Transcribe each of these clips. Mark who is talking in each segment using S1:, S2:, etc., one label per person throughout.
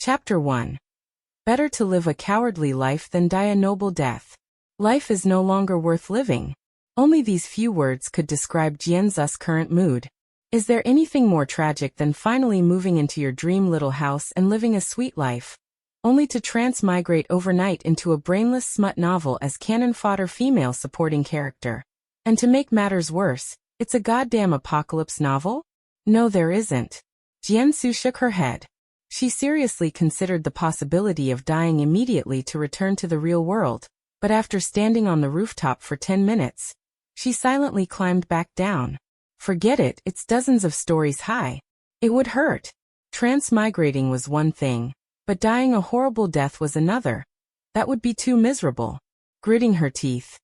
S1: Chapter 1. Better to live a cowardly life than die a noble death. Life is no longer worth living. Only these few words could describe Jianzu's current mood. Is there anything more tragic than finally moving into your dream little house and living a sweet life, only to transmigrate overnight into a brainless smut novel as cannon fodder female supporting character? And to make matters worse, it's a goddamn apocalypse novel? No, there isn't. Jianzu shook her head. She seriously considered the possibility of dying immediately to return to the real world, but after standing on the rooftop for 10 minutes, she silently climbed back down. Forget it, it's dozens of stories high. It would hurt. Transmigrating was one thing, but dying a horrible death was another. That would be too miserable. Gritting her teeth,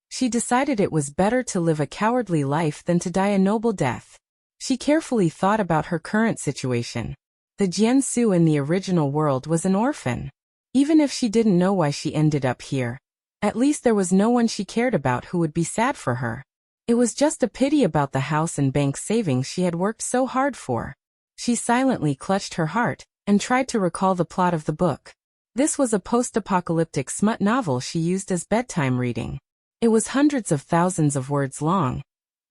S1: she decided it was better to live a cowardly life than to die a noble death. She carefully thought about her current situation. The Jianzu in the original world was an orphan. Even if she didn't know why she ended up here, at least there was no one she cared about who would be sad for her. It was just a pity about the house and bank savings she had worked so hard for. She silently clutched her heart and tried to recall the plot of the book. This was a post-apocalyptic smut novel she used as bedtime reading. It was hundreds of thousands of words long,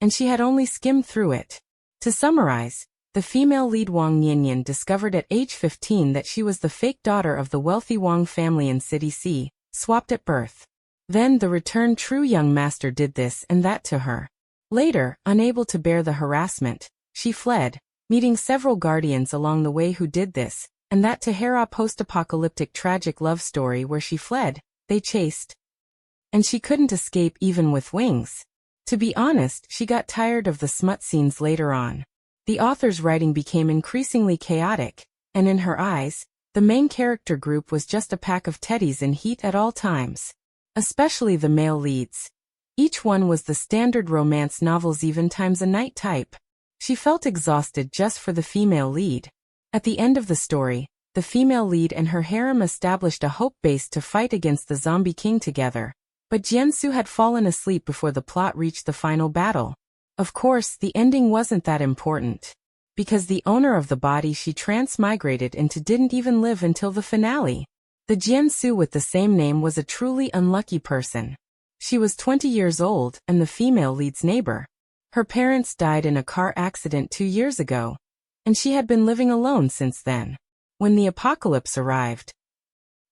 S1: and she had only skimmed through it. To summarize, the female lead Wang Nianyan discovered at age 15 that she was the fake daughter of the wealthy Wang family in City C, swapped at birth. Then the returned true young master did this and that to her. Later, unable to bear the harassment, she fled, meeting several guardians along the way who did this and that to Heroine post-apocalyptic tragic love story where she fled, they chased. And she couldn't escape even with wings. To be honest, she got tired of the smut scenes later on. The author's writing became increasingly chaotic, and in her eyes, the main character group was just a pack of teddies in heat at all times. Especially the male leads. Each one was the standard romance novels even times a night type. She felt exhausted just for the female lead. At the end of the story, the female lead and her harem established a hope base to fight against the zombie king together. But Jianzu had fallen asleep before the plot reached the final battle. Of course, the ending wasn't that important, because the owner of the body she transmigrated into didn't even live until the finale. The Jianzu with the same name was a truly unlucky person. She was 20 years old and the female lead's neighbor. Her parents died in a car accident 2 years ago, and she had been living alone since then. When the apocalypse arrived,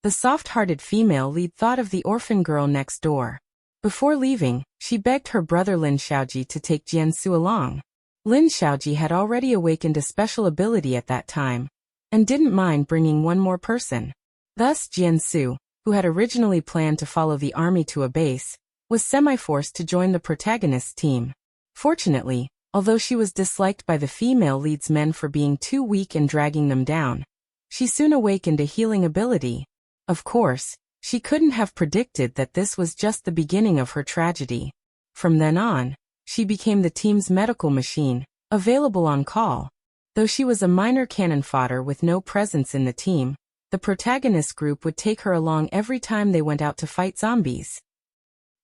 S1: the soft-hearted female lead thought of the orphan girl next door. Before leaving, she begged her brother Lin Xiaoji to take Jianzu along. Lin Xiaoji had already awakened a special ability at that time, and didn't mind bringing one more person. Thus Jianzu, who had originally planned to follow the army to a base, was semi-forced to join the protagonist's team. Fortunately, although she was disliked by the female lead's men for being too weak and dragging them down, she soon awakened a healing ability. Of course, she couldn't have predicted that this was just the beginning of her tragedy. From then on, she became the team's medical machine, available on call. Though she was a minor cannon fodder with no presence in the team, the protagonist group would take her along every time they went out to fight zombies.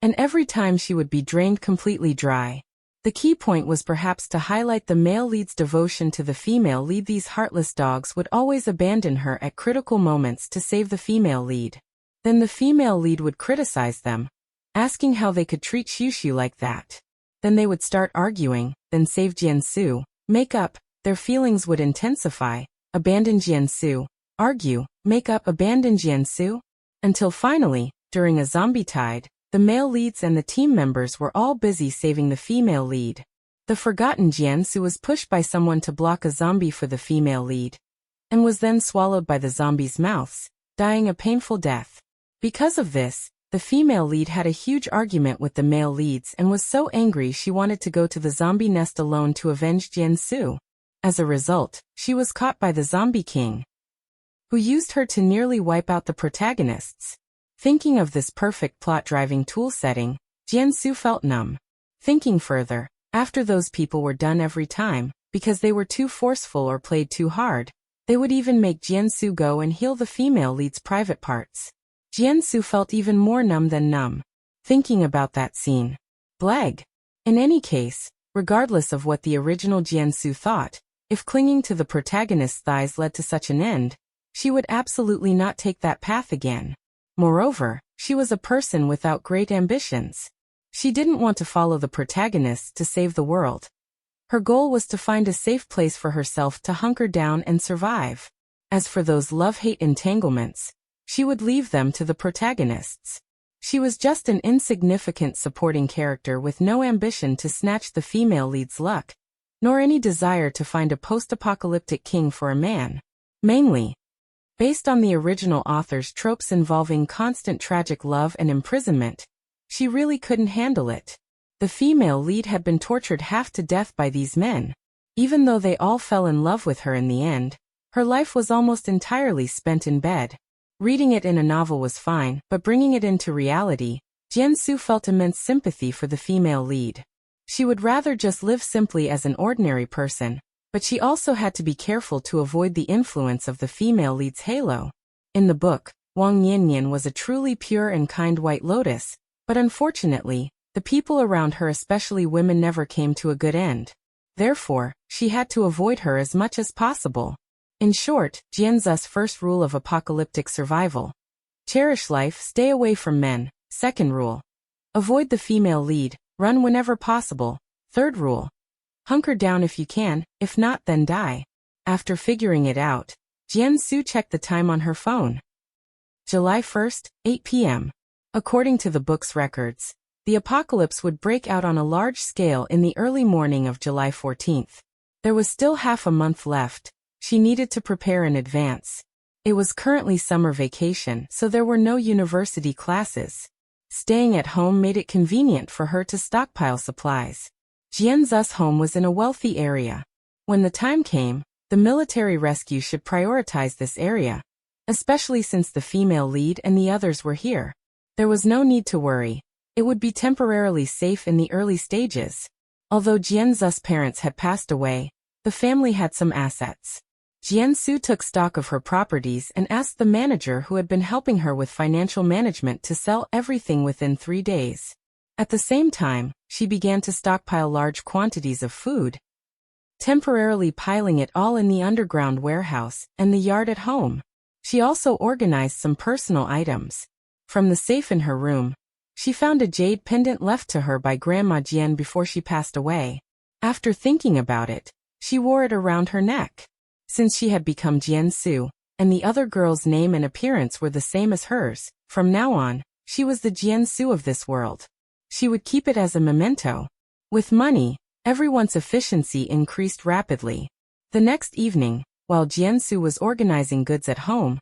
S1: And every time she would be drained completely dry. The key point was perhaps to highlight the male lead's devotion to the female lead. These heartless dogs would always abandon her at critical moments to save the female lead. Then the female lead would criticize them, asking how they could treat Shushu like that. Then they would start arguing, then save Jianzu, make up, their feelings would intensify, abandon Jianzu, argue, make up, abandon Jianzu, until finally, during a zombie tide, the male leads and the team members were all busy saving the female lead. The forgotten Jianzu was pushed by someone to block a zombie for the female lead, and was then swallowed by the zombies' mouths, dying a painful death. Because of this, the female lead had a huge argument with the male leads and was so angry she wanted to go to the zombie nest alone to avenge Jianzu. As a result, she was caught by the zombie king, who used her to nearly wipe out the protagonists. Thinking of this perfect plot-driving tool setting, Jianzu felt numb. Thinking further, after those people were done every time, because they were too forceful or played too hard, they would even make Jianzu go and heal the female lead's private parts. Jianzu felt even more numb than numb, thinking about that scene. Bleg. In any case, regardless of what the original Jianzu thought, if clinging to the protagonist's thighs led to such an end, She would absolutely not take that path again. Moreover, she was a person without great ambitions. She didn't want to follow the protagonist to save the world. Her goal was to find a safe place for herself to hunker down and survive. As for those love-hate entanglements, she would leave them to the protagonists. She was just an insignificant supporting character with no ambition to snatch the female lead's luck, nor any desire to find a post-apocalyptic king for a man. Mainly, based on the original author's tropes involving constant tragic love and imprisonment, she really couldn't handle it. The female lead had been tortured half to death by these men. Even though they all fell in love with her in the end, her life was almost entirely spent in bed. Reading it in a novel was fine, but bringing it into reality, Jian-su felt immense sympathy for the female lead. She would rather just live simply as an ordinary person, but she also had to be careful to avoid the influence of the female lead's halo. In the book, Wang Yanyan was a truly pure and kind white lotus, but unfortunately, the people around her, especially women, never came to a good end. Therefore, she had to avoid her as much as possible. In short, Jianzu's first rule of apocalyptic survival: cherish life, stay away from men. Second rule: avoid the female lead, run whenever possible. Third rule: hunker down if you can, if not then die. After figuring it out, Jian-su checked the time on her phone. July 1st, 8 p.m. According to the book's records, the apocalypse would break out on a large scale in the early morning of July 14th. There was still half a month left. She needed to prepare in advance. It was currently summer vacation, so there were no university classes. Staying at home made it convenient for her to stockpile supplies. Jianzu's home was in a wealthy area. When the time came, the military rescue should prioritize this area, especially since the female lead and the others were here. There was no need to worry. It would be temporarily safe in the early stages. Although Jianzu's parents had passed away, the family had some assets. Jian-su took stock of her properties and asked the manager who had been helping her with financial management to sell everything within 3 days. At the same time, she began to stockpile large quantities of food, temporarily piling it all in the underground warehouse and the yard at home. She also organized some personal items. From the safe in her room, she found a jade pendant left to her by Grandma Jian before she passed away. After thinking about it, she wore it around her neck. Since she had become Jian-su, and the other girl's name and appearance were the same as hers, from now on, she was the Jian-su of this world. She would keep it as a memento. With money, everyone's efficiency increased rapidly. The next evening, while Jian-su was organizing goods at home,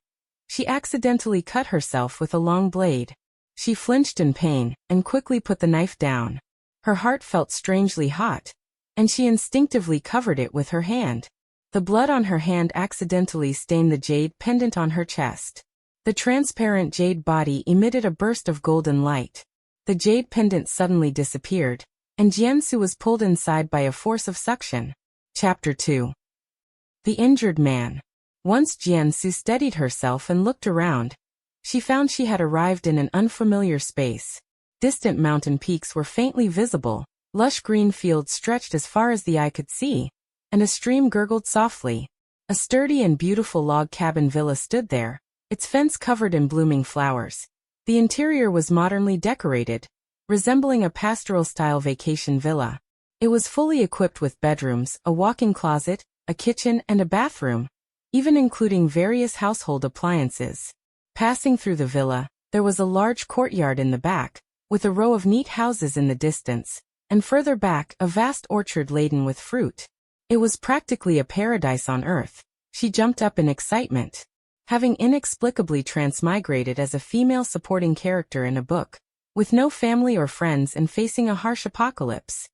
S1: she accidentally cut herself with a long blade. She flinched in pain and quickly put the knife down. Her heart felt strangely hot, and she instinctively covered it with her hand. The blood on her hand accidentally stained the jade pendant on her chest. The transparent jade body emitted a burst of golden light. The jade pendant suddenly disappeared, and Jian-su was pulled inside by a force of suction. Chapter 2. The Injured Man. Once Jian-su steadied herself and looked around, she found she had arrived in an unfamiliar space. Distant mountain peaks were faintly visible, lush green fields stretched as far as the eye could see, and a stream gurgled softly. A sturdy and beautiful log cabin villa stood there, its fence covered in blooming flowers. The interior was modernly decorated, resembling a pastoral-style vacation villa. It was fully equipped with bedrooms, a walk-in closet, a kitchen, and a bathroom, even including various household appliances. Passing through the villa, there was a large courtyard in the back, with a row of neat houses in the distance, and further back, a vast orchard laden with fruit. It was practically a paradise on earth. She jumped up in excitement. Having inexplicably transmigrated as a female supporting character in a book, with no family or friends and facing a harsh apocalypse,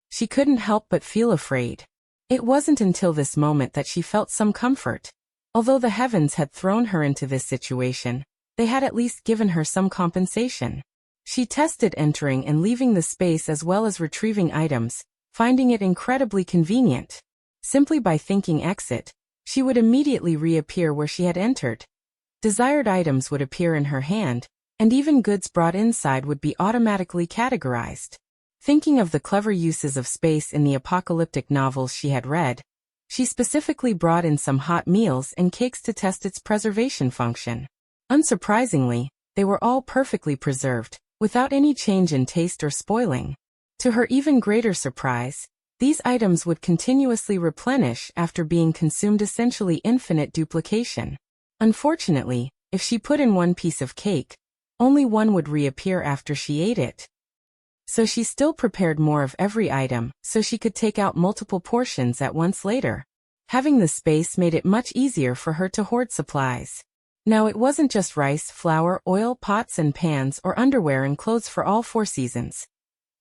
S1: she couldn't help but feel afraid. It wasn't until this moment that she felt some comfort. Although the heavens had thrown her into this situation, they had at least given her some compensation. She tested entering and leaving the space as well as retrieving items, finding it incredibly convenient. Simply by thinking exit, she would immediately reappear where she had entered. Desired items would appear in her hand, and even goods brought inside would be automatically categorized. Thinking of the clever uses of space in the apocalyptic novels she had read, She specifically brought in some hot meals and cakes to test its preservation function. Unsurprisingly, they were all perfectly preserved, without any change in taste or spoiling. To her even greater surprise, these items would continuously replenish after being consumed, essentially infinite duplication. Unfortunately, if she put in one piece of cake, only one would reappear after she ate it. So she still prepared more of every item so she could take out multiple portions at once later. Having the space made it much easier for her to hoard supplies. Now it wasn't just rice, flour, oil, pots and pans, or underwear and clothes for all 4 seasons.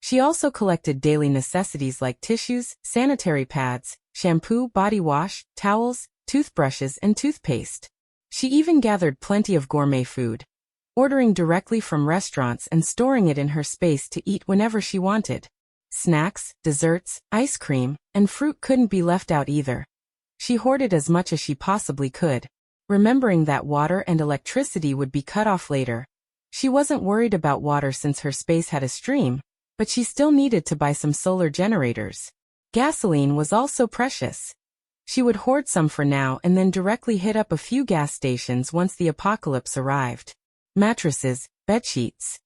S1: She also collected daily necessities like tissues, sanitary pads, shampoo, body wash, towels, toothbrushes, and toothpaste. She even gathered plenty of gourmet food, ordering directly from restaurants and storing it in her space to eat whenever she wanted. Snacks, desserts, ice cream, and fruit couldn't be left out either. She hoarded as much as she possibly could, remembering that water and electricity would be cut off later. She wasn't worried about water since her space had a stream, but she still needed to buy some solar generators. Gasoline was also precious. She would hoard some for now and then directly hit up a few gas stations once the apocalypse arrived. Mattresses, bedsheets,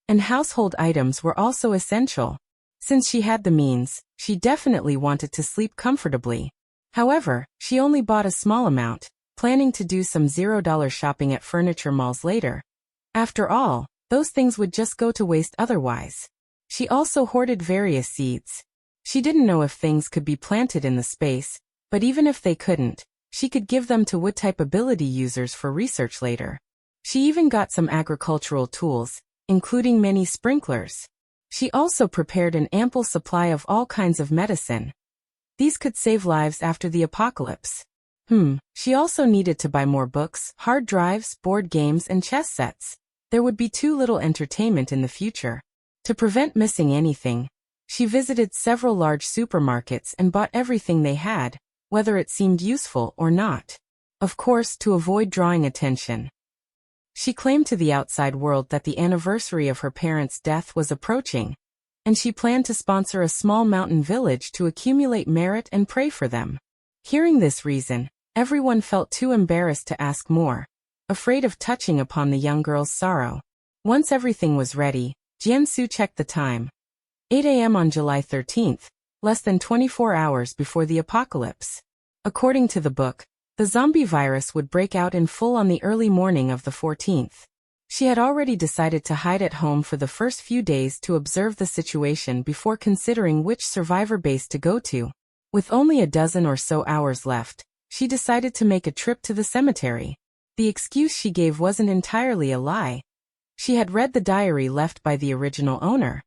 S1: and household items were also essential. Since she had the means, she definitely wanted to sleep comfortably. However, she only bought a small amount, planning to do some $0 shopping at furniture malls later. After all, those things would just go to waste otherwise. She also hoarded various seeds. She didn't know if things could be planted in the space, but even if they couldn't, she could give them to wood-type ability users for research later. She even got some agricultural tools, including many sprinklers. She also prepared an ample supply of all kinds of medicine. These could save lives after the apocalypse. She also needed to buy more books, hard drives, board games, and chess sets. There would be too little entertainment in the future. To prevent missing anything, she visited several large supermarkets and bought everything they had, whether it seemed useful or not. Of course, to avoid drawing attention. She claimed to the outside world that the anniversary of her parents' death was approaching, and she planned to sponsor a small mountain village to accumulate merit and pray for them. Hearing this reason, everyone felt too embarrassed to ask more, afraid of touching upon the young girl's sorrow. Once everything was ready, Jian-su checked the time. 8 a.m. on July 13th, less than 24 hours before the apocalypse. According to the book, the zombie virus would break out in full on the early morning of the 14th. She had already decided to hide at home for the first few days to observe the situation before considering which survivor base to go to. With only a dozen or so hours left, she decided to make a trip to the cemetery. The excuse she gave wasn't entirely a lie. She had read the diary left by the original owner.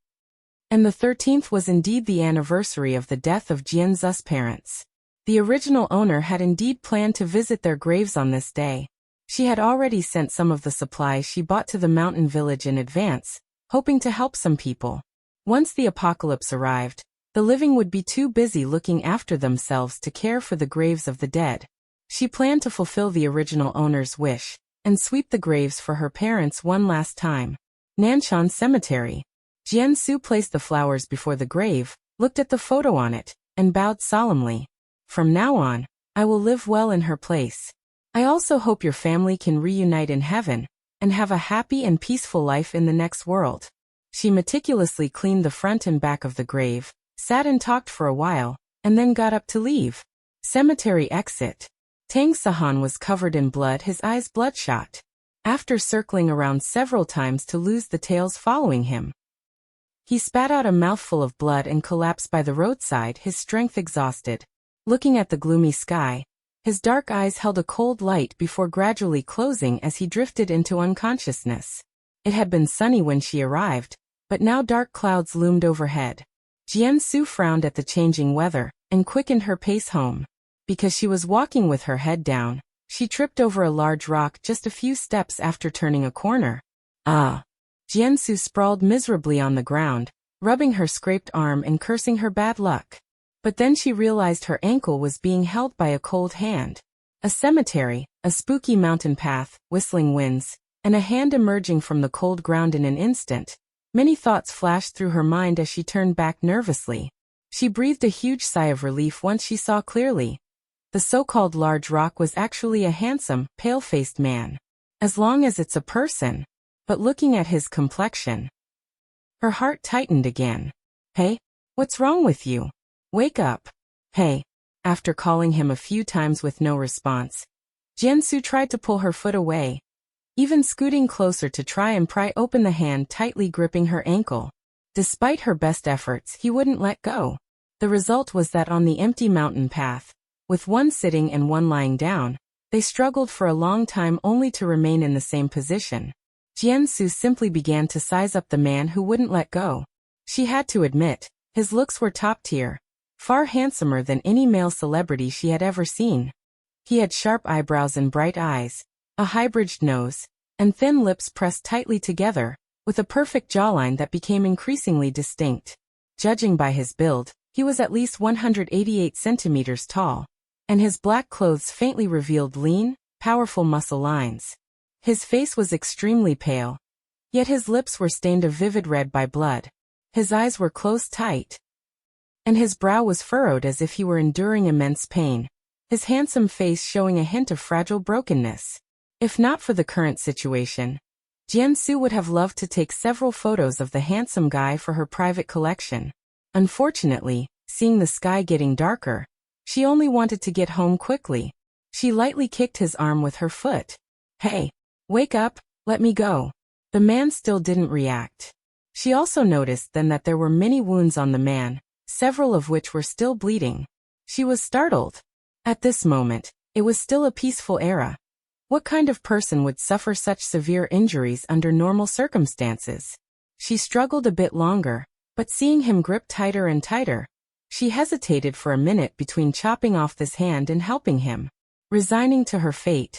S1: And the 13th was indeed the anniversary of the death of Jian-zu's parents. The original owner had indeed planned to visit their graves on this day. She had already sent some of the supplies she bought to the mountain village in advance, hoping to help some people. Once the apocalypse arrived, the living would be too busy looking after themselves to care for the graves of the dead. She planned to fulfill the original owner's wish and sweep the graves for her parents one last time. Nanshan Cemetery. Jian-su placed the flowers before the grave, looked at the photo on it, and bowed solemnly. From now on, I will live well in her place. I also hope your family can reunite in heaven, and have a happy and peaceful life in the next world. She meticulously cleaned the front and back of the grave, sat and talked for a while, and then got up to leave. Cemetery exit. Tang Sahan was covered in blood, his eyes bloodshot. After circling around several times to lose the tails following him, he spat out a mouthful of blood and collapsed by the roadside, his strength exhausted. Looking at the gloomy sky, his dark eyes held a cold light before gradually closing as he drifted into unconsciousness. It had been sunny when she arrived, but now dark clouds loomed overhead. Jian-su frowned at the changing weather and quickened her pace home. Because she was walking with her head down, she tripped over a large rock just a few steps after turning a corner. Jian-su sprawled miserably on the ground, rubbing her scraped arm and cursing her bad luck. But then she realized her ankle was being held by a cold hand. A cemetery, a spooky mountain path, whistling winds, and a hand emerging from the cold ground in an instant. Many thoughts flashed through her mind as she turned back nervously. She breathed a huge sigh of relief once she saw clearly. The so-called large rock was actually a handsome, pale-faced man. As long as it's a person. But looking at his complexion. Her heart tightened again. Hey, what's wrong with you? Wake up. Hey. After calling him a few times with no response, Jiansu tried to pull her foot away, even scooting closer to try and pry open the hand tightly gripping her ankle. Despite her best efforts, he wouldn't let go. The result was that on the empty mountain path, with one sitting and one lying down, they struggled for a long time only to remain in the same position. Jiansu simply began to size up the man who wouldn't let go. She had to admit, his looks were top tier, far handsomer than any male celebrity she had ever seen. He had sharp eyebrows and bright eyes, a high-bridged nose, and thin lips pressed tightly together, with a perfect jawline that became increasingly distinct. Judging by his build, he was at least 188 centimeters tall, and his black clothes faintly revealed lean, powerful muscle lines. His face was extremely pale, yet his lips were stained a vivid red by blood. His eyes were closed tight, and his brow was furrowed as if he were enduring immense pain, his handsome face showing a hint of fragile brokenness. If not for the current situation, Jiansu would have loved to take several photos of the handsome guy for her private collection. Unfortunately, seeing the sky getting darker, she only wanted to get home quickly. She lightly kicked his arm with her foot. Hey, wake up, let me go. The man still didn't react. She also noticed then that there were many wounds on the man, several of which were still bleeding. She was startled. At this moment, it was still a peaceful era. What kind of person would suffer such severe injuries under normal circumstances? She struggled a bit longer, but seeing him grip tighter and tighter, she hesitated for a minute between chopping off this hand and helping him. Resigning to her fate,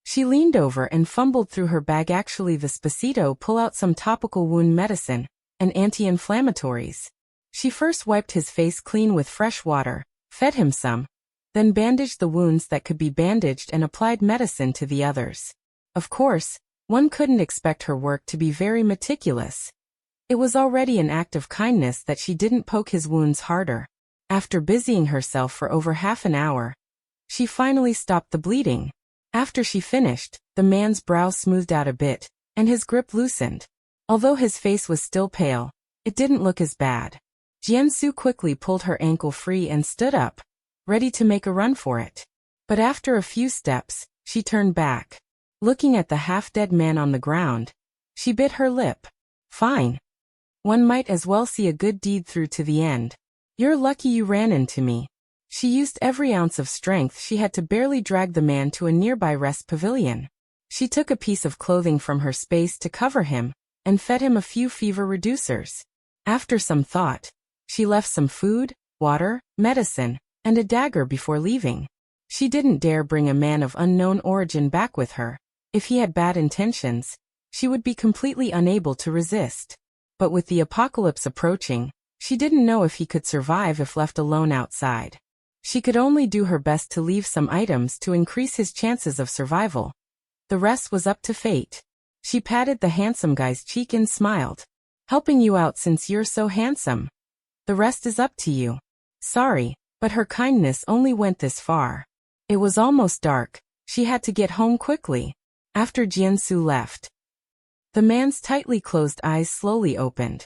S1: she leaned over and fumbled through her bag, actually the Spacito, pull out some topical wound medicine and anti-inflammatories. She first wiped his face clean with fresh water, fed him some, then bandaged the wounds that could be bandaged and applied medicine to the others. Of course, one couldn't expect her work to be very meticulous. It was already an act of kindness that she didn't poke his wounds harder. After busying herself for over half an hour, she finally stopped the bleeding. After she finished, the man's brow smoothed out a bit, and his grip loosened. Although his face was still pale, it didn't look as bad. Jiansu quickly pulled her ankle free and stood up, ready to make a run for it. But after a few steps, she turned back. Looking at the half-dead man on the ground, she bit her lip. Fine. One might as well see a good deed through to the end. You're lucky you ran into me. She used every ounce of strength she had to barely drag the man to a nearby rest pavilion. She took a piece of clothing from her space to cover him, and fed him a few fever reducers. After some thought, she left some food, water, medicine, and a dagger before leaving. She didn't dare bring a man of unknown origin back with her. If he had bad intentions, she would be completely unable to resist. But with the apocalypse approaching, she didn't know if he could survive if left alone outside. She could only do her best to leave some items to increase his chances of survival. The rest was up to fate. She patted the handsome guy's cheek and smiled. Helping you out since you're so handsome. The rest is up to you. Sorry, but her kindness only went this far. It was almost dark. She had to get home quickly. After Jiansu left, the man's tightly closed eyes slowly opened.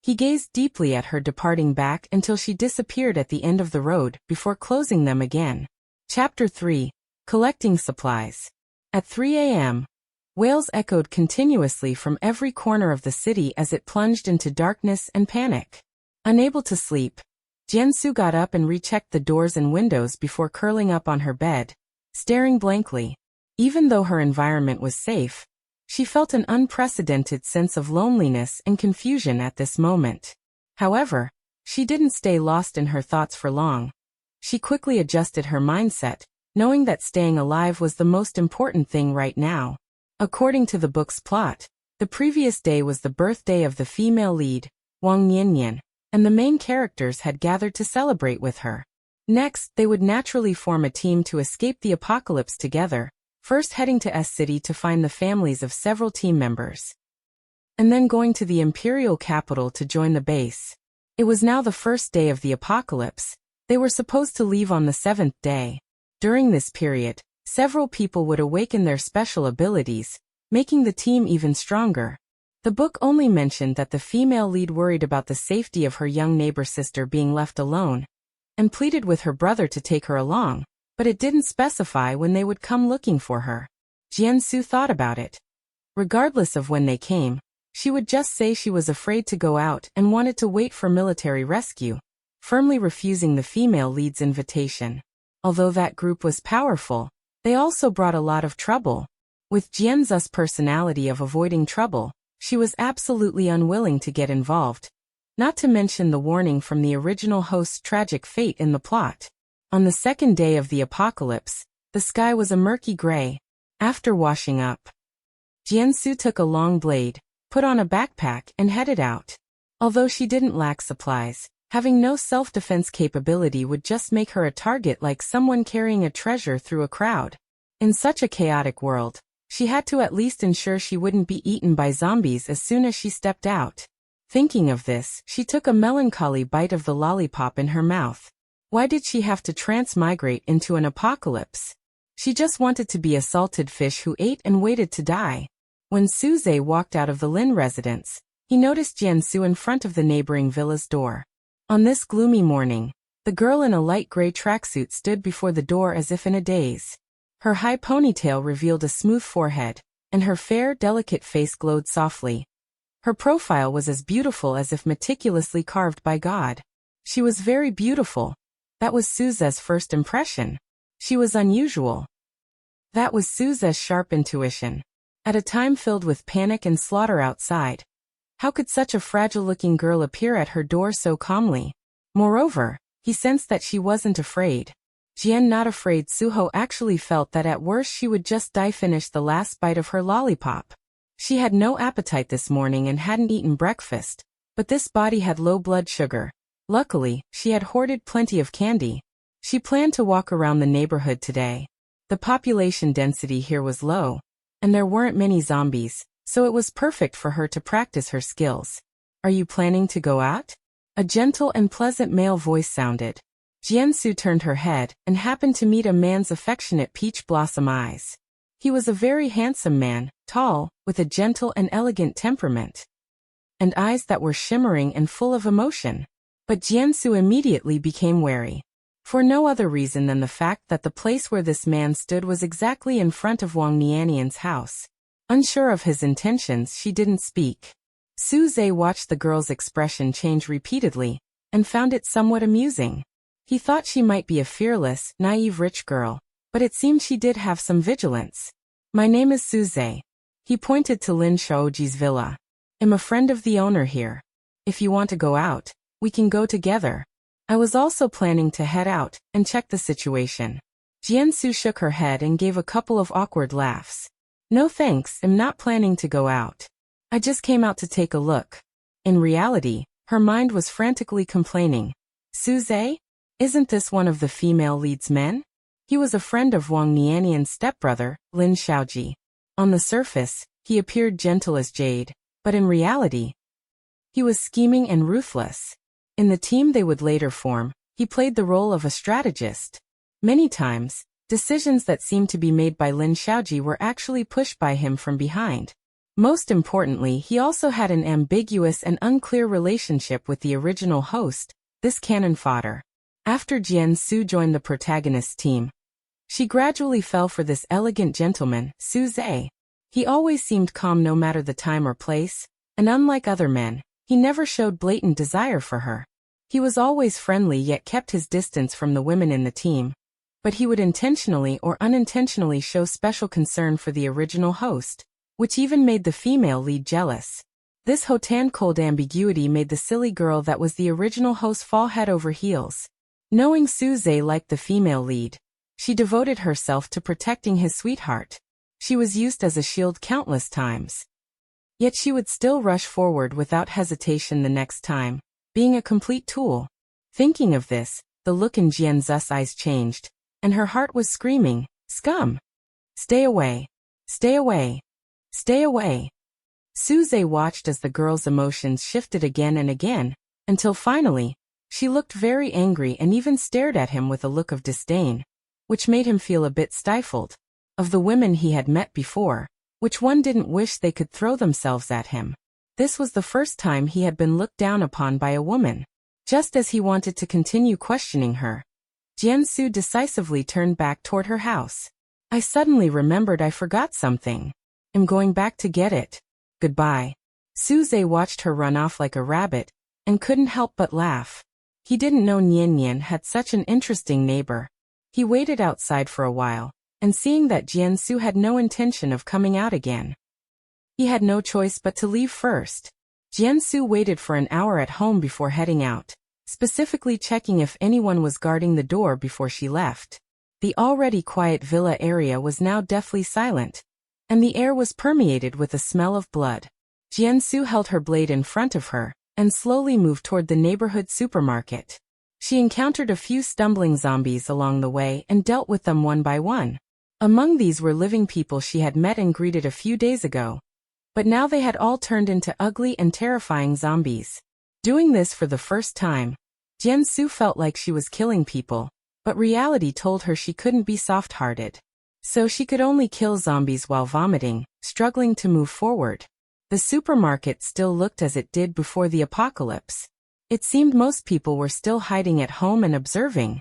S1: He gazed deeply at her departing back until she disappeared at the end of the road before closing them again. Chapter 3. Collecting Supplies. At 3 a.m., wails echoed continuously from every corner of the city as it plunged into darkness and panic. Unable to sleep, Jiansu got up and rechecked the doors and windows before curling up on her bed, staring blankly. Even though her environment was safe, she felt an unprecedented sense of loneliness and confusion at this moment. However, she didn't stay lost in her thoughts for long. She quickly adjusted her mindset, knowing that staying alive was the most important thing right now. According to the book's plot, the previous day was the birthday of the female lead, Wang Niannian, and the main characters had gathered to celebrate with her. Next, they would naturally form a team to escape the apocalypse together, first heading to S City to find the families of several team members, and then going to the imperial capital to join the base. It was now the first day of the apocalypse. They were supposed to leave on the seventh day. During this period, several people would awaken their special abilities, making the team even stronger. The book only mentioned that the female lead worried about the safety of her young neighbor sister being left alone, and pleaded with her brother to take her along, but it didn't specify when they would come looking for her. Jian-su thought about it. Regardless of when they came, she would just say she was afraid to go out and wanted to wait for military rescue, firmly refusing the female lead's invitation. Although that group was powerful, they also brought a lot of trouble. With Jianzu's personality of avoiding trouble, she was absolutely unwilling to get involved. Not to mention the warning from the original host's tragic fate in the plot. On the second day of the apocalypse, the sky was a murky gray. After washing up, Jian-su took a long blade, put on a backpack and headed out. Although she didn't lack supplies, having no self-defense capability would just make her a target like someone carrying a treasure through a crowd. In such a chaotic world, she had to at least ensure she wouldn't be eaten by zombies as soon as she stepped out. Thinking of this, she took a melancholy bite of the lollipop in her mouth. Why did she have to transmigrate into an apocalypse? She just wanted to be a salted fish who ate and waited to die. When Suze walked out of the Lin residence, he noticed Jian-su in front of the neighboring villa's door. On this gloomy morning, the girl in a light gray tracksuit stood before the door as if in a daze. Her high ponytail revealed a smooth forehead, and her fair, delicate face glowed softly. Her profile was as beautiful as if meticulously carved by God. She was very beautiful. That was Suze's first impression. She was unusual. That was Suze's sharp intuition. At a time filled with panic and slaughter outside, how could such a fragile-looking girl appear at her door so calmly? Moreover, he sensed that she wasn't afraid. Jian not afraid. Suho actually felt that at worst she would just die. Finish the last bite of her lollipop. She had no appetite this morning and hadn't eaten breakfast, but this body had low blood sugar. Luckily, she had hoarded plenty of candy. She planned to walk around the neighborhood today. The population density here was low, and there weren't many zombies, so it was perfect for her to practice her skills. Are you planning to go out? A gentle and pleasant male voice sounded. Jian-su turned her head and happened to meet a man's affectionate peach blossom eyes. He was a very handsome man, tall, with a gentle and elegant temperament, and eyes that were shimmering and full of emotion. But Jian-su immediately became wary. For no other reason than the fact that the place where this man stood was exactly in front of Wang Nianian's house. Unsure of his intentions, she didn't speak. Suze watched the girl's expression change repeatedly, and found it somewhat amusing. He thought she might be a fearless, naive rich girl, but it seemed she did have some vigilance. My name is Suze. He pointed to Lin Shaoji's villa. I'm a friend of the owner here. If you want to go out, we can go together. I was also planning to head out and check the situation. Jian-su shook her head and gave a couple of awkward laughs. No thanks, I'm not planning to go out. I just came out to take a look. In reality, her mind was frantically complaining. Suze? Isn't this one of the female lead's men? He was a friend of Wang Nianian's stepbrother, Lin Shaoji. On the surface, he appeared gentle as jade, but in reality, he was scheming and ruthless. In the team they would later form, he played the role of a strategist. Many times, decisions that seemed to be made by Lin Shaoji were actually pushed by him from behind. Most importantly, he also had an ambiguous and unclear relationship with the original host, this cannon fodder. After Jian-su joined the protagonist's team, she gradually fell for this elegant gentleman, Suze. He always seemed calm no matter the time or place, and unlike other men, he never showed blatant desire for her. He was always friendly yet kept his distance from the women in the team. But he would intentionally or unintentionally show special concern for the original host, which even made the female lead jealous. This hot-and-cold ambiguity made the silly girl that was the original host fall head over heels. Knowing Suze liked the female lead, she devoted herself to protecting his sweetheart. She was used as a shield countless times. Yet she would still rush forward without hesitation the next time, being a complete tool. Thinking of this, the look in Jianzu's eyes changed, and her heart was screaming, "Scum! Stay away! Stay away! Stay away!" Suze watched as the girl's emotions shifted again and again, until finally, She looked very angry and even stared at him with a look of disdain, which made him feel a bit stifled. Of the women he had met before, which one didn't wish they could throw themselves at him? This was the first time he had been looked down upon by a woman. Just as he wanted to continue questioning her, Jiansu decisively turned back toward her house. I suddenly remembered I forgot something. I'm going back to get it. Goodbye. Suze watched her run off like a rabbit, and couldn't help but laugh. He didn't know Nian Nian had such an interesting neighbor. He waited outside for a while, and seeing that Jiansu had no intention of coming out again, he had no choice but to leave first. Jiansu waited for an hour at home before heading out, specifically checking if anyone was guarding the door before she left. The already quiet villa area was now deathly silent, and the air was permeated with a smell of blood. Jiansu held her blade in front of her, and slowly moved toward the neighborhood supermarket. She encountered a few stumbling zombies along the way and dealt with them one by one. Among these were living people she had met and greeted a few days ago, but now they had all turned into ugly and terrifying zombies. Doing this for the first time, Jiansu felt like she was killing people, but reality told her she couldn't be soft-hearted. So she could only kill zombies while vomiting, struggling to move forward. The supermarket still looked as it did before the apocalypse. It seemed most people were still hiding at home and observing,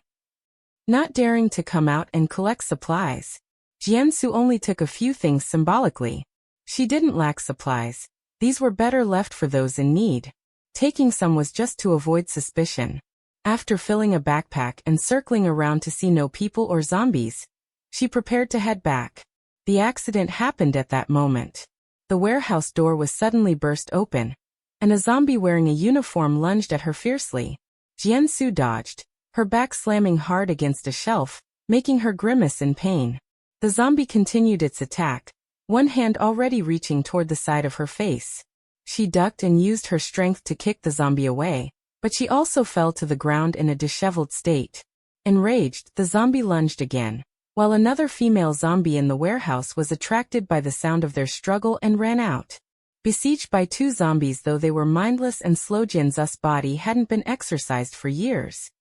S1: not daring to come out and collect supplies. Jiansu only took a few things symbolically. She didn't lack supplies. These were better left for those in need. Taking some was just to avoid suspicion. After filling a backpack and circling around to see no people or zombies, she prepared to head back. The accident happened at that moment. The warehouse door was suddenly burst open, and a zombie wearing a uniform lunged at her fiercely. Jiansu dodged, her back slamming hard against a shelf, making her grimace in pain. The zombie continued its attack, one hand already reaching toward the side of her face. She ducked and used her strength to kick the zombie away, but she also fell to the ground in a disheveled state. Enraged, the zombie lunged again, while another female zombie in the warehouse was attracted by the sound of their struggle and ran out. Besieged by two zombies, though they were mindless and slow, Jinzu's body hadn't been exercised for years,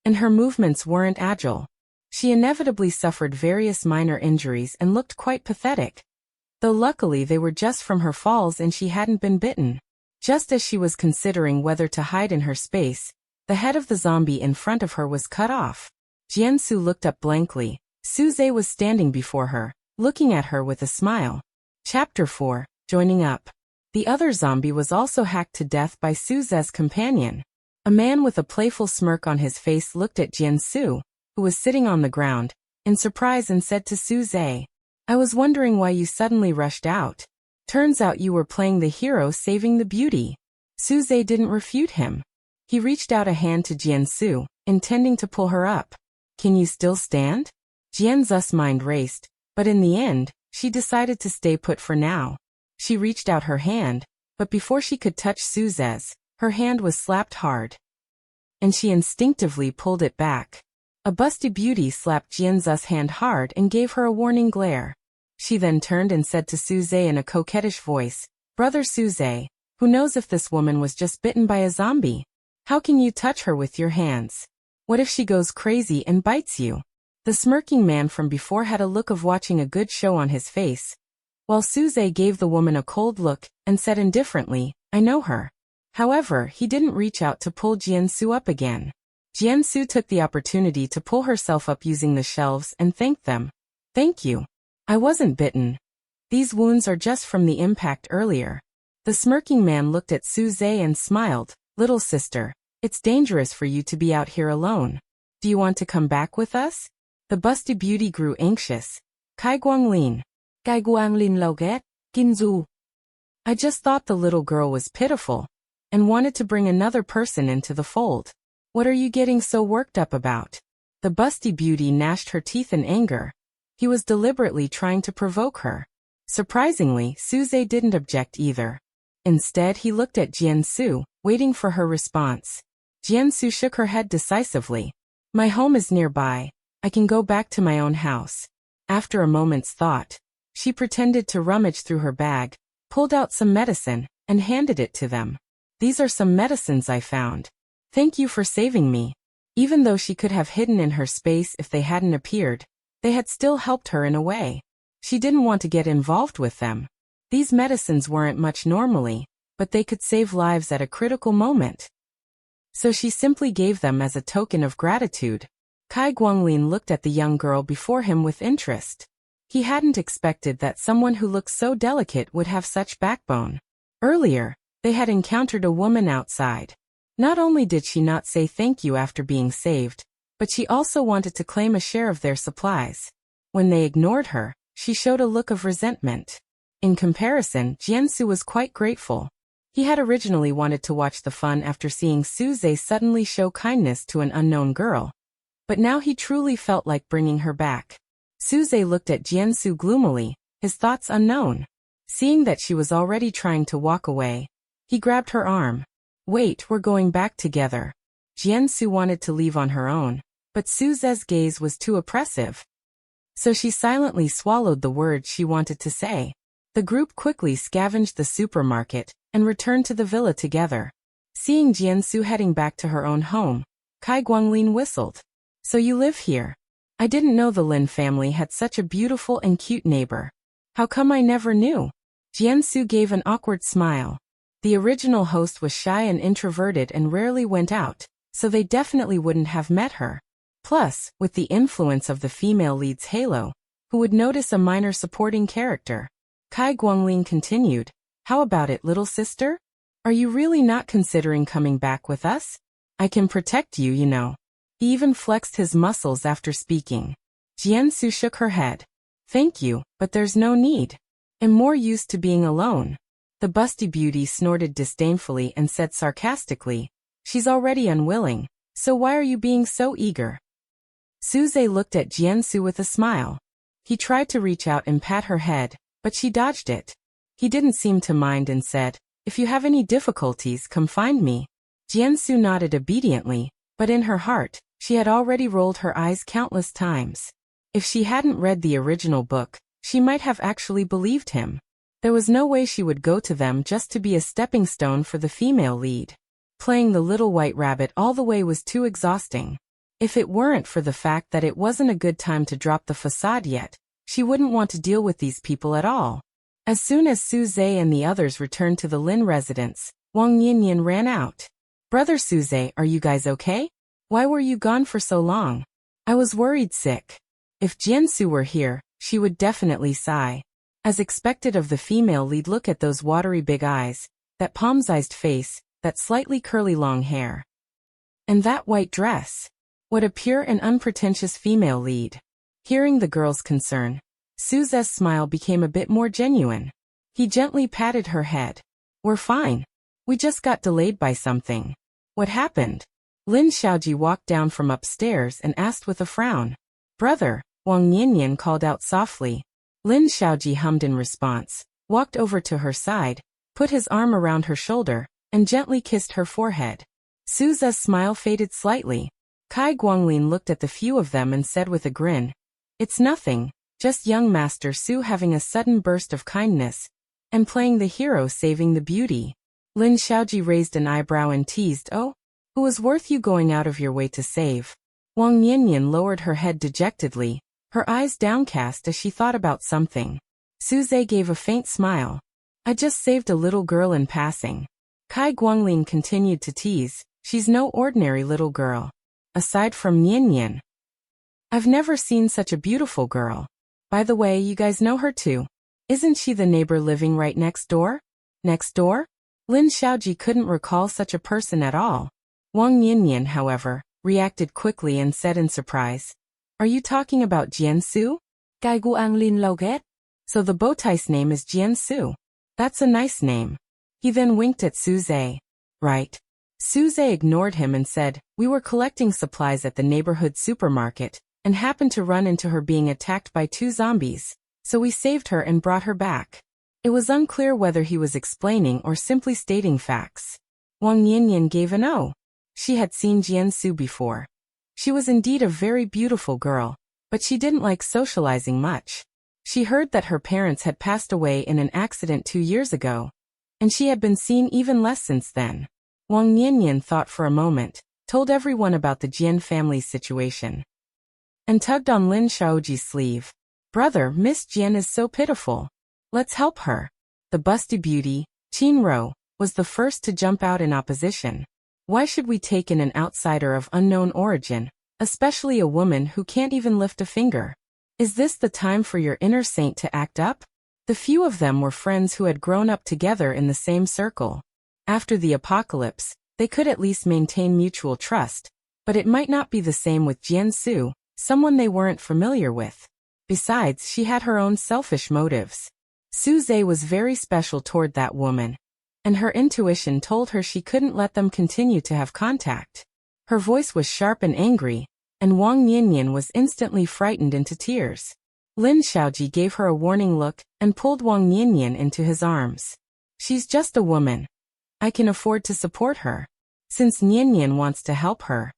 S1: and her movements weren't agile. She inevitably suffered various minor injuries and looked quite pathetic, though luckily they were just from her falls and she hadn't been bitten. Just as she was considering whether to hide in her space, the head of the zombie in front of her was cut off. Jiansu looked up blankly. Suze was standing before her, looking at her with a smile. Chapter 4, Joining Up. The other zombie was also hacked to death by Suze's companion. A man with a playful smirk on his face looked at Jiansu, who was sitting on the ground, in surprise and said to Suze, "I was wondering why you suddenly rushed out. Turns out you were playing the hero saving the beauty." Suze didn't refute him. He reached out a hand to Jiansu, intending to pull her up. "Can you still stand?" Jianzu's mind raced, but in the end, she decided to stay put for now. She reached out her hand, but before she could touch Suze's, her hand was slapped hard, and she instinctively pulled it back. A busty beauty slapped Jianzu's hand hard and gave her a warning glare. She then turned and said to Suze in a coquettish voice, "Brother Suze, who knows if this woman was just bitten by a zombie? How can you touch her with your hands? What if she goes crazy and bites you?" The smirking man from before had a look of watching a good show on his face, while Suze gave the woman a cold look and said indifferently, "I know her." However, he didn't reach out to pull Jiansu up again. Jiansu took the opportunity to pull herself up using the shelves and thanked them. "Thank you. I wasn't bitten. These wounds are just from the impact earlier." The smirking man looked at Suze and smiled. "Little sister, it's dangerous for you to be out here alone. Do you want to come back with us?" The busty beauty grew anxious. "Kai Guanglin. Kai Guanglin Loget, Kinzu." I just thought the little girl was pitiful, and wanted to bring another person into the fold. What are you getting so worked up about? The busty beauty gnashed her teeth in anger. He was deliberately trying to provoke her. Surprisingly, Suze didn't object either. Instead, he looked at Jiansu, waiting for her response. Jiansu shook her head decisively. "My home is nearby. I can go back to my own house." After a moment's thought, she pretended to rummage through her bag, pulled out some medicine, and handed it to them. "These are some medicines I found. Thank you for saving me. Even though she could have hidden in her space if they hadn't appeared, they had still helped her in a way. She didn't want to get involved with them. These medicines weren't much normally, but they could save lives at a critical moment. So she simply gave them as a token of gratitude. Kai Guanglin looked at the young girl before him with interest. He hadn't expected that someone who looked so delicate would have such backbone. Earlier, they had encountered a woman outside. Not only did she not say thank you after being saved, but she also wanted to claim a share of their supplies. When they ignored her, she showed a look of resentment. In comparison, Jiansu was quite grateful. He had originally wanted to watch the fun after seeing Suze suddenly show kindness to an unknown girl. But now he truly felt like bringing her back. Suze looked at Jiansu gloomily, his thoughts unknown. Seeing that she was already trying to walk away, he grabbed her arm. Wait, we're going back together. Jiansu wanted to leave on her own, but Suze's gaze was too oppressive. So she silently swallowed the words she wanted to say. The group quickly scavenged the supermarket and returned to the villa together. Seeing Jiansu heading back to her own home, Kai Guanglin whistled. So you live here? I didn't know the Lin family had such a beautiful and cute neighbor. How come I never knew? Jiansu gave an awkward smile. The original host was shy and introverted and rarely went out, so they definitely wouldn't have met her. Plus, with the influence of the female lead's halo, who would notice a minor supporting character? Kai Guanglin continued, how about it, little sister? Are you really not considering coming back with us? I can protect you, you know. He even flexed his muscles after speaking. Jiansu shook her head. Thank you, but there's no need. I'm more used to being alone. The busty beauty snorted disdainfully and said sarcastically, she's already unwilling, so why are you being so eager? Suze looked at Jiansu with a smile. He tried to reach out and pat her head, but she dodged it. He didn't seem to mind and said, if you have any difficulties, come find me. Jiansu nodded obediently, but in her heart, she had already rolled her eyes countless times. If she hadn't read the original book, she might have actually believed him. There was no way she would go to them just to be a stepping stone for the female lead. Playing the little white rabbit all the way was too exhausting. If it weren't for the fact that it wasn't a good time to drop the facade yet, she wouldn't want to deal with these people at all. As soon as Suze and the others returned to the Lin residence, Wang Yinyan ran out. Brother Suze, are you guys okay? Why were you gone for so long? I was worried sick. If Jiansu were here, she would definitely sigh. As expected of the female lead, look at those watery big eyes, that palm-sized face, that slightly curly long hair. And that white dress. What a pure and unpretentious female lead. Hearing the girl's concern, Suze's smile became a bit more genuine. He gently patted her head. We're fine. We just got delayed by something. What happened? Lin Xiaoji walked down from upstairs and asked with a frown. Brother, Wang Yinyan called out softly. Lin Xiaoji hummed in response, walked over to her side, put his arm around her shoulder, and gently kissed her forehead. Suze's smile faded slightly. Kai Guanglin looked at the few of them and said with a grin, it's nothing, just young Master Su having a sudden burst of kindness, and playing the hero saving the beauty. Lin Xiaoji raised an eyebrow and teased, oh? Who was worth you going out of your way to save? Wang Yinyan lowered her head dejectedly, her eyes downcast as she thought about something. Suze gave a faint smile. I just saved a little girl in passing. Kai Guanglin continued to tease, she's no ordinary little girl. Aside from Yinyan. I've never seen such a beautiful girl. By the way, you guys know her too. Isn't she the neighbor living right next door? Next door? Lin Xiaoji couldn't recall such a person at all. Wang Yinyan, however, reacted quickly and said in surprise, are you talking about Jiansu? Kai Guanglin Loget? So the bowtie's name is Jiansu. That's a nice name. He then winked at Suze. Right. Suze ignored him and said, we were collecting supplies at the neighborhood supermarket, and happened to run into her being attacked by 2 zombies, so we saved her and brought her back. It was unclear whether he was explaining or simply stating facts. Wang Yinyan gave an O. She had seen Jiansu before. She was indeed a very beautiful girl, but she didn't like socializing much. She heard that her parents had passed away in an accident 2 years ago, and she had been seen even less since then. Wang Niannian thought for a moment, told everyone about the Jian family's situation, and tugged on Lin Xiaoji's sleeve. Brother, Miss Jian is so pitiful. Let's help her. The busty beauty, Qin Ro, was the first to jump out in opposition. Why should we take in an outsider of unknown origin, especially a woman who can't even lift a finger? Is this the time for your inner saint to act up? The few of them were friends who had grown up together in the same circle. After the apocalypse, they could at least maintain mutual trust, but it might not be the same with Jiansu, someone they weren't familiar with. Besides, she had her own selfish motives. Su Zhe was very special toward that woman, and her intuition told her she couldn't let them continue to have contact. Her voice was sharp and angry, and Wang Niannian was instantly frightened into tears. Lin Xiaoji gave her a warning look and pulled Wang Niannian into his arms. She's just a woman. I can afford to support her. Since Niannian wants to help her,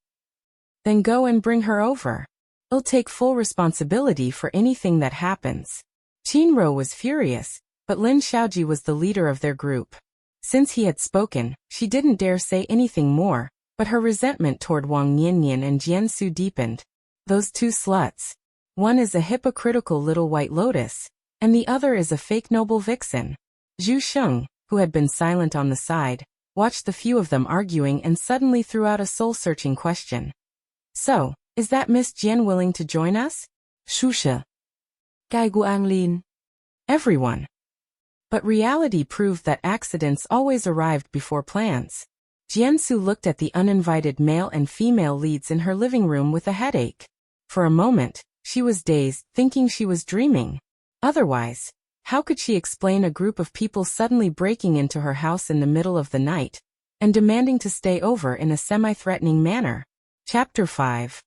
S1: then go and bring her over. I'll take full responsibility for anything that happens. Qinro was furious, but Lin Xiaoji was the leader of their group. Since he had spoken, she didn't dare say anything more, but her resentment toward Wang Niannian and Jiansu deepened. Those two sluts. One is a hypocritical little white lotus, and the other is a fake noble vixen. Zhu Sheng, who had been silent on the side, watched the few of them arguing and suddenly threw out a soul-searching question. So, is that Miss Jian willing to join us? Shusha. Gai Guang Lin. Everyone. But reality proved that accidents always arrived before plans. Jiansu looked at the uninvited male and female leads in her living room with a headache. For a moment, she was dazed, thinking she was dreaming. Otherwise, how could she explain a group of people suddenly breaking into her house in the middle of the night and demanding to stay over in a semi-threatening manner? Chapter 5.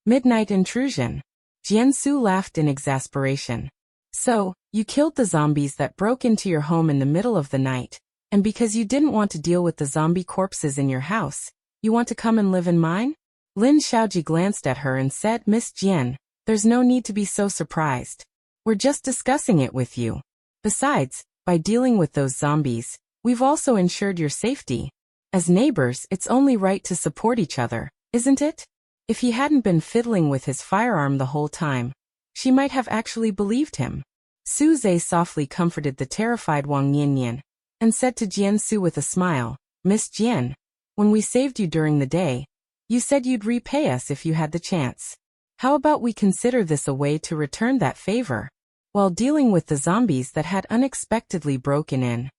S1: Midnight Intrusion. Jiansu laughed in exasperation. So, you killed the zombies that broke into your home in the middle of the night, and because you didn't want to deal with the zombie corpses in your house, you want to come and live in mine? Lin Xiaoji glanced at her and said, Miss Jian, there's no need to be so surprised. We're just discussing it with you. Besides, by dealing with those zombies, we've also ensured your safety. As neighbors, it's only right to support each other, isn't it? If he hadn't been fiddling with his firearm the whole time, she might have actually believed him. Su Zhe softly comforted the terrified Wang Niannian, and said to Jiansu with a smile, Miss Jian, when we saved you during the day, you said you'd repay us if you had the chance. How about we consider this a way to return that favor, while dealing with the zombies that had unexpectedly broken in?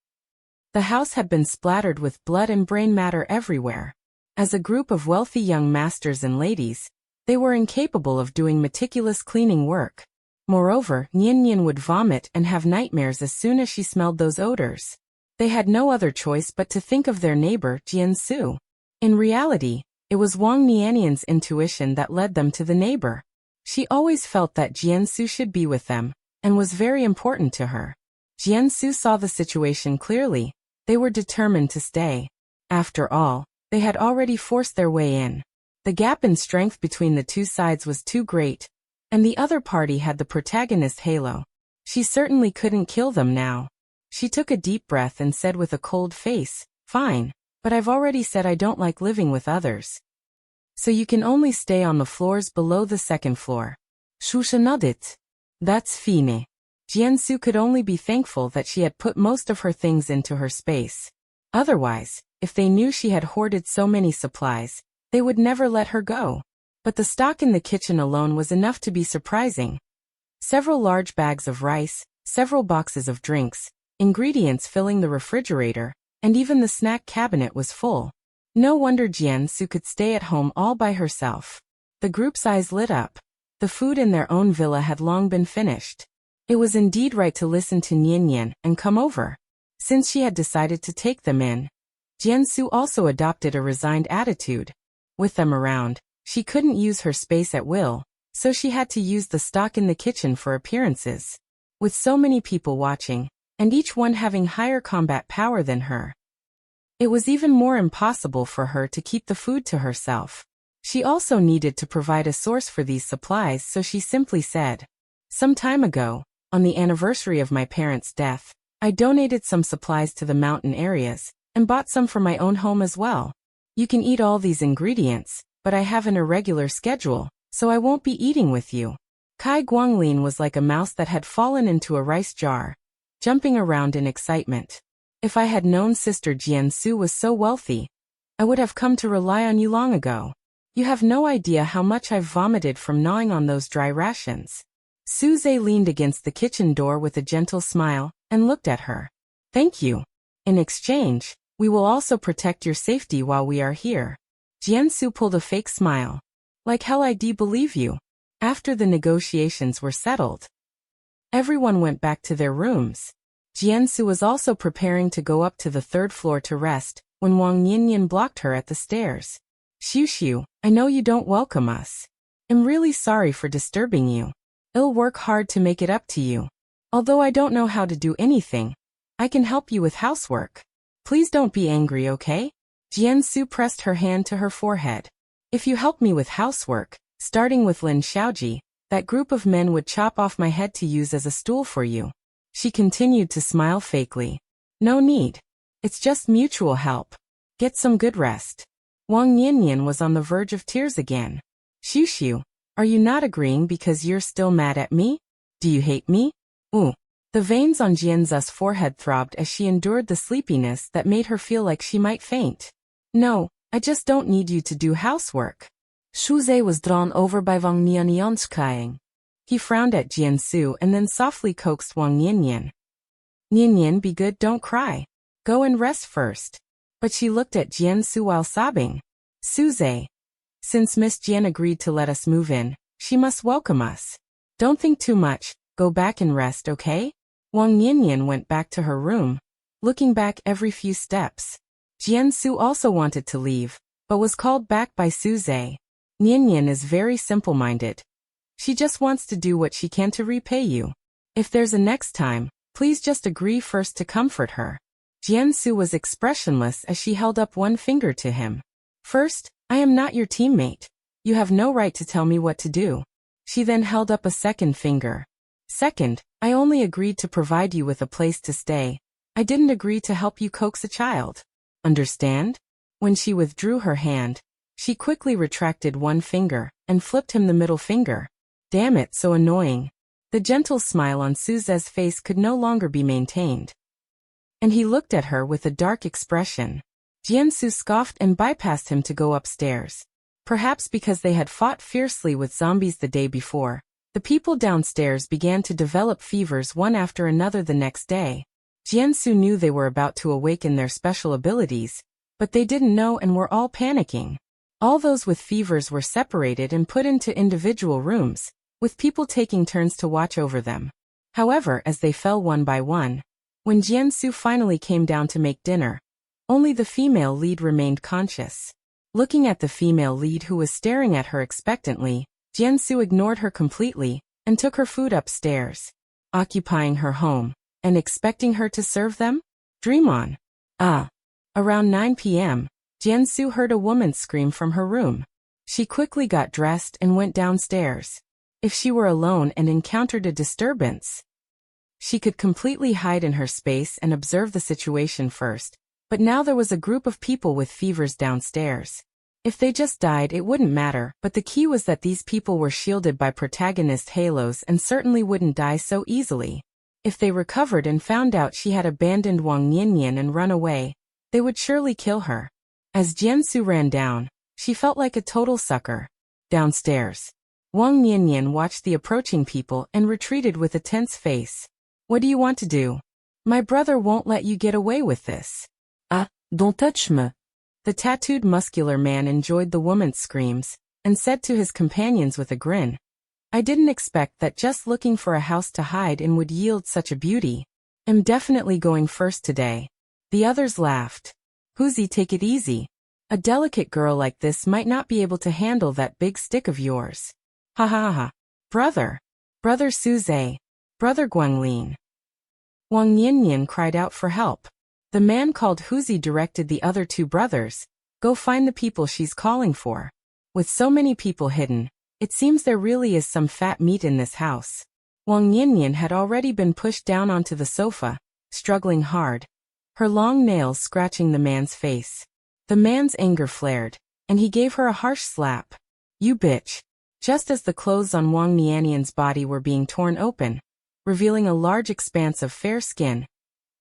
S1: The house had been splattered with blood and brain matter everywhere. As a group of wealthy young masters and ladies, they were incapable of doing meticulous cleaning work. Moreover, Niannian would vomit and have nightmares as soon as she smelled those odors. They had no other choice but to think of their neighbor, Jiansu. In reality, it was Wang Niannian's intuition that led them to the neighbor. She always felt that Jiansu should be with them, and was very important to her. Jiansu saw the situation clearly. They were determined to stay. After all, they had already forced their way in. The gap in strength between the two sides was too great, and the other party had the protagonist halo. She certainly couldn't kill them now. She took a deep breath and said with a cold face, Fine, but I've already said I don't like living with others. So you can only stay on the floors below the second floor. Shusha nodded. That's fine. Jiansu could only be thankful that she had put most of her things into her space. Otherwise, if they knew she had hoarded so many supplies, they would never let her go. But the stock in the kitchen alone was enough to be surprising. Several large bags of rice, several boxes of drinks, ingredients filling the refrigerator, and even the snack cabinet was full. No wonder Jiansu could stay at home all by herself. The group's eyes lit up. The food in their own villa had long been finished. It was indeed right to listen to Niannian and come over. Since she had decided to take them in, Jiansu also adopted a resigned attitude. With them around, she couldn't use her space at will, so she had to use the stock in the kitchen for appearances. With so many people watching, and each one having higher combat power than her, it was even more impossible for her to keep the food to herself. She also needed to provide a source for these supplies, so she simply said, Some time ago, on the anniversary of my parents' death, I donated some supplies to the mountain areas, and bought some for my own home as well. You can eat all these ingredients, but I have an irregular schedule, so I won't be eating with you. Kai Guanglin was like a mouse that had fallen into a rice jar, jumping around in excitement. If I had known Sister Jiansu was so wealthy, I would have come to rely on you long ago. You have no idea how much I've vomited from gnawing on those dry rations. Suze leaned against the kitchen door with a gentle smile and looked at her. Thank you. In exchange, we will also protect your safety while we are here. Jiansu pulled a fake smile. Like hell I do believe you. After the negotiations were settled, everyone went back to their rooms. Jiansu was also preparing to go up to the third floor to rest when Wang Yinyan blocked her at the stairs. Xiu, I know you don't welcome us. I'm really sorry for disturbing you. I'll work hard to make it up to you. Although I don't know how to do anything, I can help you with housework. Please don't be angry, okay? Jiansu pressed her hand to her forehead. If you help me with housework, starting with Lin Xiaoji, that group of men would chop off my head to use as a stool for you. She continued to smile fakely. No need. It's just mutual help. Get some good rest. Wang Yinyan was on the verge of tears again. Xiu, are you not agreeing because you're still mad at me? Do you hate me? Ooh. The veins on Jianzu's forehead throbbed as she endured the sleepiness that made her feel like she might faint. No, I just don't need you to do housework. Shuze was drawn over by Wang Nianyan's crying. He frowned at Jiansu and then softly coaxed Wang Yinyan. Yinyan, be good, don't cry. Go and rest first. But she looked at Jiansu while sobbing. Suze. Since Miss Jian agreed to let us move in, she must welcome us. Don't think too much, go back and rest, okay? Wang Yinyan went back to her room, looking back every few steps. Jiansu also wanted to leave, but was called back by Suze. Yinyan is very simple-minded. She just wants to do what she can to repay you. If there's a next time, please just agree first to comfort her. Jiansu was expressionless as she held up one finger to him. First, I am not your teammate. You have no right to tell me what to do. She then held up a second finger. Second, I only agreed to provide you with a place to stay. I didn't agree to help you coax a child. Understand? When she withdrew her hand, she quickly retracted one finger and flipped him the middle finger. Damn it, so annoying. The gentle smile on Suze's face could no longer be maintained. And he looked at her with a dark expression. Jiansu scoffed and bypassed him to go upstairs. Perhaps because they had fought fiercely with zombies the day before, the people downstairs began to develop fevers one after another the next day. Jiansu knew they were about to awaken their special abilities, but they didn't know and were all panicking. All those with fevers were separated and put into individual rooms, with people taking turns to watch over them. However, as they fell one by one, when Jiansu finally came down to make dinner, only the female lead remained conscious. Looking at the female lead who was staring at her expectantly, Jiansu ignored her completely and took her food upstairs. Occupying her home and expecting her to serve them? Dream on. Around 9 p.m., Jiansu heard a woman scream from her room. She quickly got dressed and went downstairs. If she were alone and encountered a disturbance, she could completely hide in her space and observe the situation first. But now there was a group of people with fevers downstairs. If they just died, it wouldn't matter, but the key was that these people were shielded by protagonist halos and certainly wouldn't die so easily. If they recovered and found out she had abandoned Wang Yinyan and run away, they would surely kill her. As Jiansu ran down, she felt like a total sucker. Downstairs, Wang Yinyan watched the approaching people and retreated with a tense face. What do you want to do? My brother won't let you get away with this. Don't touch me. The tattooed muscular man enjoyed the woman's screams, and said to his companions with a grin, I didn't expect that just looking for a house to hide in would yield such a beauty. I'm definitely going first today. The others laughed. Huzi, take it easy. A delicate girl like this might not be able to handle that big stick of yours. Ha ha ha. Brother. Brother Suze. Brother Guanglin. Wang Yinyan cried out for help. The man called Huzi directed the other two brothers, go find the people she's calling for. With so many people hidden, it seems there really is some fat meat in this house. Wang Yinyan had already been pushed down onto the sofa, struggling hard. her long nails scratching the man's face. The man's anger flared, and he gave her a harsh slap. "You bitch." Just as the clothes on Wang Nianyan's body were being torn open, revealing a large expanse of fair skin,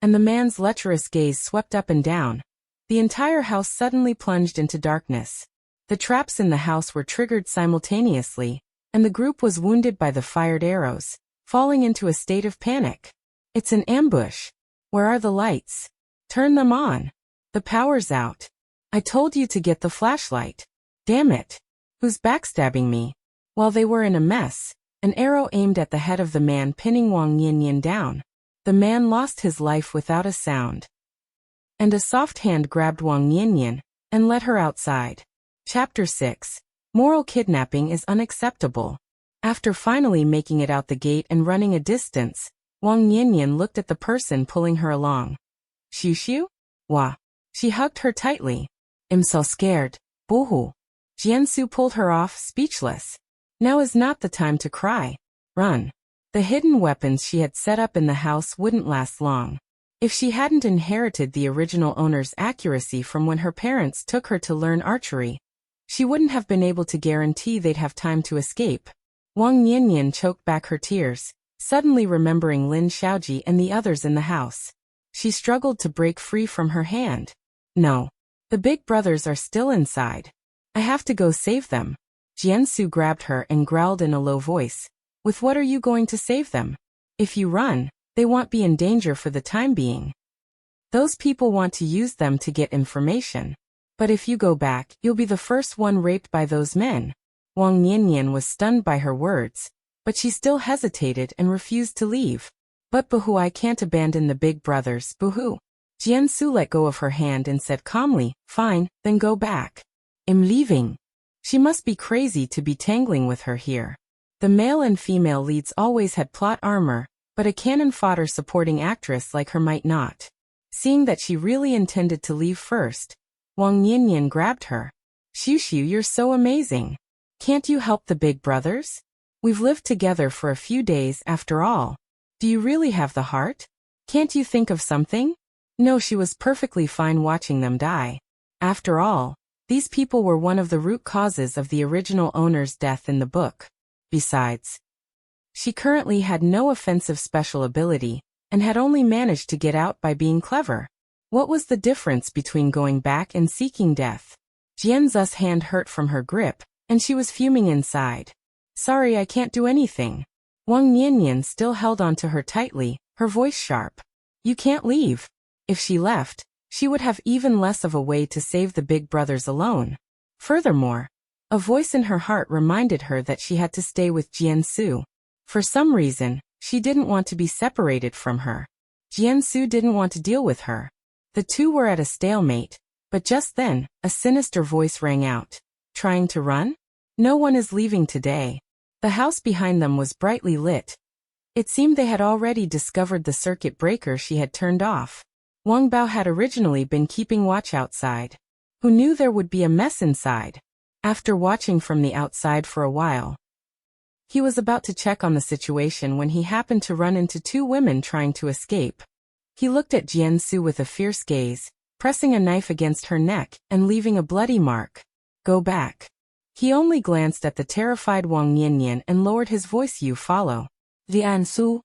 S1: and the man's lecherous gaze swept up and down, the entire house suddenly plunged into darkness. The traps in the house were triggered simultaneously, and the group was wounded by the fired arrows, falling into a state of panic. "It's an ambush. Where are the lights? Turn them on. The power's out. I told you to get the flashlight. Damn it. Who's backstabbing me?" While they were in a mess, an arrow aimed at the head of the man pinning Wang Nianyan down. The man lost his life without a sound. And a soft hand grabbed Wang Nianyan and led her outside. Chapter 6. Moral kidnapping is unacceptable. After finally making it out the gate and running a distance, Wang Nianyan looked at the person pulling her along. "Xiu Xiu? Wah." She hugged her tightly. "I'm so scared. Boohoo." Jiansu pulled her off, speechless. Now is not the time to cry. Run. The hidden weapons she had set up in the house wouldn't last long. If she hadn't inherited the original owner's accuracy from when her parents took her to learn archery, she wouldn't have been able to guarantee they'd have time to escape. Wang Nianyan choked back her tears, suddenly remembering Lin Xiaoji and the others in the house. She struggled to break free from her hand. "No. The big brothers are still inside. I have to go save them." Jiansu grabbed her and growled in a low voice. "With what are you going to save them? If you run, they won't be in danger for the time being. Those people want to use them to get information. But if you go back, you'll be the first one raped by those men." Wang Nianyan was stunned by her words, but she still hesitated and refused to leave. "But boo-hoo, I can't abandon the big brothers, boo-hoo." Jiansu let go of her hand and said calmly, "Fine, then go back." "I'm leaving." She must be crazy to be tangling with her here. The male and female leads always had plot armor, but a cannon fodder supporting actress like her might not. Seeing that she really intended to leave first, Wang Nianyan grabbed her. "Xiu Xiu, you're so amazing. Can't you help the big brothers? We've lived together for a few days after all. Do you really have the heart? Can't you think of something?" No, she was perfectly fine watching them die. After all, these people were one of the root causes of the original owner's death in the book. Besides, she currently had no offensive special ability, and had only managed to get out by being clever. What was the difference between going back and seeking death? Jianzu's hand hurt from her grip, and she was fuming inside. "Sorry, I can't do anything." Wang Nianyan still held on to her tightly, her voice sharp. "You can't leave. If she left, she would have even less of a way to save the big brothers alone. Furthermore, a voice in her heart reminded her that she had to stay with Jiansu. For some reason, she didn't want to be separated from her. Jiansu didn't want to deal with her. The two were at a stalemate, but just then, a sinister voice rang out. "Trying to run? No one is leaving today." The house behind them was brightly lit. It seemed they had already discovered the circuit breaker she had turned off. Wang Bao had originally been keeping watch outside. Who knew there would be a mess inside? After watching from the outside for a while, he was about to check on the situation when he happened to run into two women trying to escape. He looked at Jiansu with a fierce gaze, pressing a knife against her neck and leaving a bloody mark. "Go back." He only glanced at the terrified Wang Nianyan and lowered his voice. "You follow." "Jiansu."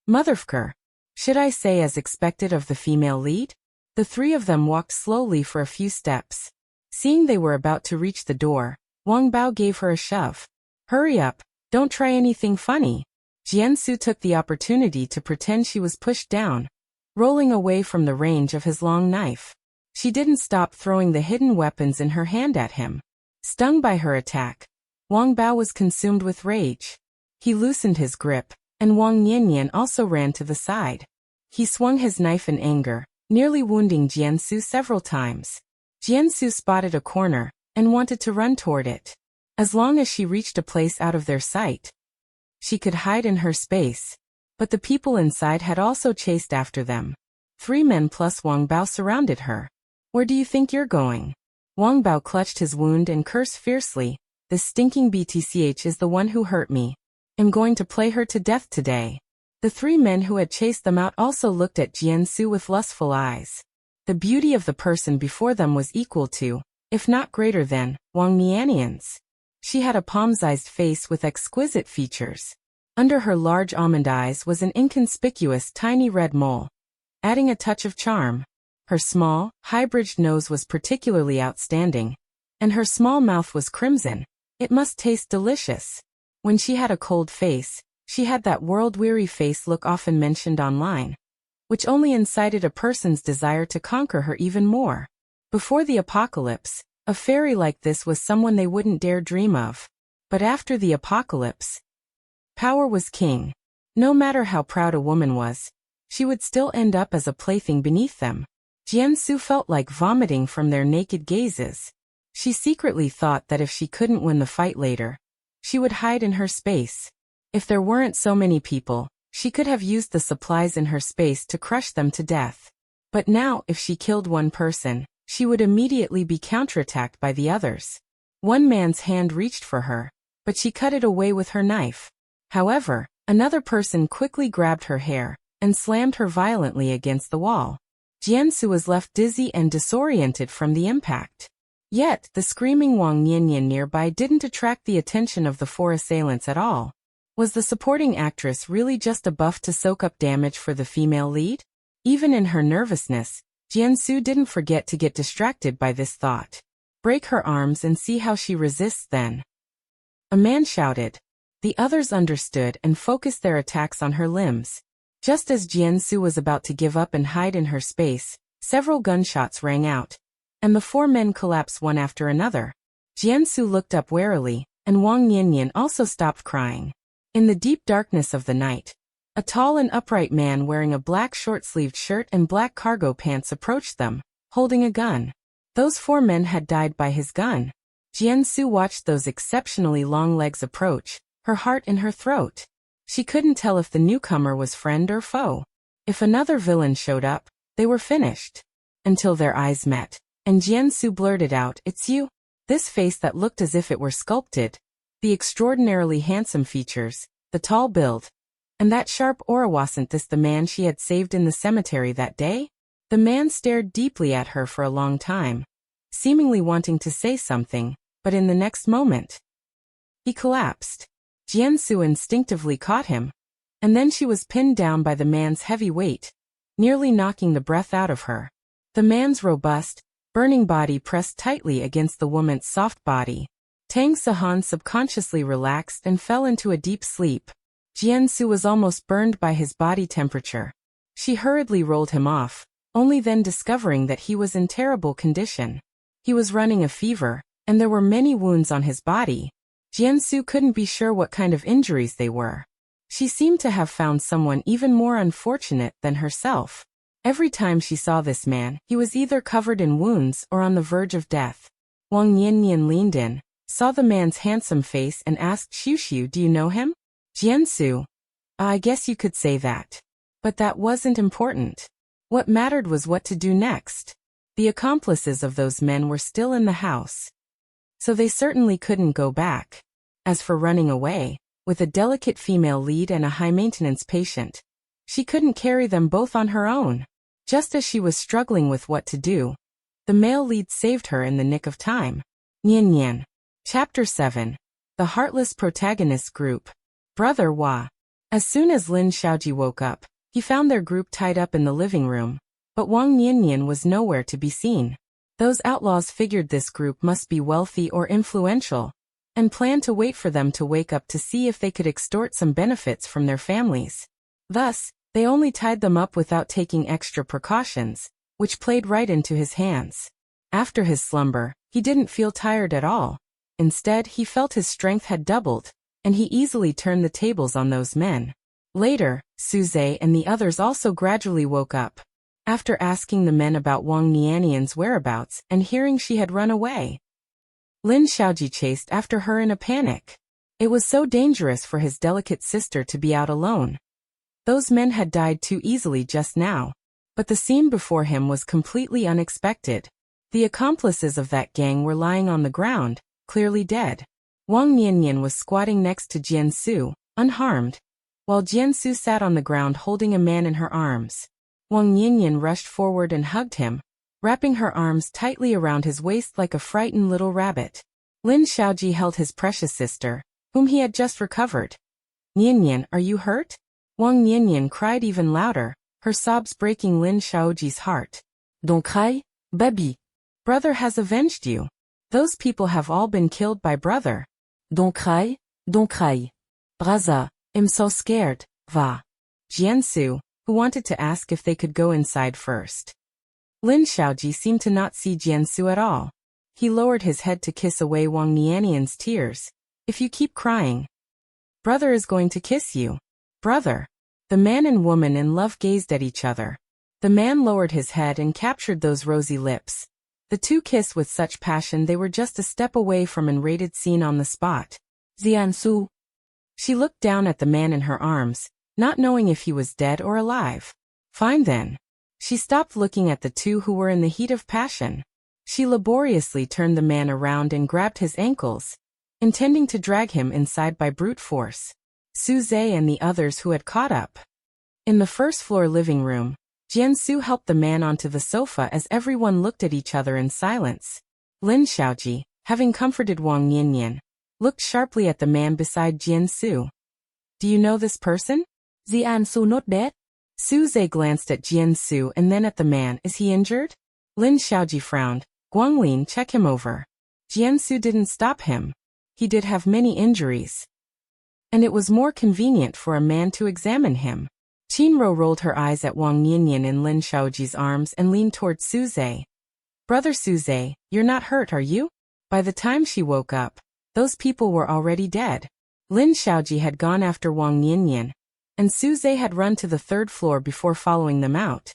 S1: "Motherfucker." Should I say as expected of the female lead? The three of them walked slowly for a few steps. Seeing they were about to reach the door, Wang Bao gave her a shove. "Hurry up, don't try anything funny." Jiansu took the opportunity to pretend she was pushed down, rolling away from the range of his long knife. She didn't stop throwing the hidden weapons in her hand at him. Stung by her attack, Wang Bao was consumed with rage. He loosened his grip, and Wang Nianyan also ran to the side. He swung his knife in anger, nearly wounding Jiansu several times. Jiansu spotted a corner, and wanted to run toward it. As long as she reached a place out of their sight, she could hide in her space. But the people inside had also chased after them. 3 men plus Wang Bao surrounded her. "Where do you think you're going?" Wang Bao clutched his wound and cursed fiercely. "This stinking BTCH is the one who hurt me. I'm going to play her to death today." The three men who had chased them out also looked at Jiansu with lustful eyes. The beauty of the person before them was equal to, if not greater than, Wang Nianian's. She had a palm-sized face with exquisite features. Under her large almond eyes was an inconspicuous tiny red mole, adding a touch of charm. Her small, high-bridged nose was particularly outstanding, and her small mouth was crimson. It must taste delicious. When she had a cold face, she had that world-weary face look often mentioned online, which only incited a person's desire to conquer her even more. Before the apocalypse, a fairy like this was someone they wouldn't dare dream of. But after the apocalypse, power was king. No matter how proud a woman was, she would still end up as a plaything beneath them. Jiansu felt like vomiting from their naked gazes. She secretly thought that if she couldn't win the fight later, she would hide in her space. If there weren't so many people, she could have used the supplies in her space to crush them to death. But now, if she killed one person, she would immediately be counterattacked by the others. One man's hand reached for her, but she cut it away with her knife. However, another person quickly grabbed her hair and slammed her violently against the wall. Jiansu was left dizzy and disoriented from the impact. Yet, the screaming Wang Nianyan nearby didn't attract the attention of the four assailants at all. Was the supporting actress really just a buff to soak up damage for the female lead? Even in her nervousness, Jiansu didn't forget to get distracted by this thought. Break her arms and see how she resists then. A man shouted. The others understood and focused their attacks on her limbs. Just as Jiansu was about to give up and hide in her space, several gunshots rang out, and the four men collapsed one after another. Jiansu looked up warily, and Wang Nianyan also stopped crying. In the deep darkness of the night, a tall and upright man wearing a black short-sleeved shirt and black cargo pants approached them, holding a gun. Those four men had died by his gun. Jiansu watched those exceptionally long legs approach, her heart in her throat. She couldn't tell if the newcomer was friend or foe. If another villain showed up, they were finished. Until their eyes met, and Jiansu blurted out, "It's you?" This face that looked as if it were sculpted. The extraordinarily handsome features, the tall build, and that sharp aura. Wasn't this the man she had saved in the cemetery that day? The man stared deeply at her for a long time, seemingly wanting to say something, but in the next moment, he collapsed. Jiansu instinctively caught him, and then she was pinned down by the man's heavy weight, nearly knocking the breath out of her. The man's robust, burning body pressed tightly against the woman's soft body. Tang Sahan subconsciously relaxed and fell into a deep sleep. Jiansu was almost burned by his body temperature. She hurriedly rolled him off, only then discovering that he was in terrible condition. He was running a fever, and there were many wounds on his body. Jiansu couldn't be sure what kind of injuries they were. She seemed to have found someone even more unfortunate than herself. Every time she saw this man, he was either covered in wounds or on the verge of death. Wang Nianyan leaned in, saw the man's handsome face and asked Xiu, "Do you know him?" Jiansu, "I guess you could say that. But that wasn't important. What mattered was what to do next." The accomplices of those men were still in the house, so they certainly couldn't go back. As for running away, with a delicate female lead and a high-maintenance patient, she couldn't carry them both on her own. Just as she was struggling with what to do, the male lead saved her in the nick of time. Nian Nian. Chapter 7. The Heartless Protagonist Group. Brother Hua. As soon as Lin Xiaoji woke up, he found their group tied up in the living room, but Wang Nianyan was nowhere to be seen. Those outlaws figured this group must be wealthy or influential, and planned to wait for them to wake up to see if they could extort some benefits from their families. Thus, they only tied them up without taking extra precautions, which played right into his hands. After his slumber, he didn't feel tired at all. Instead, he felt his strength had doubled, and he easily turned the tables on those men. Later, Suze and the others also gradually woke up, after asking the men about Wang Nianyan's whereabouts and hearing she had run away. Lin Xiaoji chased after her in a panic. It was so dangerous for his delicate sister to be out alone. Those men had died too easily just now, but the scene before him was completely unexpected. The accomplices of that gang were lying on the ground, clearly dead. Wang Nianyan was squatting next to Jiansu, unharmed. while Jiansu sat on the ground holding a man in her arms. Wang Nianyan rushed forward and hugged him, wrapping her arms tightly around his waist like a frightened little rabbit. Lin Xiaoji held his precious sister, whom he had just recovered. Nianyan, are you hurt? Wang Nianyan cried even louder, her sobs breaking Lin Xiaoji's heart. Don't cry, baby. Brother has avenged you. Those people have all been killed by brother. Don't cry, don't cry. Braza, I'm so scared, va. Jiansu, who wanted to ask if they could go inside first. Lin Xiaoji seemed to not see Jiansu at all. He lowered his head to kiss away Wang Nianyan's tears. If you keep crying, brother is going to kiss you. Brother. The man and woman in love gazed at each other. The man lowered his head and captured those rosy lips. The two kissed with such passion they were just a step away from an rated scene on the spot. Jiansu. She looked down at the man in her arms, not knowing if he was dead or alive. Fine then. She stopped looking at the two who were in the heat of passion. She laboriously turned the man around and grabbed his ankles, intending to drag him inside by brute force. Su Zhe and the others who had caught up. In the first-floor living room, Jiansu helped the man onto the sofa as everyone looked at each other in silence. Lin Xiaoji, having comforted Wang Nianyan, looked sharply at the man beside Jiansu. Do you know this person? Jiansu not dead? Su Zhe glanced at Jiansu and then at the man. Is he injured? Lin Xiaoji frowned. Guanglin, check him over. Jiansu didn't stop him. He did have many injuries. And it was more convenient for a man to examine him. Qinro rolled her eyes at Wang Nianyan in Lin Xiaoji's arms and leaned toward Su Zhe. Brother Su Zhe, you're not hurt, are you? By the time she woke up, those people were already dead. Lin Xiaoji had gone after Wang Nianyan, and Su Zhe had run to the third floor before following them out.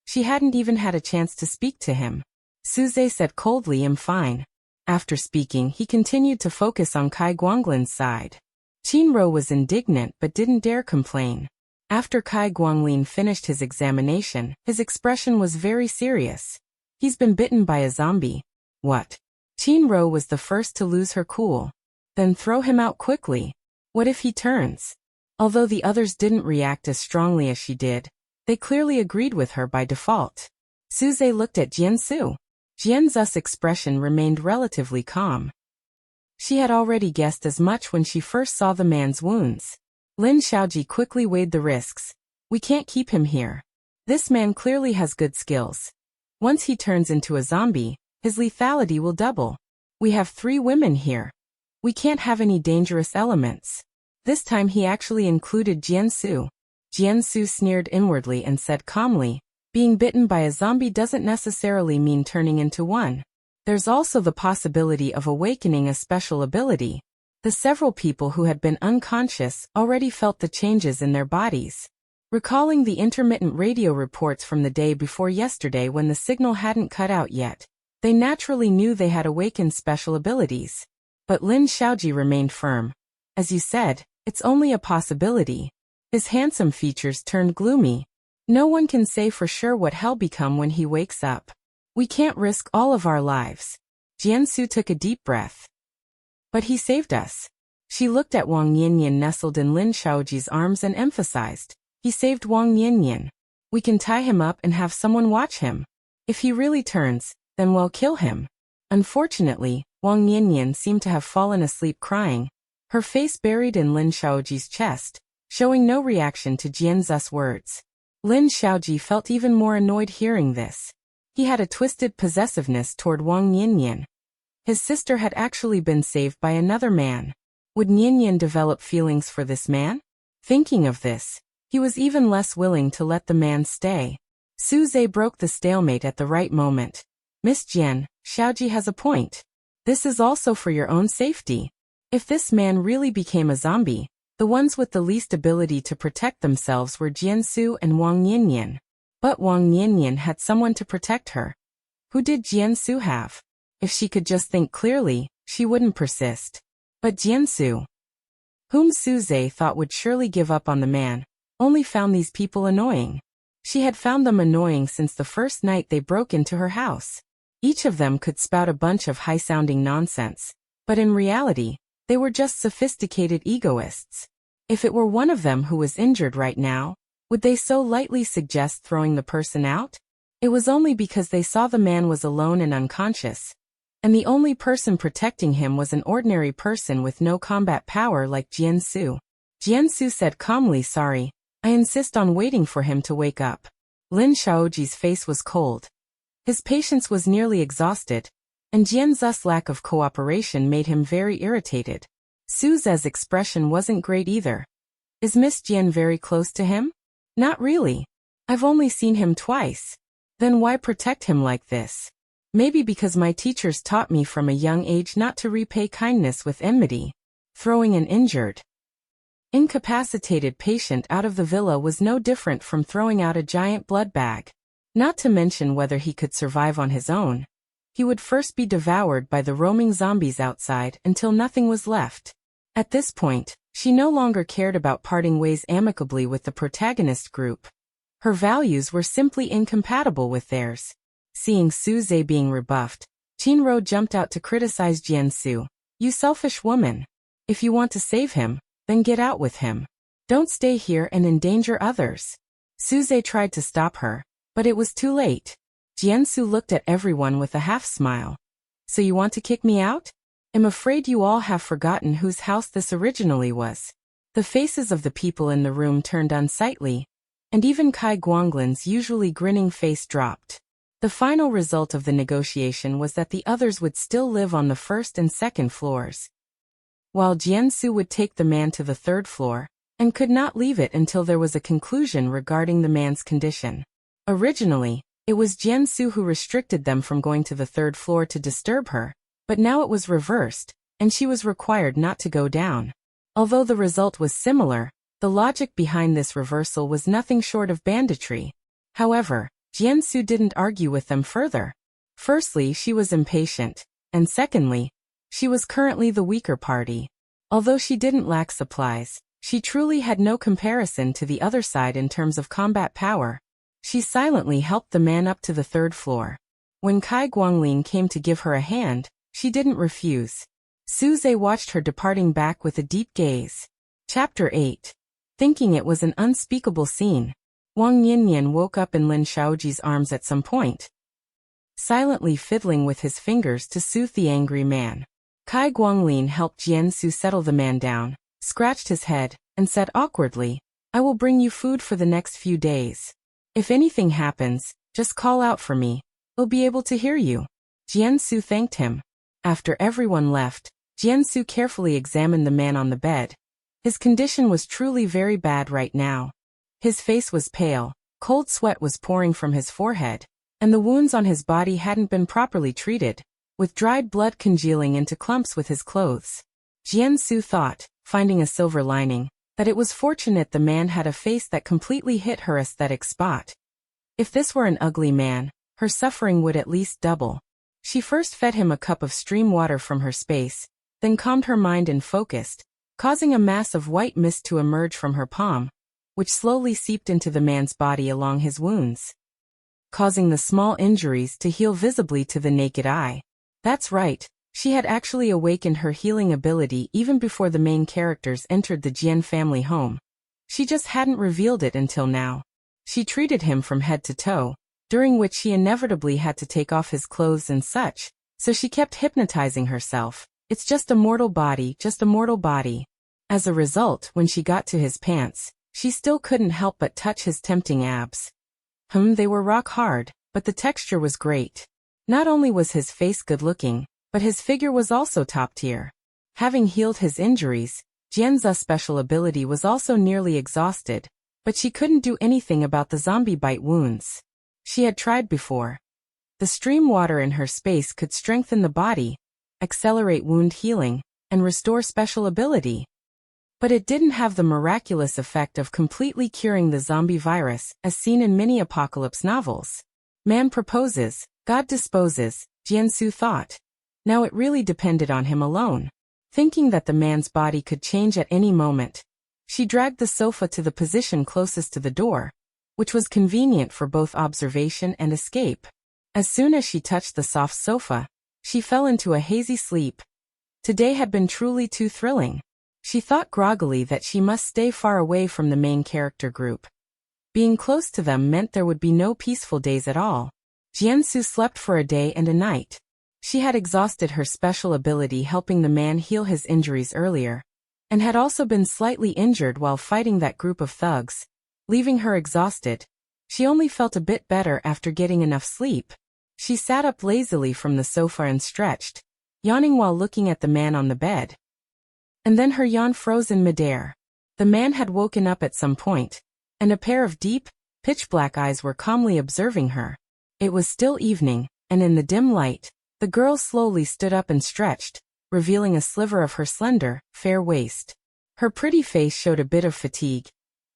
S1: She hadn't even had a chance to speak to him. Su Zhe said coldly, I'm fine. After speaking, he continued to focus on Kai Guanglin's side. Qinro was indignant but didn't dare complain. After Kai Guanglin finished his examination, his expression was very serious. He's been bitten by a zombie. What? Qinro was the first to lose her cool. Then throw him out quickly. What if he turns? Although the others didn't react as strongly as she did, they clearly agreed with her by default. Su Zhe looked at Jiansu. Jianzu's expression remained relatively calm. She had already guessed as much when she first saw the man's wounds. Lin Xiaoji quickly weighed the risks. We can't keep him here. This man clearly has good skills. Once he turns into a zombie, his lethality will double. We have 3 women here. We can't have any dangerous elements. This time he actually included Jiansu. Jiansu sneered inwardly and said calmly, being bitten by a zombie doesn't necessarily mean turning into one. There's also the possibility of awakening a special ability. The several people who had been unconscious already felt the changes in their bodies. Recalling the intermittent radio reports from the day before yesterday when the signal hadn't cut out yet, they naturally knew they had awakened special abilities. But Lin Xiaoji remained firm. As you said, it's only a possibility. His handsome features turned gloomy. No one can say for sure what he'll become when he wakes up. We can't risk all of our lives. Jiansu took a deep breath. But he saved us. She looked at Wang Nianyan nestled in Lin Xiaoji's arms and emphasized, he saved Wang Nianyan. We can tie him up and have someone watch him. If he really turns, then we'll kill him. Unfortunately, Wang Nianyan seemed to have fallen asleep crying, her face buried in Lin Xiaoji's chest, showing no reaction to Jianzu's words. Lin Xiaoji felt even more annoyed hearing this. He had a twisted possessiveness toward Wang Nianyan. His sister had actually been saved by another man. Would Nianyan develop feelings for this man? Thinking of this, he was even less willing to let the man stay. Su Zhe broke the stalemate at the right moment. Miss Jian, Xiaoji has a point. This is also for your own safety. If this man really became a zombie, the ones with the least ability to protect themselves were Jiansu and Wang Nianyan. But Wang Nianyan had someone to protect her. Who did Jiansu have? If she could just think clearly, she wouldn't persist. But Jiansu, whom Su Zhe thought would surely give up on the man, only found these people annoying. She had found them annoying since the first night they broke into her house. Each of them could spout a bunch of high-sounding nonsense, but in reality, they were just sophisticated egoists. If it were one of them who was injured right now, would they so lightly suggest throwing the person out? It was only because they saw the man was alone and unconscious, and the only person protecting him was an ordinary person with no combat power like Jian-su. Jian-su said calmly, "Sorry, I insist on waiting for him to wake up." Lin Shaoji's face was cold. His patience was nearly exhausted, and Jianzu's lack of cooperation made him very irritated. Suze's expression wasn't great either. "Is Miss Jian very close to him?" "Not really. I've only seen him twice." "Then why protect him like this?" "Maybe because my teachers taught me from a young age not to repay kindness with enmity." Throwing an injured, incapacitated patient out of the villa was no different from throwing out a giant blood bag. Not to mention whether he could survive on his own. He would first be devoured by the roaming zombies outside until nothing was left. At this point, she no longer cared about parting ways amicably with the protagonist group. Her values were simply incompatible with theirs. Seeing Suze being rebuffed, Chinro jumped out to criticize Jian-su. "You selfish woman. If you want to save him, then get out with him. Don't stay here and endanger others." Suze tried to stop her, but it was too late. Jian-su looked at everyone with a half-smile. "So you want to kick me out? I'm afraid you all have forgotten whose house this originally was." The faces of the people in the room turned unsightly, and even Kai Guanglin's usually grinning face dropped. The final result of the negotiation was that the others would still live on the first and second floors, while Jian-su would take the man to the third floor, and could not leave it until there was a conclusion regarding the man's condition. Originally, it was Jian-su who restricted them from going to the third floor to disturb her, but now it was reversed, and she was required not to go down. Although the result was similar, the logic behind this reversal was nothing short of banditry. However, Jian-su didn't argue with them further. Firstly, she was impatient, and secondly, she was currently the weaker party. Although she didn't lack supplies, she truly had no comparison to the other side in terms of combat power. She silently helped the man up to the third floor. When Kai Guanglin came to give her a hand, she didn't refuse. Suze watched her departing back with a deep gaze. Chapter 8. Thinking it was an unspeakable scene, Wang Yinyan woke up in Lin Shaoji's arms at some point, silently fiddling with his fingers to soothe the angry man. Kai Guanglin helped Jian-su settle the man down, scratched his head, and said awkwardly, "I will bring you food for the next few days. If anything happens, just call out for me. I'll be able to hear you." Jian-su thanked him. After everyone left, Jian-su carefully examined the man on the bed. His condition was truly very bad right now. His face was pale, cold sweat was pouring from his forehead, and the wounds on his body hadn't been properly treated, with dried blood congealing into clumps with his clothes. Jian-su thought, finding a silver lining, that it was fortunate the man had a face that completely hit her aesthetic spot. If this were an ugly man, her suffering would at least double. She first fed him a cup of stream water from her space, then calmed her mind and focused, causing a mass of white mist to emerge from her palm, which slowly seeped into the man's body along his wounds, causing the small injuries to heal visibly to the naked eye. That's right, she had actually awakened her healing ability even before the main characters entered the Jian family home. She just hadn't revealed it until now. She treated him from head to toe, during which she inevitably had to take off his clothes and such, so she kept hypnotizing herself. It's just a mortal body, just a mortal body. As a result, when she got to his pants, she still couldn't help but touch his tempting abs. They were rock hard, but the texture was great. Not only was his face good-looking, but his figure was also top-tier. Having healed his injuries, Jianzu's special ability was also nearly exhausted, but she couldn't do anything about the zombie bite wounds. She had tried before. The stream water in her space could strengthen the body, accelerate wound healing, and restore special ability. But it didn't have the miraculous effect of completely curing the zombie virus, as seen in many apocalypse novels. Man proposes, God disposes, Jian-su thought. Now it really depended on him alone. Thinking that the man's body could change at any moment, she dragged the sofa to the position closest to the door, which was convenient for both observation and escape. As soon as she touched the soft sofa, she fell into a hazy sleep. Today had been truly too thrilling. She thought groggily that she must stay far away from the main character group. Being close to them meant there would be no peaceful days at all. Jiansu slept for a day and a night. She had exhausted her special ability helping the man heal his injuries earlier, and had also been slightly injured while fighting that group of thugs, leaving her exhausted. She only felt a bit better after getting enough sleep. She sat up lazily from the sofa and stretched, yawning while looking at the man on the bed. And then her yawn froze in midair. The man had woken up at some point, and a pair of deep, pitch-black eyes were calmly observing her. It was still evening, and in the dim light, the girl slowly stood up and stretched, revealing a sliver of her slender, fair waist. Her pretty face showed a bit of fatigue,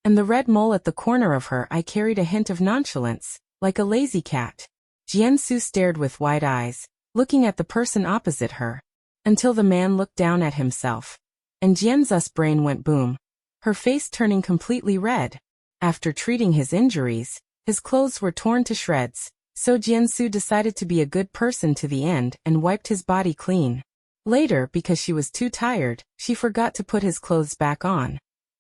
S1: and the red mole at the corner of her eye carried a hint of nonchalance, like a lazy cat. Jiansu stared with wide eyes, looking at the person opposite her, until the man looked down at himself. And Jianzu's brain went boom, her face turning completely red. After treating his injuries, his clothes were torn to shreds, so Jiansu decided to be a good person to the end and wiped his body clean. Later, because she was too tired, she forgot to put his clothes back on.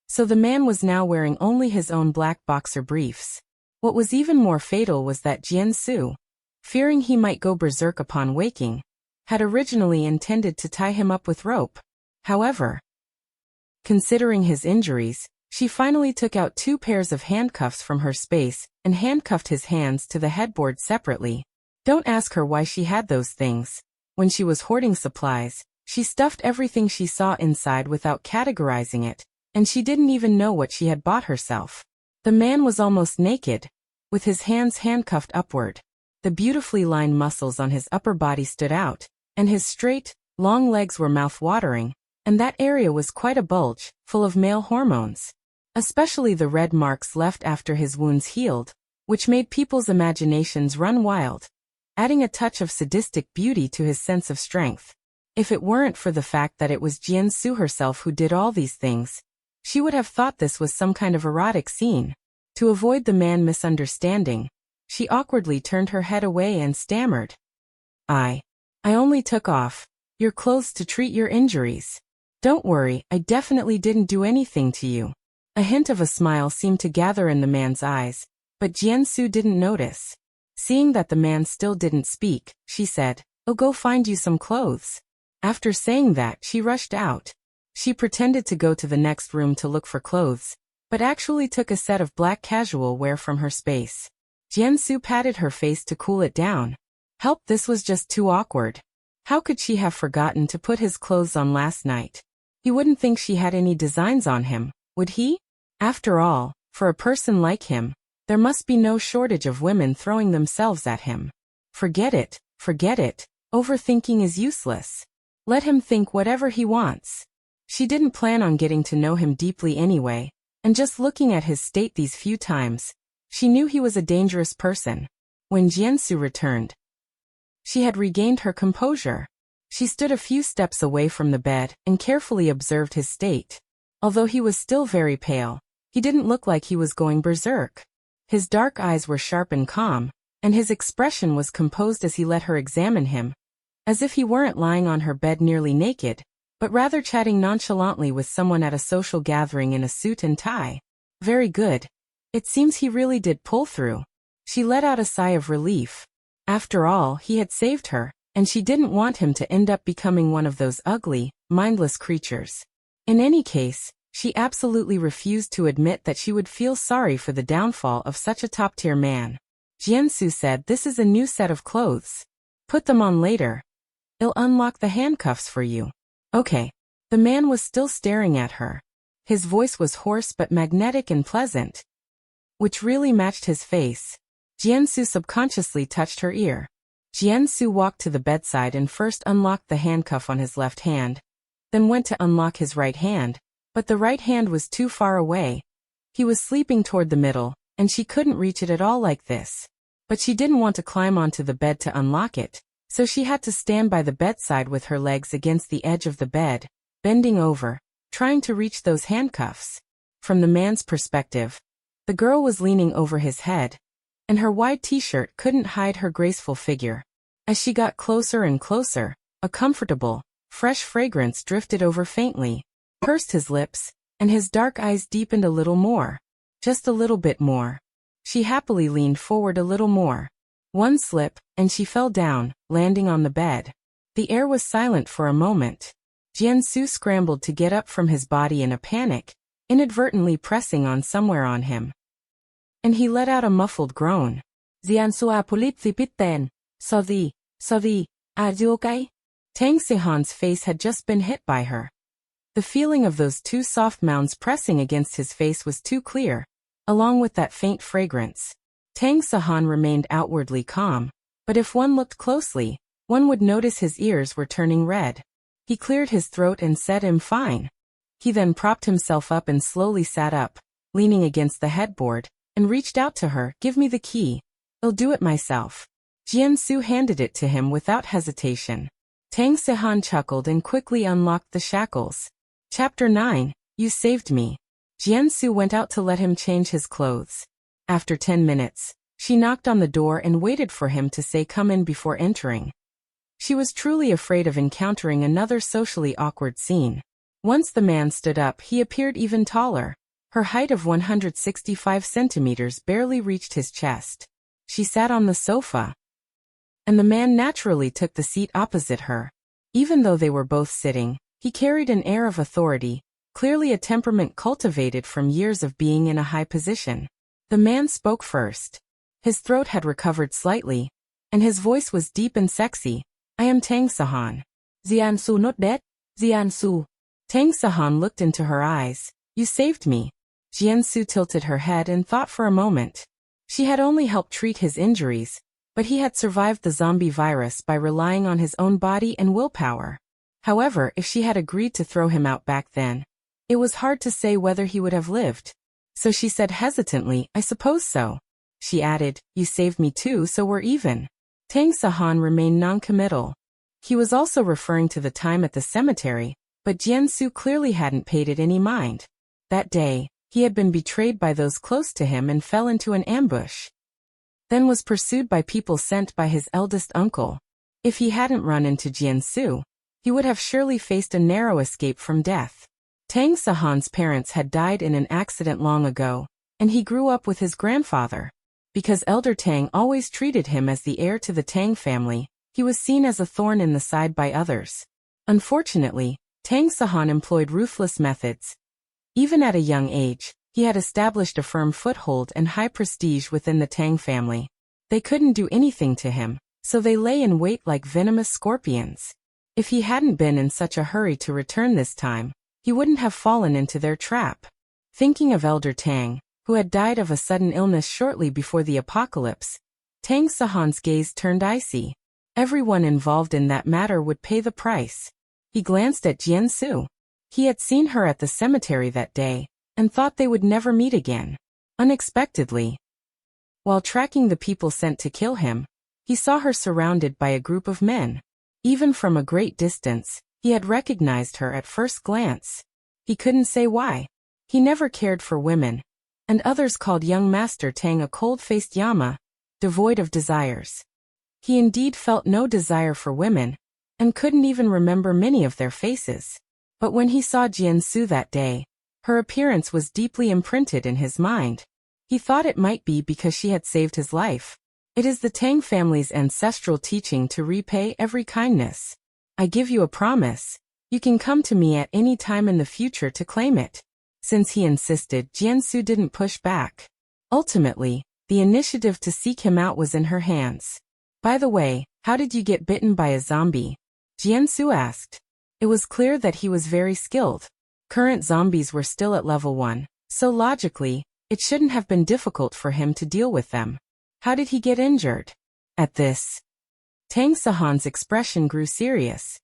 S1: So the man was now wearing only his own black boxer briefs. What was even more fatal was that Jiansu, fearing he might go berserk upon waking, had originally intended to tie him up with rope. However, considering his injuries, she finally took out 2 pairs of handcuffs from her space and handcuffed his hands to the headboard separately. Don't ask her why she had those things. When she was hoarding supplies, she stuffed everything she saw inside without categorizing it, and she didn't even know what she had bought herself. The man was almost naked, with his hands handcuffed upward. The beautifully lined muscles on his upper body stood out, and his straight, long legs were mouth-watering, and that area was quite a bulge, full of male hormones. Especially the red marks left after his wounds healed, which made people's imaginations run wild, adding a touch of sadistic beauty to his sense of strength. If it weren't for the fact that it was Jiansu herself who did all these things, she would have thought this was some kind of erotic scene. To avoid the man misunderstanding, she awkwardly turned her head away and stammered. I only took off your clothes to treat your injuries. Don't worry, I definitely didn't do anything to you. A hint of a smile seemed to gather in the man's eyes, but Jiansu didn't notice. Seeing that the man still didn't speak, she said, "I'll go find you some clothes." After saying that, she rushed out. She pretended to go to the next room to look for clothes, but actually took a set of black casual wear from her space. Jiansu patted her face to cool it down. Help, this was just too awkward. How could she have forgotten to put his clothes on last night? He wouldn't think she had any designs on him, would he? After all, for a person like him, there must be no shortage of women throwing themselves at him. Forget it, forget it. Overthinking is useless. Let him think whatever he wants. She didn't plan on getting to know him deeply anyway, and just looking at his state these few times, she knew he was a dangerous person. When Jiansu returned, she had regained her composure. She stood a few steps away from the bed and carefully observed his state. Although he was still very pale, he didn't look like he was going berserk. His dark eyes were sharp and calm, and his expression was composed as he let her examine him, as if he weren't lying on her bed nearly naked, but rather chatting nonchalantly with someone at a social gathering in a suit and tie. Very good. It seems he really did pull through. She let out a sigh of relief. After all, he had saved her, and she didn't want him to end up becoming one of those ugly, mindless creatures. In any case, she absolutely refused to admit that she would feel sorry for the downfall of such a top-tier man. Jiansu said, "This is a new set of clothes. Put them on later. I'll unlock the handcuffs for you." Okay. The man was still staring at her. His voice was hoarse but magnetic and pleasant, which really matched his face. Jiansu subconsciously touched her ear. Jiansu walked to the bedside and first unlocked the handcuff on his left hand, then went to unlock his right hand, but the right hand was too far away. He was sleeping toward the middle, and she couldn't reach it at all like this. But she didn't want to climb onto the bed to unlock it, so she had to stand by the bedside with her legs against the edge of the bed, bending over, trying to reach those handcuffs. From the man's perspective, the girl was leaning over his head, and her wide t-shirt couldn't hide her graceful figure. As she got closer and closer, a comfortable, fresh fragrance drifted over faintly. pursed his lips, and his dark eyes deepened a little more. Just a little bit more. She happily leaned forward a little more. One slip, and she fell down, landing on the bed. The air was silent for a moment. Jian-su scrambled to get up from his body in a panic, inadvertently pressing on somewhere on him. And he let out a muffled groan. Sorry, are you okay? Tang Sehan's face had just been hit by her. The feeling of those two soft mounds pressing against his face was too clear, along with that faint fragrance. Tang Sehan remained outwardly calm, but if one looked closely, one would notice his ears were turning red. He cleared his throat and said, "I'm fine." He then propped himself up and slowly sat up, leaning against the headboard, and reached out to her. "Give me the key. I'll do it myself." Jian-su handed it to him without hesitation. Tang Sehan chuckled and quickly unlocked the shackles. Chapter 9, You Saved Me. Jian-su went out to let him change his clothes. After 10 minutes, she knocked on the door and waited for him to say come in before entering. She was truly afraid of encountering another socially awkward scene. Once the man stood up, he appeared even taller. Her height of 165 centimeters barely reached his chest. She sat on the sofa, and the man naturally took the seat opposite her. Even though they were both sitting, he carried an air of authority, clearly a temperament cultivated from years of being in a high position. The man spoke first. His throat had recovered slightly, and his voice was deep and sexy. "I am Tang Sehan. Jian-su not dead? Jian-su." Tang Sehan looked into her eyes. "You saved me." Jian-su tilted her head and thought for a moment. She had only helped treat his injuries, but he had survived the zombie virus by relying on his own body and willpower. However, if she had agreed to throw him out back then, it was hard to say whether he would have lived. So she said hesitantly, "I suppose so." She added, "You saved me too, so we're even." Tang Sehan remained non-committal. He was also referring to the time at the cemetery, but Jian-su clearly hadn't paid it any mind. That day, he had been betrayed by those close to him and fell into an ambush. Then was pursued by people sent by his eldest uncle. If he hadn't run into Jian-su, he would have surely faced a narrow escape from death. Tang Sehan's parents had died in an accident long ago, and he grew up with his grandfather. Because Elder Tang always treated him as the heir to the Tang family, he was seen as a thorn in the side by others. Unfortunately, Tang Sehan employed ruthless methods. Even at a young age, he had established a firm foothold and high prestige within the Tang family. They couldn't do anything to him, so they lay in wait like venomous scorpions. If he hadn't been in such a hurry to return this time, he wouldn't have fallen into their trap. Thinking of Elder Tang, who had died of a sudden illness shortly before the apocalypse, Tang Sehan's gaze turned icy. Everyone involved in that matter would pay the price. He glanced at Jian-su. He had seen her at the cemetery that day, and thought they would never meet again. Unexpectedly, while tracking the people sent to kill him, he saw her surrounded by a group of men. Even from a great distance, he had recognized her at first glance. He couldn't say why. He never cared for women, and others called young Master Tang a cold-faced Yama, devoid of desires. He indeed felt no desire for women, and couldn't even remember many of their faces. But when he saw Jian-su that day, her appearance was deeply imprinted in his mind. He thought it might be because she had saved his life. It is the Tang family's ancestral teaching to repay every kindness. I give you a promise. You can come to me at any time in the future to claim it. Since he insisted, Jian-su didn't push back. Ultimately, the initiative to seek him out was in her hands. "By the way, how did you get bitten by a zombie?" Jian-su asked. It was clear that he was very skilled. Current zombies were still at level 1, so logically, it shouldn't have been difficult for him to deal with them. How did he get injured? At this, Tang Sehan's expression grew serious.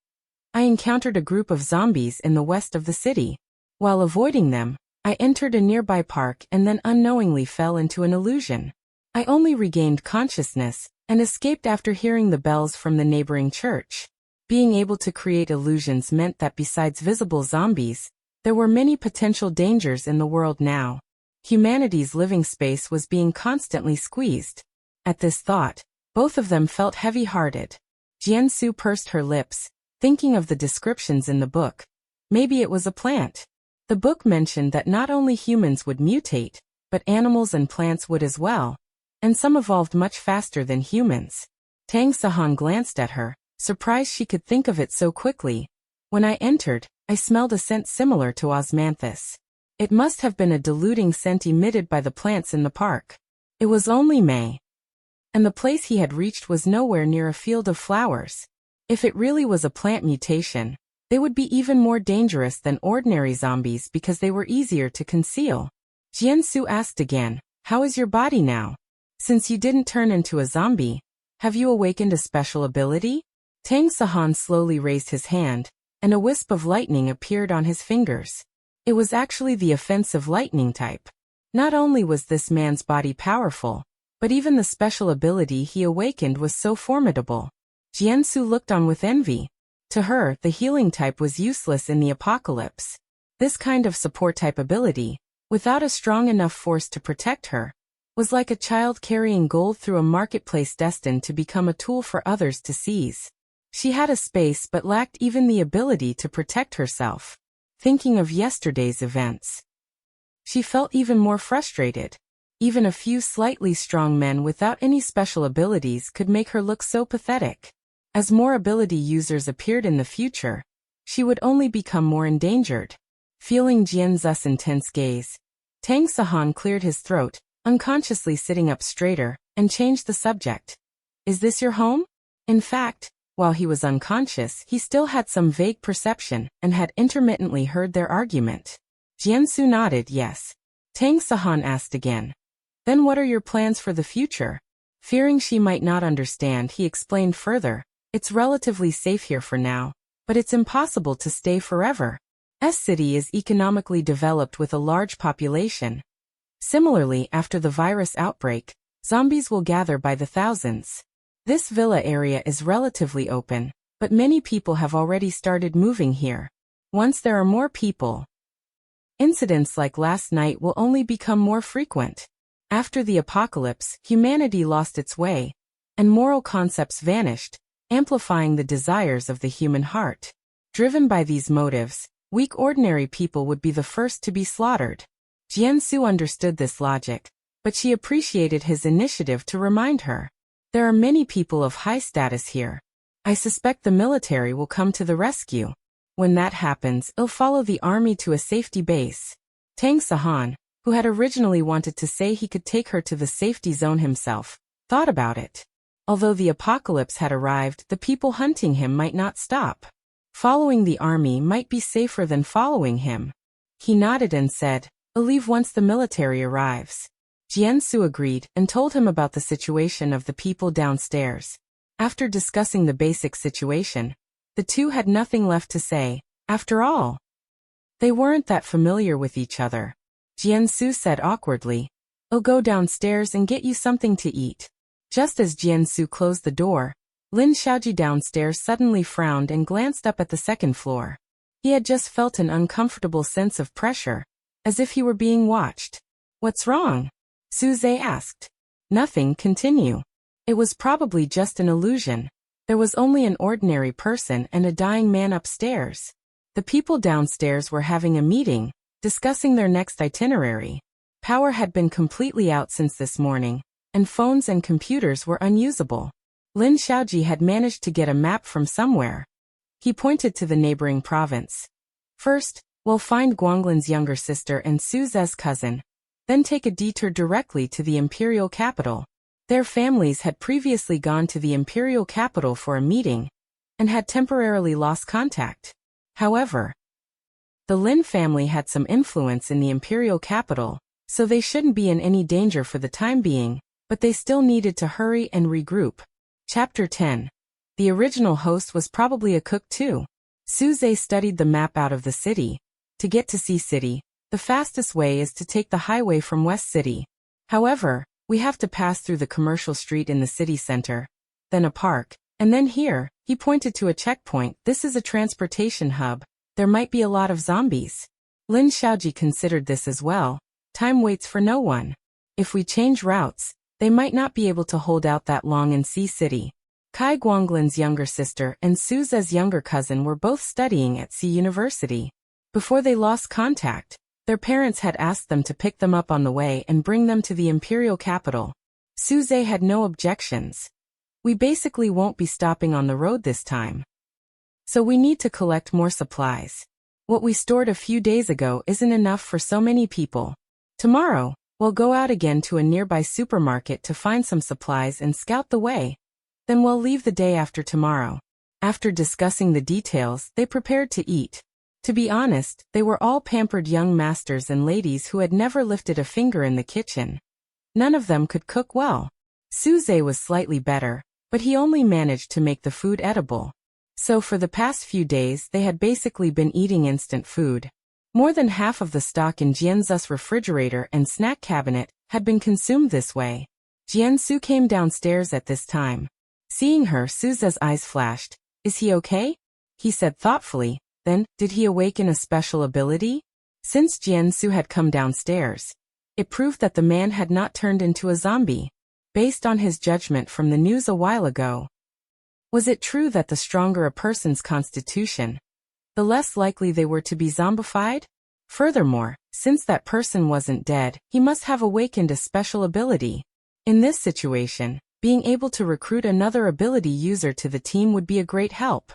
S1: I encountered a group of zombies in the west of the city. While avoiding them, I entered a nearby park and then unknowingly fell into an illusion. I only regained consciousness and escaped after hearing the bells from the neighboring church. Being able to create illusions meant that besides visible zombies, there were many potential dangers in the world now. Humanity's living space was being constantly squeezed. At this thought, both of them felt heavy-hearted. Jian-su pursed her lips, thinking of the descriptions in the book. Maybe it was a plant. The book mentioned that not only humans would mutate, but animals and plants would as well, and some evolved much faster than humans. Tang Sahan glanced at her, surprised she could think of it so quickly. When I entered, I smelled a scent similar to osmanthus. It must have been a diluting scent emitted by the plants in the park. It was only May. And the place he had reached was nowhere near a field of flowers. If it really was a plant mutation, they would be even more dangerous than ordinary zombies because they were easier to conceal. Jiansu asked again, "How is your body now? Since you didn't turn into a zombie, have you awakened a special ability?" Tang Sahan slowly raised his hand, and a wisp of lightning appeared on his fingers. It was actually the offensive lightning type. Not only was this man's body powerful, but even the special ability he awakened was so formidable. Jiansu looked on with envy. To her, the healing type was useless in the apocalypse. This kind of support type ability, without a strong enough force to protect her, was like a child carrying gold through a marketplace destined to become a tool for others to seize. She had a space but lacked even the ability to protect herself. Thinking of yesterday's events, she felt even more frustrated. Even a few slightly strong men without any special abilities could make her look so pathetic. As more ability users appeared in the future, she would only become more endangered. Feeling Jianzu's intense gaze, Tang Sahan cleared his throat, unconsciously sitting up straighter, and changed the subject. "Is this your home?" In fact, while he was unconscious, he still had some vague perception and had intermittently heard their argument. Jiansu nodded yes. Tang Sahan asked again, "Then what are your plans for the future?" Fearing she might not understand, he explained further, "It's relatively safe here for now, but it's impossible to stay forever. S-City is economically developed with a large population. Similarly, after the virus outbreak, zombies will gather by the thousands. This villa area is relatively open, but many people have already started moving here. Once there are more people, incidents like last night will only become more frequent. After the apocalypse, humanity lost its way, and moral concepts vanished, amplifying the desires of the human heart. Driven by these motives, weak ordinary people would be the first to be slaughtered." Jiansu understood this logic, but she appreciated his initiative to remind her. "There are many people of high status here. I suspect the military will come to the rescue. When that happens, it'll follow the army to a safety base." Tang Sahan, who had originally wanted to say he could take her to the safety zone himself, thought about it. Although the apocalypse had arrived, the people hunting him might not stop. Following the army might be safer than following him. He nodded and said, "I'll leave once the military arrives." Jiansu agreed and told him about the situation of the people downstairs. After discussing the basic situation, the two had nothing left to say. After all, they weren't that familiar with each other. Jiansu said awkwardly, "I'll go downstairs and get you something to eat." Just as Jiansu closed the door, Lin Xiaoji downstairs suddenly frowned and glanced up at the second floor. He had just felt an uncomfortable sense of pressure, as if he were being watched. "What's wrong?" Suze asked. "Nothing, continue." It was probably just an illusion. There was only an ordinary person and a dying man upstairs. The people downstairs were having a meeting, discussing their next itinerary. Power had been completely out since this morning, and phones and computers were unusable. Lin Xiaoji had managed to get a map from somewhere. He pointed to the neighboring province. "First, we'll find Guanglin's younger sister and Suze's cousin, then take a detour directly to the imperial capital." Their families had previously gone to the imperial capital for a meeting, and had temporarily lost contact. However, the Lin family had some influence in the imperial capital, so they shouldn't be in any danger for the time being, but they still needed to hurry and regroup. Chapter 10. The original host was probably a cook too. Suze studied the map out of the city. To get to Sea City, the fastest way is to take the highway from West City. However, we have to pass through the commercial street in the city center, then a park, and then here. He pointed to a checkpoint. This is a transportation hub. There might be a lot of zombies. Lin Xiaoji considered this as well. Time waits for no one. If we change routes, they might not be able to hold out that long in Sea City. Kai Guanglin's younger sister and Suze's younger cousin were both studying at Sea University. Before they lost contact, their parents had asked them to pick them up on the way and bring them to the imperial capital. Suze had no objections. We basically won't be stopping on the road this time. So we need to collect more supplies. What we stored a few days ago isn't enough for so many people. Tomorrow, we'll go out again to a nearby supermarket to find some supplies and scout the way. Then we'll leave the day after tomorrow. After discussing the details, they prepared to eat. To be honest, they were all pampered young masters and ladies who had never lifted a finger in the kitchen. None of them could cook well. Suze was slightly better, but he only managed to make the food edible. So for the past few days they had basically been eating instant food. More than half of the stock in Jianzu's refrigerator and snack cabinet had been consumed this way. Jianzu came downstairs at this time. Seeing her, Suze's eyes flashed. "Is he okay?" he said thoughtfully. Then, did he awaken a special ability? Since Jianzu had come downstairs, it proved that the man had not turned into a zombie. Based on his judgment from the news a while ago, was it true that the stronger a person's constitution, the less likely they were to be zombified? Furthermore, since that person wasn't dead, he must have awakened a special ability. In this situation, being able to recruit another ability user to the team would be a great help.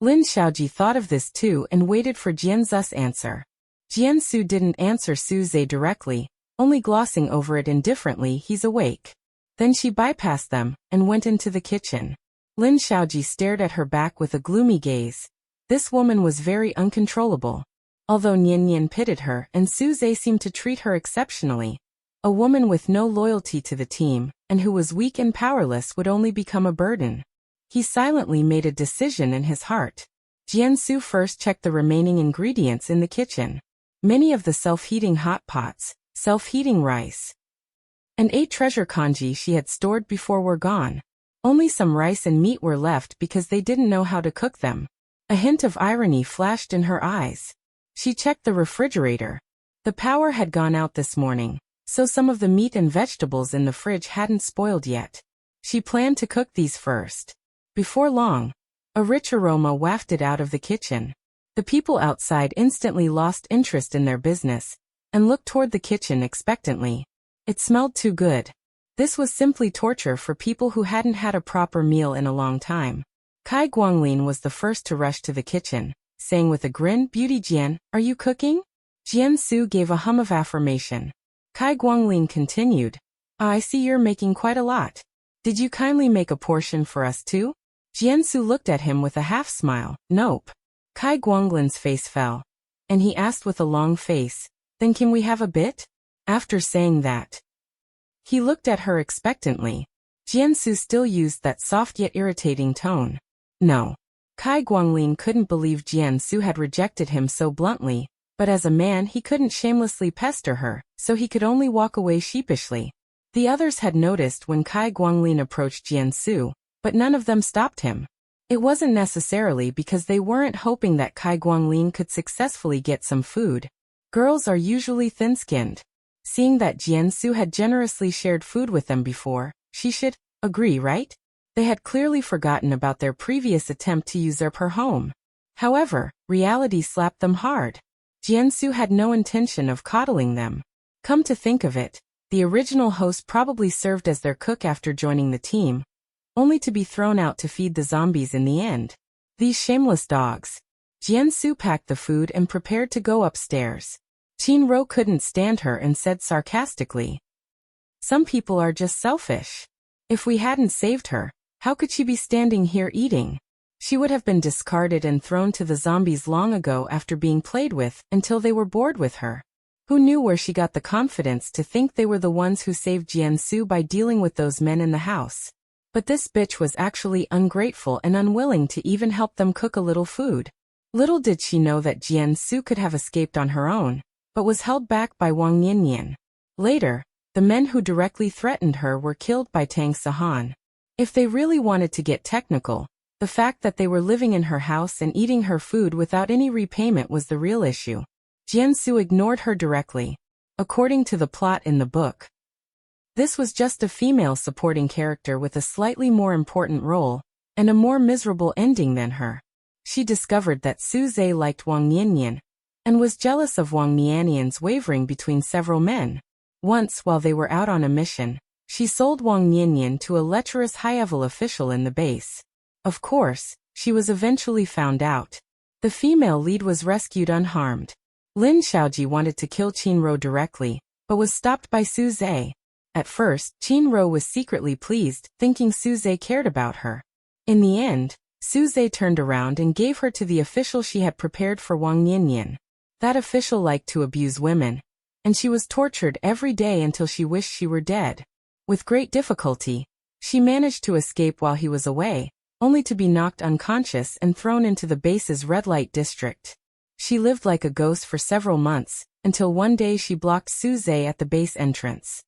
S1: Lin Xiaoji thought of this too and waited for Jianzu's answer. Jianzu didn't answer Suze directly, only glossing over it indifferently. "He's awake." Then she bypassed them and went into the kitchen. Lin Xiaoji stared at her back with a gloomy gaze. This woman was very uncontrollable. Although Nian Nian pitied her and Suze seemed to treat her exceptionally, a woman with no loyalty to the team, and who was weak and powerless, would only become a burden. He silently made a decision in his heart. Jianzu first checked the remaining ingredients in the kitchen. Many of the self-heating hot pots, self-heating rice, and 8 treasure kanji she had stored before were gone. Only some rice and meat were left because they didn't know how to cook them. A hint of irony flashed in her eyes. She checked the refrigerator. The power had gone out this morning, so some of the meat and vegetables in the fridge hadn't spoiled yet. She planned to cook these first. Before long, a rich aroma wafted out of the kitchen. The people outside instantly lost interest in their business and looked toward the kitchen expectantly. It smelled too good. This was simply torture for people who hadn't had a proper meal in a long time. Kai Guanglin was the first to rush to the kitchen, saying with a grin, "Beauty Jian, are you cooking?" Jianzu gave a hum of affirmation. Kai Guanglin continued, "I see you're making quite a lot. Did you kindly make a portion for us too?" Jianzu looked at him with a half-smile. "Nope." Kai Guanglin's face fell, and he asked with a long face, "Then can we have a bit?" After saying that, he looked at her expectantly. Jianzu still used that soft yet irritating tone. No. Kai Guanglin couldn't believe Jianzu had rejected him so bluntly, but as a man he couldn't shamelessly pester her, so he could only walk away sheepishly. The others had noticed when Kai Guanglin approached Jianzu, but none of them stopped him. It wasn't necessarily because they weren't hoping that Kai Guanglin could successfully get some food. Girls are usually thin-skinned. Seeing that Jianzu had generously shared food with them before, she should agree, right? They had clearly forgotten about their previous attempt to usurp her home. However, reality slapped them hard. Jianzu had no intention of coddling them. Come to think of it, the original host probably served as their cook after joining the team, only to be thrown out to feed the zombies in the end. These shameless dogs. Jianzu packed the food and prepared to go upstairs. Qinro couldn't stand her and said sarcastically, "Some people are just selfish. If we hadn't saved her, how could she be standing here eating? She would have been discarded and thrown to the zombies long ago after being played with until they were bored with her. Who knew where she got the confidence to think they were the ones who saved Jianzu by dealing with those men in the house? But this bitch was actually ungrateful and unwilling to even help them cook a little food. Little did she know that Jianzu could have escaped on her own, but was held back by Wang Niannian. Later, the men who directly threatened her were killed by Tang Sahan. If they really wanted to get technical, the fact that they were living in her house and eating her food without any repayment was the real issue. Jianzu ignored her directly. According to the plot in the book, this was just a female supporting character with a slightly more important role, and a more miserable ending than her. She discovered that Suze liked Wang Niannian, and was jealous of Wang Niannian's wavering between several men. Once, while they were out on a mission, she sold Wang Niannian to a lecherous high-level official in the base. Of course, she was eventually found out. The female lead was rescued unharmed. Lin Xiaoji wanted to kill Qinro directly, but was stopped by Su Zhe. At first, Qinro was secretly pleased, thinking Su Zhe cared about her. In the end, Su Zhe turned around and gave her to the official she had prepared for Wang Niannian. That official liked to abuse women, and she was tortured every day until she wished she were dead. With great difficulty, she managed to escape while he was away, only to be knocked unconscious and thrown into the base's red light district. She lived like a ghost for several months, until one day she blocked Su Zhe at the base entrance,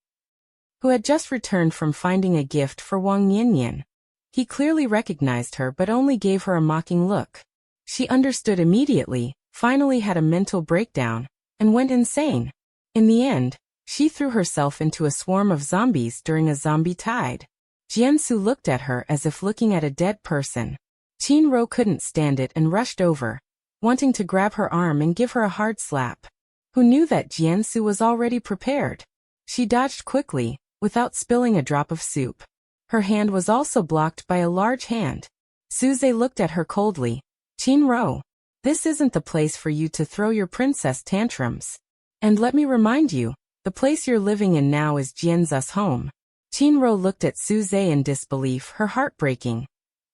S1: who had just returned from finding a gift for Wang Niannian. He clearly recognized her but only gave her a mocking look. She understood immediately, finally had a mental breakdown, and went insane. In the end, she threw herself into a swarm of zombies during a zombie tide. Jiansu looked at her as if looking at a dead person. Qinro couldn't stand it and rushed over, wanting to grab her arm and give her a hard slap. Who knew that Jiansu was already prepared? She dodged quickly, without spilling a drop of soup. Her hand was also blocked by a large hand. Su Zhe looked at her coldly. Qinro, this isn't the place for you to throw your princess tantrums. And let me remind you, the place you're living in now is Jianzu's home. Qinro looked at Su Zhe in disbelief, her heart breaking.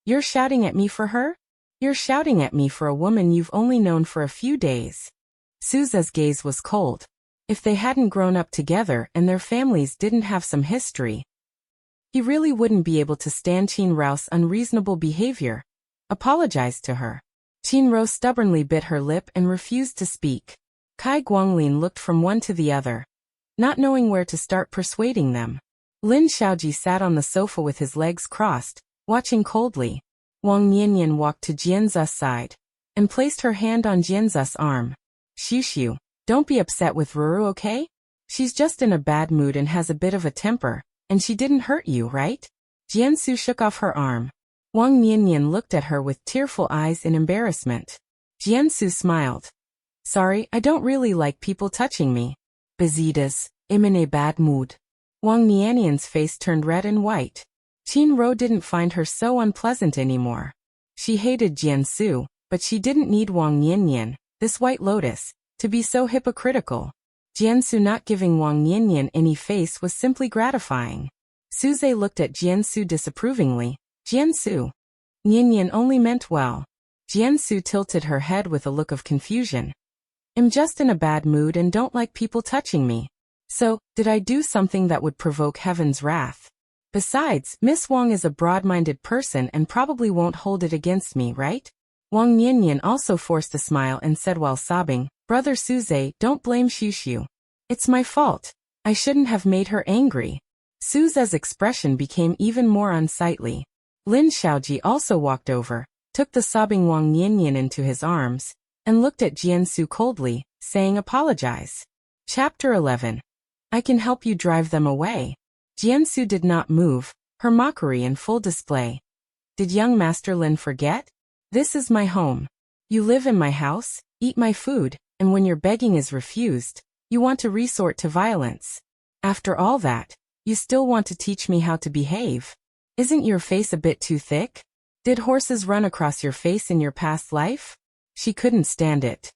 S1: You're shouting at me for her? You're shouting at me for a woman you've only known for a few days. Su Zhe's gaze was cold. If they hadn't grown up together and their families didn't have some history, he really wouldn't be able to stand Qinro's unreasonable behavior. Apologized to her. Qinro stubbornly bit her lip and refused to speak. Kai Guanglin looked from one to the other, not knowing where to start persuading them. Lin Xiaoji sat on the sofa with his legs crossed, watching coldly. Wang Niannian walked to Jianzu's side, and placed her hand on Jianzu's arm. Xiu, don't be upset with Ruru, okay? She's just in a bad mood and has a bit of a temper, and she didn't hurt you, right? Jiansu shook off her arm. Wang Niannian looked at her with tearful eyes in embarrassment. Jiansu smiled. Sorry, I don't really like people touching me. Bezidas, I'm in a bad mood. Wang Niannian's face turned red and white. Qinro didn't find her so unpleasant anymore. She hated Jiansu, but she didn't need Wang Niannian, this white lotus, to be so hypocritical. Jiansu not giving Wang Niannian any face was simply gratifying. Su Zhe looked at Jiansu disapprovingly. Jiansu. Niannian only meant well. Jiansu tilted her head with a look of confusion. I'm just in a bad mood and don't like people touching me. So, did I do something that would provoke heaven's wrath? Besides, Miss Wang is a broad-minded person and probably won't hold it against me, right? Wang Niannian also forced a smile and said while sobbing, Brother Su Zhe, don't blame Xiu. It's my fault. I shouldn't have made her angry. Su Zhe's expression became even more unsightly. Lin Xiaoji also walked over, took the sobbing Wang Niannian into his arms, and looked at Jiansu coldly, saying apologize. Chapter 11. I can help you drive them away. Jiansu did not move, her mockery in full display. Did young Master Lin forget? This is my home. You live in my house, eat my food, and when your begging is refused, you want to resort to violence. After all that, you still want to teach me how to behave. Isn't your face a bit too thick? Did horses run across your face in your past life? She couldn't stand it.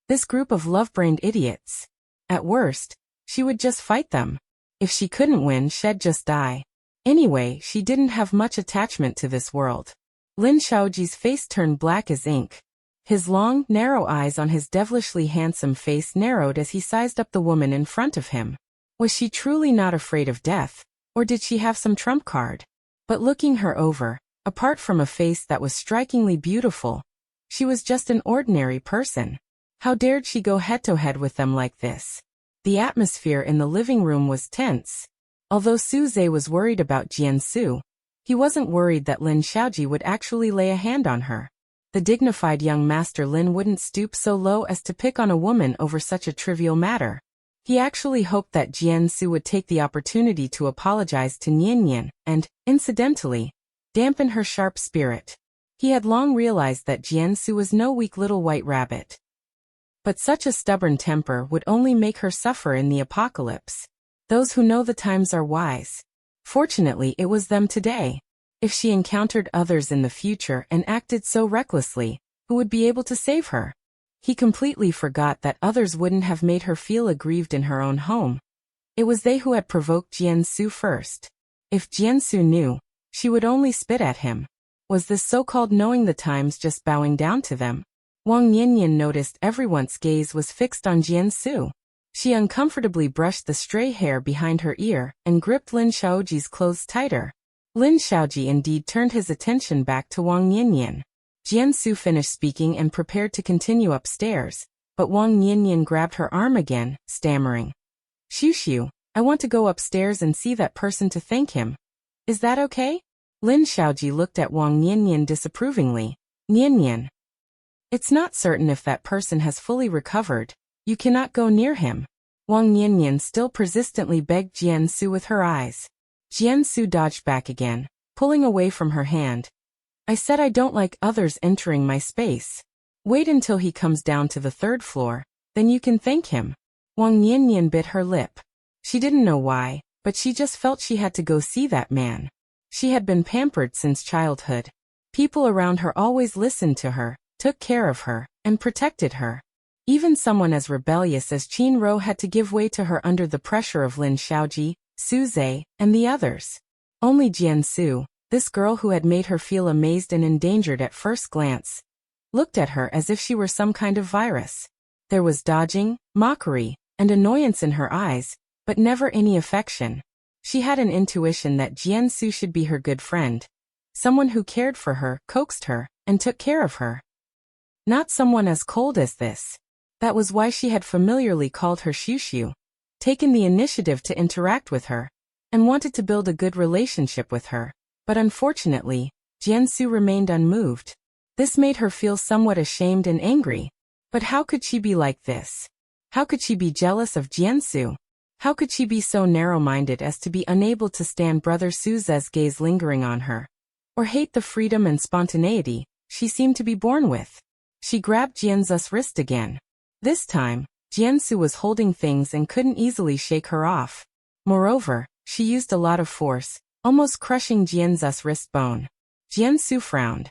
S1: This group of love-brained idiots. At worst, she would just fight them. If she couldn't win, she'd just die. Anyway, she didn't have much attachment to this world. Lin Xiaoji's face turned black as ink. His long, narrow eyes on his devilishly handsome face narrowed as he sized up the woman in front of him. Was she truly not afraid of death, or did she have some trump card? But looking her over, apart from a face that was strikingly beautiful, she was just an ordinary person. How dared she go head-to-head with them like this? The atmosphere in the living room was tense. Although Su Zhe was worried about Jiansu, he wasn't worried that Lin Xiaoji would actually lay a hand on her. The dignified young Master Lin wouldn't stoop so low as to pick on a woman over such a trivial matter. He actually hoped that Jiansu would take the opportunity to apologize to Niannian and, incidentally, dampen her sharp spirit. He had long realized that Jiansu was no weak little white rabbit. But such a stubborn temper would only make her suffer in the apocalypse. Those who know the times are wise. Fortunately, it was them today. If she encountered others in the future and acted so recklessly, who would be able to save her? He completely forgot that others wouldn't have made her feel aggrieved in her own home. It was they who had provoked Jiansu first. If Jiansu knew, she would only spit at him. Was this so-called knowing the times just bowing down to them? Wang Yanyan noticed everyone's gaze was fixed on Jiansu. She uncomfortably brushed the stray hair behind her ear and gripped Lin Xiaoji's clothes tighter. Lin Xiaoji indeed turned his attention back to Wang Yanyan. Jiansu finished speaking and prepared to continue upstairs, but Wang Yanyan grabbed her arm again, stammering. Xiu, I want to go upstairs and see that person to thank him. Is that okay? Lin Xiaoji looked at Wang Yanyan disapprovingly. Yanyan. It's not certain if that person has fully recovered. You cannot go near him. Wang Yanyan still persistently begged Jiansu with her eyes. Jiansu dodged back again, pulling away from her hand. I said I don't like others entering my space. Wait until he comes down to the 3rd floor, then you can thank him. Wang Yanyan bit her lip. She didn't know why, but she just felt she had to go see that man. She had been pampered since childhood. People around her always listened to her, took care of her, and protected her. Even someone as rebellious as Qin Ro had to give way to her under the pressure of Lin Xiaoji, Su Zhe, and the others. Only Jiansu, this girl who had made her feel amazed and endangered at first glance, looked at her as if she were some kind of virus. There was dodging, mockery, and annoyance in her eyes, but never any affection. She had an intuition that Jiansu should be her good friend. Someone who cared for her, coaxed her, and took care of her. Not someone as cold as this. That was why she had familiarly called her Xiu, taken the initiative to interact with her, and wanted to build a good relationship with her. But unfortunately, Jiansu remained unmoved. This made her feel somewhat ashamed and angry. But how could she be like this? How could she be jealous of Jiansu? How could she be so narrow-minded as to be unable to stand Brother Su Ze's gaze lingering on her? Or hate the freedom and spontaneity she seemed to be born with? She grabbed Jianzu's wrist again. This time, Jiansu was holding things and couldn't easily shake her off. Moreover, she used a lot of force, almost crushing Jianzu's wrist bone. Jiansu frowned.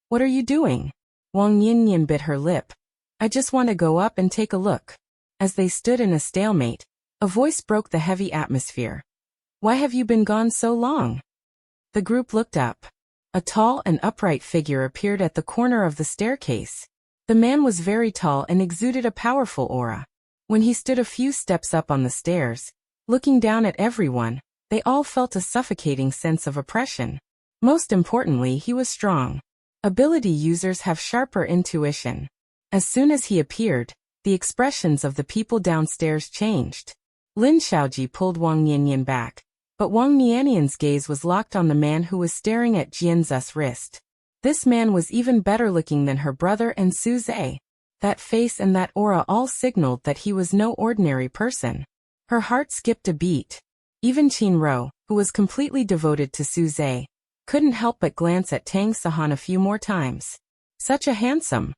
S1: What are you doing? Wang Yanyan bit her lip. I just want to go up and take a look. As they stood in a stalemate, a voice broke the heavy atmosphere. Why have you been gone so long? The group looked up. A tall and upright figure appeared at the corner of the staircase. The man was very tall and exuded a powerful aura. When he stood a few steps up on the stairs, looking down at everyone, they all felt a suffocating sense of oppression. Most importantly, he was strong. Ability users have sharper intuition. As soon as he appeared, the expressions of the people downstairs changed. Lin Xiaoji pulled Wang Yanyan back, but Wang Yanyan's gaze was locked on the man who was staring at Jianzu's wrist. This man was even better looking than her brother and Su Zhe. That face and that aura all signaled that he was no ordinary person. Her heart skipped a beat. Even Qin Ro, who was completely devoted to Su Zhe, couldn't help but glance at Tang Sahan a few more times. Such a handsome,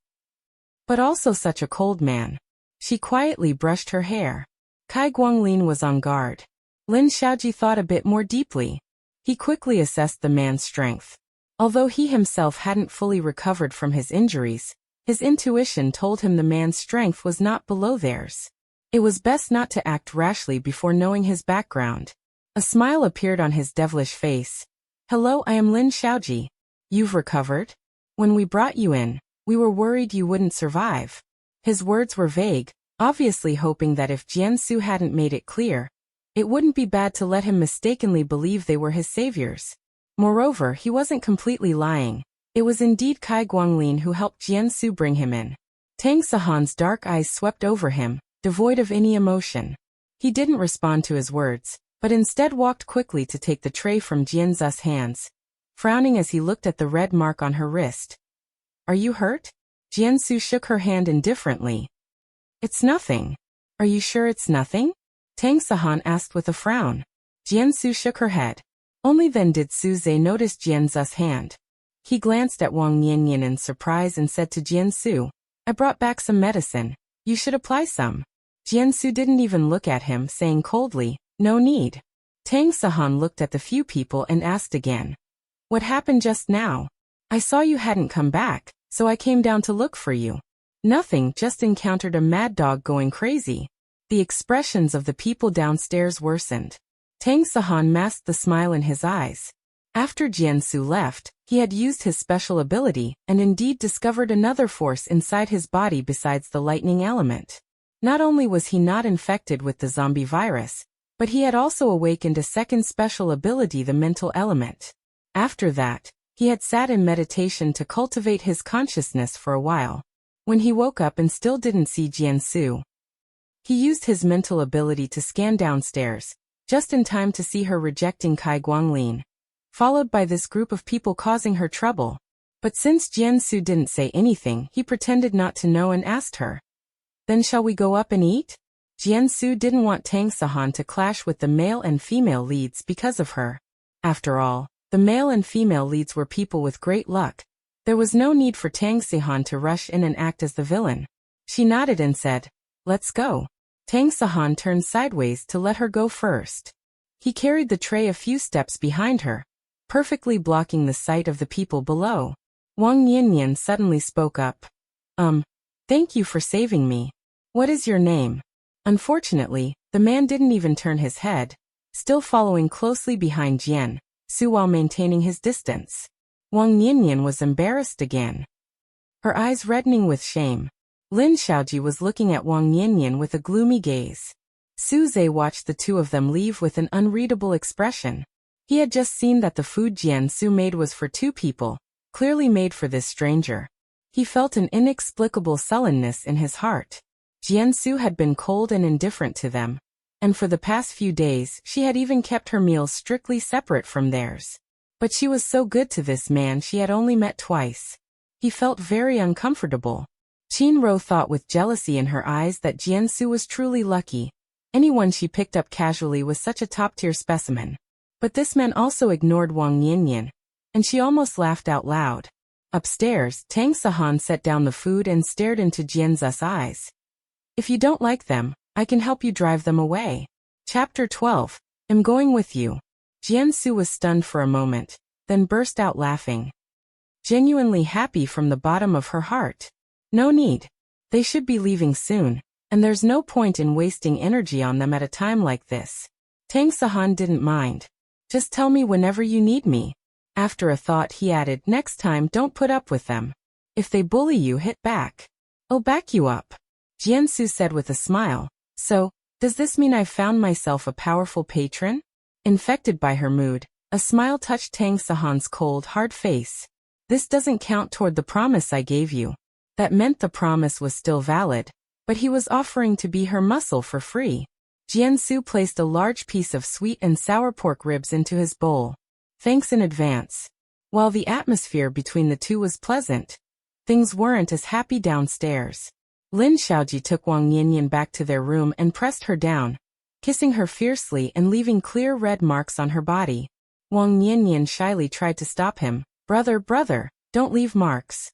S1: but also such a cold man. She quietly brushed her hair. Kai Guanglin was on guard. Lin Xiaoji thought a bit more deeply. He quickly assessed the man's strength. Although he himself hadn't fully recovered from his injuries, his intuition told him the man's strength was not below theirs. It was best not to act rashly before knowing his background. A smile appeared on his devilish face. Hello, I am Lin Xiaoji. You've recovered? When we brought you in, we were worried you wouldn't survive. His words were vague, obviously hoping that if Jiansu hadn't made it clear, it wouldn't be bad to let him mistakenly believe they were his saviors. Moreover, he wasn't completely lying. It was indeed Kai Guanglin who helped Jiansu bring him in. Tang Sahan's dark eyes swept over him, devoid of any emotion. He didn't respond to his words, but instead walked quickly to take the tray from Jianzu's hands, frowning as he looked at the red mark on her wrist. Are you hurt? Jiansu shook her hand indifferently. It's nothing. Are you sure it's nothing? Tang Sahan asked with a frown. Jiansu shook her head. Only then did Su Zhe notice Jianzu's hand. He glanced at Wang Yanyan in surprise and said to Jiansu, I brought back some medicine. You should apply some. Jiansu didn't even look at him, saying coldly, no need. Tang Sahan looked at the few people and asked again. What happened just now? I saw you hadn't come back, so I came down to look for you. Nothing, just encountered a mad dog going crazy. The expressions of the people downstairs worsened. Tang Sahan masked the smile in his eyes. After Jiansu left, he had used his special ability and indeed discovered another force inside his body besides the lightning element. Not only was he not infected with the zombie virus, but he had also awakened a second special ability, the mental element. After that, he had sat in meditation to cultivate his consciousness for a while. When he woke up and still didn't see Jiansu, he used his mental ability to scan downstairs, just in time to see her rejecting Kai Guanglin, followed by this group of people causing her trouble. But since Jiansu didn't say anything, he pretended not to know and asked her. Then shall we go up and eat? Jiansu didn't want Tang Sahan to clash with the male and female leads because of her. After all, the male and female leads were people with great luck. There was no need for Tang Sahan to rush in and act as the villain. She nodded and said, let's go. Tang Sahan turned sideways to let her go first. He carried the tray a few steps behind her, perfectly blocking the sight of the people below. Wang Yanyan suddenly spoke up. Thank you for saving me. What is your name? Unfortunately, the man didn't even turn his head, still following closely behind Jiansu while maintaining his distance. Wang Yanyan was embarrassed again, her eyes reddening with shame. Lin Xiaoji was looking at Wang Yanyan with a gloomy gaze. Su Zhe watched the two of them leave with an unreadable expression. He had just seen that the food Jiansu made was for two people, clearly made for this stranger. He felt an inexplicable sullenness in his heart. Jiansu had been cold and indifferent to them, and for the past few days she had even kept her meals strictly separate from theirs. But she was so good to this man she had only met twice. He felt very uncomfortable. Qin Ro thought with jealousy in her eyes that Jiansu was truly lucky. Anyone she picked up casually was such a top-tier specimen. But this man also ignored Wang Yanyan, and she almost laughed out loud. Upstairs, Tang Sahan set down the food and stared into Jianzu's eyes. If you don't like them, I can help you drive them away. Chapter 12. I'm going with you. Jiansu was stunned for a moment, then burst out laughing. Genuinely happy from the bottom of her heart. No need. They should be leaving soon, and there's no point in wasting energy on them at a time like this. Tang Sahan didn't mind. Just tell me whenever you need me. After a thought he added, next time don't put up with them. If they bully you, hit back. I'll back you up. Jiansu said with a smile. So, does this mean I've found myself a powerful patron? Infected by her mood, a smile touched Tang Sahan's cold, hard face. This doesn't count toward the promise I gave you. That meant the promise was still valid, but he was offering to be her muscle for free. Jiansu placed a large piece of sweet and sour pork ribs into his bowl. Thanks in advance. While the atmosphere between the two was pleasant, things weren't as happy downstairs. Lin Xiaoji took Wang Yanyan back to their room and pressed her down, kissing her fiercely and leaving clear red marks on her body. Wang Yanyan shyly tried to stop him. Brother, don't leave marks.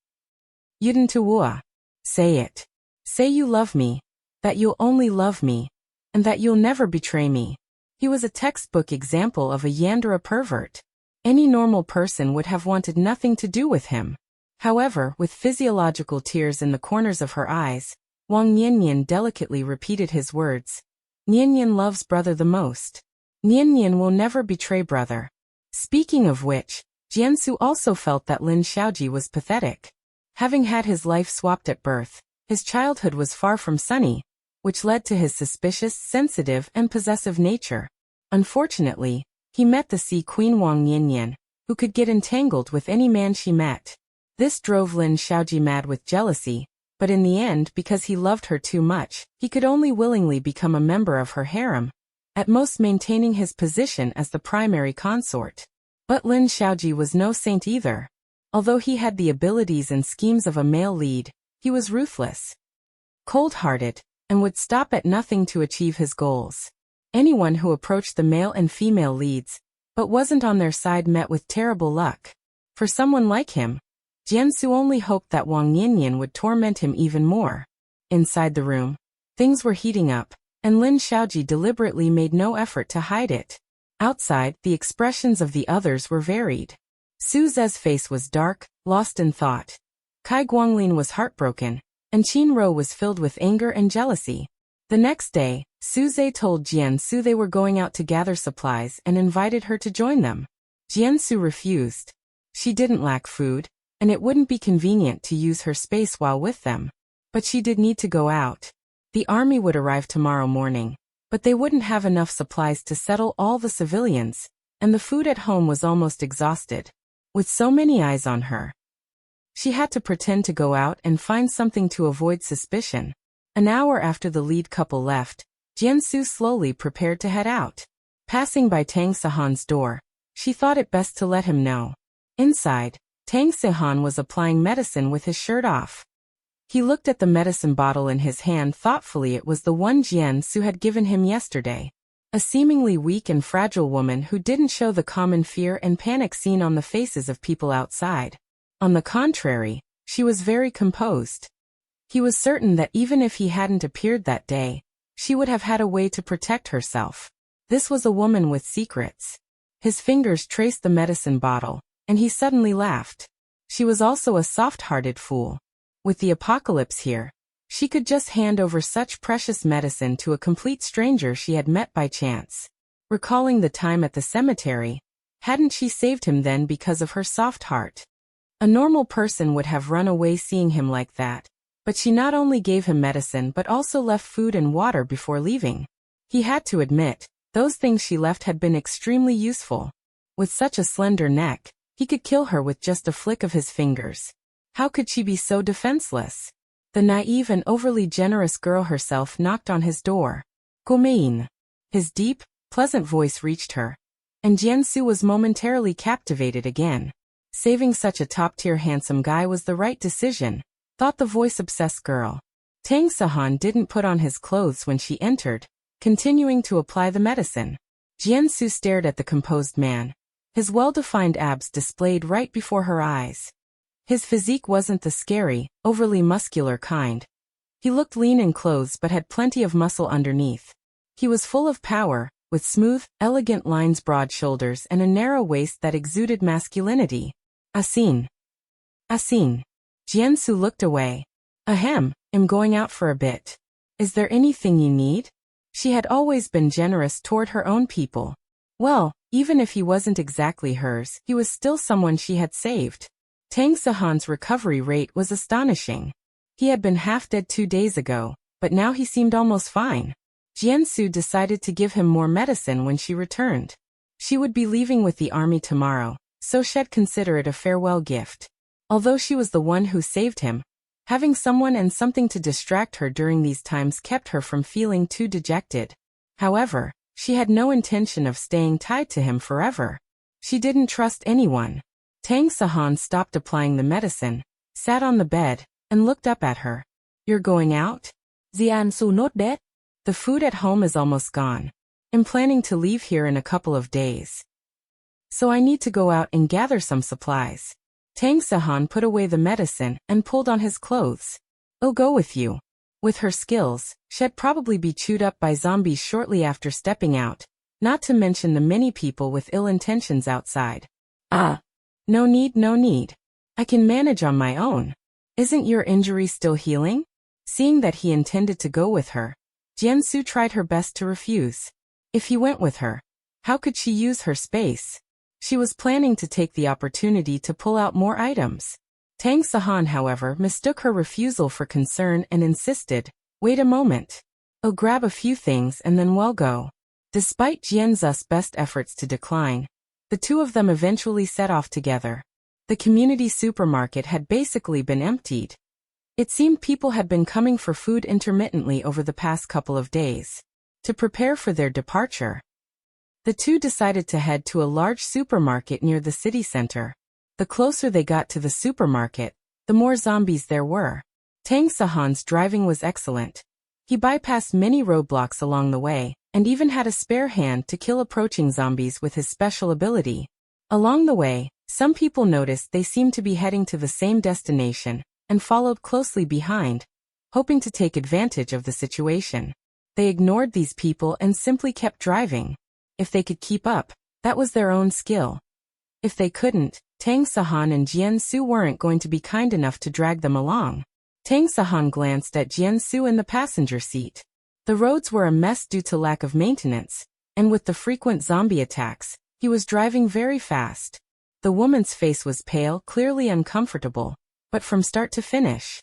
S1: Yudentuwa. Say it. Say you love me, that you'll only love me, and that you'll never betray me. He was a textbook example of a Yandere pervert. Any normal person would have wanted nothing to do with him. However, with physiological tears in the corners of her eyes, Wang Yanyan delicately repeated his words. Yanyan loves brother the most. Yanyan will never betray brother. Speaking of which, Jiansu also felt that Lin Xiaoji was pathetic. Having had his life swapped at birth, his childhood was far from sunny, which led to his suspicious, sensitive, and possessive nature. Unfortunately, he met the Sea Queen Wang Yanyan, who could get entangled with any man she met. This drove Lin Xiaoji mad with jealousy, but in the end, because he loved her too much, he could only willingly become a member of her harem, at most maintaining his position as the primary consort. But Lin Xiaoji was no saint either. Although he had the abilities and schemes of a male lead, he was ruthless, cold-hearted, and would stop at nothing to achieve his goals. Anyone who approached the male and female leads, but wasn't on their side, met with terrible luck. For someone like him, Jiansu only hoped that Wang Yanyan would torment him even more. Inside the room, things were heating up, and Lin Xiaoji deliberately made no effort to hide it. Outside, the expressions of the others were varied. Su Ze's face was dark, lost in thought. Kai Guanglin was heartbroken, and Qin Ro was filled with anger and jealousy. The next day, Su Ze told Jiansu they were going out to gather supplies and invited her to join them. Jiansu refused. She didn't lack food, and it wouldn't be convenient to use her space while with them. But she did need to go out. The army would arrive tomorrow morning, but they wouldn't have enough supplies to settle all the civilians, and the food at home was almost exhausted. With so many eyes on her, she had to pretend to go out and find something to avoid suspicion. An hour after the lead couple left, Jiansu slowly prepared to head out. Passing by Tang Sahan's door, she thought it best to let him know. Inside, Tang Sahan was applying medicine with his shirt off. He looked at the medicine bottle in his hand thoughtfully. It was the one Jiansu had given him yesterday. A seemingly weak and fragile woman who didn't show the common fear and panic seen on the faces of people outside. On the contrary, she was very composed. He was certain that even if he hadn't appeared that day, she would have had a way to protect herself. This was a woman with secrets. His fingers traced the medicine bottle, and he suddenly laughed. She was also a soft-hearted fool. With the apocalypse here, she could just hand over such precious medicine to a complete stranger she had met by chance. Recalling the time at the cemetery, hadn't she saved him then because of her soft heart? A normal person would have run away seeing him like that, but she not only gave him medicine but also left food and water before leaving. He had to admit, those things she left had been extremely useful. With such a slender neck, he could kill her with just a flick of his fingers. How could she be so defenseless? The naive and overly generous girl herself knocked on his door. Gomein. His deep, pleasant voice reached her, and Jiansu was momentarily captivated again. Saving such a top-tier handsome guy was the right decision, thought the voice-obsessed girl. Tang Sahan didn't put on his clothes when she entered, continuing to apply the medicine. Jiansu stared at the composed man, his well-defined abs displayed right before her eyes. His physique wasn't the scary, overly muscular kind. He looked lean in clothes but had plenty of muscle underneath. He was full of power, with smooth, elegant lines, broad shoulders, and a narrow waist that exuded masculinity. Asin. Jiansu looked away. Ahem, I'm going out for a bit. Is there anything you need? She had always been generous toward her own people. Well, even if he wasn't exactly hers, he was still someone she had saved. Tang Sahan's recovery rate was astonishing. He had been half dead 2 days ago, but now he seemed almost fine. Jiansu decided to give him more medicine when she returned. She would be leaving with the army tomorrow, so she'd consider it a farewell gift. Although she was the one who saved him, having someone and something to distract her during these times kept her from feeling too dejected. However, she had no intention of staying tied to him forever. She didn't trust anyone. Tang Sahan stopped applying the medicine, sat on the bed, and looked up at her. You're going out? Jiansu not dead? The food at home is almost gone. I'm planning to leave here in a couple of days. So I need to go out and gather some supplies. Tang Sahan put away the medicine and pulled on his clothes. I'll go with you. With her skills, she'd probably be chewed up by zombies shortly after stepping out, not to mention the many people with ill intentions outside. No need. I can manage on my own. Isn't your injury still healing? Seeing that he intended to go with her, Jiansu tried her best to refuse. If he went with her, how could she use her space? She was planning to take the opportunity to pull out more items. Tang Sahan, however, mistook her refusal for concern and insisted, wait a moment. I'll grab a few things and then we'll go. Despite Jianzu's best efforts to decline, the two of them eventually set off together. The community supermarket had basically been emptied. It seemed people had been coming for food intermittently over the past couple of days. To prepare for their departure, the two decided to head to a large supermarket near the city center. The closer they got to the supermarket, the more zombies there were. Tang Sahan's driving was excellent. He bypassed many roadblocks along the way, and even had a spare hand to kill approaching zombies with his special ability. Along the way, some people noticed they seemed to be heading to the same destination, and followed closely behind, hoping to take advantage of the situation. They ignored these people and simply kept driving. If they could keep up, that was their own skill. If they couldn't, Tang Sahan and Jian Su weren't going to be kind enough to drag them along. Tang Sahan glanced at Jian Su in the passenger seat. The roads were a mess due to lack of maintenance, and with the frequent zombie attacks, he was driving very fast. The woman's face was pale, clearly uncomfortable, but from start to finish.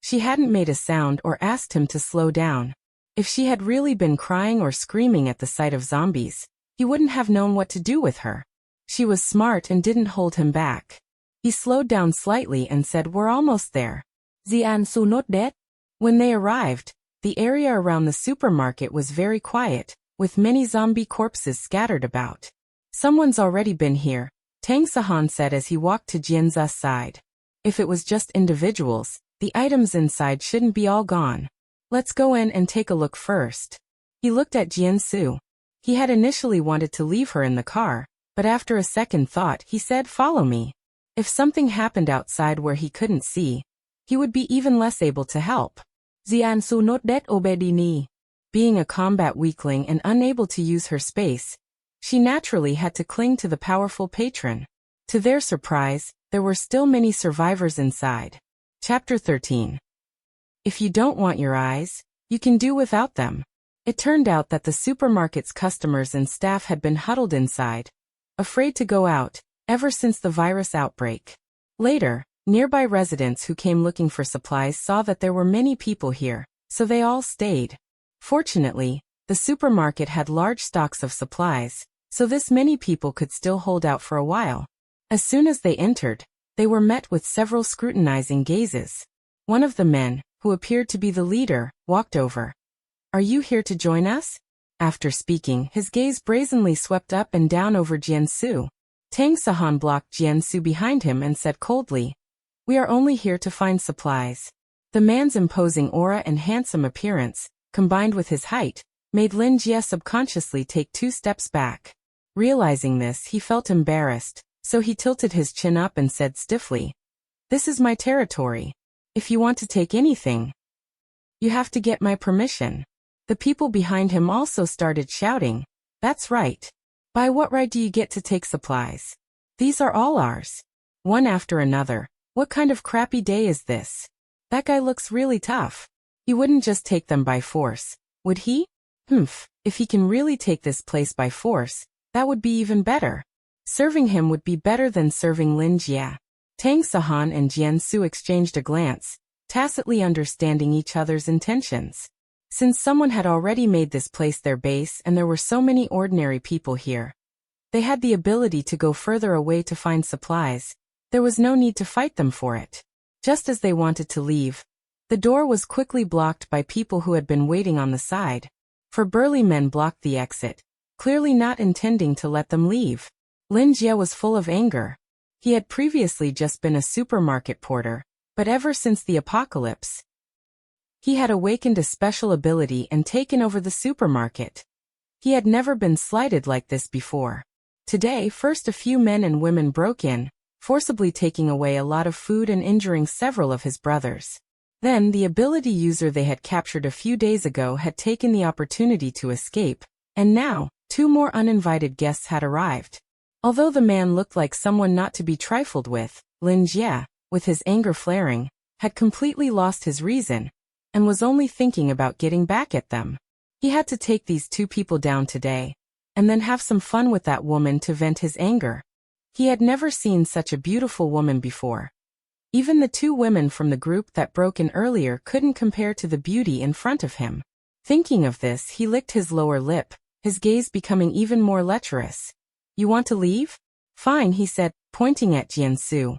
S1: She hadn't made a sound or asked him to slow down. If she had really been crying or screaming at the sight of zombies, he wouldn't have known what to do with her. She was smart and didn't hold him back. He slowed down slightly and said, "We're almost there." Jian Su not dead? When they arrived, the area around the supermarket was very quiet, with many zombie corpses scattered about. "Someone's already been here," Tang Sahan said as he walked to Jian's side. "If it was just individuals, the items inside shouldn't be all gone. Let's go in and take a look first." He looked at Jian Su. He had initially wanted to leave her in the car, but after a second thought he said, "Follow me." If something happened outside where he couldn't see, he would be even less able to help. Jian Su not dead obedini. Being a combat weakling and unable to use her space, she naturally had to cling to the powerful patron. To their surprise, there were still many survivors inside. Chapter 13. If you don't want your eyes, you can do without them. It turned out that the supermarket's customers and staff had been huddled inside, afraid to go out, ever since the virus outbreak. Later, nearby residents who came looking for supplies saw that there were many people here, so they all stayed. Fortunately, the supermarket had large stocks of supplies, so this many people could still hold out for a while. As soon as they entered, they were met with several scrutinizing gazes. One of the men, who appeared to be the leader, walked over. "Are you here to join us?" After speaking, his gaze brazenly swept up and down over Jian Su. Tang Sahan blocked Jian Su behind him and said coldly, "We are only here to find supplies." The man's imposing aura and handsome appearance, combined with his height, made Lin Jie subconsciously take 2 steps back. Realizing this, he felt embarrassed, so he tilted his chin up and said stiffly, "This is my territory. If you want to take anything, you have to get my permission." The people behind him also started shouting, "That's right. By what right do you get to take supplies? These are all ours." One after another, "What kind of crappy day is this? That guy looks really tough. He wouldn't just take them by force, would he? If he can really take this place by force, that would be even better. Serving him would be better than serving Lin Jie." Tang Sahan and Jian Su exchanged a glance, tacitly understanding each other's intentions. Since someone had already made this place their base and there were so many ordinary people here, they had the ability to go further away to find supplies. There was no need to fight them for it. Just as they wanted to leave, the door was quickly blocked by people who had been waiting on the side. 4 burly men blocked the exit, clearly not intending to let them leave. Lin Jie was full of anger. He had previously just been a supermarket porter, but ever since the apocalypse, he had awakened a special ability and taken over the supermarket. He had never been slighted like this before. Today, first a few men and women broke in, forcibly taking away a lot of food and injuring several of his brothers. Then the ability user they had captured a few days ago had taken the opportunity to escape, and now, 2 more uninvited guests had arrived. Although the man looked like someone not to be trifled with, Lin Jie, with his anger flaring, had completely lost his reason, and was only thinking about getting back at them. He had to take these 2 people down today, and then have some fun with that woman to vent his anger. He had never seen such a beautiful woman before. Even the 2 women from the group that broke in earlier couldn't compare to the beauty in front of him. Thinking of this, he licked his lower lip, his gaze becoming even more lecherous. "You want to leave?" "Fine," he said, pointing at Jian Su.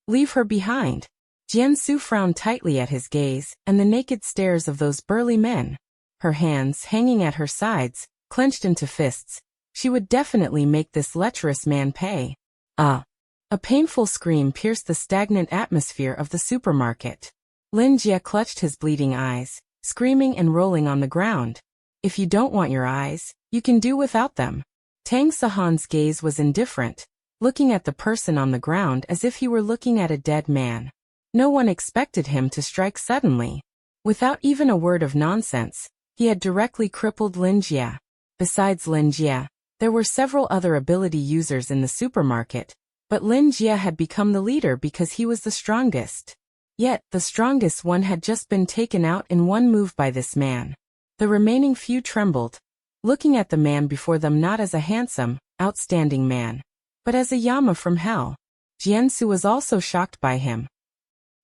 S1: "Leave her behind." Jian Su frowned tightly at his gaze and the naked stares of those burly men. Her hands, hanging at her sides, clenched into fists. She would definitely make this lecherous man pay. A painful scream pierced the stagnant atmosphere of the supermarket. Lin Jie clutched his bleeding eyes, screaming and rolling on the ground. "If you don't want your eyes, you can do without them." Tang Sahan's gaze was indifferent, looking at the person on the ground as if he were looking at a dead man. No one expected him to strike suddenly. Without even a word of nonsense, he had directly crippled Lin Jie. Besides Lin Jie, there were several other ability users in the supermarket, but Lin Jie had become the leader because he was the strongest. Yet, the strongest one had just been taken out in one move by this man. The remaining few trembled, looking at the man before them not as a handsome, outstanding man, but as a Yama from hell. Jiansu was also shocked by him,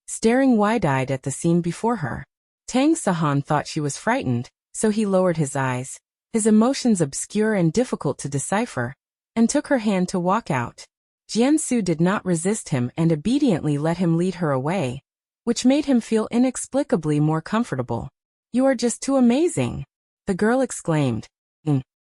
S1: staring wide-eyed at the scene before her. Tang Sahan thought she was frightened, so he lowered his eyes, his emotions obscure and difficult to decipher, and took her hand to walk out. Jiansu did not resist him and obediently let him lead her away, which made him feel inexplicably more comfortable. "You are just too amazing," the girl exclaimed.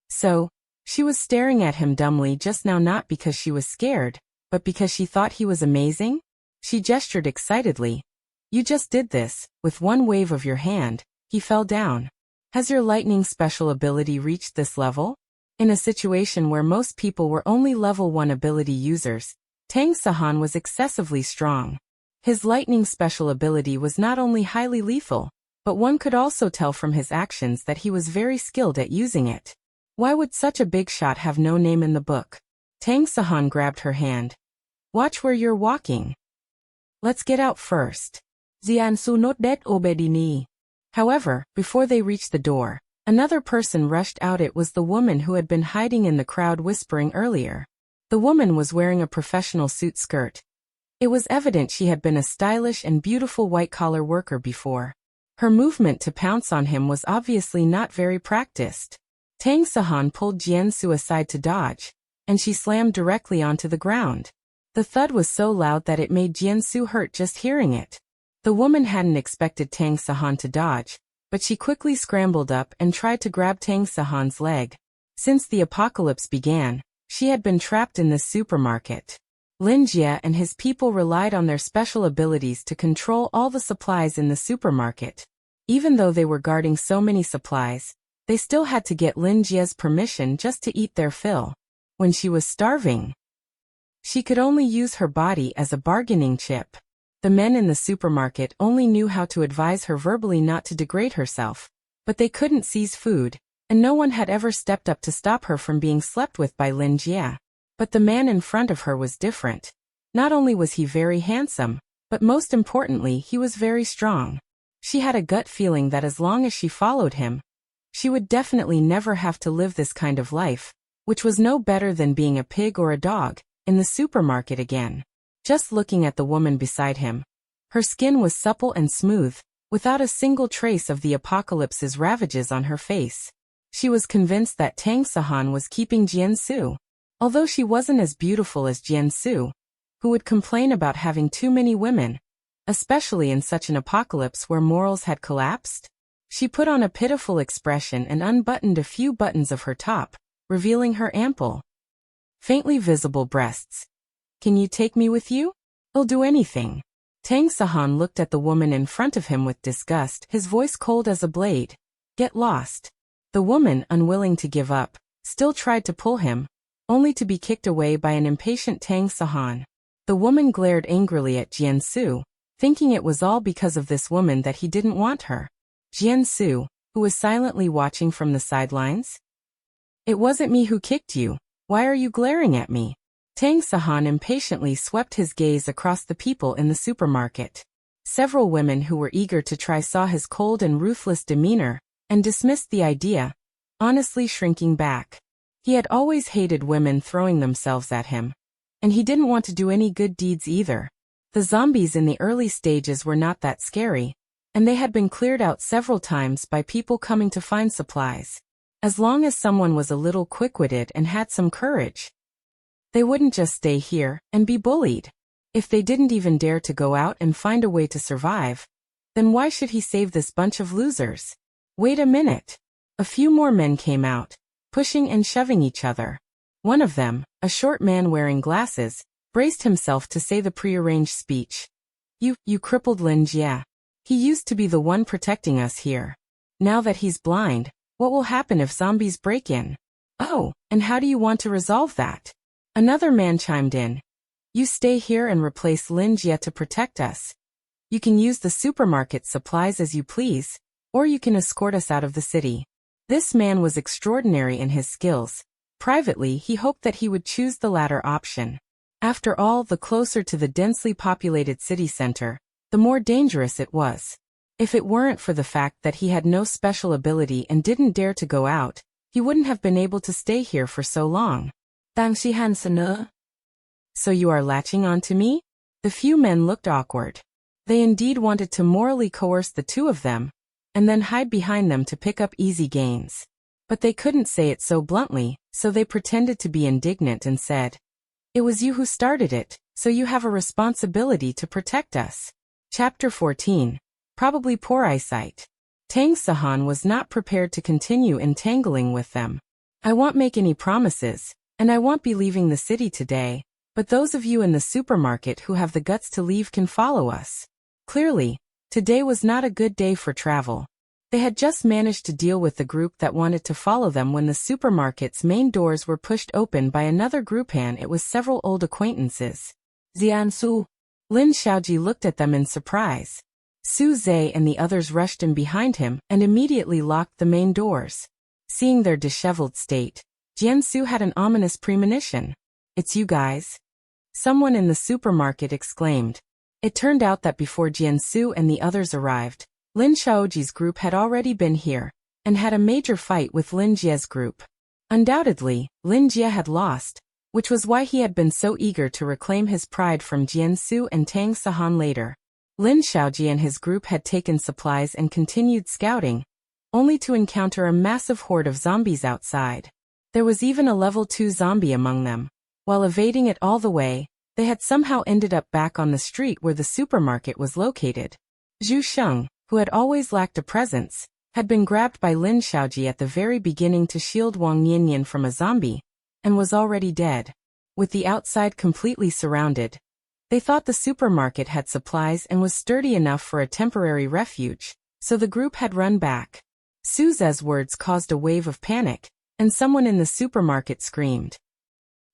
S1: So, she was staring at him dumbly just now, not because she was scared, but because she thought he was amazing? She gestured excitedly. "You just did this." With one wave of your hand, he fell down. "Has your lightning special ability reached this level?" In a situation where most people were only level 1 ability users, Tang Sahan was excessively strong. His lightning special ability was not only highly lethal, but one could also tell from his actions that he was very skilled at using it. Why would such a big shot have no name in the book? Tang Sahan grabbed her hand. "Watch where you're walking. Let's get out first." Jiansu not that obedini. However, before they reached the door, another person rushed out. It was the woman who had been hiding in the crowd whispering earlier. The woman was wearing a professional suit skirt. It was evident she had been a stylish and beautiful white-collar worker before. Her movement to pounce on him was obviously not very practiced. Tang Sahan pulled Jiansu aside to dodge, and she slammed directly onto the ground. The thud was so loud that it made Jiansu hurt just hearing it. The woman hadn't expected Tang Sahan to dodge, but she quickly scrambled up and tried to grab Tang Sahan's leg. Since the apocalypse began, she had been trapped in this supermarket. Lin Jie and his people relied on their special abilities to control all the supplies in the supermarket. Even though they were guarding so many supplies, they still had to get Lin Jie's permission just to eat their fill. When she was starving, she could only use her body as a bargaining chip. The men in the supermarket only knew how to advise her verbally not to degrade herself, but they couldn't seize food, and no one had ever stepped up to stop her from being slept with by Lin Jie. But the man in front of her was different. Not only was he very handsome, but most importantly he was very strong. She had a gut feeling that as long as she followed him, she would definitely never have to live this kind of life, which was no better than being a pig or a dog, in the supermarket again. Just looking at the woman beside him, her skin was supple and smooth, without a single trace of the apocalypse's ravages on her face. She was convinced that Tang Sahan was keeping Jiansu. Although she wasn't as beautiful as Jiansu, who would complain about having too many women, especially in such an apocalypse where morals had collapsed. She put on a pitiful expression and unbuttoned a few buttons of her top, revealing her ample, faintly visible breasts. "Can you take me with you? I'll do anything." Tang Sahan looked at the woman in front of him with disgust, his voice cold as a blade. "Get lost." The woman, unwilling to give up, still tried to pull him, only to be kicked away by an impatient Tang Sahan. The woman glared angrily at Jiansu, thinking it was all because of this woman that he didn't want her. Jiansu, who was silently watching from the sidelines. "It wasn't me who kicked you. Why are you glaring at me?" Tang Sahan impatiently swept his gaze across the people in the supermarket. Several women who were eager to try saw his cold and ruthless demeanor, and dismissed the idea, honestly shrinking back. He had always hated women throwing themselves at him. And he didn't want to do any good deeds either. The zombies in the early stages were not that scary, and they had been cleared out several times by people coming to find supplies. As long as someone was a little quick-witted and had some courage, they wouldn't just stay here and be bullied. If they didn't even dare to go out and find a way to survive, then why should he save this bunch of losers? Wait a minute. A few more men came out, pushing and shoving each other. One of them, a short man wearing glasses, braced himself to say the prearranged speech. You crippled Lin Jie. He used to be the one protecting us here. Now that he's blind, what will happen if zombies break in? Oh, and how do you want to resolve that?" Another man chimed in. "You stay here and replace Lin Jie to protect us. You can use the supermarket supplies as you please, or you can escort us out of the city. This man was extraordinary in his skills. Privately, he hoped that he would choose the latter option. After all, the closer to the densely populated city center, the more dangerous it was. If it weren't for the fact that he had no special ability and didn't dare to go out, he wouldn't have been able to stay here for so long. Tang Shihan ssnơ. So you are latching on to me? The few men looked awkward. They indeed wanted to morally coerce the two of them, and then hide behind them to pick up easy gains. But they couldn't say it so bluntly, so they pretended to be indignant and said, "It was you who started it, so you have a responsibility to protect us." Chapter 14. Probably poor eyesight. Tang Sahan was not prepared to continue entangling with them. "I won't make any promises, and I won't be leaving the city today, but those of you in the supermarket who have the guts to leave can follow us." Clearly, today was not a good day for travel. They had just managed to deal with the group that wanted to follow them when the supermarket's main doors were pushed open by another group, and it was several old acquaintances. Jiansu. Lin Xiaoji looked at them in surprise. Su Zhe and the others rushed in behind him and immediately locked the main doors. Seeing their disheveled state, Jiansu had an ominous premonition. "It's you guys?" Someone in the supermarket exclaimed. It turned out that before Jiansu and the others arrived, Lin Xiaoji's group had already been here, and had a major fight with Lin Jie's group. Undoubtedly, Lin Jie had lost, which was why he had been so eager to reclaim his pride from Jiansu and Tang Sahan later. Lin Xiaoji and his group had taken supplies and continued scouting, only to encounter a massive horde of zombies outside. There was even a level 2 zombie among them. While evading it all the way, they had somehow ended up back on the street where the supermarket was located. Zhu Sheng, who had always lacked a presence, had been grabbed by Lin Xiaoji at the very beginning to shield Wang Yanyan from a zombie, and was already dead. With the outside completely surrounded, they thought the supermarket had supplies and was sturdy enough for a temporary refuge, so the group had run back. Su Ze's words caused a wave of panic, and someone in the supermarket screamed.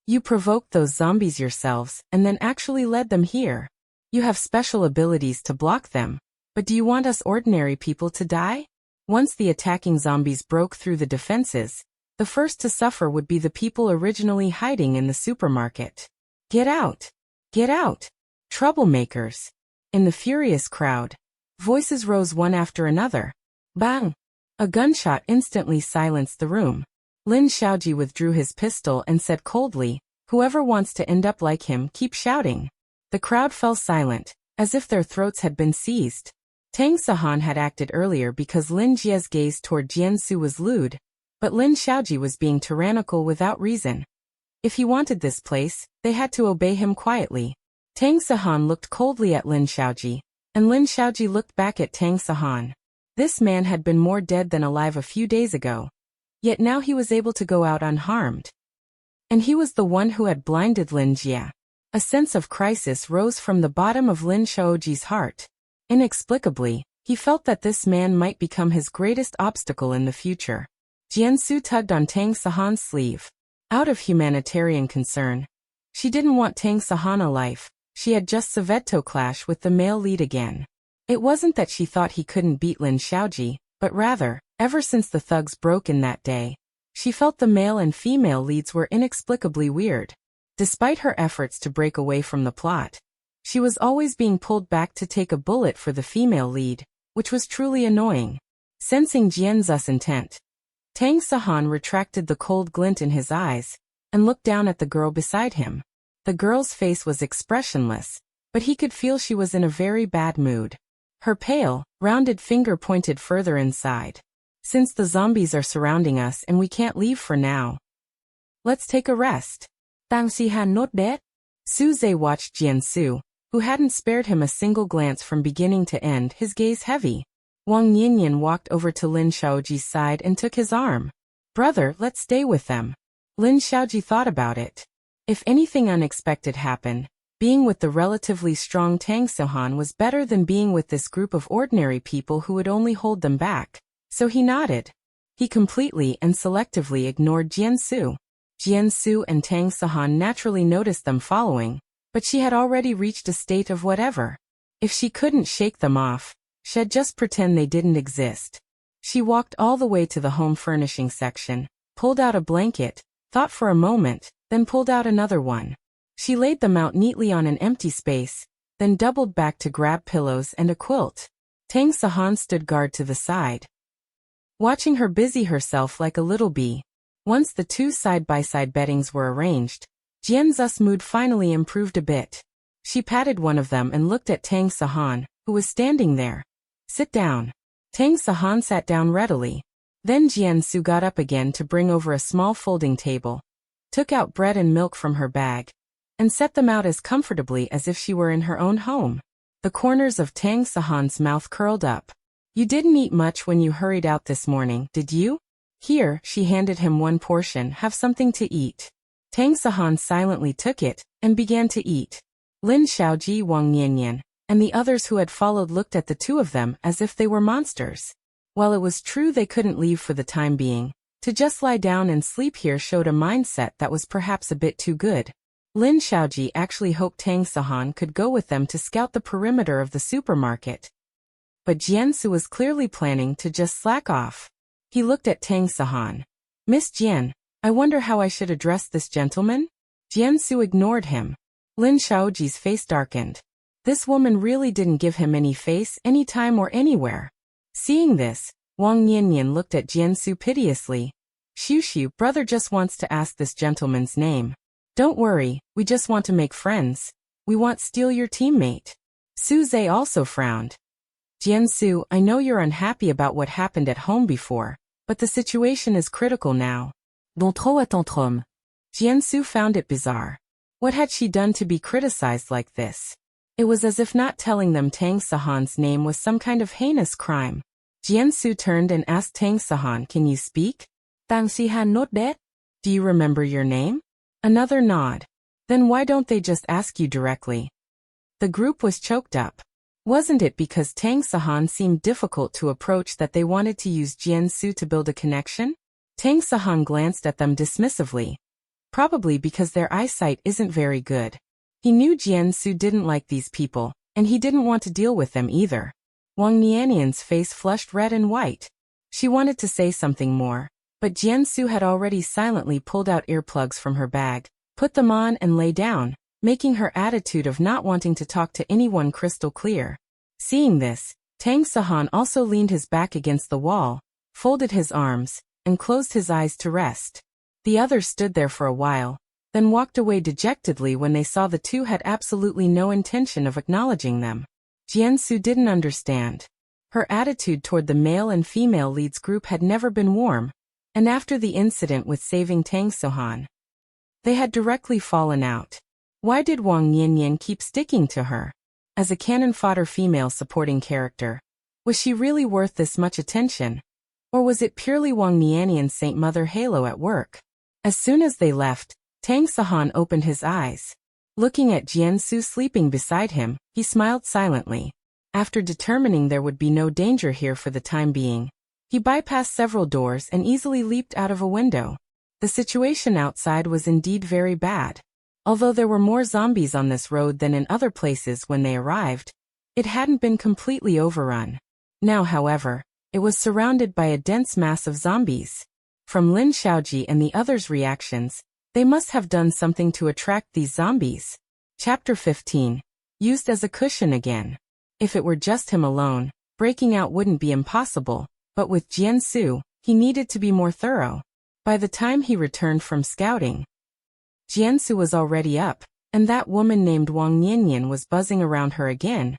S1: "You provoked those zombies yourselves, and then actually led them here. You have special abilities to block them, but do you want us ordinary people to die?" Once the attacking zombies broke through the defenses, the first to suffer would be the people originally hiding in the supermarket. "Get out! Get out! Troublemakers!" In the furious crowd, voices rose one after another. Bang! A gunshot instantly silenced the room. Lin Xiaoji withdrew his pistol and said coldly, "Whoever wants to end up like him, keep shouting." The crowd fell silent, as if their throats had been seized. Tang Sahan had acted earlier because Lin Jie's gaze toward Jiansu was lewd, but Lin Xiaoji was being tyrannical without reason. If he wanted this place, they had to obey him quietly. Tang Sahan looked coldly at Lin Xiaoji, and Lin Xiaoji looked back at Tang Sahan. This man had been more dead than alive a few days ago. Yet now he was able to go out unharmed. And he was the one who had blinded Lin Jie. A sense of crisis rose from the bottom of Lin Xiaoji's heart. Inexplicably, he felt that this man might become his greatest obstacle in the future. Jiansu tugged on Tang Sahan's sleeve. Out of humanitarian concern. She didn't want Tang Sahan alive. She had just Saveto clash with the male lead again. It wasn't that she thought he couldn't beat Lin Xiaoji, but rather, ever since the thugs broke in that day, she felt the male and female leads were inexplicably weird. Despite her efforts to break away from the plot, she was always being pulled back to take a bullet for the female lead, which was truly annoying. Sensing Jianzu's intent, Tang Sahan retracted the cold glint in his eyes, and looked down at the girl beside him. The girl's face was expressionless, but he could feel she was in a very bad mood. Her pale, rounded finger pointed further inside. "Since the zombies are surrounding us and we can't leave for now, let's take a rest." Tang Xihan not dead? Su Zhe watched Jiansu, who hadn't spared him a single glance from beginning to end, his gaze heavy. Wang Yanyan walked over to Lin Xiaoji's side and took his arm. "Brother, let's stay with them." Lin Xiaoji thought about it. If anything unexpected happened, being with the relatively strong Tang Sahan was better than being with this group of ordinary people who would only hold them back, so he nodded. He completely and selectively ignored Jiansu. Jiansu and Tang Sahan naturally noticed them following, but she had already reached a state of whatever. If she couldn't shake them off, she'd just pretend they didn't exist. She walked all the way to the home furnishing section, pulled out a blanket, thought for a moment, then pulled out another one. She laid them out neatly on an empty space, then doubled back to grab pillows and a quilt. Tang Sahan stood guard to the side, watching her busy herself like a little bee. Once the two side-by-side beddings were arranged, Jianzu's mood finally improved a bit. She patted one of them and looked at Tang Sahan, who was standing there. Sit down. Tang Sahan sat down readily. Then Jianzu got up again to bring over a small folding table, took out bread and milk from her bag, and set them out as comfortably as if she were in her own home. The corners of Tang Sahan's mouth curled up. You didn't eat much when you hurried out this morning, did you? Here, she handed him one portion, have something to eat. Tang Sahan silently took it, and began to eat. Lin Xiaoji, Wang Yanyan, and the others who had followed looked at the two of them as if they were monsters. While it was true they couldn't leave for the time being, to just lie down and sleep here showed a mindset that was perhaps a bit too good. Lin Xiaoji actually hoped Tang Sahan could go with them to scout the perimeter of the supermarket. But Jianzu was clearly planning to just slack off. He looked at Tang Sahan. Miss Jian, I wonder how I should address this gentleman? Jianzu ignored him. Lin Xiaoji's face darkened. This woman really didn't give him any face, any time or anywhere. Seeing this, Wang Yanyan looked at Jianzu piteously. Xiu, brother just wants to ask this gentleman's name. Don't worry, we just want to make friends. We won't steal your teammate. Su Zhe also frowned. Jianzu, I know you're unhappy about what happened at home before, but the situation is critical now. Don't trop à tantrum. Jianzu found it bizarre. What had she done to be criticized like this? It was as if not telling them Tang Sahan's name was some kind of heinous crime. Jianzu turned and asked Tang Sahan, can you speak? Tang Sahan not dead? Do you remember your name? Another nod. Then why don't they just ask you directly? The group was choked up. Wasn't it because Tang Sahan seemed difficult to approach that they wanted to use Jianzu to build a connection? Tang Sahan glanced at them dismissively. Probably because their eyesight isn't very good. He knew Jianzu didn't like these people, and he didn't want to deal with them either. Wang Nianyan's face flushed red and white. She wanted to say something more, but Jianzu had already silently pulled out earplugs from her bag, put them on and lay down, making her attitude of not wanting to talk to anyone crystal clear. Seeing this, Tang Sahan also leaned his back against the wall, folded his arms, and closed his eyes to rest. The others stood there for a while, then walked away dejectedly when they saw the two had absolutely no intention of acknowledging them. Jianzu didn't understand. Her attitude toward the male and female leads group had never been warm, and after the incident with saving Tang Sahan, they had directly fallen out. Why did Wang Yanyan keep sticking to her? As a cannon fodder female supporting character, was she really worth this much attention? Or was it purely Wang Nianyan's Saint Mother halo at work? As soon as they left, Tang Sahan opened his eyes. Looking at Jianzu sleeping beside him, he smiled silently. After determining there would be no danger here for the time being, he bypassed several doors and easily leaped out of a window. The situation outside was indeed very bad. Although there were more zombies on this road than in other places when they arrived, it hadn't been completely overrun. Now, however, it was surrounded by a dense mass of zombies. From Lin Xiaoji and the others' reactions, they must have done something to attract these zombies. Chapter 15. Used as a cushion again. If it were just him alone, breaking out wouldn't be impossible, but with Jianzu, he needed to be more thorough. By the time he returned from scouting, Jianzu was already up, and that woman named Wang Yanyan was buzzing around her again,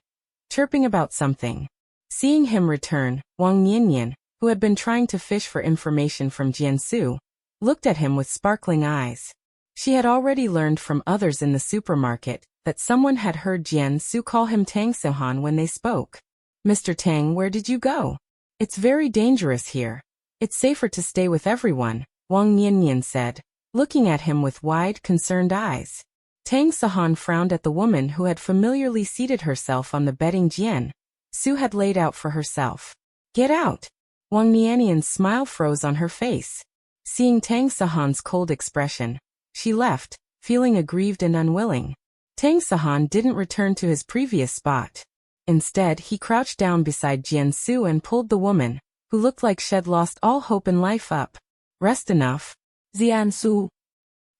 S1: chirping about something. Seeing him return, Wang Yanyan, who had been trying to fish for information from Jianzu, looked at him with sparkling eyes. She had already learned from others in the supermarket that someone had heard Jianzu call him Tang Sahan when they spoke. Mr. Tang, where did you go? It's very dangerous here. It's safer to stay with everyone, Wang Yanyan said, looking at him with wide, concerned eyes. Tang Sahan frowned at the woman who had familiarly seated herself on the bedding Jianzu had laid out for herself. Get out! Wang Nianyan's smile froze on her face. Seeing Tang Sahan's cold expression, she left, feeling aggrieved and unwilling. Tang Sahan didn't return to his previous spot. Instead, he crouched down beside Jian-su and pulled the woman, who looked like she'd lost all hope in life, up. Rest enough. Jian-su,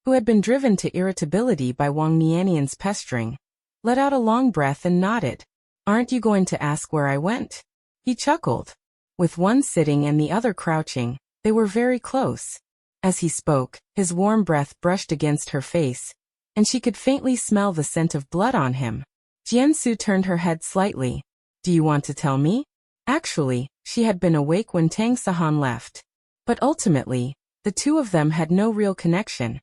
S1: who had been driven to irritability by Wang Nianian's pestering, let out a long breath and nodded. Aren't you going to ask where I went? He chuckled. With one sitting and the other crouching, they were very close. As he spoke, his warm breath brushed against her face, and she could faintly smell the scent of blood on him. Jian-su turned her head slightly. Do you want to tell me? Actually, she had been awake when Tang Sahan left. But ultimately, the two of them had no real connection.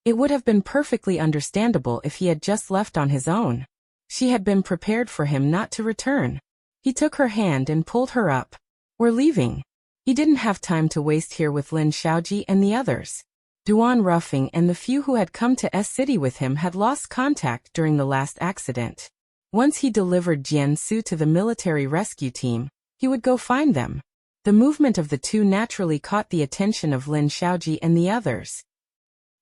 S1: It would have been perfectly understandable if he had just left on his own. She had been prepared for him not to return. He took her hand and pulled her up. We're leaving. He didn't have time to waste here with Lin Xiaoji and the others. Duan Ruffing and the few who had come to S-City with him had lost contact during the last accident. Once he delivered Jian-su to the military rescue team, he would go find them. The movement of the two naturally caught the attention of Lin Xiaoji and the others,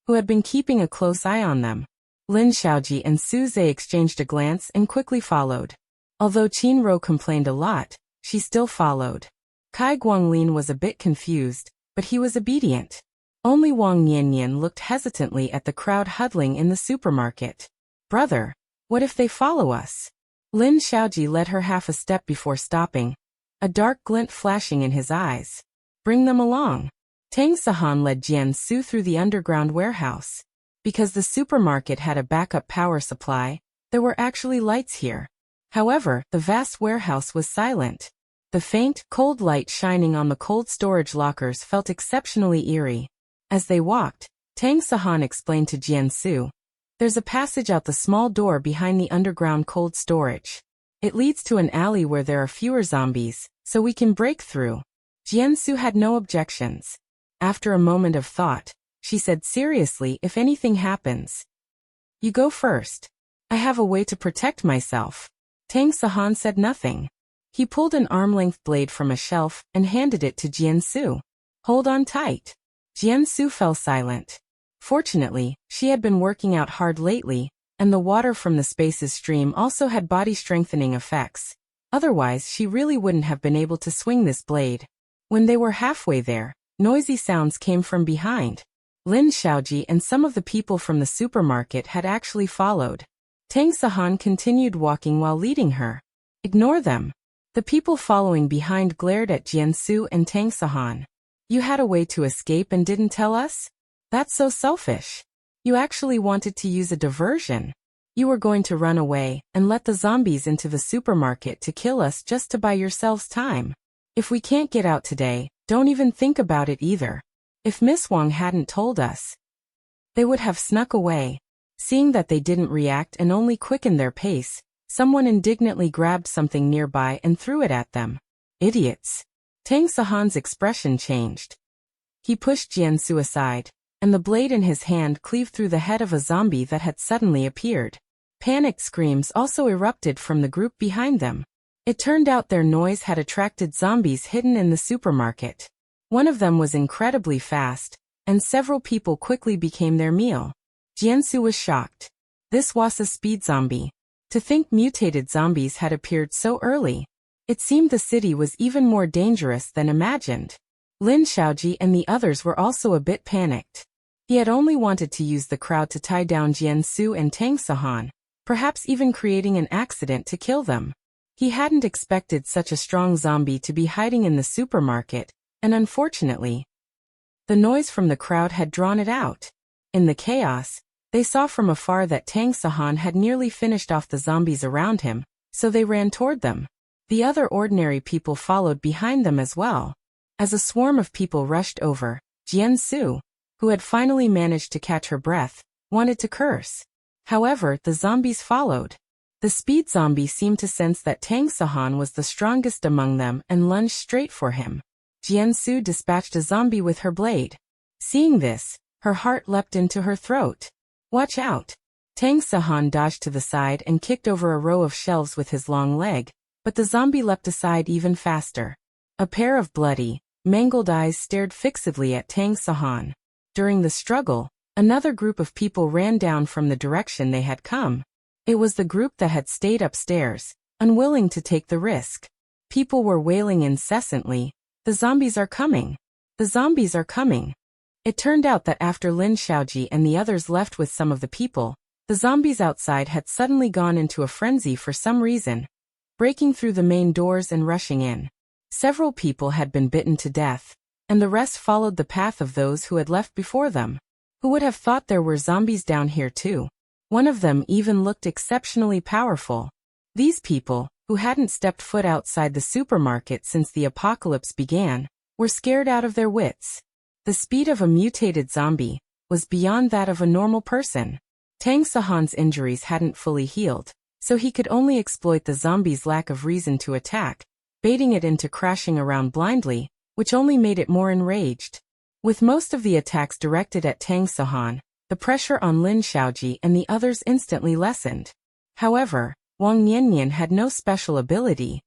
S1: who had been keeping a close eye on them. Lin Xiaoji and Su Zhe exchanged a glance and quickly followed. Although Qin Ro complained a lot, she still followed. Kai Guanglin was a bit confused, but he was obedient. Only Wang Niannian looked hesitantly at the crowd huddling in the supermarket. Brother, what if they follow us? Lin Xiaoji led her half a step before stopping, a dark glint flashing in his eyes. Bring them along. Tang Sahan led Jian-su through the underground warehouse. Because the supermarket had a backup power supply, there were actually lights here. However, the vast warehouse was silent. The faint, cold light shining on the cold storage lockers felt exceptionally eerie. As they walked, Tang Sahan explained to Jian-su, there's a passage out the small door behind the underground cold storage. It leads to an alley where there are fewer zombies, so we can break through. Jian-su had no objections. After a moment of thought, she said seriously, if anything happens, you go first. I have a way to protect myself. Tang Sahan said nothing. He pulled an arm-length blade from a shelf and handed it to Jian-su. Hold on tight. Jian-su fell silent. Fortunately, she had been working out hard lately, and the water from the space's stream also had body-strengthening effects. Otherwise, she really wouldn't have been able to swing this blade. When they were halfway there, noisy sounds came from behind. Lin Xiaoji and some of the people from the supermarket had actually followed. Tang Sahan continued walking while leading her. Ignore them. The people following behind glared at Jian-su and Tang Sahan. You had a way to escape and didn't tell us? That's so selfish. You actually wanted to use a diversion. You were going to run away and let the zombies into the supermarket to kill us just to buy yourselves time. If we can't get out today, don't even think about it either. If Miss Wang hadn't told us, they would have snuck away. Seeing that they didn't react and only quickened their pace, someone indignantly grabbed something nearby and threw it at them. Idiots. Tang Sahan's expression changed. He pushed Jian-su aside, and the blade in his hand cleaved through the head of a zombie that had suddenly appeared. Panicked screams also erupted from the group behind them. It turned out their noise had attracted zombies hidden in the supermarket. One of them was incredibly fast, and several people quickly became their meal. Jian-su was shocked. This was a speed zombie. To think mutated zombies had appeared so early. It seemed the city was even more dangerous than imagined. Lin Xiaoji and the others were also a bit panicked. He had only wanted to use the crowd to tie down Jian-su and Tang Sahan, perhaps even creating an accident to kill them. He hadn't expected such a strong zombie to be hiding in the supermarket, and unfortunately, the noise from the crowd had drawn it out. In the chaos, they saw from afar that Tang Sahan had nearly finished off the zombies around him, so they ran toward them. The other ordinary people followed behind them as well. As a swarm of people rushed over, Jian-su, who had finally managed to catch her breath, wanted to curse. However, the zombies followed. The speed zombie seemed to sense that Tang Sahan was the strongest among them and lunged straight for him. Jian-su dispatched a zombie with her blade. Seeing this, her heart leapt into her throat. Watch out! Tang Sahan dodged to the side and kicked over a row of shelves with his long leg, but the zombie leapt aside even faster. A pair of bloody, mangled eyes stared fixedly at Tang Sahan. During the struggle, another group of people ran down from the direction they had come. It was the group that had stayed upstairs, unwilling to take the risk. People were wailing incessantly, "The zombies are coming! The zombies are coming!" It turned out that after Lin Xiaoji and the others left with some of the people, the zombies outside had suddenly gone into a frenzy for some reason, breaking through the main doors and rushing in. Several people had been bitten to death, and the rest followed the path of those who had left before them. Who would have thought there were zombies down here too? One of them even looked exceptionally powerful. These people, who hadn't stepped foot outside the supermarket since the apocalypse began, were scared out of their wits. The speed of a mutated zombie was beyond that of a normal person. Tang Sahan's injuries hadn't fully healed, so he could only exploit the zombie's lack of reason to attack, baiting it into crashing around blindly, which only made it more enraged. With most of the attacks directed at Tang Sahan, the pressure on Lin Xiaoji and the others instantly lessened. However, Wang Niannian had no special ability.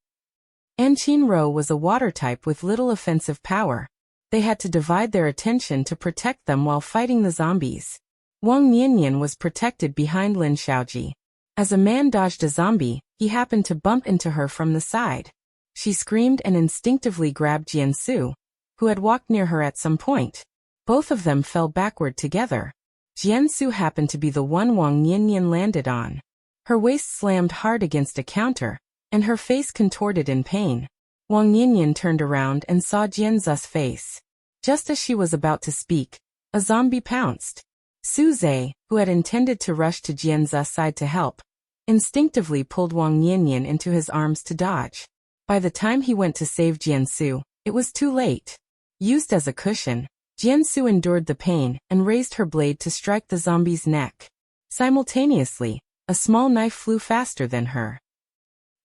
S1: An Qinro was a water type with little offensive power. They had to divide their attention to protect them while fighting the zombies. Wang Niannian was protected behind Lin Xiaoji. As a man dodged a zombie, he happened to bump into her from the side. She screamed and instinctively grabbed Jiansu, who had walked near her at some point. Both of them fell backward together. Jiansu happened to be the one Wang Niannian landed on. Her waist slammed hard against a counter, and her face contorted in pain. Wang Niannian turned around and saw Jianzu's face. Just as she was about to speak, a zombie pounced. Su Zhe, who had intended to rush to Jianzu's side to help, instinctively pulled Wang Niannian into his arms to dodge. By the time he went to save Jiansu, it was too late. Used as a cushion, Jiansu endured the pain and raised her blade to strike the zombie's neck. Simultaneously, a small knife flew faster than her,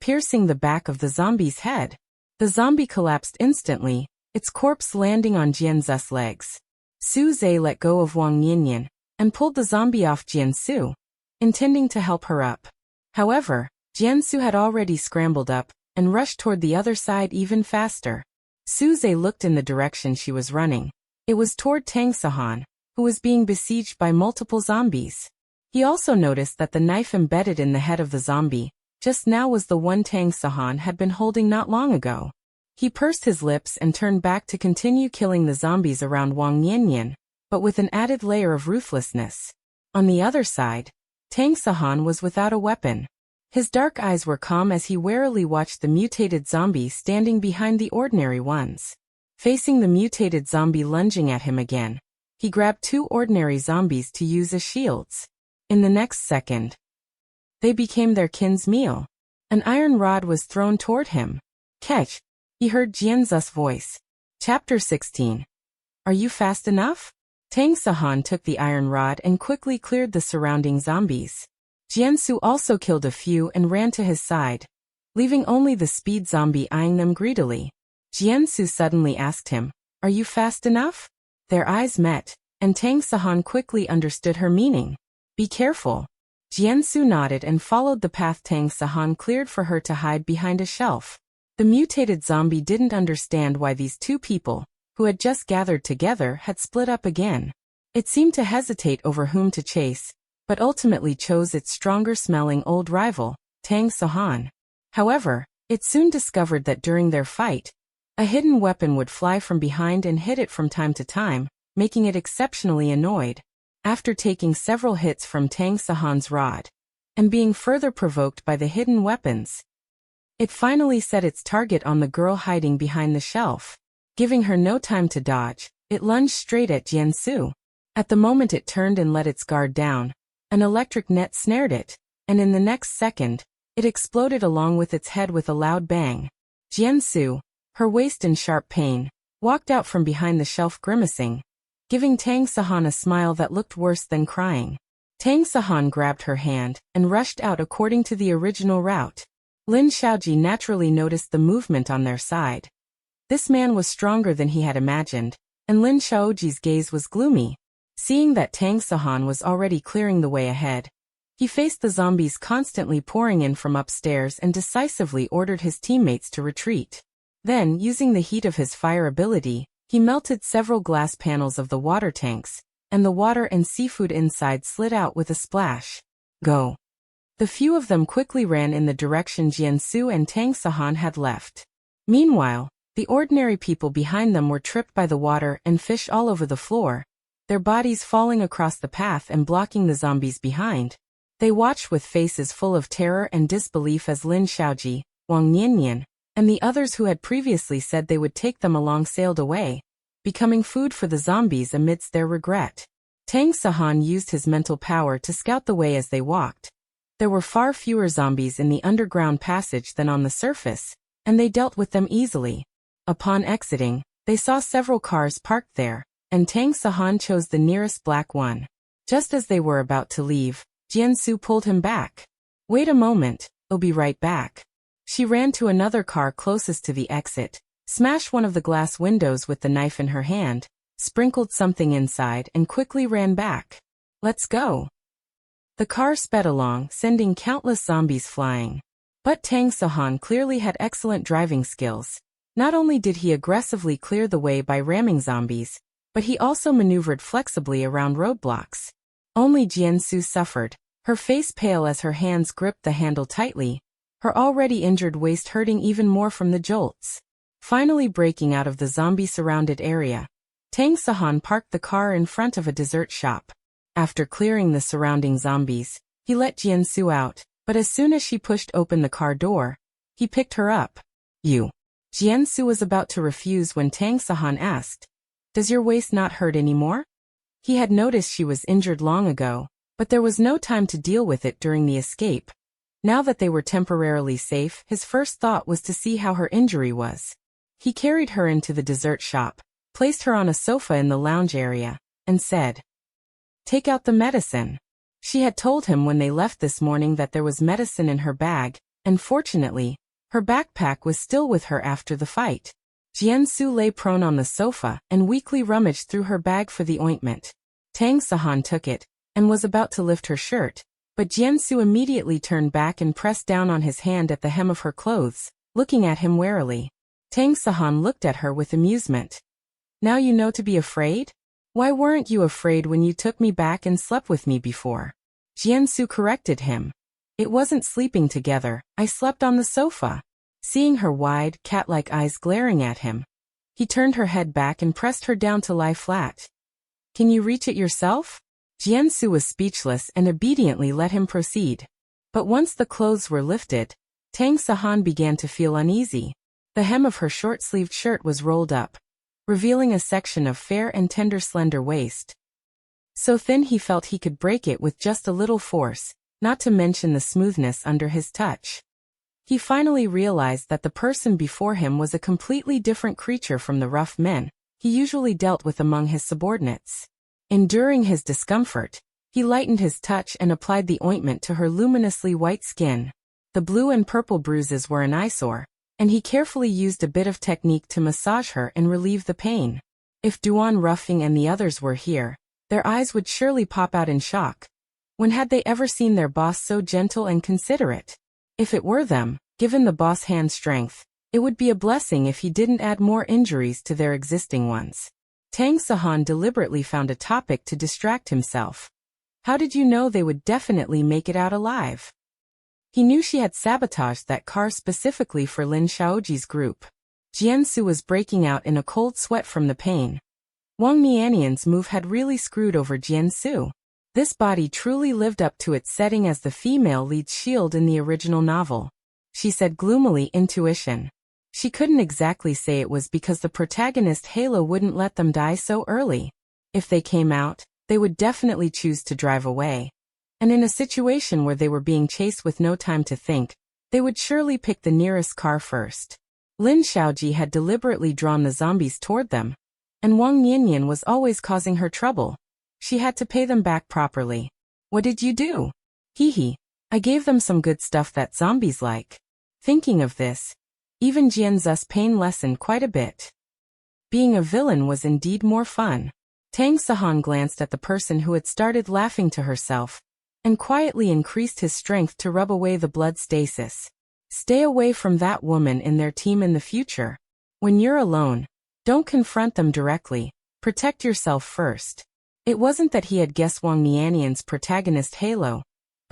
S1: piercing the back of the zombie's head. The zombie collapsed instantly, its corpse landing on Jianzu's legs. Su Zhe let go of Wang Niannian and pulled the zombie off Jiansu, intending to help her up. However, Jiansu had already scrambled up and rushed toward the other side even faster. Su Zhe looked in the direction she was running. It was toward Tang Sahan, who was being besieged by multiple zombies. He also noticed that the knife embedded in the head of the zombie just now was the one Tang Sahan had been holding not long ago. He pursed his lips and turned back to continue killing the zombies around Wang Niannian, but with an added layer of ruthlessness. On the other side, Tang Sahan was without a weapon. His dark eyes were calm as he warily watched the mutated zombie standing behind the ordinary ones. Facing the mutated zombie lunging at him again, he grabbed two ordinary zombies to use as shields. In the next second, they became their kin's meal. An iron rod was thrown toward him. "Catch!" he heard Jianzu's voice. Chapter 16. Are you fast enough? Tang Sahan took the iron rod and quickly cleared the surrounding zombies. Jiansu also killed a few and ran to his side, leaving only the speed zombie eyeing them greedily. Jiansu suddenly asked him, "Are you fast enough?" Their eyes met, and Tang Sahan quickly understood her meaning. "Be careful." Jiansu nodded and followed the path Tang Sahan cleared for her to hide behind a shelf. The mutated zombie didn't understand why these two people, who had just gathered together, had split up again. It seemed to hesitate over whom to chase, but ultimately chose its stronger-smelling old rival, Tang Sahan. However, it soon discovered that during their fight, a hidden weapon would fly from behind and hit it from time to time, making it exceptionally annoyed. After taking several hits from Tang Sahan's rod, and being further provoked by the hidden weapons, it finally set its target on the girl hiding behind the shelf. Giving her no time to dodge, it lunged straight at Jiansu. At the moment it turned and let its guard down, an electric net snared it, and in the next second, it exploded along with its head with a loud bang. Jiansu, her waist in sharp pain, walked out from behind the shelf grimacing, giving Tang Sahan a smile that looked worse than crying. Tang Sahan grabbed her hand and rushed out according to the original route. Lin Xiaoji naturally noticed the movement on their side. This man was stronger than he had imagined, and Lin Xiaoji's gaze was gloomy. Seeing that Tang Sahan was already clearing the way ahead, he faced the zombies constantly pouring in from upstairs and decisively ordered his teammates to retreat. Then, using the heat of his fire ability, he melted several glass panels of the water tanks, and the water and seafood inside slid out with a splash. "Go!" The few of them quickly ran in the direction Jiansu and Tang Sahan had left. Meanwhile, the ordinary people behind them were tripped by the water and fish all over the floor, their bodies falling across the path and blocking the zombies behind. They watched with faces full of terror and disbelief as Lin Xiaoji, Wang Niannian, and the others who had previously said they would take them along sailed away, becoming food for the zombies amidst their regret. Tang Sahan used his mental power to scout the way as they walked. There were far fewer zombies in the underground passage than on the surface, and they dealt with them easily. Upon exiting, they saw several cars parked there, and Tang Sahan chose the nearest black one. Just as they were about to leave, Jiansu pulled him back. "Wait a moment, I'll be right back." She ran to another car closest to the exit, smashed one of the glass windows with the knife in her hand, sprinkled something inside and quickly ran back. "Let's go." The car sped along, sending countless zombies flying. But Tang Sahan clearly had excellent driving skills. Not only did he aggressively clear the way by ramming zombies, but he also maneuvered flexibly around roadblocks. Only Jiansu suffered, her face pale as her hands gripped the handle tightly, her already injured waist hurting even more from the jolts. Finally breaking out of the zombie-surrounded area, Tang Sahan parked the car in front of a dessert shop. After clearing the surrounding zombies, he let Jiansu out, but as soon as she pushed open the car door, he picked her up. "You." Jiansu was about to refuse when Tang Sahan asked, "Does your waist not hurt anymore?" He had noticed she was injured long ago, but there was no time to deal with it during the escape. Now that they were temporarily safe, his first thought was to see how her injury was. He carried her into the dessert shop, placed her on a sofa in the lounge area, and said, "Take out the medicine." She had told him when they left this morning that there was medicine in her bag, and fortunately, her backpack was still with her after the fight. Jiansu lay prone on the sofa and weakly rummaged through her bag for the ointment. Tang Sahan took it, and was about to lift her shirt, but Jiansu immediately turned back and pressed down on his hand at the hem of her clothes, looking at him warily. Tang Sahan looked at her with amusement. "Now you know to be afraid? Why weren't you afraid when you took me back and slept with me before?" Jiansu corrected him. "It wasn't sleeping together, I slept on the sofa." Seeing her wide, cat-like eyes glaring at him, he turned her head back and pressed her down to lie flat. "Can you reach it yourself?" Jiansu was speechless and obediently let him proceed. But once the clothes were lifted, Tang Sahan began to feel uneasy. The hem of her short-sleeved shirt was rolled up, revealing a section of fair and tender slender waist. So thin he felt he could break it with just a little force, not to mention the smoothness under his touch. He finally realized that the person before him was a completely different creature from the rough men he usually dealt with among his subordinates. Enduring his discomfort, he lightened his touch and applied the ointment to her luminously white skin. The blue and purple bruises were an eyesore, and he carefully used a bit of technique to massage her and relieve the pain. If Duan Ruffing and the others were here, their eyes would surely pop out in shock. When had they ever seen their boss so gentle and considerate? If it were them, given the boss' hand strength, it would be a blessing if he didn't add more injuries to their existing ones. Tang Sahan deliberately found a topic to distract himself. "How did you know they would definitely make it out alive?" He knew she had sabotaged that car specifically for Lin Xiaoji's group. Jiansu was breaking out in a cold sweat from the pain. Wang Niannian's move had really screwed over Jiansu. This body truly lived up to its setting as the female lead's shield in the original novel. She said gloomily, "Intuition." She couldn't exactly say it was because the protagonist Halo wouldn't let them die so early. If they came out, they would definitely choose to drive away. And in a situation where they were being chased with no time to think, they would surely pick the nearest car first. Lin Xiaoji had deliberately drawn the zombies toward them, and Wang Niannian was always causing her trouble. She had to pay them back properly. "What did you do?" "Hee. I gave them some good stuff that zombies like." Thinking of this, even Jianzu's pain lessened quite a bit. Being a villain was indeed more fun. Tang Sahan glanced at the person who had started laughing to herself, and quietly increased his strength to rub away the blood stasis. Stay away from that woman in their team in the future. When you're alone, don't confront them directly, protect yourself first. It wasn't that he had guessed Wang Niannian's protagonist Halo,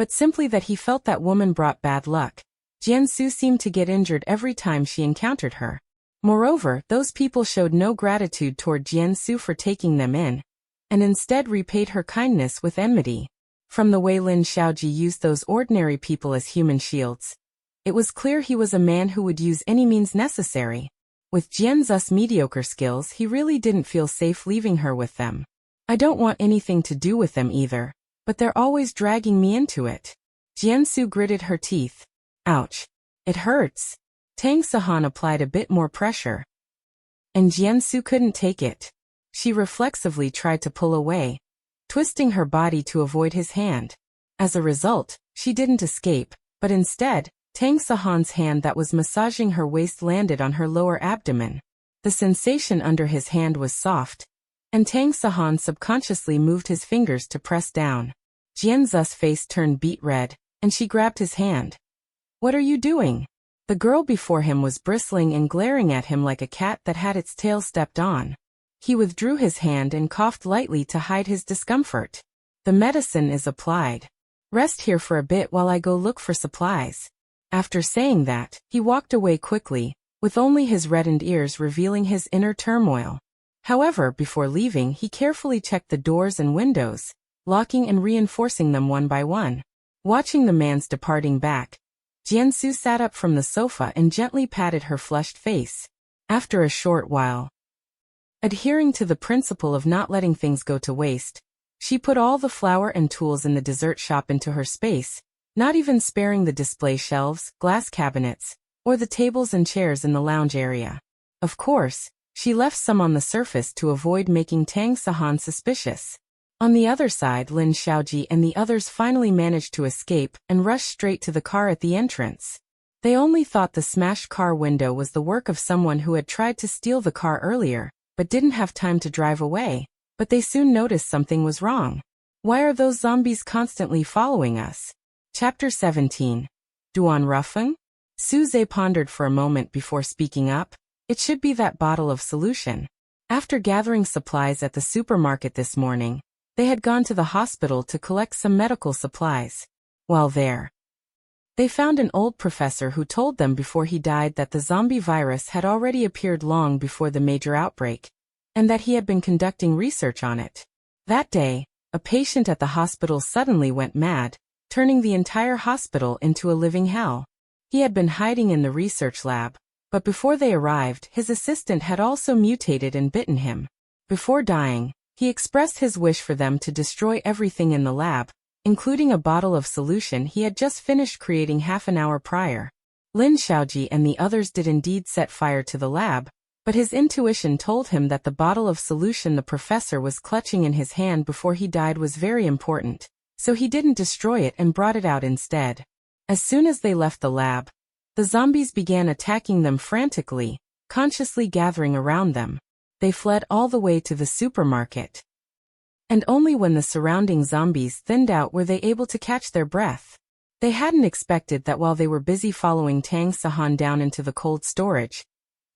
S1: but simply that he felt that woman brought bad luck. Jiansu seemed to get injured every time she encountered her. Moreover, those people showed no gratitude toward Jiansu for taking them in, and instead repaid her kindness with enmity. From the way Lin Xiaoji used those ordinary people as human shields, it was clear he was a man who would use any means necessary. With Jianzu's mediocre skills, he really didn't feel safe leaving her with them. I don't want anything to do with them either, but they're always dragging me into it. Jiansu gritted her teeth. Ouch. It hurts. Tang Sahan applied a bit more pressure, and Jiansu couldn't take it. She reflexively tried to pull away, twisting her body to avoid his hand. As a result, she didn't escape, but instead, Tang Sahan's hand that was massaging her waist landed on her lower abdomen. The sensation under his hand was soft, and Tang Sahan subconsciously moved his fingers to press down. Jianzu's face turned beet red, and she grabbed his hand. What are you doing? The girl before him was bristling and glaring at him like a cat that had its tail stepped on. He withdrew his hand and coughed lightly to hide his discomfort. The medicine is applied. Rest here for a bit while I go look for supplies. After saying that, he walked away quickly, with only his reddened ears revealing his inner turmoil. However, before leaving, he carefully checked the doors and windows, locking and reinforcing them one by one. Watching the man's departing back, Jiansu sat up from the sofa and gently patted her flushed face. After a short while, adhering to the principle of not letting things go to waste, she put all the flour and tools in the dessert shop into her space, not even sparing the display shelves, glass cabinets, or the tables and chairs in the lounge area. Of course, she left some on the surface to avoid making Tang Sahan suspicious. On the other side, Lin Xiaoji and the others finally managed to escape and rushed straight to the car at the entrance. They only thought the smashed car window was the work of someone who had tried to steal the car earlier, but didn't have time to drive away. But they soon noticed something was wrong. Why are those zombies constantly following us? Chapter 17. Duan Rufeng? Suze pondered for a moment before speaking up. It should be that bottle of solution. After gathering supplies at the supermarket this morning, they had gone to the hospital to collect some medical supplies. While there, they found an old professor who told them before he died that the zombie virus had already appeared long before the major outbreak, and that he had been conducting research on it. That day, a patient at the hospital suddenly went mad, turning the entire hospital into a living hell. He had been hiding in the research lab, but before they arrived, his assistant had also mutated and bitten him. Before dying, he expressed his wish for them to destroy everything in the lab, including a bottle of solution he had just finished creating half an hour prior. Lin Xiaoji and the others did indeed set fire to the lab, but his intuition told him that the bottle of solution the professor was clutching in his hand before he died was very important, so he didn't destroy it and brought it out instead. As soon as they left the lab, the zombies began attacking them frantically, consciously gathering around them. They fled all the way to the supermarket, and only when the surrounding zombies thinned out were they able to catch their breath. They hadn't expected that while they were busy following Tang Sahan down into the cold storage,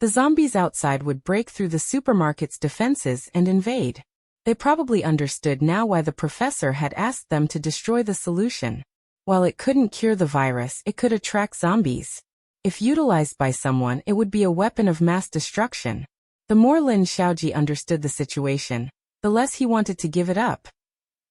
S1: the zombies outside would break through the supermarket's defenses and invade. They probably understood now why the professor had asked them to destroy the solution. While it couldn't cure the virus, it could attract zombies. If utilized by someone, it would be a weapon of mass destruction. The more Lin Xiaoji understood the situation, the less he wanted to give it up.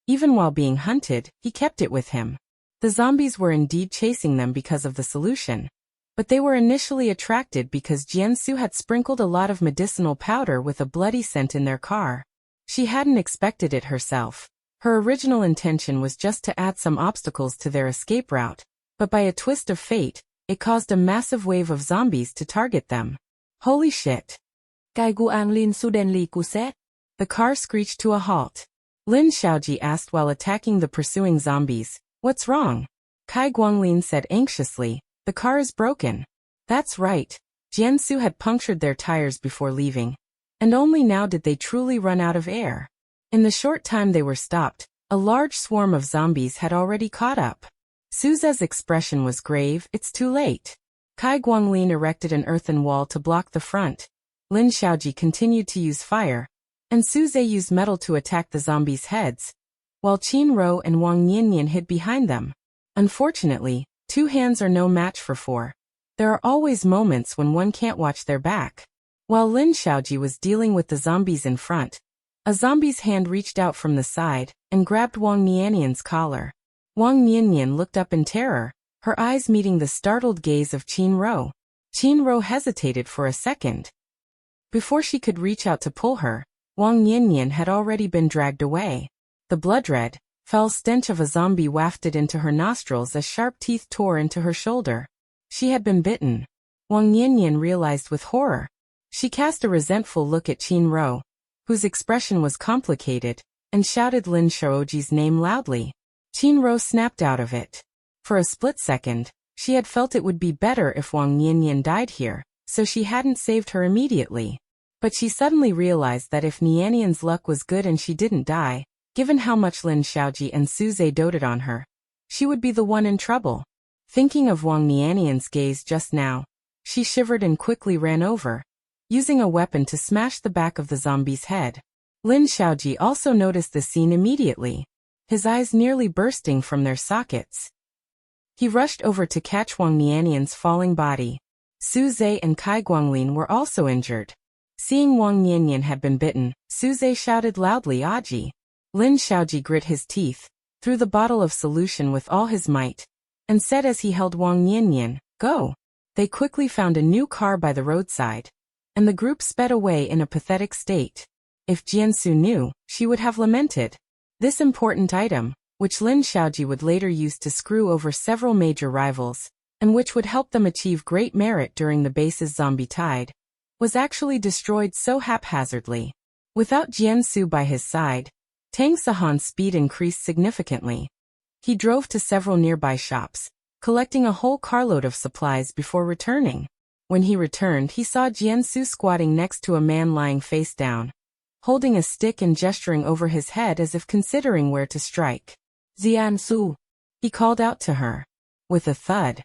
S1: Even while being hunted, he kept it with him. The zombies were indeed chasing them because of the solution, but they were initially attracted because Jiansu had sprinkled a lot of medicinal powder with a bloody scent in their car. She hadn't expected it herself. Her original intention was just to add some obstacles to their escape route, but by a twist of fate, it caused a massive wave of zombies to target them. Holy shit!
S2: Cai guang lin suden li kuset?
S1: The car screeched to a halt. Lin Xiaoji asked while attacking the pursuing zombies, "What's wrong?" Kai Guanglin said anxiously, "The car is broken." That's right. Jiansu had punctured their tires before leaving, and only now did they truly run out of air. In the short time they were stopped, a large swarm of zombies had already caught up. Suze's expression was grave. It's too late. Kai Guanglin erected an earthen wall to block the front. Lin Xiaoji continued to use fire, and Suze used metal to attack the zombies' heads, while Qin Ro and Wang Niannian hid behind them. Unfortunately, 2 hands are no match for 4. There are always moments when one can't watch their back. While Lin Xiaoji was dealing with the zombies in front, a zombie's hand reached out from the side and grabbed Wang Niannian's collar. Wang Niannian looked up in terror, her eyes meeting the startled gaze of Qin Ro. Qin Ro hesitated for a second. Before she could reach out to pull her, Wang Niannian had already been dragged away. The blood-red, foul stench of a zombie wafted into her nostrils as sharp teeth tore into her shoulder. She had been bitten. Wang Niannian realized with horror. She cast a resentful look at Qin Ro, whose expression was complicated, and shouted Lin Xiaoji's name loudly. Qin Ro snapped out of it. For a split second, she had felt it would be better if Wang Niannian died here, so she hadn't saved her immediately. But she suddenly realized that if Niannian's luck was good and she didn't die, given how much Lin Xiaoji and Suze doted on her, she would be the one in trouble. Thinking of Wang Niannian's gaze just now, she shivered and quickly ran over, using a weapon to smash the back of the zombie's head. Lin Xiaoji also noticed the scene immediately, his eyes nearly bursting from their sockets. He rushed over to catch Wang Niannian's falling body. Suze and Kai Guanglin were also injured. Seeing Wang Niannian had been bitten, Suze shouted loudly Aji. Lin Xiaoji grit his teeth, threw the bottle of solution with all his might, and said as he held Wang Niannian, "Go." They quickly found a new car by the roadside, and the group sped away in a pathetic state. If Jiansu knew, she would have lamented. This important item, which Lin Xiaoji would later use to screw over several major rivals, and which would help them achieve great merit during the base's zombie tide, was actually destroyed so haphazardly. Without Jiansu by his side, Tang Sahan's speed increased significantly. He drove to several nearby shops, collecting a whole carload of supplies before returning. When he returned, he saw Jiansu squatting next to a man lying face down, holding a stick and gesturing over his head as if considering where to strike. "Jiansu," he called out to her. With a thud,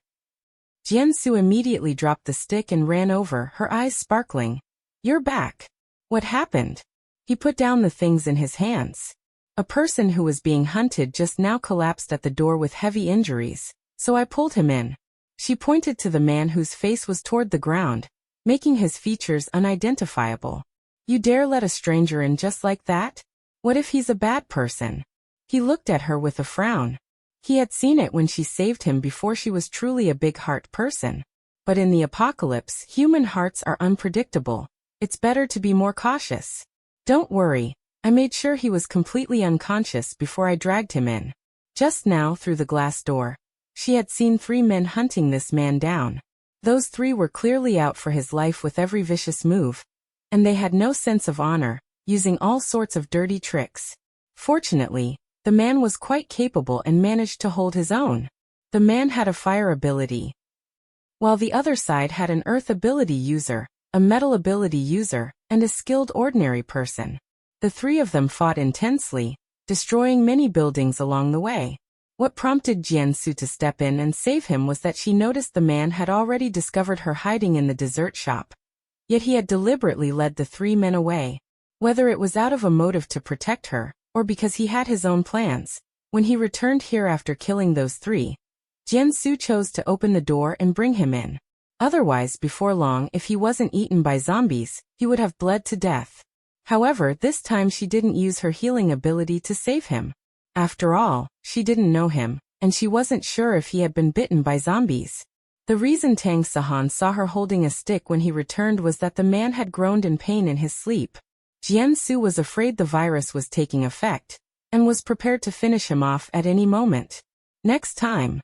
S1: Jiansu immediately dropped the stick and ran over, her eyes sparkling. "You're back. What happened?" He put down the things in his hands. "A person who was being hunted just now collapsed at the door with heavy injuries, so I pulled him in." She pointed to the man whose face was toward the ground, making his features unidentifiable. "You dare let a stranger in just like that? What if he's a bad person?" He looked at her with a frown. He had seen it when she saved him before she was truly a big-heart person. But in the apocalypse, human hearts are unpredictable. It's better to be more cautious. "Don't worry. I made sure he was completely unconscious before I dragged him in." Just now, through the glass door, she had seen 3 men hunting this man down. Those 3 were clearly out for his life with every vicious move, and they had no sense of honor, using all sorts of dirty tricks. Fortunately, the man was quite capable and managed to hold his own. The man had a fire ability, while the other side had an earth ability user, a metal ability user, and a skilled ordinary person. The 3 of them fought intensely, destroying many buildings along the way. What prompted Jiansu to step in and save him was that she noticed the man had already discovered her hiding in the dessert shop. Yet he had deliberately led the 3 men away. Whether it was out of a motive to protect her, or because he had his own plans, when he returned here after killing those 3, Jiansu chose to open the door and bring him in. Otherwise, before long, if he wasn't eaten by zombies, he would have bled to death. However, this time she didn't use her healing ability to save him. After all, she didn't know him, and she wasn't sure if he had been bitten by zombies. The reason Tang Sahan saw her holding a stick when he returned was that the man had groaned in pain in his sleep. Jiansu was afraid the virus was taking effect, and was prepared to finish him off at any moment. "Next time,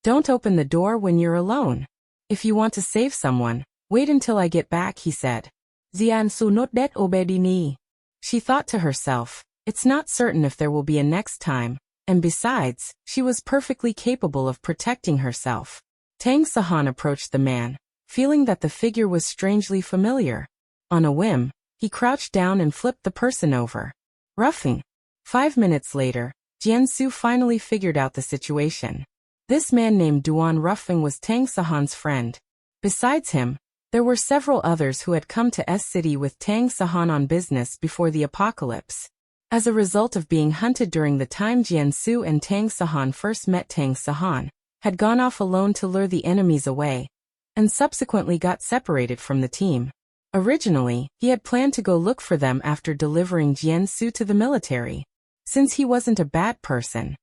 S1: don't open the door when you're alone. If you want to save someone, wait until I get back," he said. "Jiansu not that obedini." She thought to herself, it's not certain if there will be a next time, and besides, she was perfectly capable of protecting herself. Tang Sahan approached the man, feeling that the figure was strangely familiar. On a whim, he crouched down and flipped the person over. Roughing. 5 minutes later, Jiansu finally figured out the situation. This man named Duan Ruffing was Tang Sahan's friend. Besides him, there were several others who had come to S City with Tang Sahan on business before the apocalypse. As a result of being hunted during the time Jiansu and Tang Sahan first met, Tang Sahan had gone off alone to lure the enemies away, and subsequently got separated from the team. Originally, he had planned to go look for them after delivering Jiansu to the military. Since he wasn't a bad person,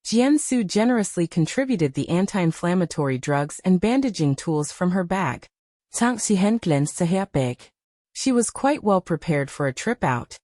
S1: Jiansu generously contributed the anti-inflammatory drugs and bandaging tools from her bag. She was quite well prepared for a trip out.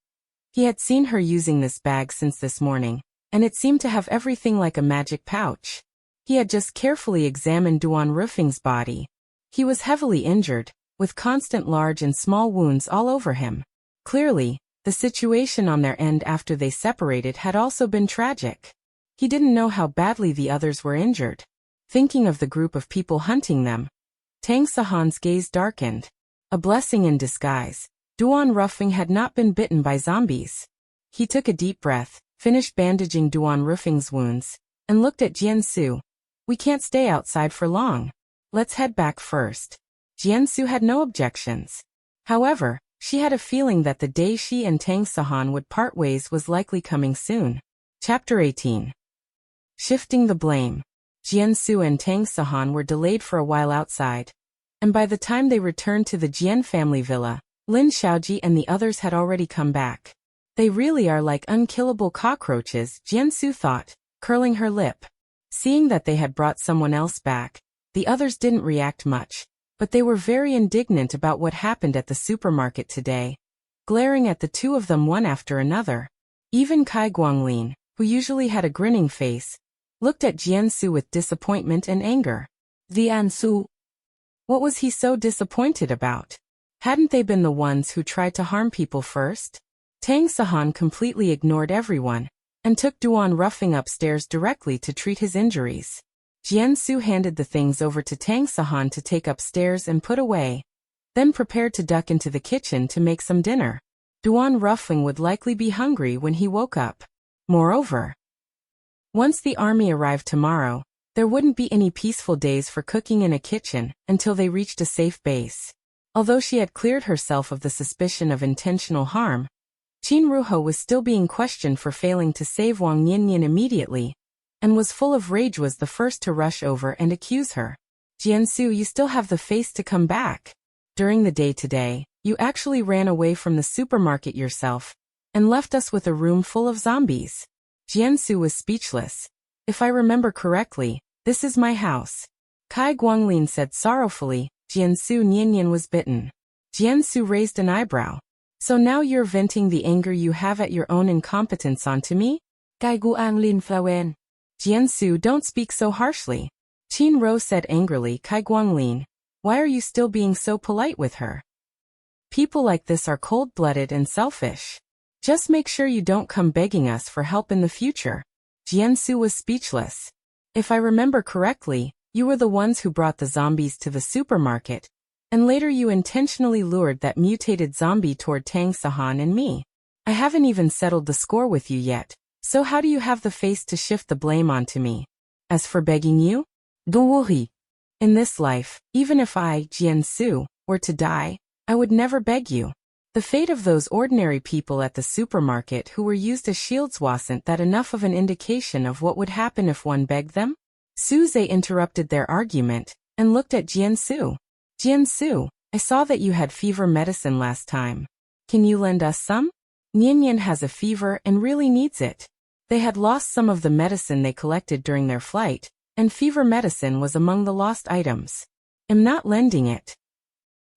S1: He had seen her using this bag since this morning, and it seemed to have everything like a magic pouch. He had just carefully examined Duan Rufing's body. He was heavily injured, with constant large and small wounds all over him. Clearly, the situation on their end after they separated had also been tragic. He didn't know how badly the others were injured. Thinking of the group of people hunting them, Tang Sahan's gaze darkened. A blessing in disguise. Duan Rufing had not been bitten by zombies. He took a deep breath, finished bandaging Duan Rufing's wounds, and looked at Jiansu. We can't stay outside for long. Let's head back first. Jiansu had no objections. However, she had a feeling that the day she and Tang Sahan would part ways was likely coming soon. Chapter 18. Shifting the blame. Jiansu and Tang Sahan were delayed for a while outside, and by the time they returned to the Jian family villa, Lin Xiaoji and the others had already come back. They really are like unkillable cockroaches, Jiansu thought, curling her lip. Seeing that they had brought someone else back, the others didn't react much, but they were very indignant about what happened at the supermarket today, glaring at the two of them one after another. Even Kai Guanglin, who usually had a grinning face, looked at Jiansu with disappointment and anger. Jiansu. What was he so disappointed about? Hadn't they been the ones who tried to harm people first? Tang Sahan completely ignored everyone, and took Duan Rufing upstairs directly to treat his injuries. Jiansu handed the things over to Tang Sahan to take upstairs and put away, then prepared to duck into the kitchen to make some dinner. Duan Rufing would likely be hungry when he woke up. Moreover, once the army arrived tomorrow, there wouldn't be any peaceful days for cooking in a kitchen until they reached a safe base. Although she had cleared herself of the suspicion of intentional harm, Qin Ruho was still being questioned for failing to save Wang Niannian immediately, and was full of rage, was the first to rush over and accuse her. Jiansu, you still have the face to come back. During the day today, you actually ran away from the supermarket yourself, and left us with a room full of zombies. Jiansu was speechless. If I remember correctly, this is my house. Kai Guanglin said sorrowfully. Jiansu, Niannian was bitten. Jiansu raised an eyebrow. So now you're venting the anger you have at your own incompetence onto me?
S2: Kai Guanglin frown.
S1: Jiansu, don't speak so harshly. Qin Ro said angrily. Kai Guanglin, why are you still being so polite with her? People like this are cold-blooded and selfish. Just make sure you don't come begging us for help in the future. Jiansu was speechless. If I remember correctly, you were the ones who brought the zombies to the supermarket, and later you intentionally lured that mutated zombie toward Tang Sahan and me. I haven't even settled the score with you yet, so how do you have the face to shift the blame onto me? As for begging you? Don't worry. In this life, even if I, Jiansu, were to die, I would never beg you. The fate of those ordinary people at the supermarket who were used as shields wasn't that enough of an indication of what would happen if one begged them? Su Zhe interrupted their argument, and looked at Jiansu. Jiansu, I saw that you had fever medicine last time. Can you lend us some? Niannian has a fever and really needs it. They had lost some of the medicine they collected during their flight, and fever medicine was among the lost items. I'm not lending it,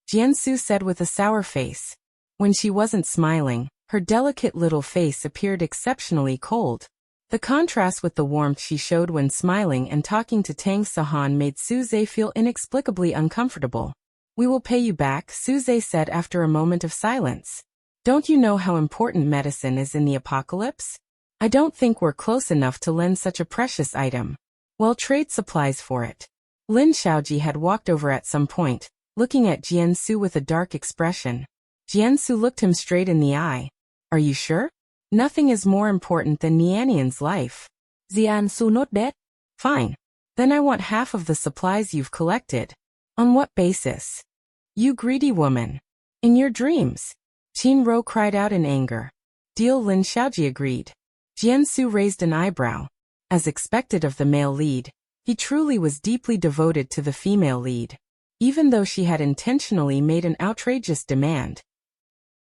S1: Jiansu said with a sour face. When she wasn't smiling, her delicate little face appeared exceptionally cold. The contrast with the warmth she showed when smiling and talking to Tang Sahan made Su Zhe feel inexplicably uncomfortable. We will pay you back, Su Zhe said after a moment of silence. Don't you know how important medicine is in the apocalypse? I don't think we're close enough to lend such a precious item. Well, trade supplies for it. Lin Xiaoji had walked over at some point, looking at Jiansu with a dark expression. Jiansu looked him straight in the eye. Are you sure? Nothing is more important than Niannian's life.
S2: Jiansu, not dead?
S1: Fine. Then I want half of the supplies you've collected. On what basis? You greedy woman. In your dreams. Qin Ro cried out in anger. Deal, Lin Xiaoji agreed. Jiansu raised an eyebrow. As expected of the male lead, he truly was deeply devoted to the female lead, even though she had intentionally made an outrageous demand.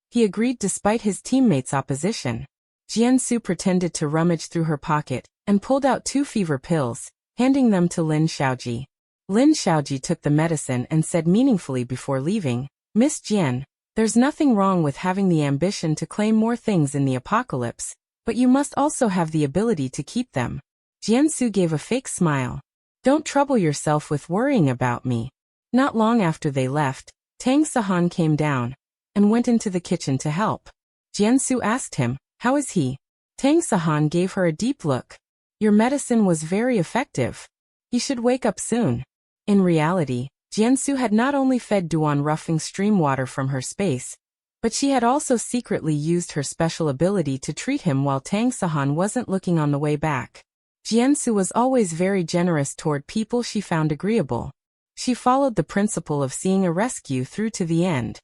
S1: He agreed despite his teammates' opposition. Jiansu pretended to rummage through her pocket and pulled out 2 fever pills, handing them to Lin Xiaoji. Lin Xiaoji took the medicine and said meaningfully before leaving, "Miss Jian, there's nothing wrong with having the ambition to claim more things in the apocalypse, but you must also have the ability to keep them." Jiansu gave a fake smile. "Don't trouble yourself with worrying about me." Not long after they left, Tang Sahan came down and went into the kitchen to help. Jiansu asked him, "How is he?" Tang Sahan gave her a deep look. "Your medicine was very effective. He should wake up soon." In reality, Jiansu had not only fed Duan roughing stream water from her space, but she had also secretly used her special ability to treat him while Tang Sahan wasn't looking on the way back. Jiansu was always very generous toward people she found agreeable. She followed the principle of seeing a rescue through to the end.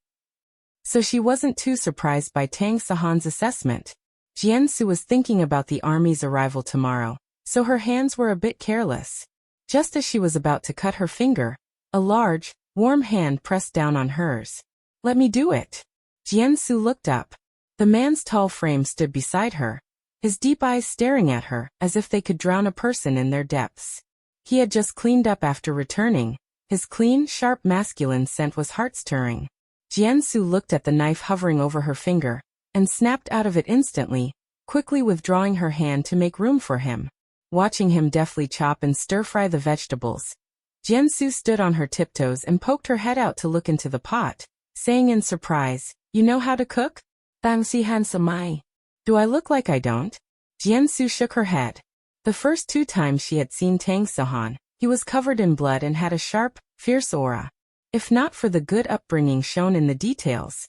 S1: So she wasn't too surprised by Tang Sahan's assessment. Jiansu was thinking about the army's arrival tomorrow, so her hands were a bit careless. Just as she was about to cut her finger, a large, warm hand pressed down on hers. "Let me do it." Jiansu looked up. The man's tall frame stood beside her, his deep eyes staring at her as if they could drown a person in their depths. He had just cleaned up after returning. His clean, sharp masculine scent was heart-stirring. Jiansu looked at the knife hovering over her finger and snapped out of it instantly, quickly withdrawing her hand to make room for him. Watching him deftly chop and stir-fry the vegetables, Jiansu stood on her tiptoes and poked her head out to look into the pot, saying in surprise, "You know how to cook?"
S2: Tang Si-han smiled.
S1: "Do I look like I don't?" Jiansu shook her head. The first 2 times she had seen Tang Sahan, he was covered in blood and had a sharp, fierce aura. If not for the good upbringing shown in the details,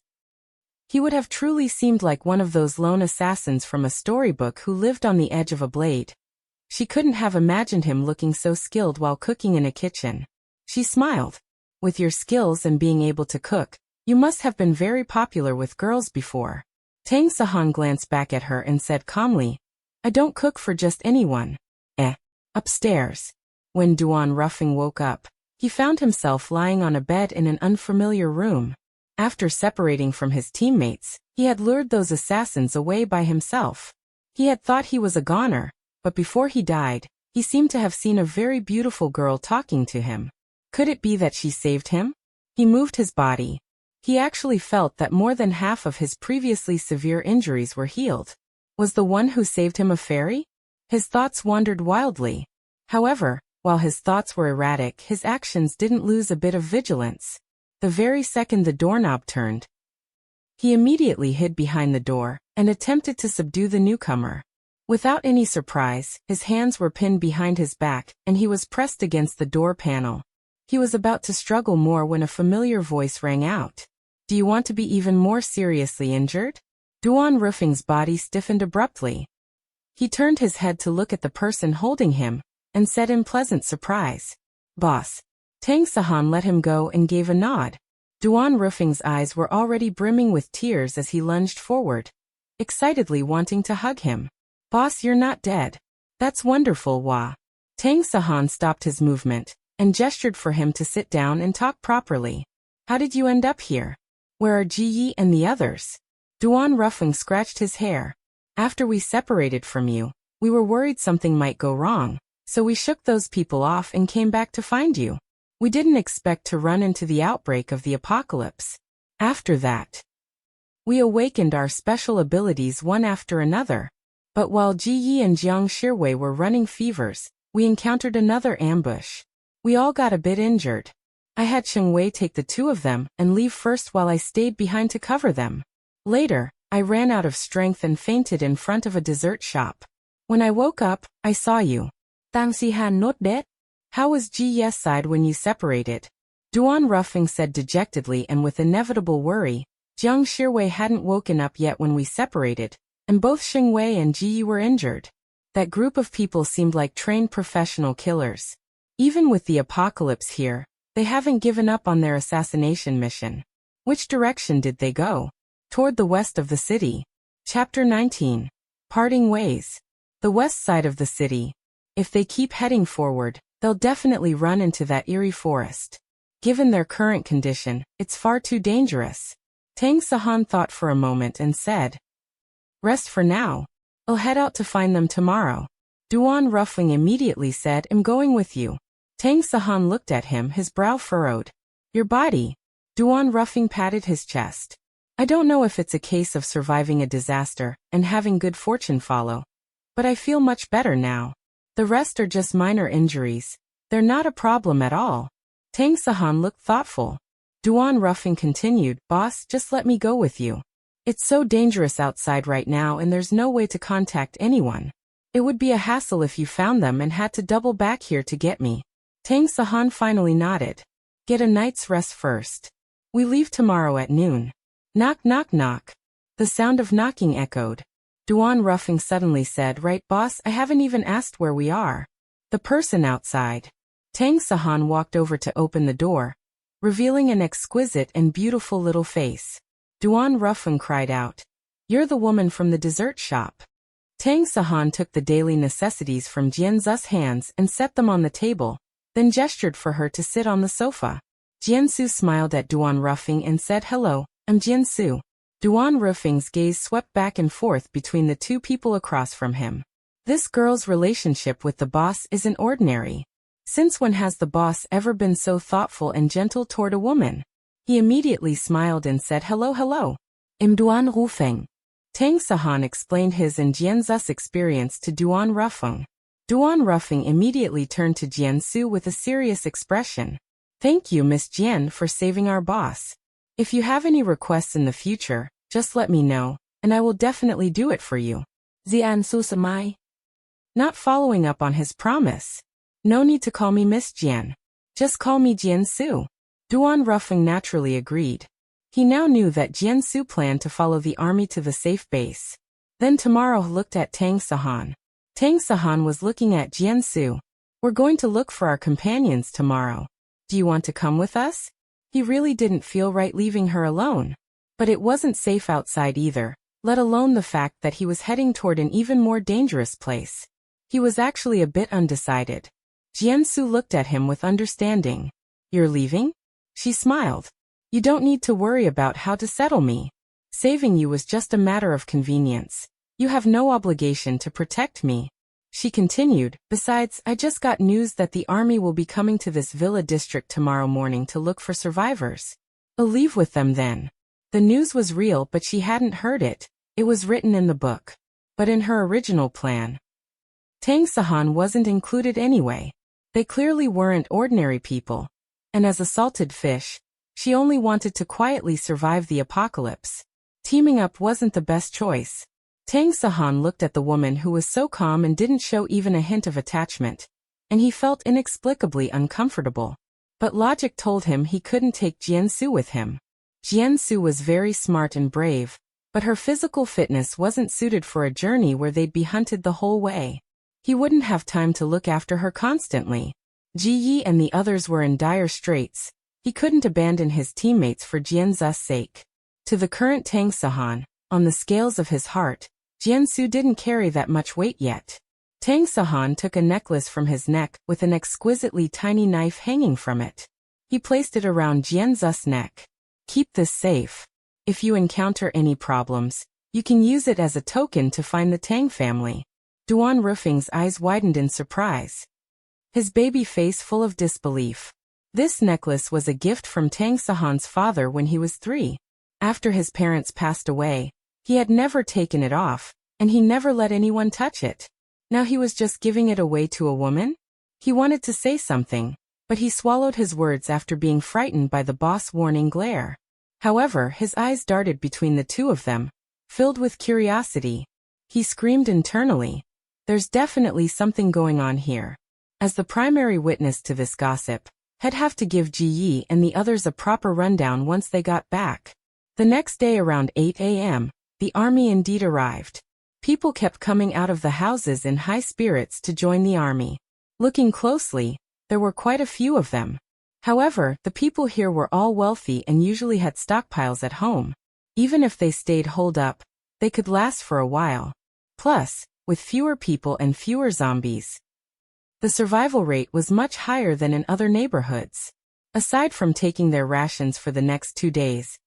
S1: he would have truly seemed like one of those lone assassins from a storybook who lived on the edge of a blade. She couldn't have imagined him looking so skilled while cooking in a kitchen. She smiled. "With your skills and being able to cook, you must have been very popular with girls before." Tang Sahan glanced back at her and said calmly, "I don't cook for just anyone." Upstairs. When Duan Ruffing woke up, he found himself lying on a bed in an unfamiliar room. After separating from his teammates, he had lured those assassins away by himself. He had thought he was a goner, but before he died, he seemed to have seen a very beautiful girl talking to him. Could it be that she saved him? He moved his body. He actually felt that more than half of his previously severe injuries were healed. Was the one who saved him a fairy? His thoughts wandered wildly. However, while his thoughts were erratic, his actions didn't lose a bit of vigilance. The very second the doorknob turned, he immediately hid behind the door and attempted to subdue the newcomer. Without any surprise, his hands were pinned behind his back and he was pressed against the door panel. He was about to struggle more when a familiar voice rang out. "Do you want to be even more seriously injured?" Duan Ruffing's body stiffened abruptly. He turned his head to look at the person holding him and said in pleasant surprise, "Boss." Tang Sahan let him go and gave a nod. Duan Ruffing's eyes were already brimming with tears as he lunged forward, excitedly wanting to hug him. "Boss, you're not dead. That's wonderful, Wah." Tang Sahan stopped his movement and gestured for him to sit down and talk properly. "How did you end up here? Where are Ji Yi and the others?" Duan Ruffing scratched his hair. "After we separated from you, we were worried something might go wrong, so we shook those people off and came back to find you. We didn't expect to run into the outbreak of the apocalypse. After that, we awakened our special abilities one after another. But while Ji Yi and Jiang Shirwei were running fevers, we encountered another ambush. We all got a bit injured. I had Cheng Wei take the 2 of them and leave first while I stayed behind to cover them. Later, I ran out of strength and fainted in front of a dessert shop. When I woke up, I saw you."
S2: Tang Si-han not dead?
S1: "How was Ji Ye's side when you separated?" Duan Ruffing said dejectedly and with inevitable worry. "Jiang Shirwei hadn't woken up yet when we separated, and both Xing Wei and Ji Yi were injured. That group of people seemed like trained professional killers. Even with the apocalypse here, they haven't given up on their assassination mission." "Which direction did they go?" "Toward the west of the city." Chapter 19. Parting Ways. The west side of the city. If they keep heading forward, they'll definitely run into that eerie forest. Given their current condition, it's far too dangerous. Tang Sahan thought for a moment and said, "Rest for now. I'll head out to find them tomorrow." Duan Ruffling immediately said, "I'm going with you." Tang Sahan looked at him, his brow furrowed. "Your body?" Duan Ruffing patted his chest. "I don't know if it's a case of surviving a disaster and having good fortune follow, but I feel much better now. The rest are just minor injuries. They're not a problem at all." Tang Sahan looked thoughtful. Duan Ruffing continued, "Boss, just let me go with you. It's so dangerous outside right now and there's no way to contact anyone. It would be a hassle if you found them and had to double back here to get me." Tang Sahan finally nodded. "Get a night's rest first. We leave tomorrow at noon." Knock, knock, knock. The sound of knocking echoed. Duan Ruffing suddenly said, "Right, boss, I haven't even asked where we are." The person outside. Tang Sahan walked over to open the door, revealing an exquisite and beautiful little face. Duan Ruffing cried out, "You're the woman from the dessert shop." Tang Sahan took the daily necessities from Jianzu's hands and set them on the table, then gestured for her to sit on the sofa. Jiansu smiled at Duan Ruffing and said, "Hello, I'm Jiansu." Duan Ruffing's gaze swept back and forth between the two people across from him. This girl's relationship with the boss isn't ordinary. Since when has the boss ever been so thoughtful and gentle toward a woman? He immediately smiled and said, "Hello, hello. I'm Duan Ruffing." Tang Sahan explained his and Jianzu's experience to Duan Ruffing. Duan Ruffing immediately turned to Jiansu with a serious expression. "Thank you, Miss Jian, for saving our boss. If you have any requests in the future, just let me know, and I will definitely do it for you."
S2: Jiansu Samai.
S1: Not following up on his promise. "No need to call me Miss Jian. Just call me Jiansu." Duan Ruffing naturally agreed. He now knew that Jiansu planned to follow the army to the safe base. Then tomorrow looked at Tang Sahan. Tang Sahan was looking at Jiansu. "We're going to look for our companions tomorrow. Do you want to come with us?" He really didn't feel right leaving her alone. But it wasn't safe outside either, let alone the fact that he was heading toward an even more dangerous place. He was actually a bit undecided. Jiansu looked at him with understanding. "You're leaving?" She smiled. "You don't need to worry about how to settle me. Saving you was just a matter of convenience. You have no obligation to protect me." She continued, "Besides, I just got news that the army will be coming to this villa district tomorrow morning to look for survivors. I'll leave with them then." The news was real, but she hadn't heard it. It was written in the book. But in her original plan, Tang Sahan wasn't included anyway. They clearly weren't ordinary people. And as a salted fish, she only wanted to quietly survive the apocalypse. Teaming up wasn't the best choice. Tang Sahan looked at the woman who was so calm and didn't show even a hint of attachment, and he felt inexplicably uncomfortable. But logic told him he couldn't take Jiansu with him. Jiansu was very smart and brave, but her physical fitness wasn't suited for a journey where they'd be hunted the whole way. He wouldn't have time to look after her constantly. Ji Yi and the others were in dire straits. He couldn't abandon his teammates for Jianzu's sake. To the current Tang Sahan, on the scales of his heart, Jiansu didn't carry that much weight yet. Tang Sahan took a necklace from his neck with an exquisitely tiny knife hanging from it. He placed it around Jianzu's neck. "Keep this safe. If you encounter any problems, you can use it as a token to find the Tang family." Duan Ruffing's eyes widened in surprise. His baby face full of disbelief. This necklace was a gift from Tang Sahan's father when he was 3. After his parents passed away, he had never taken it off, and he never let anyone touch it. Now he was just giving it away to a woman? He wanted to say something, but he swallowed his words after being frightened by the boss' warning glare. However, his eyes darted between the two of them, filled with curiosity. He screamed internally, "There's definitely something going on here." As the primary witness to this gossip, he'd have to give Ji Yi and the others a proper rundown once they got back. The next day around 8 a.m., the army indeed arrived. People kept coming out of the houses in high spirits to join the army. Looking closely, there were quite a few of them. However, the people here were all wealthy and usually had stockpiles at home. Even if they stayed holed up, They could last for a while. Plus, with fewer people and fewer zombies, the survival rate was much higher than in other neighborhoods. Aside from taking their rations for the next 2 days,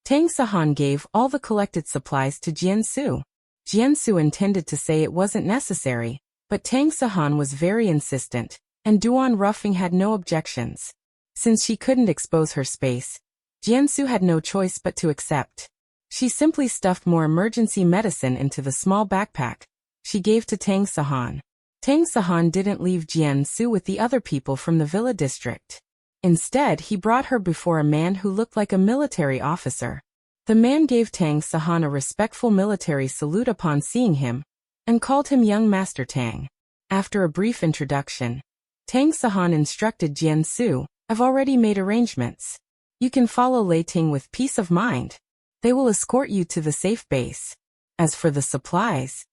S1: Tang Sahan gave all the collected supplies to Jiansu. Jiansu intended to say it wasn't necessary, but Tang Sahan was very insistent, and Duan Ruffing had no objections. Since she couldn't expose her space, Jiansu had no choice but to accept. She simply stuffed more emergency medicine into the small backpack she gave to Tang Sahan. Tang Sahan didn't leave Jiansu with the other people from the villa district. Instead, he brought her before a man who looked like a military officer. The man gave Tang Sahan a respectful military salute upon seeing him, and called him Young Master Tang. After a brief introduction, Tang Sahan instructed Jiansu, "I've already made arrangements. You can follow Lei Ting with peace of mind. They will escort you to the safe base. As for the supplies,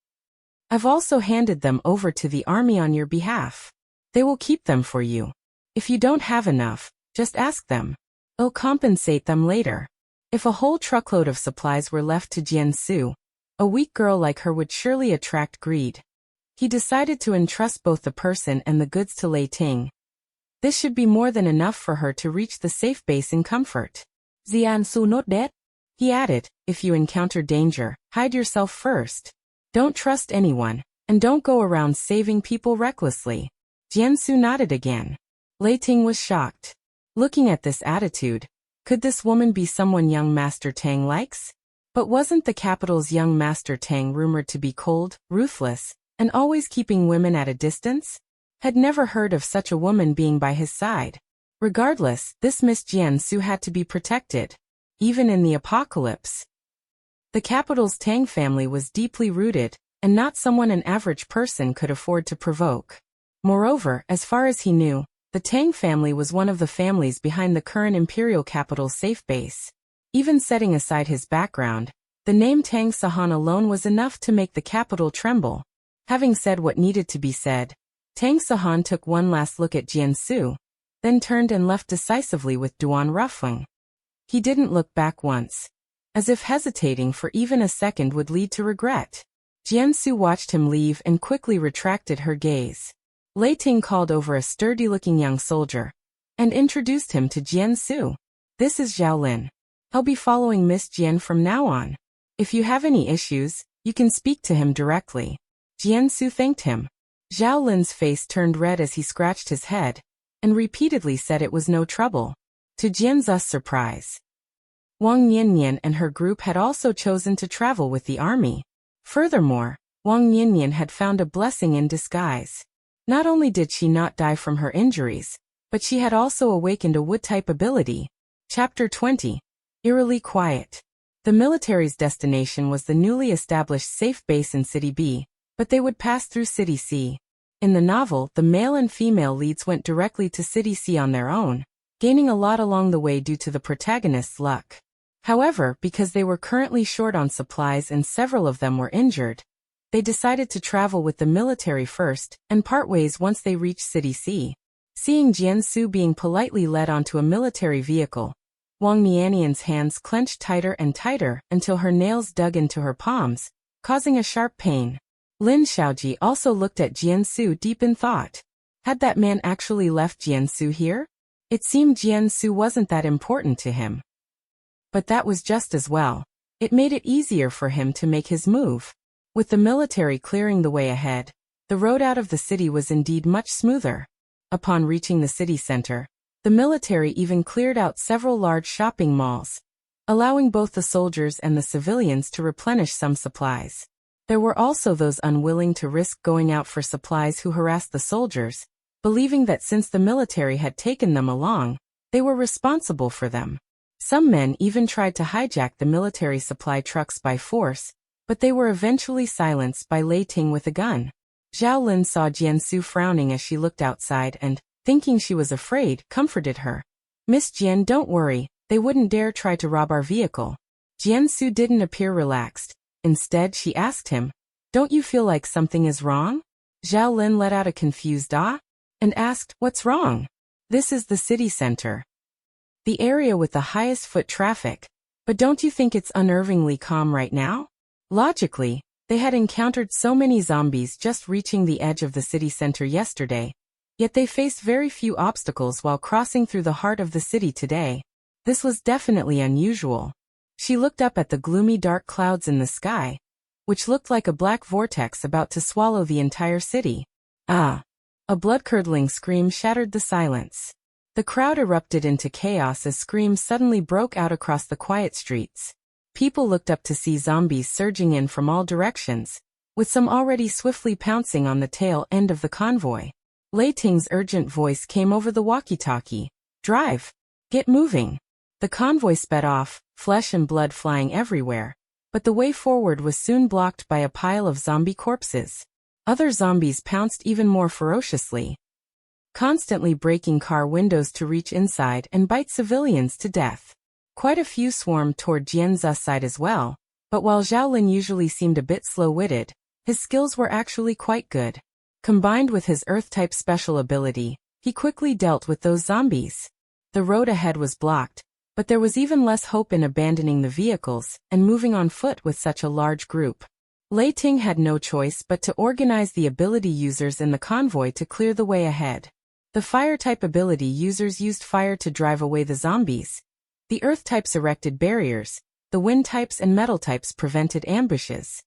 S1: I've also handed them over to the army on your behalf. They will keep them for you. If you don't have enough, just ask them. I'll compensate them later." If a whole truckload of supplies were left to Jiansu, a weak girl like her would surely attract greed. He decided to entrust both the person and the goods to Lei Ting. This should be more than enough for her to reach the safe base in comfort.
S2: Jiansu not dead?
S1: He added, "If you encounter danger, hide yourself first. Don't trust anyone, and don't go around saving people recklessly." Jiansu nodded again. Lei Ting was shocked. Looking at this attitude, could this woman be someone young Master Tang likes? But wasn't the capital's young Master Tang rumored to be cold, ruthless, and always keeping women at a distance? Had never heard of such a woman being by his side. Regardless, this Miss Jiansu had to be protected. Even in the apocalypse, the capital's Tang family was deeply rooted, and not someone an average person could afford to provoke. Moreover, as far as he knew, the Tang family was one of the families behind the current imperial capital's safe base. Even setting aside his background, the name Tang Sahan alone was enough to make the capital tremble. Having said what needed to be said, Tang Sahan took one last look at Jiansu, then turned and left decisively with Duan Ruffing. He didn't look back once, as if hesitating for even a second would lead to regret. Jiansu watched him leave and quickly retracted her gaze. Lei Ting called over a sturdy-looking young soldier, and introduced him to Jiansu. "This is Zhao Lin. I'll be following Miss Jian from now on. If you have any issues, you can speak to him directly." Jiansu thanked him. Zhao Lin's face turned red as he scratched his head, and repeatedly said it was no trouble. To Jianzu's surprise, Wang Niannian and her group had also chosen to travel with the army. Furthermore, Wang Niannian had found a blessing in disguise. Not only did she not die from her injuries, but she had also awakened a wood-type ability. Chapter 20. Eerily quiet. The military's destination was the newly established safe base in City B, but they would pass through City C. In the novel, the male and female leads went directly to City C on their own, gaining a lot along the way due to the protagonist's luck. However, because they were currently short on supplies and several of them were injured, they decided to travel with the military first, and part ways once they reached City C. Seeing Jiansu being politely led onto a military vehicle, Wang Niannian's hands clenched tighter and tighter until her nails dug into her palms, causing a sharp pain. Lin Xiaoji also looked at Jiansu deep in thought. Had that man actually left Jiansu here? It seemed Jiansu wasn't that important to him. But that was just as well. It made it easier for him to make his move. With the military clearing the way ahead, the road out of the city was indeed much smoother. Upon reaching the city center, the military even cleared out several large shopping malls, allowing both the soldiers and the civilians to replenish some supplies. There were also those unwilling to risk going out for supplies who harassed the soldiers, believing that since the military had taken them along, they were responsible for them. Some men even tried to hijack the military supply trucks by force, but they were eventually silenced by Lei Ting with a gun. Zhao Lin saw Jiansu frowning as she looked outside and, thinking she was afraid, comforted her. "Miss Jian, don't worry, they wouldn't dare try to rob our vehicle." Jiansu didn't appear relaxed. Instead, she asked him, "Don't you feel like something is wrong?" Zhao Lin let out a confused ah, and asked, "What's wrong?" "This is the city center, the area with the highest foot traffic, but don't you think it's unnervingly calm right now?" Logically, they had encountered so many zombies just reaching the edge of the city center yesterday, yet they faced very few obstacles while crossing through the heart of the city today. This was definitely unusual. She looked up at the gloomy dark clouds in the sky, which looked like a black vortex about to swallow the entire city. Ah! A blood-curdling scream shattered the silence. The crowd erupted into chaos as screams suddenly broke out across the quiet streets. People looked up to see zombies surging in from all directions, with some already swiftly pouncing on the tail end of the convoy. Lei Ting's urgent voice came over the walkie-talkie. "Drive! Get moving!" The convoy sped off, flesh and blood flying everywhere, but the way forward was soon blocked by a pile of zombie corpses. Other zombies pounced even more ferociously, constantly breaking car windows to reach inside and bite civilians to death. Quite a few swarmed toward Jianzu's side as well, but while Zhao Lin usually seemed a bit slow-witted, his skills were actually quite good. Combined with his Earth-type special ability, he quickly dealt with those zombies. The road ahead was blocked, but there was even less hope in abandoning the vehicles and moving on foot with such a large group. Lei Ting had no choice but to organize the ability users in the convoy to clear the way ahead. The fire-type ability users used fire to drive away the zombies. The earth types erected barriers, the wind types and metal types prevented ambushes,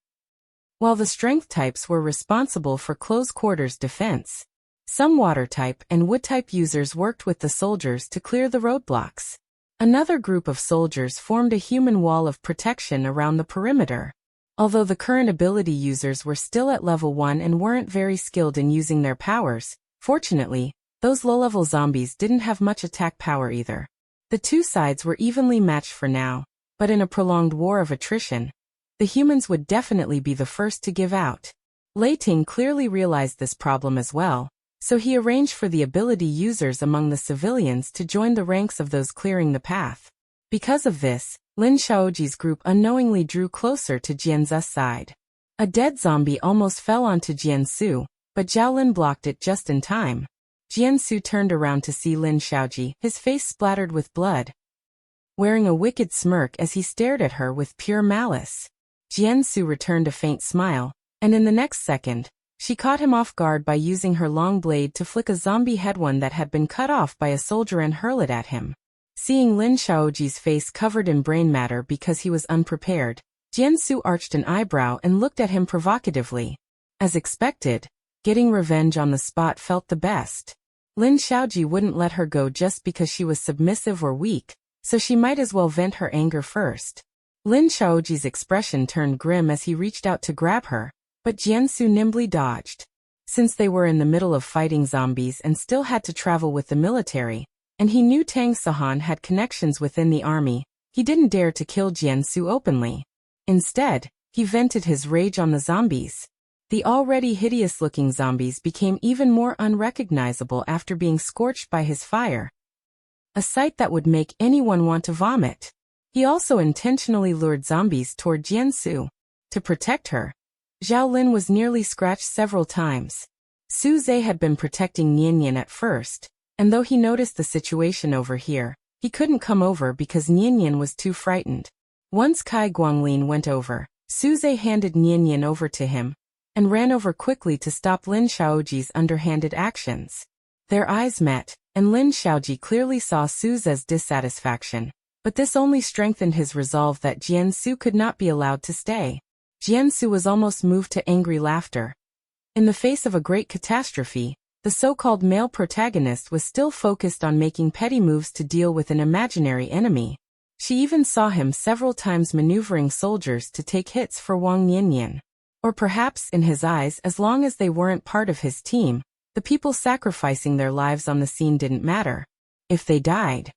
S1: while the strength types were responsible for close-quarters defense. Some water-type and wood-type users worked with the soldiers to clear the roadblocks. Another group of soldiers formed a human wall of protection around the perimeter. Although the current ability users were still at level 1 and weren't very skilled in using their powers, fortunately, those low-level zombies didn't have much attack power either. The two sides were evenly matched for now, but in a prolonged war of attrition, the humans would definitely be the first to give out. Lei Ting clearly realized this problem as well, so he arranged for the ability users among the civilians to join the ranks of those clearing the path. Because of this, Lin Xiaoji's group unknowingly drew closer to Jianzu's side. A dead zombie almost fell onto Jianzu, but Zhao Lin blocked it just in time. Jianzu turned around to see Lin Xiaoji, his face splattered with blood, wearing a wicked smirk as he stared at her with pure malice. Jianzu returned a faint smile, and in the next second, she caught him off guard by using her long blade to flick a zombie head one that had been cut off by a soldier and hurl it at him. Seeing Lin Xiaoji's face covered in brain matter because he was unprepared, Jianzu arched an eyebrow and looked at him provocatively. As expected, getting revenge on the spot felt the best. Lin Xiaoji wouldn't let her go just because she was submissive or weak, so she might as well vent her anger first. Lin Xiaoji's expression turned grim as he reached out to grab her, but Jianzu nimbly dodged. Since they were in the middle of fighting zombies and still had to travel with the military, and he knew Tang Sahan had connections within the army, he didn't dare to kill Jianzu openly. Instead, he vented his rage on the zombies. The already hideous-looking zombies became even more unrecognizable after being scorched by his fire, a sight that would make anyone want to vomit. He also intentionally lured zombies toward Jianzu. To protect her, Zhao Lin was nearly scratched several times. Su Zhe had been protecting Nianyan at first, and though he noticed the situation over here, he couldn't come over because Nianyan was too frightened. Once Kai Guanglin went over, Su Zhe handed Nianyan over to him, and ran over quickly to stop Lin Xiaoji's underhanded actions. Their eyes met, and Lin Xiaoji clearly saw Su Zhe's dissatisfaction, but this only strengthened his resolve that Jianzu could not be allowed to stay. Jianzu was almost moved to angry laughter. In the face of a great catastrophe, the so-called male protagonist was still focused on making petty moves to deal with an imaginary enemy. She even saw him several times maneuvering soldiers to take hits for Wang Nianyan. Or perhaps, in his eyes, as long as they weren't part of his team, the people sacrificing their lives on the scene didn't matter. If they died,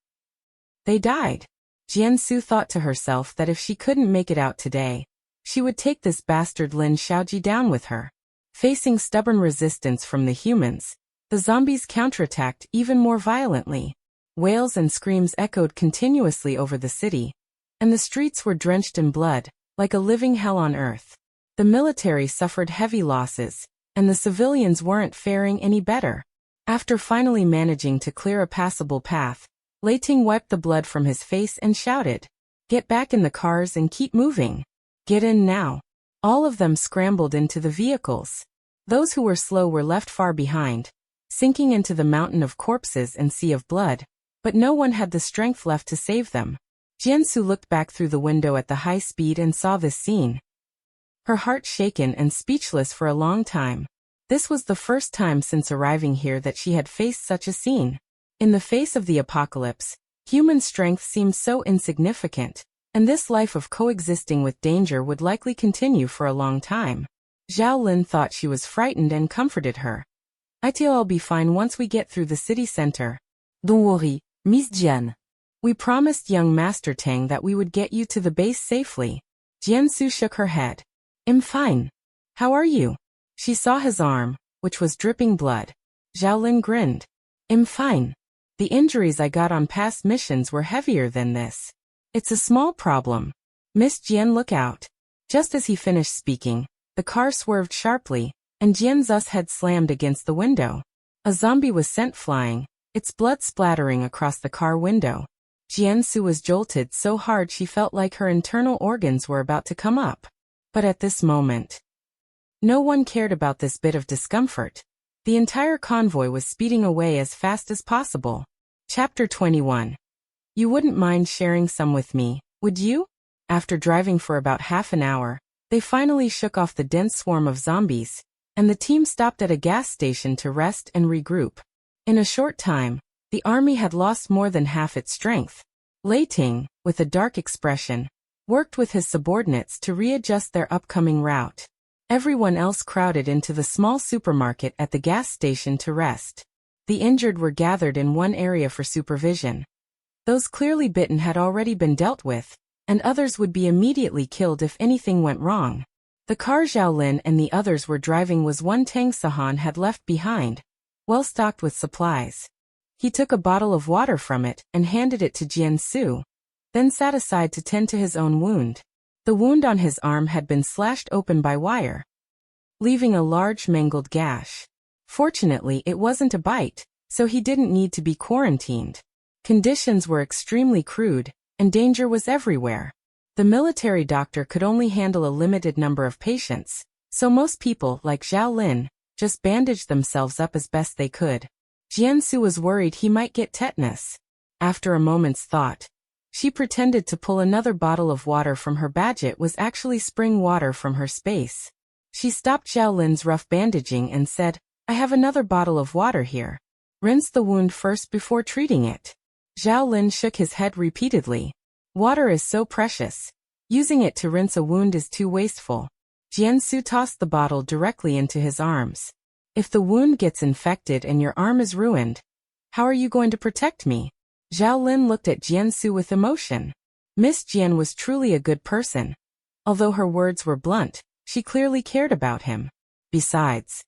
S1: they died. Jianzu thought to herself that if she couldn't make it out today, she would take this bastard Lin Xiaoji down with her. Facing stubborn resistance from the humans, the zombies counterattacked even more violently. Wails and screams echoed continuously over the city, and the streets were drenched in blood, like a living hell on earth. The military suffered heavy losses, and the civilians weren't faring any better. After finally managing to clear a passable path, Lei Ting wiped the blood from his face and shouted, "Get back in the cars and keep moving. Get in now." All of them scrambled into the vehicles. Those who were slow were left far behind, sinking into the mountain of corpses and sea of blood, but no one had the strength left to save them. Jiansu looked back through the window at the high speed and saw this scene. Her heart shaken and speechless for a long time. This was the first time since arriving here that she had faced such a scene. In the face of the apocalypse, human strength seemed so insignificant, and this life of coexisting with danger would likely continue for a long time. Zhao Lin thought she was frightened and comforted her. "I'll be fine once we get through the city center.
S2: Don't worry, Miss Jian.
S1: We promised young Master Tang that we would get you to the base safely." Jiansu shook her head. "I'm fine. How are you?" She saw his arm, which was dripping blood. Zhao Lin grinned. "I'm fine. The injuries I got on past missions were heavier than this. It's a small problem. Miss Jian, look out." Just as he finished speaking, the car swerved sharply, and Jianzu's head slammed against the window. A zombie was sent flying, its blood splattering across the car window. Jiansu was jolted so hard she felt like her internal organs were about to come up. But at this moment, no one cared about this bit of discomfort. The entire convoy was speeding away as fast as possible. Chapter 21. You wouldn't mind sharing some with me, would you? After driving for about half an hour, they finally shook off the dense swarm of zombies, and the team stopped at a gas station to rest and regroup. In a short time, the army had lost more than half its strength. Lei Ting, with a dark expression, worked with his subordinates to readjust their upcoming route. Everyone else crowded into the small supermarket at the gas station to rest. The injured were gathered in one area for supervision. Those clearly bitten had already been dealt with, and others would be immediately killed if anything went wrong. The car Zhao Lin and the others were driving was one Tang Sahan had left behind, well stocked with supplies. He took a bottle of water from it and handed it to Jiansu, then sat aside to tend to his own wound. The wound on his arm had been slashed open by wire, leaving a large mangled gash. Fortunately, it wasn't a bite, so he didn't need to be quarantined. Conditions were extremely crude, and danger was everywhere. The military doctor could only handle a limited number of patients, so most people, like Zhao Lin, just bandaged themselves up as best they could. Jiansu was worried he might get tetanus. After a moment's thought, she pretended to pull another bottle of water from her badge. It was actually spring water from her space. She stopped Zhao Lin's rough bandaging and said, "I have another bottle of water here. Rinse the wound first before treating it." Zhao Lin shook his head repeatedly. Water is so precious. Using it to rinse a wound is too wasteful. Jiansu tossed the bottle directly into his arms. "If the wound gets infected and your arm is ruined, how are you going to protect me?" Zhao Lin looked at Jiansu with emotion. Miss Jian was truly a good person. Although her words were blunt, she clearly cared about him. Besides,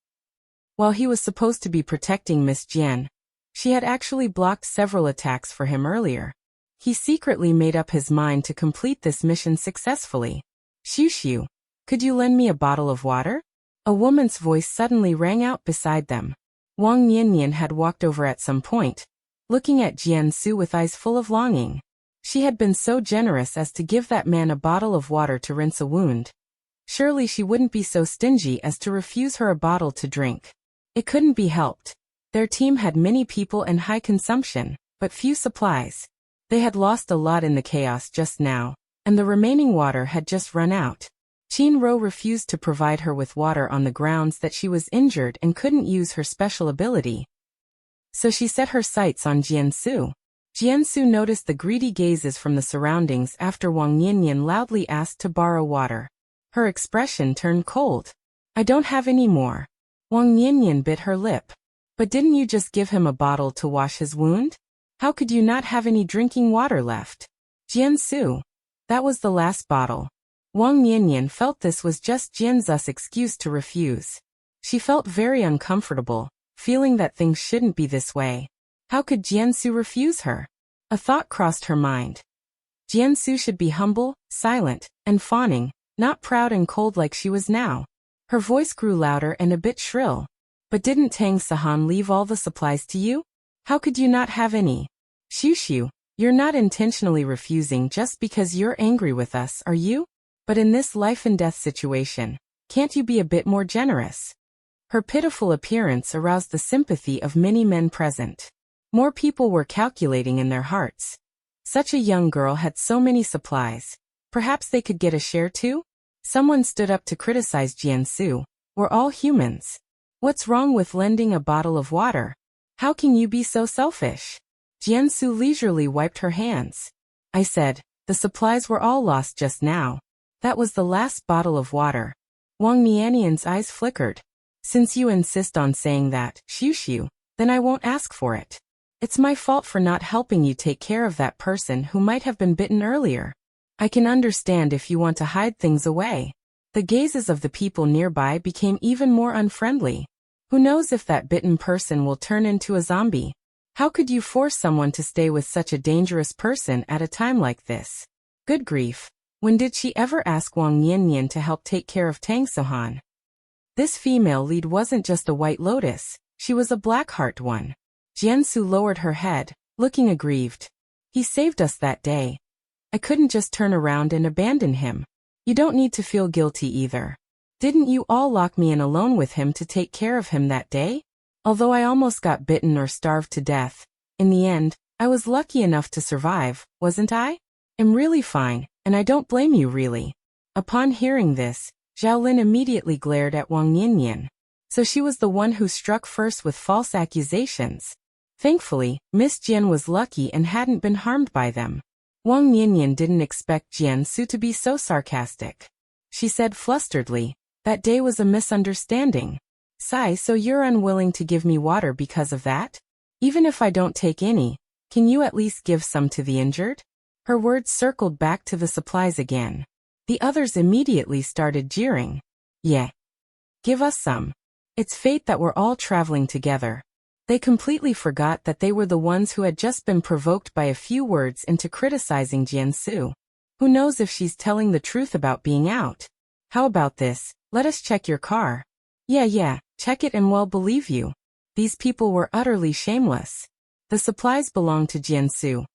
S1: while he was supposed to be protecting Miss Jian, she had actually blocked several attacks for him earlier. He secretly made up his mind to complete this mission successfully. "Xiu, could you lend me a bottle of water?" A woman's voice suddenly rang out beside them. Wang Niannian had walked over at some point, looking at Jiansu with eyes full of longing. She had been so generous as to give that man a bottle of water to rinse a wound. Surely she wouldn't be so stingy as to refuse her a bottle to drink. It couldn't be helped. Their team had many people and high consumption, but few supplies. They had lost a lot in the chaos just now, and the remaining water had just run out. Qin Ro refused to provide her with water on the grounds that she was injured and couldn't use her special ability. So she set her sights on Jiansu. Jiansu noticed the greedy gazes from the surroundings after Wang Niannian loudly asked to borrow water. Her expression turned cold. "I don't have any more." Wang Niannian bit her lip. "But didn't you just give him a bottle to wash his wound? How could you not have any drinking water left?" "Jiansu, that was the last bottle." Wang Niannian felt this was just Jianzu's excuse to refuse. She felt very uncomfortable, feeling that things shouldn't be this way. How could Jiansu refuse her? A thought crossed her mind. Jiansu should be humble, silent, and fawning, not proud and cold like she was now. Her voice grew louder and a bit shrill. "But didn't Tang Sahan leave all the supplies to you? How could you not have any?" "Xiu, you're not intentionally refusing just because you're angry with us, are you?" But in this life-and-death situation, can't you be a bit more generous? Her pitiful appearance aroused the sympathy of many men present. More people were calculating in their hearts. Such a young girl had so many supplies. Perhaps they could get a share too? Someone stood up to criticize Jiansu. We're all humans. What's wrong with lending a bottle of water? How can you be so selfish? Jiansu leisurely wiped her hands. I said, the supplies were all lost just now. That was the last bottle of water. Wang Nianian's eyes flickered. Since you insist on saying that, Xiu, then I won't ask for it. It's my fault for not helping you take care of that person who might have been bitten earlier. I can understand if you want to hide things away. The gazes of the people nearby became even more unfriendly. Who knows if that bitten person will turn into a zombie? How could you force someone to stay with such a dangerous person at a time like this? Good grief. When did she ever ask Wang Niannian to help take care of Tang Sohan? This female lead wasn't just a white lotus, she was a black-heart one. Jiansu lowered her head, looking aggrieved. He saved us that day. I couldn't just turn around and abandon him. You don't need to feel guilty either. Didn't you all lock me in alone with him to take care of him that day? Although I almost got bitten or starved to death, in the end, I was lucky enough to survive, wasn't I? I'm really fine, and I don't blame you really. Upon hearing this, Zhao immediately glared at Wang Niannian. So she was the one who struck first with false accusations. Thankfully, Miss Jian was lucky and hadn't been harmed by them. Wang Niannian didn't expect Jiansu to be so sarcastic. She said flusteredly, that day was a misunderstanding. Sai, so you're unwilling to give me water because of that? Even if I don't take any, can you at least give some to the injured? Her words circled back to the supplies again. The others immediately started jeering. Yeah. Give us some. It's fate that we're all traveling together. They completely forgot that they were the ones who had just been provoked by a few words into criticizing Jiansu. Who knows if she's telling the truth about being out? How about this? Let us check your car. Yeah, check it and we'll believe you. These people were utterly shameless. The supplies belonged to Jiansu.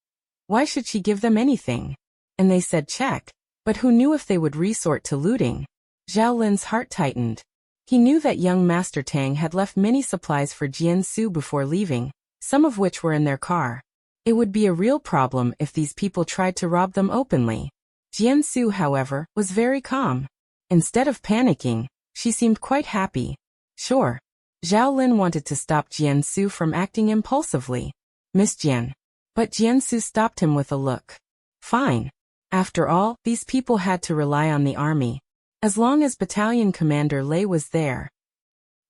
S1: Why should she give them anything? And they said check, but who knew if they would resort to looting? Zhao Lin's heart tightened. He knew that young Master Tang had left many supplies for Jiansu before leaving, some of which were in their car. It would be a real problem if these people tried to rob them openly. Jiansu, however, was very calm. Instead of panicking, she seemed quite happy. Sure. Zhao Lin wanted to stop Jiansu from acting impulsively. Miss Jian. But Jiansu stopped him with a look. Fine. After all, these people had to rely on the army. As long as Battalion Commander Lei was there,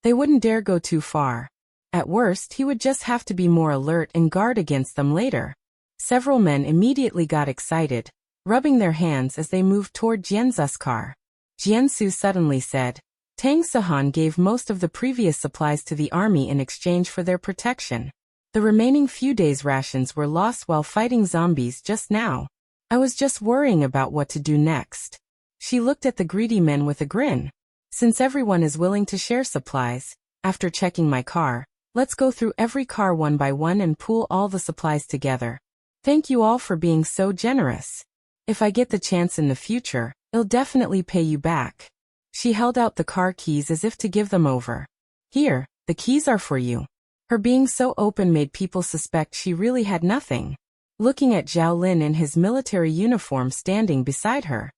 S1: they wouldn't dare go too far. At worst, he would just have to be more alert and guard against them later. Several men immediately got excited, rubbing their hands as they moved toward Jianzu's car. Jiansu suddenly said, Tang Sohan gave most of the previous supplies to the army in exchange for their protection. The remaining few days' rations were lost while fighting zombies just now. I was just worrying about what to do next. She looked at the greedy men with a grin. Since everyone is willing to share supplies, after checking my car, let's go through every car one by one and pool all the supplies together. Thank you all for being so generous. If I get the chance in the future, I'll definitely pay you back. She held out the car keys as if to give them over. Here, the keys are for you. Her being so open made people suspect she really had nothing. Looking at Zhao Lin in his military uniform standing beside her,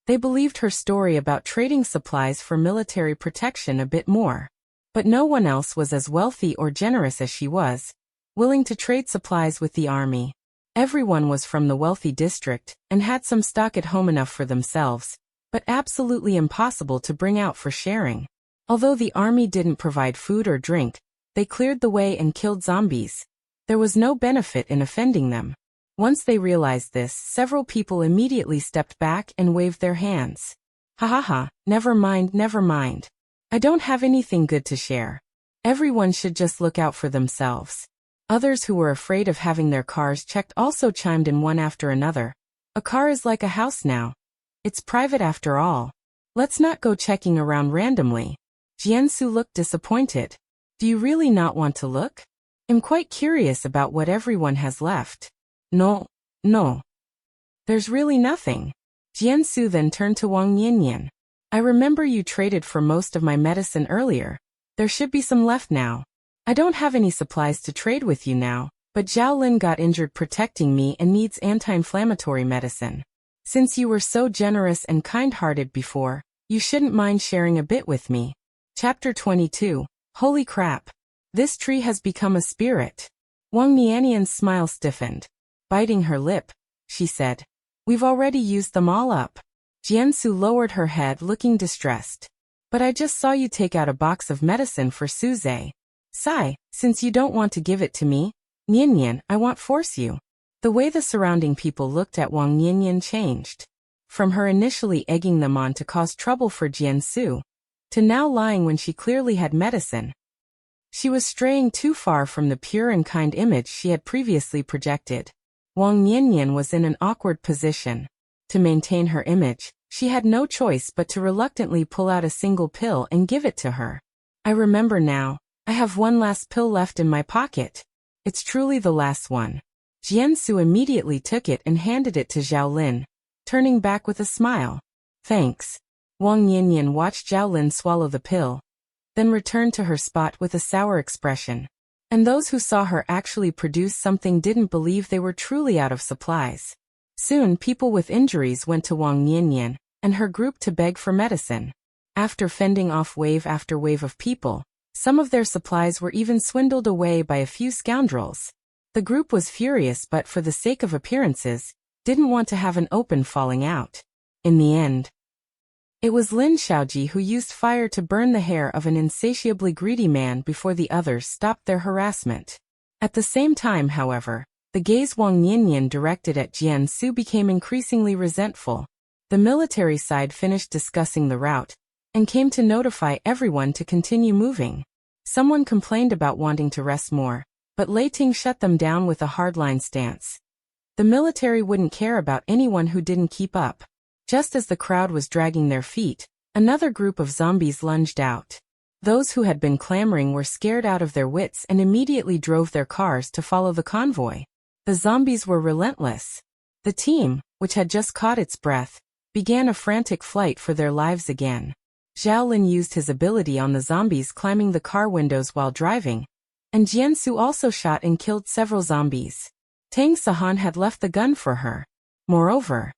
S1: they believed her story about trading supplies for military protection a bit more. But no one else was as wealthy or generous as she was, willing to trade supplies with the army. Everyone was from the wealthy district and had some stock at home enough for themselves, but absolutely impossible to bring out for sharing. Although the army didn't provide food or drink, they cleared the way and killed zombies. There was no benefit in offending them. Once they realized this, several people immediately stepped back and waved their hands. Ha, never mind. I don't have anything good to share. Everyone should just look out for themselves. Others who were afraid of having their cars checked also chimed in one after another. A car is like a house now. It's private after all. Let's not go checking around randomly. Jiansu looked disappointed. Do you really not want to look? I'm quite curious about what everyone has left. No. There's really nothing. Jiansu then turned to Wang Yanyan. I remember you traded for most of my medicine earlier. There should be some left now. I don't have any supplies to trade with you now, but Zhao Lin got injured protecting me and needs anti-inflammatory medicine. Since you were so generous and kind-hearted before, you shouldn't mind sharing a bit with me. Chapter 22. Holy crap. This tree has become a spirit. Wang Nianyan's smile stiffened. Biting her lip, she said, we've already used them all up. Jiansu lowered her head looking distressed. But I just saw you take out a box of medicine for Suze. Sigh, since you don't want to give it to me, Nianyan, I won't force you. The way the surrounding people looked at Wang Nianyan changed. From her initially egging them on to cause trouble for Jiansu, to now lying when she clearly had medicine. She was straying too far from the pure and kind image she had previously projected. Wang Nianyan was in an awkward position. To maintain her image, she had no choice but to reluctantly pull out a single pill and give it to her. I remember now, I have one last pill left in my pocket. It's truly the last one. Jiansu immediately took it and handed it to Zhao Lin, turning back with a smile. Thanks. Wang Yanyan watched Zhao Lin swallow the pill, then returned to her spot with a sour expression. And those who saw her actually produce something didn't believe they were truly out of supplies. Soon people with injuries went to Wang Yanyan and her group to beg for medicine. After fending off wave after wave of people, some of their supplies were even swindled away by a few scoundrels. The group was furious but for the sake of appearances, didn't want to have an open falling out. In the end, it was Lin Xiaoji who used fire to burn the hair of an insatiably greedy man before the others stopped their harassment. At the same time, however, the gaze Wang Yanyan directed at Jiansu became increasingly resentful. The military side finished discussing the route, and came to notify everyone to continue moving. Someone complained about wanting to rest more, but Lei Ting shut them down with a hardline stance. The military wouldn't care about anyone who didn't keep up. Just as the crowd was dragging their feet, another group of zombies lunged out. Those who had been clamoring were scared out of their wits and immediately drove their cars to follow the convoy. The zombies were relentless. The team, which had just caught its breath, began a frantic flight for their lives again. Zhao Lin used his ability on the zombies climbing the car windows while driving, and Jiansu also shot and killed several zombies. Tang Sahan had left the gun for her. Moreover,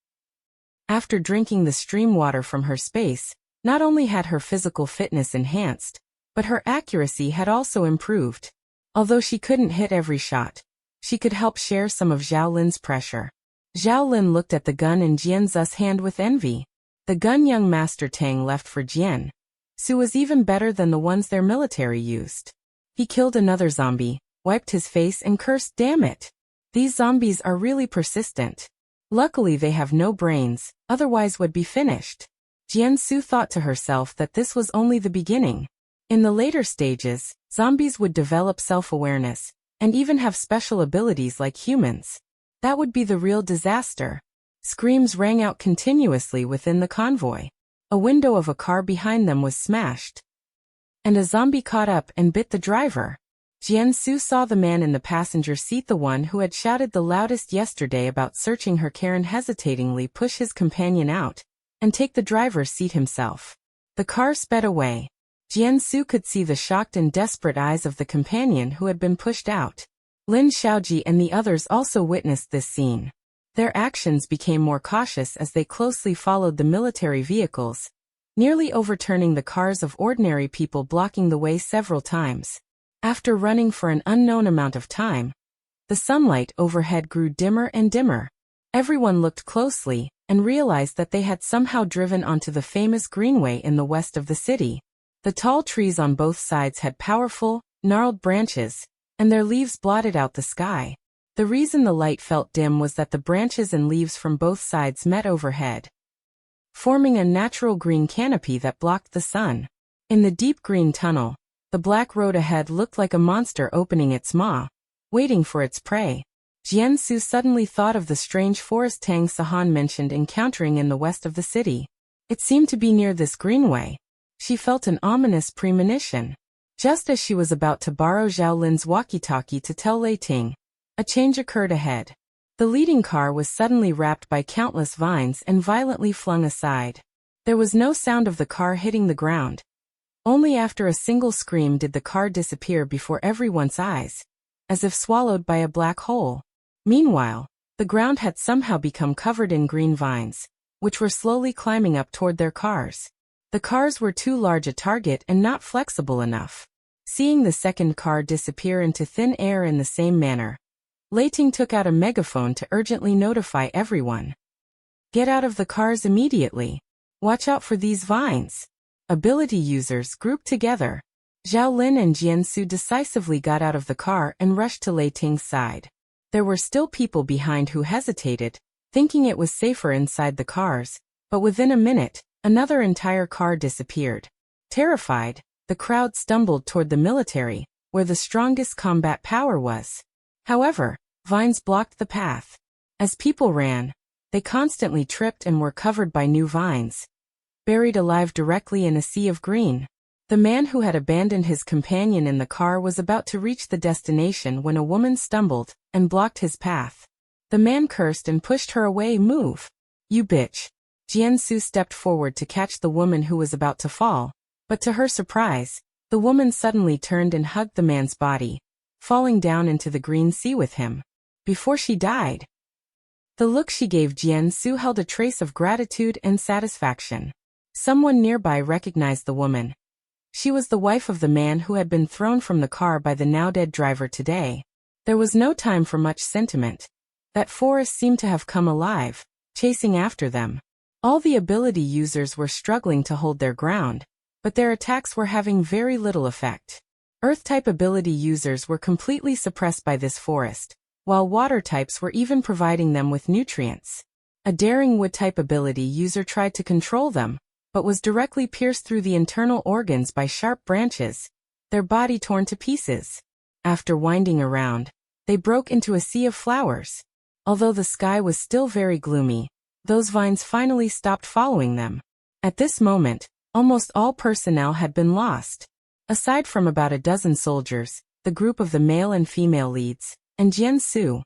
S1: after drinking the stream water from her space, not only had her physical fitness enhanced, but her accuracy had also improved. Although she couldn't hit every shot, she could help share some of Zhao Lin's pressure. Zhao Lin looked at the gun in Jianzu's hand with envy. The gun young Master Tang left for Jian Su was even better than the ones their military used. He killed another zombie, wiped his face and cursed, "Damn it! These zombies are really persistent. Luckily they have no brains, otherwise would be finished." Jiansu thought to herself that this was only the beginning. In the later stages, zombies would develop self-awareness, and even have special abilities like humans. That would be the real disaster. Screams rang out continuously within the convoy. A window of a car behind them was smashed, and a zombie caught up and bit the driver. Jiansu saw the man in the passenger seat, the one who had shouted the loudest yesterday about searching her care, and hesitatingly push his companion out and take the driver's seat himself. The car sped away. Jiansu could see the shocked and desperate eyes of the companion who had been pushed out. Lin Xiaoji and the others also witnessed this scene. Their actions became more cautious as they closely followed the military vehicles, nearly overturning the cars of ordinary people, blocking the way several times. After running for an unknown amount of time, the sunlight overhead grew dimmer and dimmer. Everyone looked closely and realized that they had somehow driven onto the famous greenway in the west of the city. The tall trees on both sides had powerful, gnarled branches, and their leaves blotted out the sky. The reason the light felt dim was that the branches and leaves from both sides met overhead, forming a natural green canopy that blocked the sun. In the deep green tunnel, the black road ahead looked like a monster opening its maw, waiting for its prey. Jiansu suddenly thought of the strange forest Tang Sahan mentioned encountering in the west of the city. It seemed to be near this greenway. She felt an ominous premonition. Just as she was about to borrow Zhao Lin's walkie-talkie to tell Lei Ting, a change occurred ahead. The leading car was suddenly wrapped by countless vines and violently flung aside. There was no sound of the car hitting the ground. Only after a single scream did the car disappear before everyone's eyes, as if swallowed by a black hole. Meanwhile, the ground had somehow become covered in green vines, which were slowly climbing up toward their cars. The cars were too large a target and not flexible enough. Seeing the second car disappear into thin air in the same manner, Lei Ting took out a megaphone to urgently notify everyone. Get out of the cars immediately. Watch out for these vines. Ability users grouped together. Zhao Lin and Jiansu decisively got out of the car and rushed to Lei Ting's side. There were still people behind who hesitated, thinking it was safer inside the cars, but within a minute, another entire car disappeared. Terrified, the crowd stumbled toward the military, where the strongest combat power was. However, vines blocked the path. As people ran, they constantly tripped and were covered by new vines, buried alive directly in a sea of green. The man who had abandoned his companion in the car was about to reach the destination when a woman stumbled and blocked his path. The man cursed and pushed her away. Move, you bitch. Jiansu stepped forward to catch the woman who was about to fall, but to her surprise, the woman suddenly turned and hugged the man's body, falling down into the green sea with him. Before she died, the look she gave Jiansu held a trace of gratitude and satisfaction. Someone nearby recognized the woman. She was the wife of the man who had been thrown from the car by the now-dead driver today. There was no time for much sentiment. That forest seemed to have come alive, chasing after them. All the ability users were struggling to hold their ground, but their attacks were having very little effect. Earth-type ability users were completely suppressed by this forest, while water types were even providing them with nutrients. A daring wood-type ability user tried to control them, but was directly pierced through the internal organs by sharp branches, their body torn to pieces. After winding around, they broke into a sea of flowers. Although the sky was still very gloomy, those vines finally stopped following them. At this moment, almost all personnel had been lost. Aside from about a dozen soldiers, the group of the male and female leads, and Jiansu,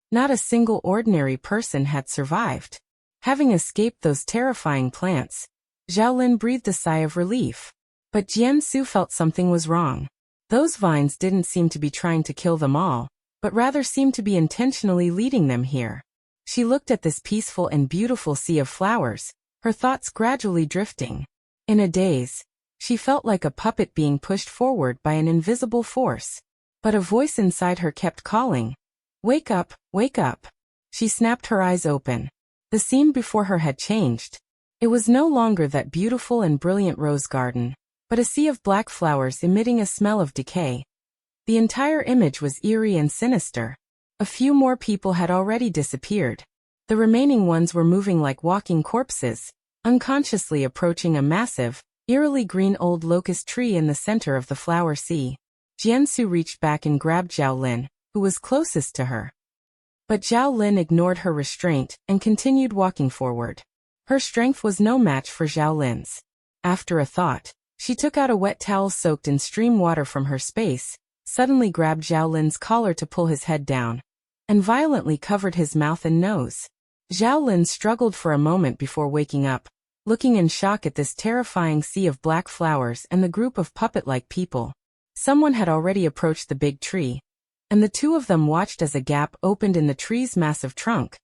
S1: not a single ordinary person had survived. Having escaped those terrifying plants, Zhao Lin breathed a sigh of relief. But Jiansu felt something was wrong. Those vines didn't seem to be trying to kill them all, but rather seemed to be intentionally leading them here. She looked at this peaceful and beautiful sea of flowers, her thoughts gradually drifting. In a daze, she felt like a puppet being pushed forward by an invisible force. But a voice inside her kept calling, "Wake up, wake up." She snapped her eyes open. The scene before her had changed. It was no longer that beautiful and brilliant rose garden, but a sea of black flowers emitting a smell of decay. The entire image was eerie and sinister. A few more people had already disappeared. The remaining ones were moving like walking corpses, unconsciously approaching a massive, eerily green old locust tree in the center of the flower sea. Jiansu reached back and grabbed Zhao Lin, who was closest to her. But Zhao Lin ignored her restraint and continued walking forward. Her strength was no match for Zhao Lin's. After a thought, she took out a wet towel soaked in stream water from her space, suddenly grabbed Zhao Lin's collar to pull his head down, and violently covered his mouth and nose. Zhao Lin struggled for a moment before waking up, looking in shock at this terrifying sea of black flowers and the group of puppet-like people. Someone had already approached the big tree, and the two of them watched as a gap opened in the tree's massive trunk,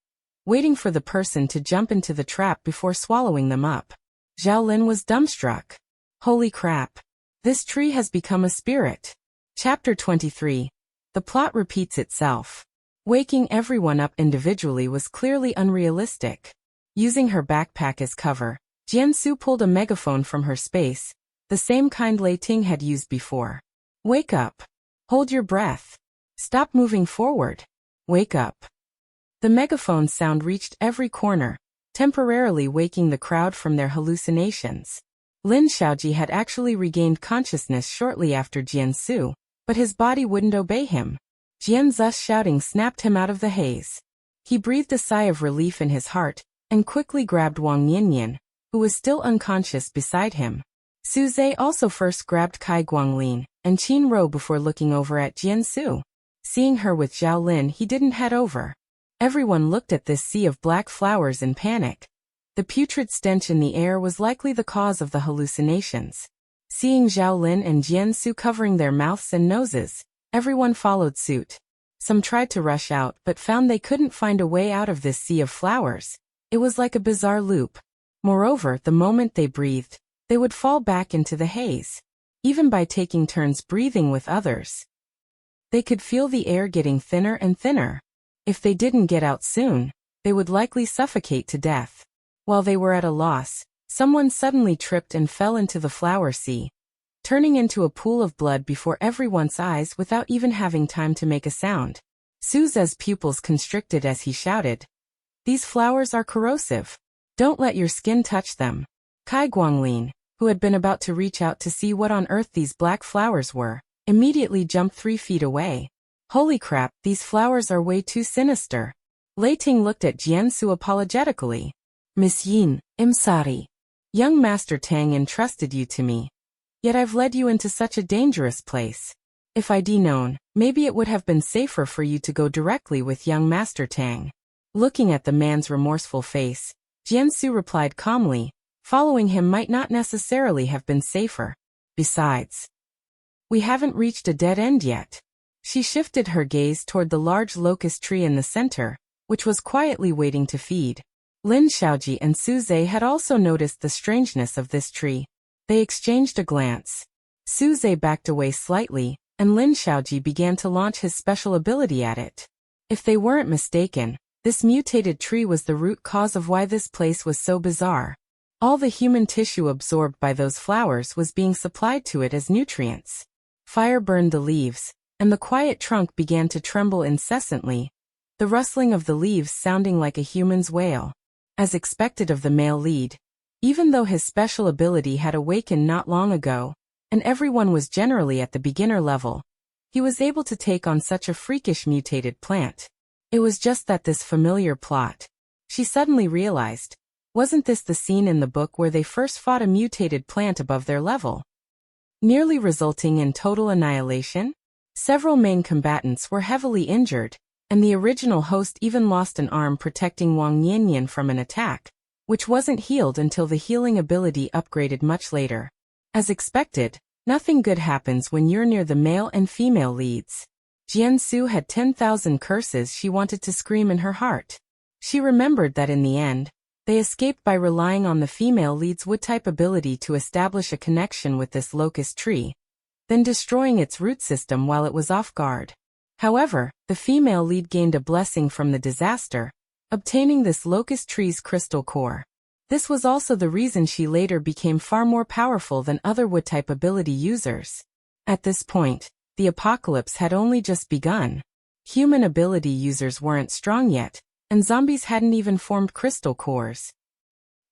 S1: waiting for the person to jump into the trap before swallowing them up. Zhao Lin was dumbstruck. Holy crap! This tree has become a spirit. Chapter 23. The plot repeats itself. Waking everyone up individually was clearly unrealistic. Using her backpack as cover, Jiansu pulled a megaphone from her space, the same kind Lei Ting had used before. Wake up. Hold your breath. Stop moving forward. Wake up. The megaphone's sound reached every corner, temporarily waking the crowd from their hallucinations. Lin Xiaoji had actually regained consciousness shortly after Jiansu, but his body wouldn't obey him. Jianzu's shouting snapped him out of the haze. He breathed a sigh of relief in his heart, and quickly grabbed Wang Yanyan, who was still unconscious beside him. Su Zhe also first grabbed Kai Guanglin and Qin Ro before looking over at Jiansu. Seeing her with Zhao Lin, he didn't head over. Everyone looked at this sea of black flowers in panic. The putrid stench in the air was likely the cause of the hallucinations. Seeing Zhao Lin and Jiansu covering their mouths and noses, everyone followed suit. Some tried to rush out but found they couldn't find a way out of this sea of flowers. It was like a bizarre loop. Moreover, the moment they breathed, they would fall back into the haze. Even by taking turns breathing with others, they could feel the air getting thinner and thinner. If they didn't get out soon, they would likely suffocate to death. While they were at a loss, someone suddenly tripped and fell into the flower sea, turning into a pool of blood before everyone's eyes without even having time to make a sound. Su Ze's pupils constricted as he shouted, "These flowers are corrosive. Don't let your skin touch them." Kai Guanglin, who had been about to reach out to see what on earth these black flowers were, immediately jumped 3 feet away. "Holy crap, these flowers are way too sinister." Lei Ting looked at Jiansu apologetically.
S2: Miss Yin, I'm sorry.
S1: Young Master Tang entrusted you to me. Yet I've led you into such a dangerous place. If I'd known, maybe it would have been safer for you to go directly with young Master Tang. Looking at the man's remorseful face, Jiansu replied calmly, following him might not necessarily have been safer. Besides, we haven't reached a dead end yet. She shifted her gaze toward the large locust tree in the center, which was quietly waiting to feed. Lin Xiaoji and Su Ze had also noticed the strangeness of this tree. They exchanged a glance. Su Ze backed away slightly, and Lin Xiaoji began to launch his special ability at it. If they weren't mistaken, this mutated tree was the root cause of why this place was so bizarre. All the human tissue absorbed by those flowers was being supplied to it as nutrients. Fire burned the leaves, and the quiet trunk began to tremble incessantly, the rustling of the leaves sounding like a human's wail. As expected of the male lead, even though his special ability had awakened not long ago, and everyone was generally at the beginner level, he was able to take on such a freakish mutated plant. It was just that this familiar plot. She suddenly realized, wasn't this the scene in the book where they first fought a mutated plant above their level, nearly resulting in total annihilation? Several main combatants were heavily injured, and the original host even lost an arm protecting Wang Yanyan from an attack, which wasn't healed until the healing ability upgraded much later. As expected, nothing good happens when you're near the male and female leads. Jiansu had 10,000 curses she wanted to scream in her heart. She remembered that in the end, they escaped by relying on the female lead's wood-type ability to establish a connection with this locust tree, then destroying its root system while it was off guard. However, the female lead gained a blessing from the disaster, obtaining this locust tree's crystal core. This was also the reason she later became far more powerful than other wood-type ability users. At this point, the apocalypse had only just begun. Human ability users weren't strong yet, and zombies hadn't even formed crystal cores.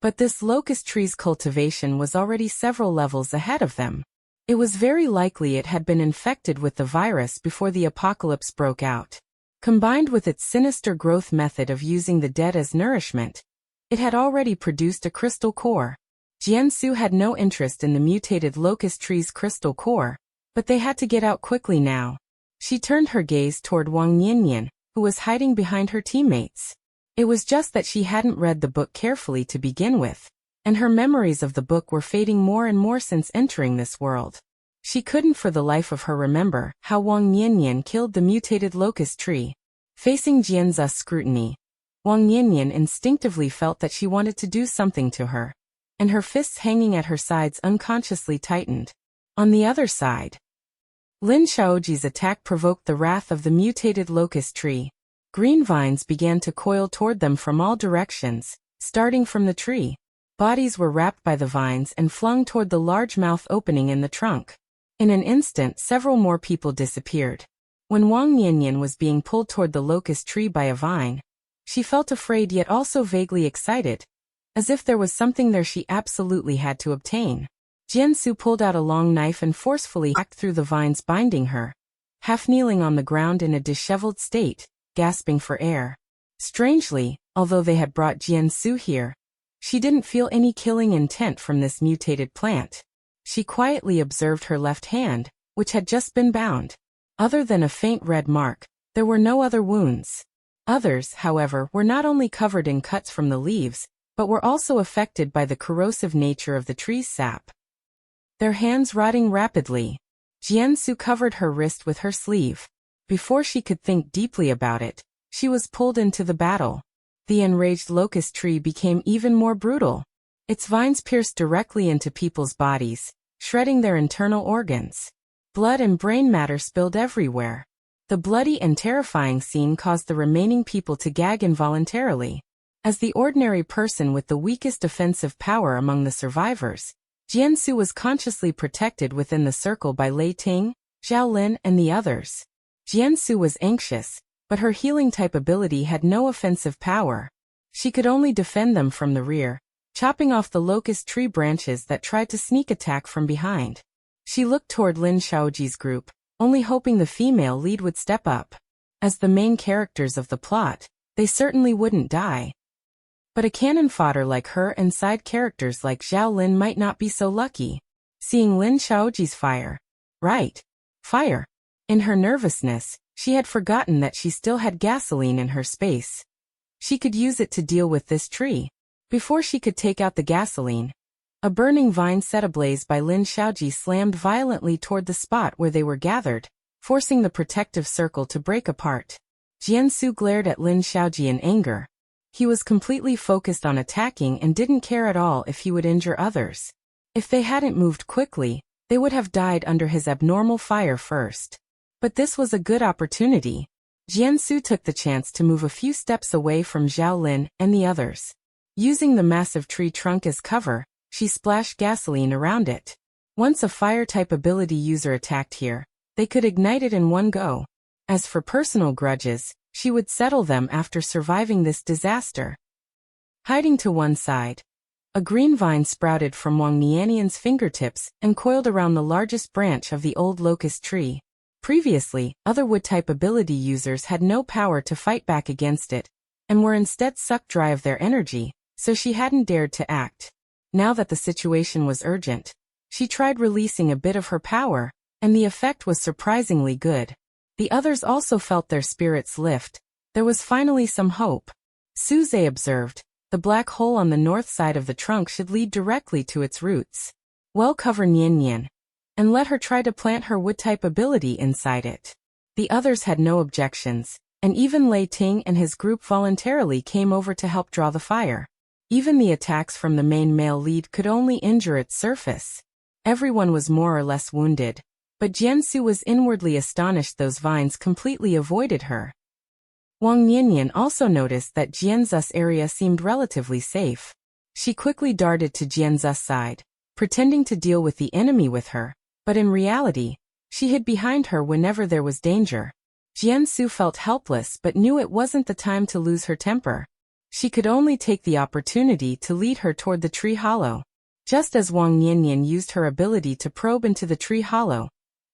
S1: But this locust tree's cultivation was already several levels ahead of them. It was very likely it had been infected with the virus before the apocalypse broke out. Combined with its sinister growth method of using the dead as nourishment, it had already produced a crystal core. Jiansu had no interest in the mutated locust tree's crystal core, but they had to get out quickly now. She turned her gaze toward Wang Yanyan, who was hiding behind her teammates. It was just that she hadn't read the book carefully to begin with, and her memories of the book were fading more and more since entering this world. She couldn't for the life of her remember how Wang Yanyan killed the mutated locust tree. Facing Jianzu's scrutiny, Wang Yanyan instinctively felt that she wanted to do something to her, and her fists hanging at her sides unconsciously tightened. On the other side, Lin Xiaoji's attack provoked the wrath of the mutated locust tree. Green vines began to coil toward them from all directions, starting from the tree. Bodies were wrapped by the vines and flung toward the large mouth opening in the trunk. In an instant, several more people disappeared. When Wang Yanyan was being pulled toward the locust tree by a vine, she felt afraid yet also vaguely excited, as if there was something there she absolutely had to obtain. Jiansu pulled out a long knife and forcefully hacked through the vines binding her, half kneeling on the ground in a disheveled state, gasping for air. Strangely, although they had brought Jiansu here, she didn't feel any killing intent from this mutated plant. She quietly observed her left hand, which had just been bound. Other than a faint red mark, there were no other wounds. Others, however, were not only covered in cuts from the leaves, but were also affected by the corrosive nature of the tree's sap. Their hands rotting rapidly. Jiansu covered her wrist with her sleeve. Before she could think deeply about it, she was pulled into the battle. The enraged locust tree became even more brutal. Its vines pierced directly into people's bodies, shredding their internal organs. Blood and brain matter spilled everywhere. The bloody and terrifying scene caused the remaining people to gag involuntarily. As the ordinary person with the weakest defensive power among the survivors, Jiansu was consciously protected within the circle by Lei Ting, Zhao Lin, and the others. Jiansu was anxious, but her healing-type ability had no offensive power. She could only defend them from the rear, chopping off the locust tree branches that tried to sneak attack from behind. She looked toward Lin Shaoji's group, only hoping the female lead would step up. As the main characters of the plot, they certainly wouldn't die. But a cannon fodder like her and side characters like Zhao Lin might not be so lucky. Seeing Lin Shaoji's fire. In her nervousness, she had forgotten that she still had gasoline in her space. She could use it to deal with this tree. Before she could take out the gasoline, a burning vine set ablaze by Lin Shaoji slammed violently toward the spot where they were gathered, forcing the protective circle to break apart. Jiansu glared at Lin Shaoji in anger. He was completely focused on attacking and didn't care at all if he would injure others. If they hadn't moved quickly, they would have died under his abnormal fire first. But this was a good opportunity. Jiansu took the chance to move a few steps away from Zhao Lin and the others. Using the massive tree trunk as cover, she splashed gasoline around it. Once a fire-type ability user attacked here, they could ignite it in one go. As for personal grudges, she would settle them after surviving this disaster. Hiding to one side, a green vine sprouted from Wang Niannian's fingertips and coiled around the largest branch of the old locust tree. Previously, other wood-type ability users had no power to fight back against it, and were instead sucked dry of their energy, so she hadn't dared to act. Now that the situation was urgent, she tried releasing a bit of her power, and the effect was surprisingly good. The others also felt their spirits lift. There was finally some hope. Suze observed, the black hole on the north side of the trunk should lead directly to its roots. Well, cover Nian, and let her try to plant her wood-type ability inside it. The others had no objections, and even Lei Ting and his group voluntarily came over to help draw the fire. Even the attacks from the main male lead could only injure its surface. Everyone was more or less wounded, but Jiansu was inwardly astonished those vines completely avoided her. Wang Niannian also noticed that Jianzu's area seemed relatively safe. She quickly darted to Jianzu's side, pretending to deal with the enemy with her, but in reality, she hid behind her whenever there was danger. Jiansu felt helpless but knew it wasn't the time to lose her temper. She could only take the opportunity to lead her toward the tree hollow. Just as Wang Niannian used her ability to probe into the tree hollow,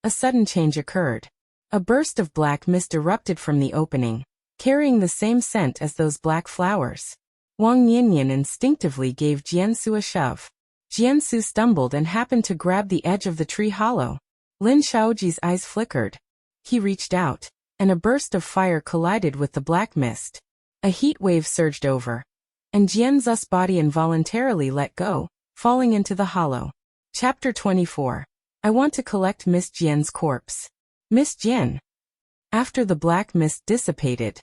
S1: a sudden change occurred. A burst of black mist erupted from the opening, carrying the same scent as those black flowers. Wang Niannian instinctively gave Jiansu a shove. Jiansu stumbled and happened to grab the edge of the tree hollow. Lin Shaoji's eyes flickered. He reached out, and a burst of fire collided with the black mist. A heat wave surged over, and Jianzu's body involuntarily let go, falling into the hollow. Chapter 24. I want to collect Miss Jian's corpse. Miss Jian. After the black mist dissipated,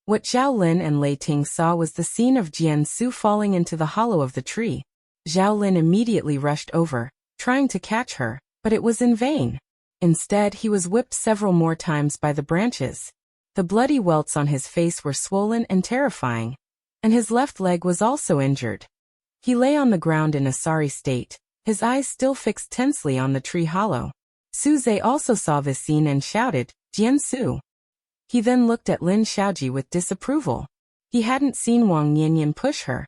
S1: what Zhao Lin and Lei Ting saw was the scene of Jiansu falling into the hollow of the tree. Zhao Lin immediately rushed over, trying to catch her, but it was in vain. Instead, he was whipped several more times by the branches. The bloody welts on his face were swollen and terrifying, and his left leg was also injured. He lay on the ground in a sorry state, his eyes still fixed tensely on the tree hollow. Suze also saw this scene and shouted, "Jiansu." He then looked at Lin Shaoji with disapproval. He hadn't seen Wang Niannian push her.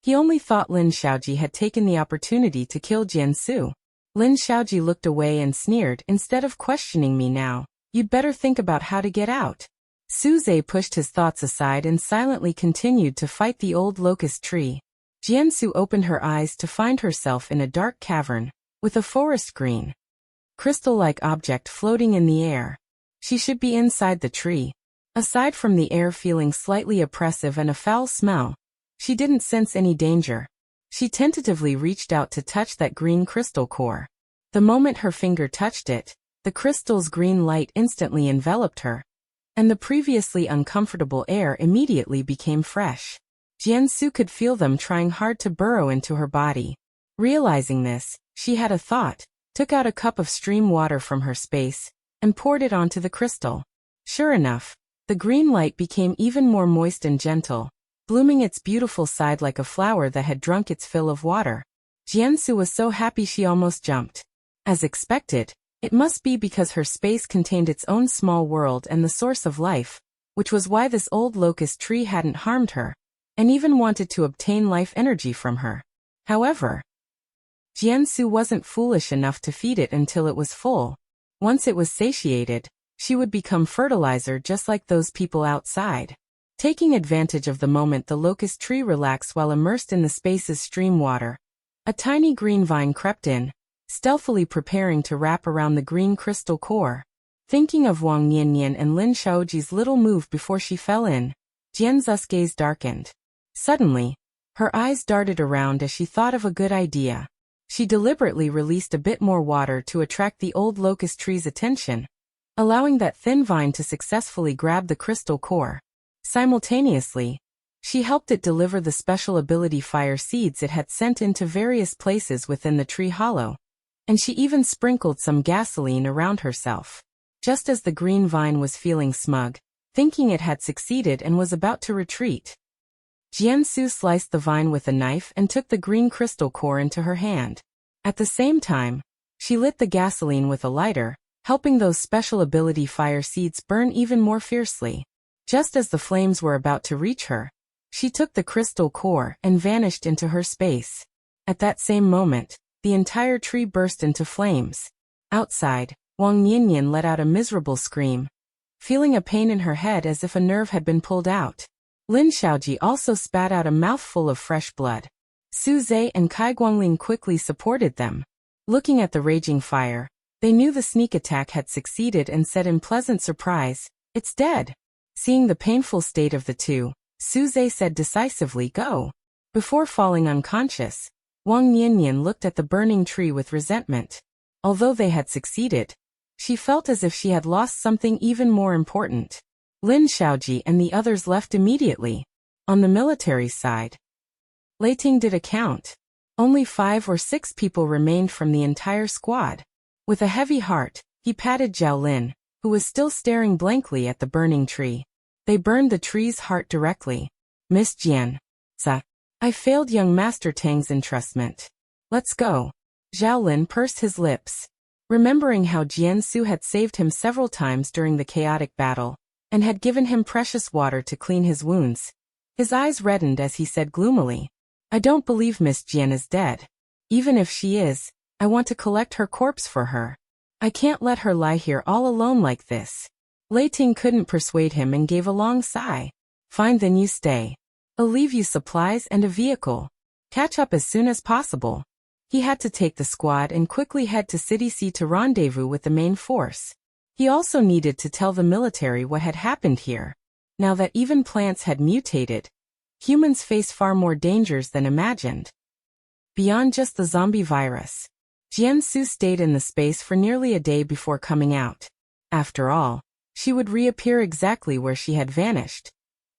S1: He only thought Lin Shaoji had taken the opportunity to kill Jiansu. Lin Shaoji looked away and sneered, "Instead of questioning me now, you'd better think about how to get out." Suze pushed his thoughts aside and silently continued to fight the old locust tree. Jiansu opened her eyes to find herself in a dark cavern, with a forest green, crystal-like object floating in the air. She should be inside the tree. Aside from the air feeling slightly oppressive and a foul smell, she didn't sense any danger. She tentatively reached out to touch that green crystal core. The moment her finger touched it, the crystal's green light instantly enveloped her, and the previously uncomfortable air immediately became fresh. Jiansu could feel them trying hard to burrow into her body. Realizing this, she had a thought, took out a cup of stream water from her space, and poured it onto the crystal. Sure enough, the green light became even more moist and gentle, blooming its beautiful side like a flower that had drunk its fill of water. Jiansu was so happy she almost jumped. As expected, it must be because her space contained its own small world and the source of life, which was why this old locust tree hadn't harmed her, and even wanted to obtain life energy from her. However, Jiansu wasn't foolish enough to feed it until it was full. Once it was satiated, she would become fertilizer just like those people outside. Taking advantage of the moment the locust tree relaxed while immersed in the space's stream water, a tiny green vine crept in, stealthily preparing to wrap around the green crystal core. Thinking of Wang Niannian and Lin Xiaoji's little move before she fell in, Jianzu's gaze darkened. Suddenly, her eyes darted around as she thought of a good idea. She deliberately released a bit more water to attract the old locust tree's attention, allowing that thin vine to successfully grab the crystal core. Simultaneously, she helped it deliver the special ability fire seeds it had sent into various places within the tree hollow, and she even sprinkled some gasoline around herself. Just as the green vine was feeling smug, thinking it had succeeded and was about to retreat, Jiansu sliced the vine with a knife and took the green crystal core into her hand. At the same time, she lit the gasoline with a lighter, helping those special ability fire seeds burn even more fiercely. Just as the flames were about to reach her, she took the crystal core and vanished into her space. At that same moment, the entire tree burst into flames. Outside, Wang Niannian let out a miserable scream, feeling a pain in her head as if a nerve had been pulled out. Lin Xiaoji also spat out a mouthful of fresh blood. Su Zhe and Kai Guanglin quickly supported them. Looking at the raging fire, they knew the sneak attack had succeeded and said in pleasant surprise, "It's dead." Seeing the painful state of the two, Su Zhe said decisively, "Go." Before falling unconscious, Wang Niannian looked at the burning tree with resentment. Although they had succeeded, she felt as if she had lost something even more important. Lin Xiaoji and the others left immediately. On the military side, Lei Ting did a count. Only 5 or 6 people remained from the entire squad. With a heavy heart, he patted Zhao Lin, who was still staring blankly at the burning tree. They burned the tree's heart directly. "Miss Jian. I failed young Master Tang's entrustment. Let's go." Zhao Lin pursed his lips. Remembering how Jiansu had saved him several times during the chaotic battle, and had given him precious water to clean his wounds, his eyes reddened as he said gloomily, "I don't believe Miss Jian is dead. Even if she is, I want to collect her corpse for her. I can't let her lie here all alone like this." Lei Ting couldn't persuade him and gave a long sigh. "Fine, then you stay. I'll leave you supplies and a vehicle. Catch up as soon as possible." He had to take the squad and quickly head to City C to rendezvous with the main force. He also needed to tell the military what had happened here. Now that even plants had mutated, humans face far more dangers than imagined. Beyond just the zombie virus, Jiansu stayed in the space for nearly a day before coming out. After all, she would reappear exactly where she had vanished.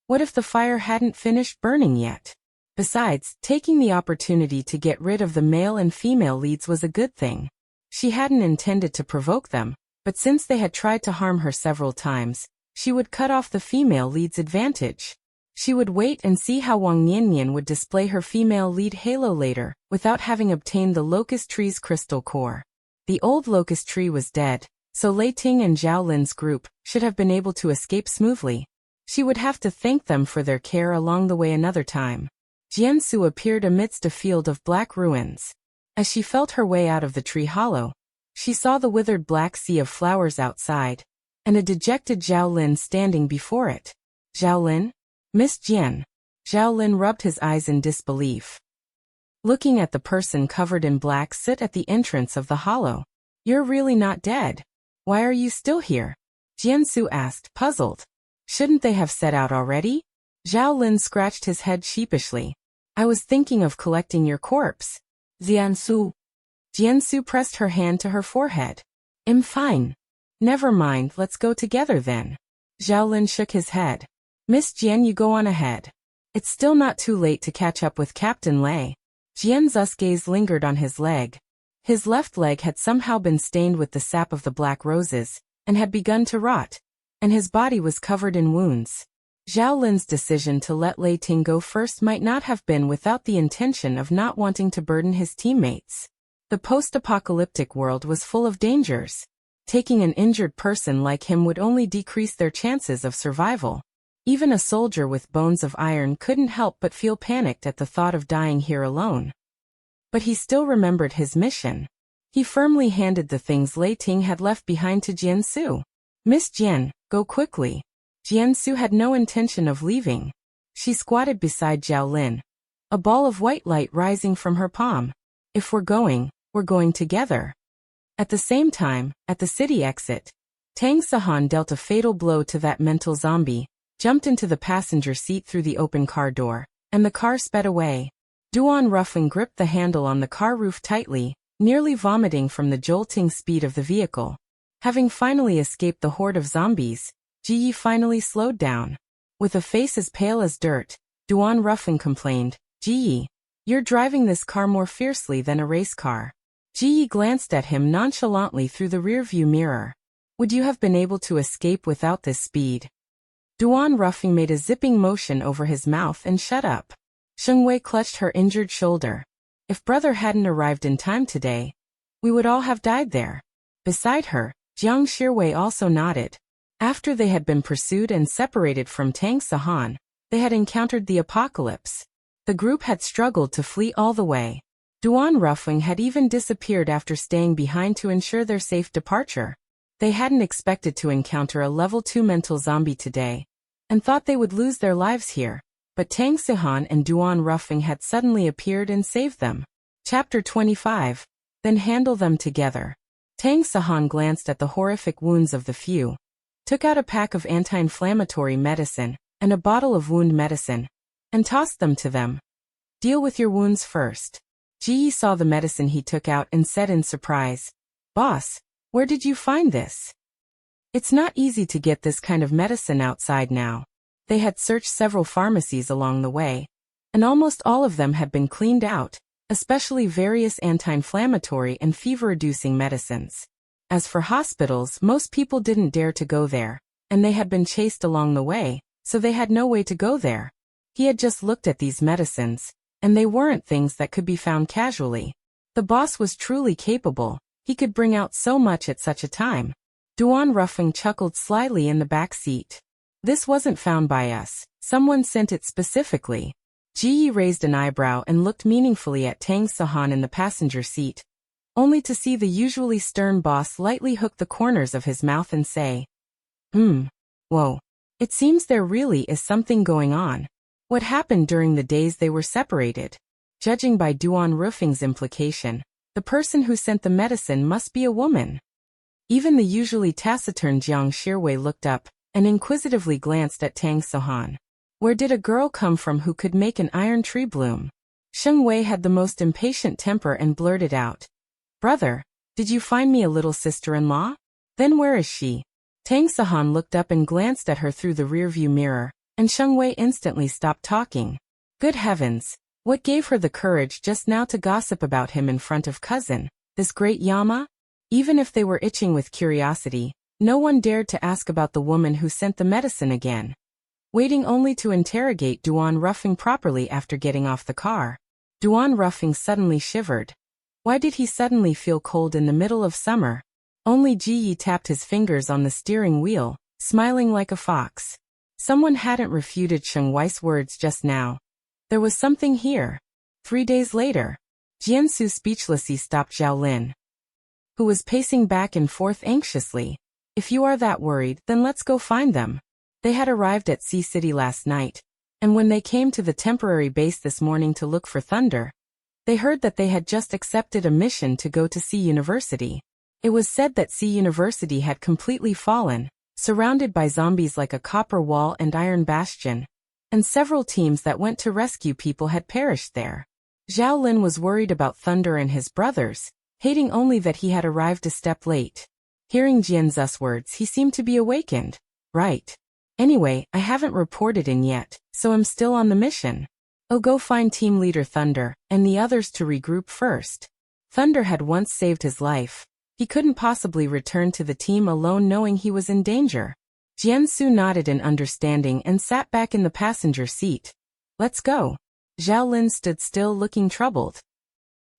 S1: What if the fire hadn't finished burning yet? Besides, taking the opportunity to get rid of the male and female leads was a good thing. She hadn't intended to provoke them, but since they had tried to harm her several times, she would cut off the female lead's advantage. She would wait and see how Wang Niannian would display her female lead halo later, without having obtained the locust tree's crystal core. The old locust tree was dead, so Lei Ting and Zhao Lin's group should have been able to escape smoothly. She would have to thank them for their care along the way another time. Jiansu appeared amidst a field of black ruins. As she felt her way out of the tree hollow, she saw the withered black sea of flowers outside, and a dejected Zhao Lin standing before it. "Zhao Lin? Miss Jian." Zhao Lin rubbed his eyes in disbelief, looking at the person covered in black sit at the entrance of the hollow. "You're really not dead. Why are you still here?" Jiansu asked, puzzled. Shouldn't they have set out already? Zhao Lin scratched his head sheepishly. I was thinking of collecting your corpse.
S2: Jiansu.
S1: Jiansu pressed her hand to her forehead. I'm fine. Never mind, let's go together then. Zhao Lin shook his head. Miss Jian, you go on ahead. It's still not too late to catch up with Captain Lei. Jianzu's gaze lingered on his leg. His left leg had somehow been stained with the sap of the black roses, and had begun to rot, and his body was covered in wounds. Zhao Lin's decision to let Lei Ting go first might not have been without the intention of not wanting to burden his teammates. The post-apocalyptic world was full of dangers. Taking an injured person like him would only decrease their chances of survival. Even a soldier with bones of iron couldn't help but feel panicked at the thought of dying here alone. But he still remembered his mission. He firmly handed the things Lei Ting had left behind to Jiansu. Miss Jian, go quickly. Jiansu had no intention of leaving. She squatted beside Zhao Lin, a ball of white light rising from her palm. If we're going together. At the same time, at the city exit, Tang Sahan dealt a fatal blow to that mental zombie, jumped into the passenger seat through the open car door, and the car sped away. Duan Ruffin gripped the handle on the car roof tightly, nearly vomiting from the jolting speed of the vehicle. Having finally escaped the horde of zombies, Ji Yi finally slowed down. With a face as pale as dirt, Duan Ruffin complained, Ji Yi, you're driving this car more fiercely than a race car. Ji Yi glanced at him nonchalantly through the rearview mirror. Would you have been able to escape without this speed? Duan Ruffin made a zipping motion over his mouth and shut up. Sheng Wei clutched her injured shoulder. If brother hadn't arrived in time today, we would all have died there. Beside her, Jiang Shirwei also nodded. After they had been pursued and separated from Tang Sahan, they had encountered the apocalypse. The group had struggled to flee all the way. Duan Ruffing had even disappeared after staying behind to ensure their safe departure. They hadn't expected to encounter a level 2 mental zombie today, and thought they would lose their lives here, but Tang Sahan and Duan Ruffing had suddenly appeared and saved them. Chapter 25. Then handle them together. Tang Sahan glanced at the horrific wounds of the few, took out a pack of anti-inflammatory medicine, and a bottle of wound medicine, and tossed them to them. Deal with your wounds first. Ji Yi saw the medicine he took out and said in surprise, Boss, where did you find this? It's not easy to get this kind of medicine outside now. They had searched several pharmacies along the way, and almost all of them had been cleaned out, especially various anti-inflammatory and fever-reducing medicines. As for hospitals, most people didn't dare to go there, and they had been chased along the way, so they had no way to go there. He had just looked at these medicines, and they weren't things that could be found casually. The boss was truly capable. He could bring out so much at such a time. Duan Ruffing chuckled slyly in the back seat. This wasn't found by us. Someone sent it specifically. Ji Yi raised an eyebrow and looked meaningfully at Tang Sahan in the passenger seat, only to see the usually stern boss lightly hook the corners of his mouth and say, Whoa. It seems there really is something going on. What happened during the days they were separated? Judging by Duan Ruffing's implication, the person who sent the medicine must be a woman. Even the usually taciturn Jiang Shirwei looked up and inquisitively glanced at Tang Sahan. Where did a girl come from who could make an iron tree bloom? Sheng Wei had the most impatient temper and blurted out, Brother, did you find me a little sister-in-law? Then where is she? Tang Sahan looked up and glanced at her through the rearview mirror, and Sheng Wei instantly stopped talking. Good heavens, what gave her the courage just now to gossip about him in front of cousin, this great Yama? Even if they were itching with curiosity, no one dared to ask about the woman who sent the medicine again. Waiting only to interrogate Duan Ruffing properly after getting off the car. Duan Ruffing suddenly shivered. Why did he suddenly feel cold in the middle of summer? Only Ji Yi tapped his fingers on the steering wheel, smiling like a fox. Someone hadn't refuted Sheng Wei's words just now. There was something here. 3 days later, Jiansu speechlessly stopped Zhao Lin, who was pacing back and forth anxiously. If you are that worried, then let's go find them. They had arrived at Sea City last night, and when they came to the temporary base this morning to look for Thunder, they heard that they had just accepted a mission to go to Sea University. It was said that Sea University had completely fallen, surrounded by zombies like a copper wall and iron bastion, and several teams that went to rescue people had perished there. Zhao Lin was worried about Thunder and his brothers, hating only that he had arrived a step late. Hearing Jianzu's words, he seemed to be awakened. Right. Anyway, I haven't reported in yet, so I'm still on the mission. Oh, go find team leader Thunder, and the others to regroup first. Thunder had once saved his life. He couldn't possibly return to the team alone knowing he was in danger. Jianzu nodded in understanding and sat back in the passenger seat. Let's go. Zhao Lin stood still looking troubled.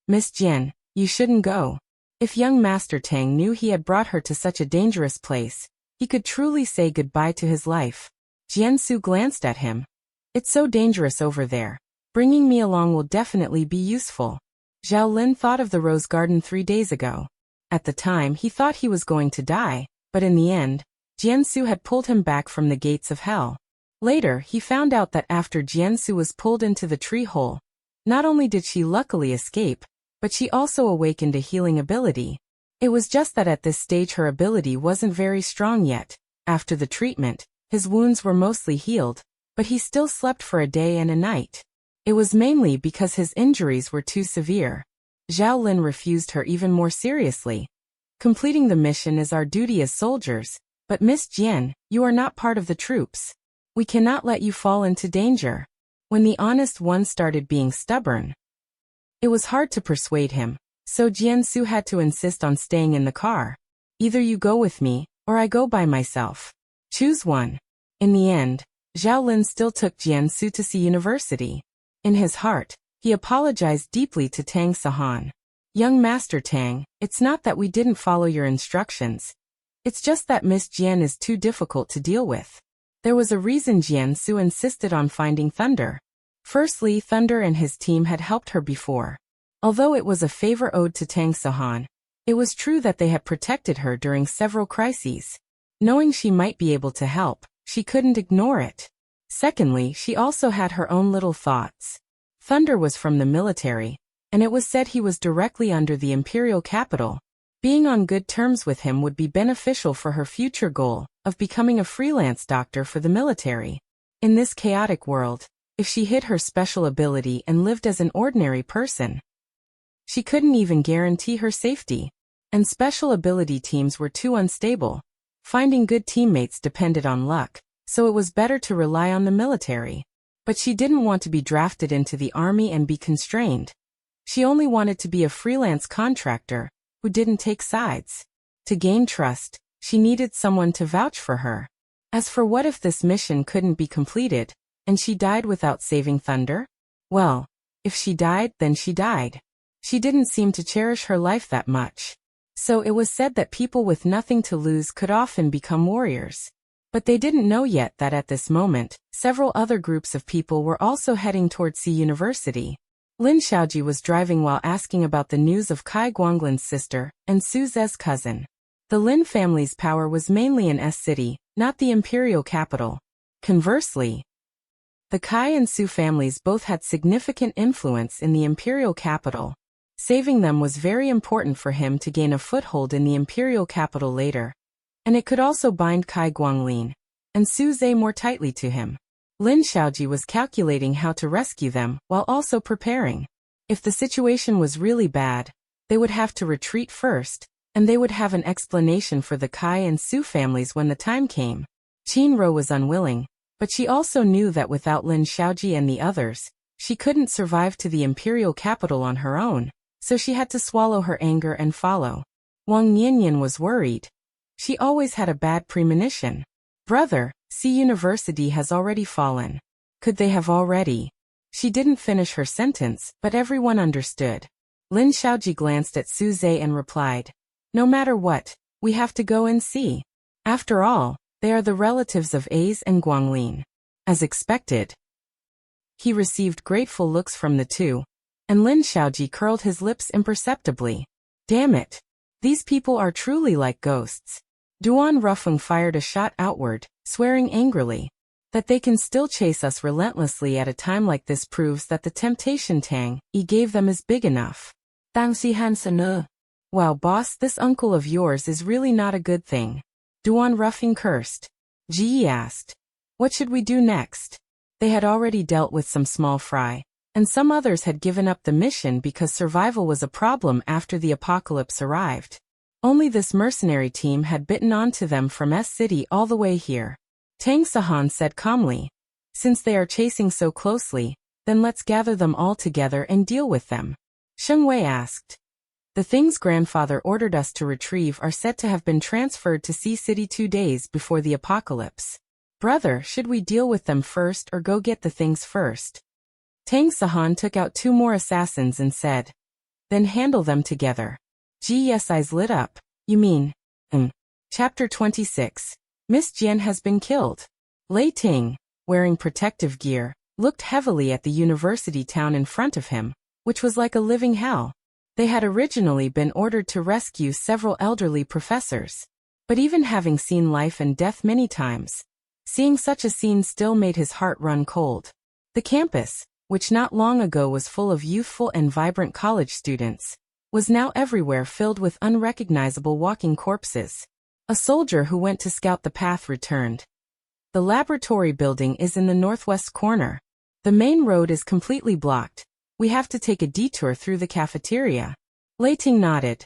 S1: Miss Jian, you shouldn't go. If young Master Tang knew he had brought her to such a dangerous place, he could truly say goodbye to his life. Jianzu glanced at him. It's so dangerous over there. Bringing me along will definitely be useful. Zhao Lin thought of the rose garden 3 days ago. At the time he thought he was going to die, but in the end, Jianzu had pulled him back from the gates of hell. Later he found out that after Jianzu was pulled into the tree hole, not only did she luckily escape, but she also awakened a healing ability. It was just that at this stage her ability wasn't very strong yet. After the treatment, his wounds were mostly healed, but he still slept for a day and a night. It was mainly because his injuries were too severe. Zhao Lin refused her even more seriously. Completing the mission is our duty as soldiers, but Miss Jian, you are not part of the troops. We cannot let you fall into danger. When the honest one started being stubborn, it was hard to persuade him, so Jianzu had to insist on staying in the car. Either you go with me, or I go by myself. Choose one. In the end, Zhao Lin still took Jianzu to see university. In his heart, he apologized deeply to Tang Sahan. Young Master Tang, it's not that we didn't follow your instructions. It's just that Miss Jian is too difficult to deal with. There was a reason Jianzu insisted on finding Thunder. Firstly, Thunder and his team had helped her before. Although it was a favor owed to Tang Sahan, it was true that they had protected her during several crises. Knowing she might be able to help, she couldn't ignore it. Secondly, she also had her own little thoughts. Thunder was from the military, and it was said he was directly under the imperial capital. Being on good terms with him would be beneficial for her future goal of becoming a freelance doctor for the military. In this chaotic world, if she hid her special ability and lived as an ordinary person, she couldn't even guarantee her safety. And special ability teams were too unstable. Finding good teammates depended on luck, so it was better to rely on the military. But she didn't want to be drafted into the army and be constrained. She only wanted to be a freelance contractor who didn't take sides. To gain trust, she needed someone to vouch for her. As for what if this mission couldn't be completed, and she died without saving Thunder? Well, if she died, then she died. She didn't seem to cherish her life that much. So it was said that people with nothing to lose could often become warriors. But they didn't know yet that at this moment, several other groups of people were also heading towards C University. Lin Xiaoji was driving while asking about the news of Kai Guanglin's sister and Su Ze's cousin. The Lin family's power was mainly in S City, not the imperial capital. Conversely, the Kai and Su families both had significant influence in the imperial capital. Saving them was very important for him to gain a foothold in the imperial capital later. And it could also bind Kai Guanglin and Su Ze more tightly to him. Lin Xiaoji was calculating how to rescue them while also preparing. If the situation was really bad, they would have to retreat first, and they would have an explanation for the Kai and Su families when the time came. Qinro was unwilling, but she also knew that without Lin Xiaoji and the others, she couldn't survive to the imperial capital on her own, so she had to swallow her anger and follow. Wang Yanyan was worried. She always had a bad premonition. Brother, C University has already fallen. Could they have already? She didn't finish her sentence, but everyone understood. Lin Xiaoji glanced at Su Ze and replied, no matter what, we have to go and see. After all, they are the relatives of A's and Guanglin. As expected. He received grateful looks from the two, and Lin Xiaoji curled his lips imperceptibly. Damn it. These people are truly like ghosts. Duan Rufeng fired a shot outward, swearing angrily. That they can still chase us relentlessly at a time like this proves that the temptation Tang Yi gave them is big enough. Tang Xihan Sana. Wow boss, this uncle of yours is really not a good thing. Duan roughing cursed. Ji asked. What should we do next? They had already dealt with some small fry, and some others had given up the mission because survival was a problem after the apocalypse arrived. Only this mercenary team had bitten onto them from S-City all the way here. Tang Sahan said calmly. Since they are chasing so closely, then let's gather them all together and deal with them. Sheng Wei asked. The things grandfather ordered us to retrieve are said to have been transferred to C-City 2 days before the apocalypse. Brother, should we deal with them first or go get the things first? Tang Sahan took out 2 more assassins and said. Then handle them together. Ji Yes eyes lit up. You mean? Chapter 26. Miss Jian has been killed. Lei Ting, wearing protective gear, looked heavily at the university town in front of him, which was like a living hell. They had originally been ordered to rescue several elderly professors. But even having seen life and death many times, seeing such a scene still made his heart run cold. The campus, which not long ago was full of youthful and vibrant college students, was now everywhere filled with unrecognizable walking corpses. A soldier who went to scout the path returned. The laboratory building is in the northwest corner. The main road is completely blocked. We have to take a detour through the cafeteria. Lei Ting nodded.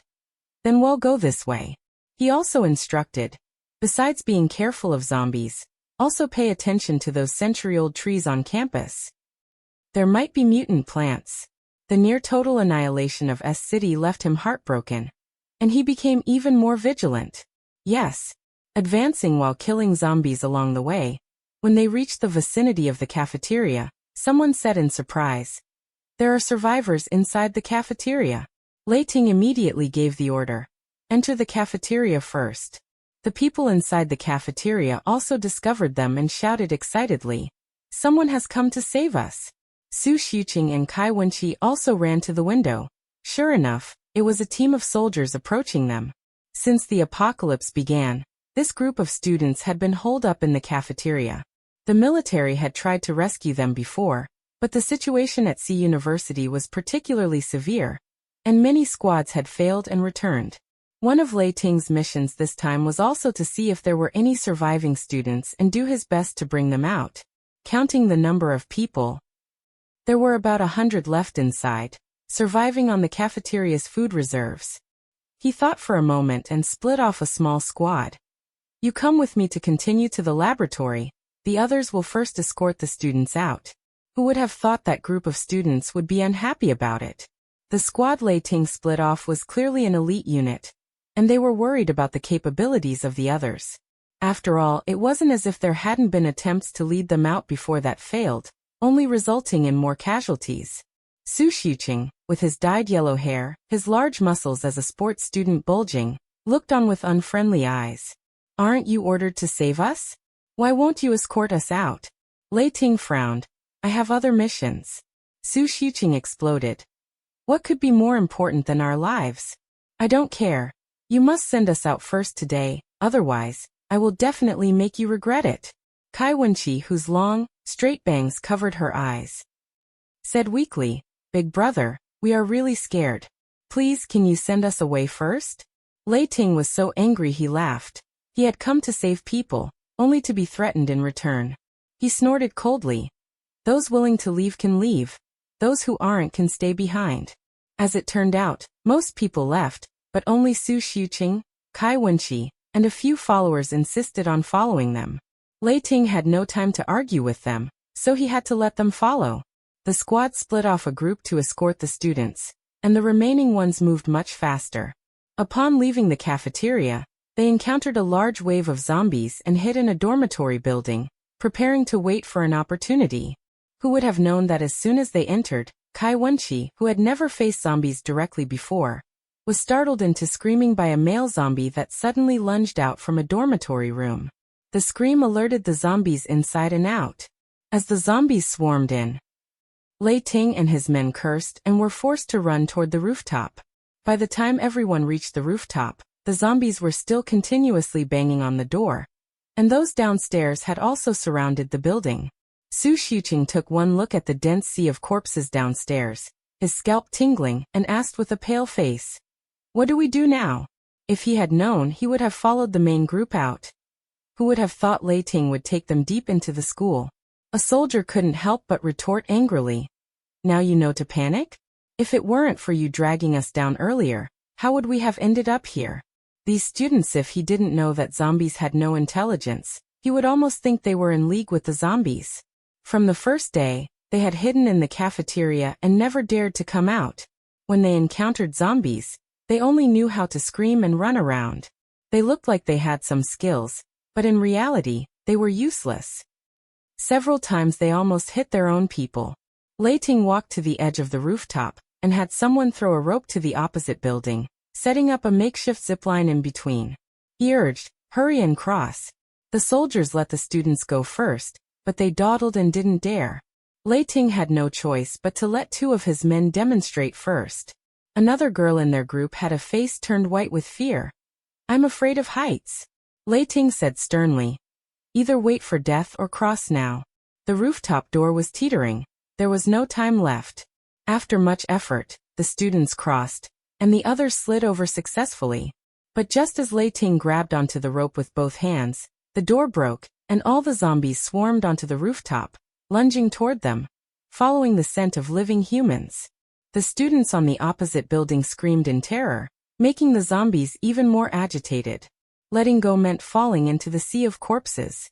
S1: Then we'll go this way. He also instructed. Besides being careful of zombies, also pay attention to those century-old trees on campus. There might be mutant plants. The near-total annihilation of S-City left him heartbroken, and he became even more vigilant. Yes, advancing while killing zombies along the way. When they reached the vicinity of the cafeteria, someone said in surprise, There are survivors inside the cafeteria. Lei Ting immediately gave the order. Enter the cafeteria first. The people inside the cafeteria also discovered them and shouted excitedly, Someone has come to save us. Su Xiuqing and Kai Wenqi also ran to the window. Sure enough, it was a team of soldiers approaching them. Since the apocalypse began, this group of students had been holed up in the cafeteria. The military had tried to rescue them before, but the situation at C University was particularly severe, and many squads had failed and returned. One of Lei Ting's missions this time was also to see if there were any surviving students and do his best to bring them out. Counting the number of people, there were about 100 left inside, surviving on the cafeteria's food reserves. He thought for a moment and split off a small squad. You come with me to continue to the laboratory. The others will first escort the students out. Who would have thought that group of students would be unhappy about it? The squad Lei Ting split off was clearly an elite unit, and they were worried about the capabilities of the others. After all, it wasn't as if there hadn't been attempts to lead them out before that failed, only resulting in more casualties. Su Xiuqing, with his dyed yellow hair, his large muscles as a sports student bulging, looked on with unfriendly eyes. Aren't you ordered to save us? Why won't you escort us out? Lei Ting frowned. I have other missions. Su Xiuqing exploded. What could be more important than our lives? I don't care. You must send us out first today, otherwise, I will definitely make you regret it. Kai Wenqi, whose long, straight bangs covered her eyes, said weakly, Big brother, we are really scared. Please, can you send us away first? Lei Ting was so angry he laughed. He had come to save people, only to be threatened in return. He snorted coldly. Those willing to leave can leave. Those who aren't can stay behind. As it turned out, most people left, but only Su Xiuqing, Kai Wenqi, and a few followers insisted on following them. Lei Ting had no time to argue with them, so he had to let them follow. The squad split off a group to escort the students, and the remaining ones moved much faster. Upon leaving the cafeteria, they encountered a large wave of zombies and hid in a dormitory building, preparing to wait for an opportunity. Who would have known that as soon as they entered, Kai Wenqi, who had never faced zombies directly before, was startled into screaming by a male zombie that suddenly lunged out from a dormitory room. The scream alerted the zombies inside and out. As the zombies swarmed in, Lei Ting and his men cursed and were forced to run toward the rooftop. By the time everyone reached the rooftop, the zombies were still continuously banging on the door, and those downstairs had also surrounded the building. Su Xiuqing took one look at the dense sea of corpses downstairs, his scalp tingling, and asked with a pale face, What do we do now? If he had known, he would have followed the main group out. Who would have thought Lei Ting would take them deep into the school? A soldier couldn't help but retort angrily. Now you know to panic? If it weren't for you dragging us down earlier, how would we have ended up here? These students, if he didn't know that zombies had no intelligence, he would almost think they were in league with the zombies. From the first day, they had hidden in the cafeteria and never dared to come out. When they encountered zombies, they only knew how to scream and run around. They looked like they had some skills, but in reality, they were useless. Several times they almost hit their own people. Lei Ting walked to the edge of the rooftop and had someone throw a rope to the opposite building, setting up a makeshift zipline in between. He urged, "Hurry and cross." The soldiers let the students go first, but they dawdled and didn't dare. Lei Ting had no choice but to let two of his men demonstrate first. Another girl in their group had a face turned white with fear. "I'm afraid of heights," Lei Ting said sternly. "Either wait for death or cross now." The rooftop door was teetering. There was no time left. After much effort, the students crossed, and the others slid over successfully. But just as Lei Ting grabbed onto the rope with both hands, the door broke, and all the zombies swarmed onto the rooftop, lunging toward them, following the scent of living humans. The students on the opposite building screamed in terror, making the zombies even more agitated. Letting go meant falling into the sea of corpses.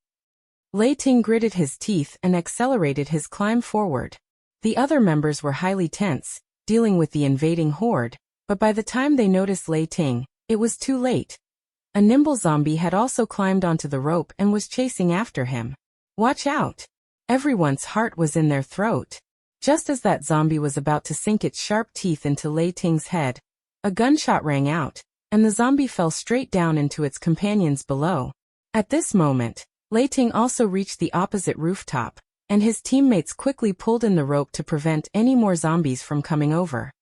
S1: Lei Ting gritted his teeth and accelerated his climb forward. The other members were highly tense, dealing with the invading horde, but by the time they noticed Lei Ting, it was too late. A nimble zombie had also climbed onto the rope and was chasing after him. "Watch out!" Everyone's heart was in their throat. Just as that zombie was about to sink its sharp teeth into Lei Ting's head, a gunshot rang out, and the zombie fell straight down into its companions below. At this moment, Lei Ting also reached the opposite rooftop, and his teammates quickly pulled in the rope to prevent any more zombies from coming over.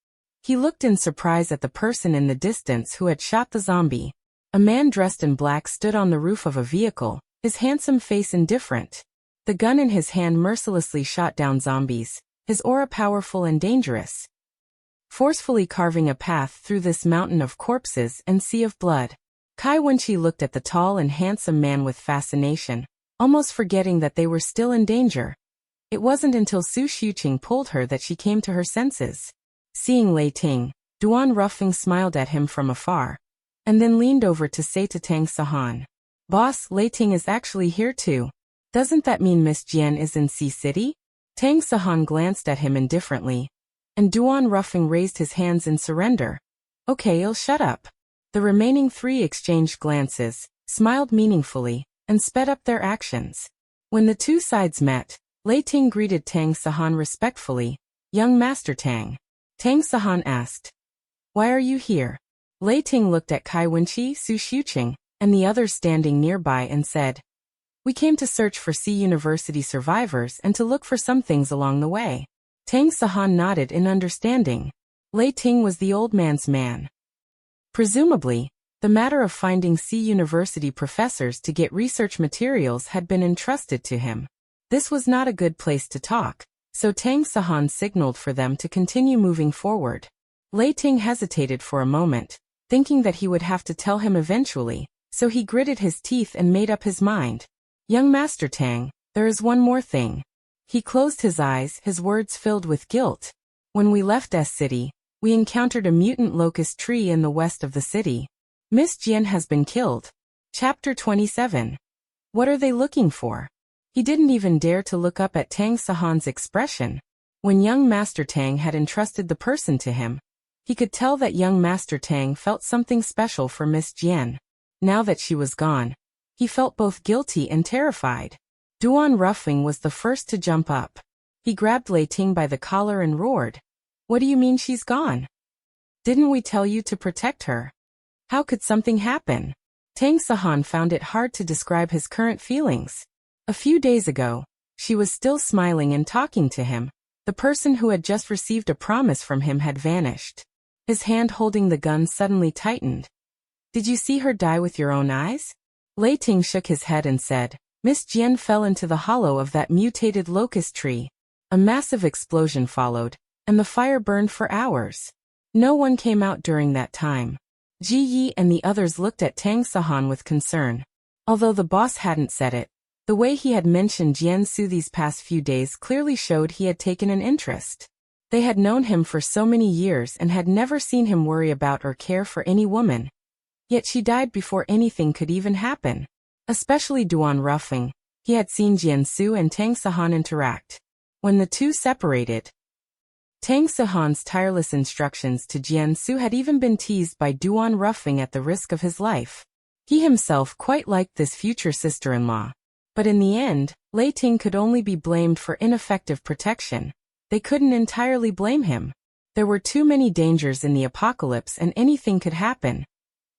S1: He looked in surprise at the person in the distance who had shot the zombie. A man dressed in black stood on the roof of a vehicle, his handsome face indifferent. The gun in his hand mercilessly shot down zombies, his aura powerful and dangerous, forcefully carving a path through this mountain of corpses and sea of blood. Kai Wenqi looked at the tall and handsome man with fascination, almost forgetting that they were still in danger. It wasn't until Su Xiuqing pulled her that she came to her senses. Seeing Lei Ting, Duan Ruffing smiled at him from afar, and then leaned over to say to Tang Sahan, "Boss, Lei Ting is actually here too. Doesn't that mean Miss Jian is in Sea City?" Tang Sahan glanced at him indifferently, and Duan Ruffing raised his hands in surrender. "Okay, you'll shut up." The remaining three exchanged glances, smiled meaningfully, and sped up their actions. When the two sides met, Lei Ting greeted Tang Sahan respectfully. "Young Master Tang." Tang Sahan asked, "Why are you here?" Lei Ting looked at Kai Wenqi, Su Xiuqing, and the others standing nearby and said, "We came to search for Sea University survivors and to look for some things along the way." Tang Sahan nodded in understanding. Lei Ting was the old man's man. Presumably, the matter of finding Sea University professors to get research materials had been entrusted to him. This was not a good place to talk, so Tang Sahan signaled for them to continue moving forward. Lei Ting hesitated for a moment, thinking that he would have to tell him eventually, so he gritted his teeth and made up his mind. "Young Master Tang, there is one more thing." He closed his eyes, his words filled with guilt. "When we left S City, we encountered a mutant locust tree in the west of the city. Miss Jian has been killed." Chapter 27. What are they looking for? He didn't even dare to look up at Tang Sahan's expression. When young Master Tang had entrusted the person to him, he could tell that young Master Tang felt something special for Miss Jian. Now that she was gone, he felt both guilty and terrified. Duan Ruffing was the first to jump up. He grabbed Lei Ting by the collar and roared, "What do you mean she's gone? Didn't we tell you to protect her? How could something happen?" Tang Sahan found it hard to describe his current feelings. A few days ago, she was still smiling and talking to him. The person who had just received a promise from him had vanished. His hand holding the gun suddenly tightened. "Did you see her die with your own eyes?" Lei Ting shook his head and said, "Miss Jian fell into the hollow of that mutated locust tree." A massive explosion followed, and the fire burned for hours. No one came out during that time. Ji Yi and the others looked at Tang Sahan with concern. Although the boss hadn't said it, the way he had mentioned Jian Su these past few days clearly showed he had taken an interest. They had known him for so many years and had never seen him worry about or care for any woman. Yet she died before anything could even happen. Especially Duan Ruffing, he had seen Jian Su and Tang Sahan interact. When the two separated, Tang Sahan's tireless instructions to Jian Su had even been teased by Duan Ruffing at the risk of his life. He himself quite liked this future sister-in-law. But in the end, Lei Ting could only be blamed for ineffective protection. They couldn't entirely blame him. There were too many dangers in the apocalypse and anything could happen.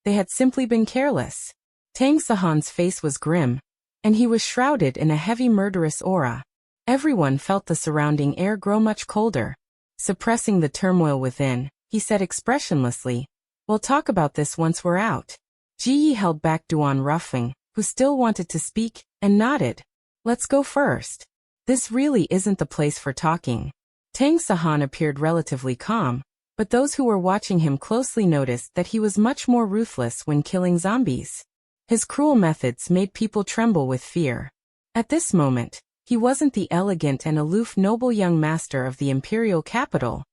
S1: They had simply been careless. Tang Sahan's face was grim, and he was shrouded in a heavy murderous aura. Everyone felt the surrounding air grow much colder. Suppressing the turmoil within, he said expressionlessly, "We'll talk about this once we're out." Ji Yi held back Duan Ruffing, who still wanted to speak, and nodded. "Let's go first. This really isn't the place for talking." Tang Sahan appeared relatively calm, but those who were watching him closely noticed that he was much more ruthless when killing zombies. His cruel methods made people tremble with fear. At this moment, he wasn't the elegant and aloof noble young master of the imperial capital,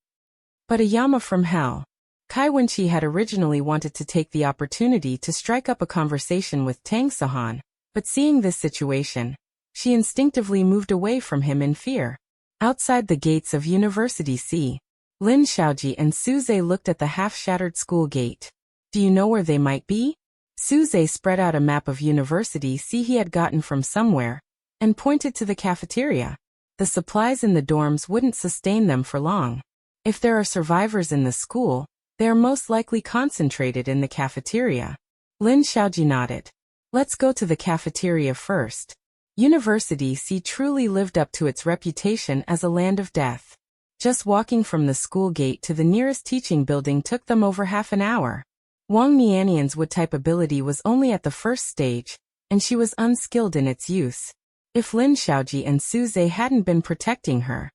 S1: but a Yama from hell. Kai Wenqi had originally wanted to take the opportunity to strike up a conversation with Tang Sahan, but seeing this situation, she instinctively moved away from him in fear. Outside the gates of University C, Lin Xiaoji and Su Zhe looked at the half-shattered school gate. "Do you know where they might be?" Su Zhe spread out a map of University C he had gotten from somewhere, and pointed to the cafeteria. The supplies in the dorms wouldn't sustain them for long. If there are survivors in the school, they are most likely concentrated in the cafeteria. Lin Xiaoji nodded. "Let's go to the cafeteria first." University C truly lived up to its reputation as a land of death. Just walking from the school gate to the nearest teaching building took them over half an hour. Wang Nianian's wood-type ability was only at the first stage, and she was unskilled in its use. If Lin Xiaoji and Su Zhe hadn't been protecting her,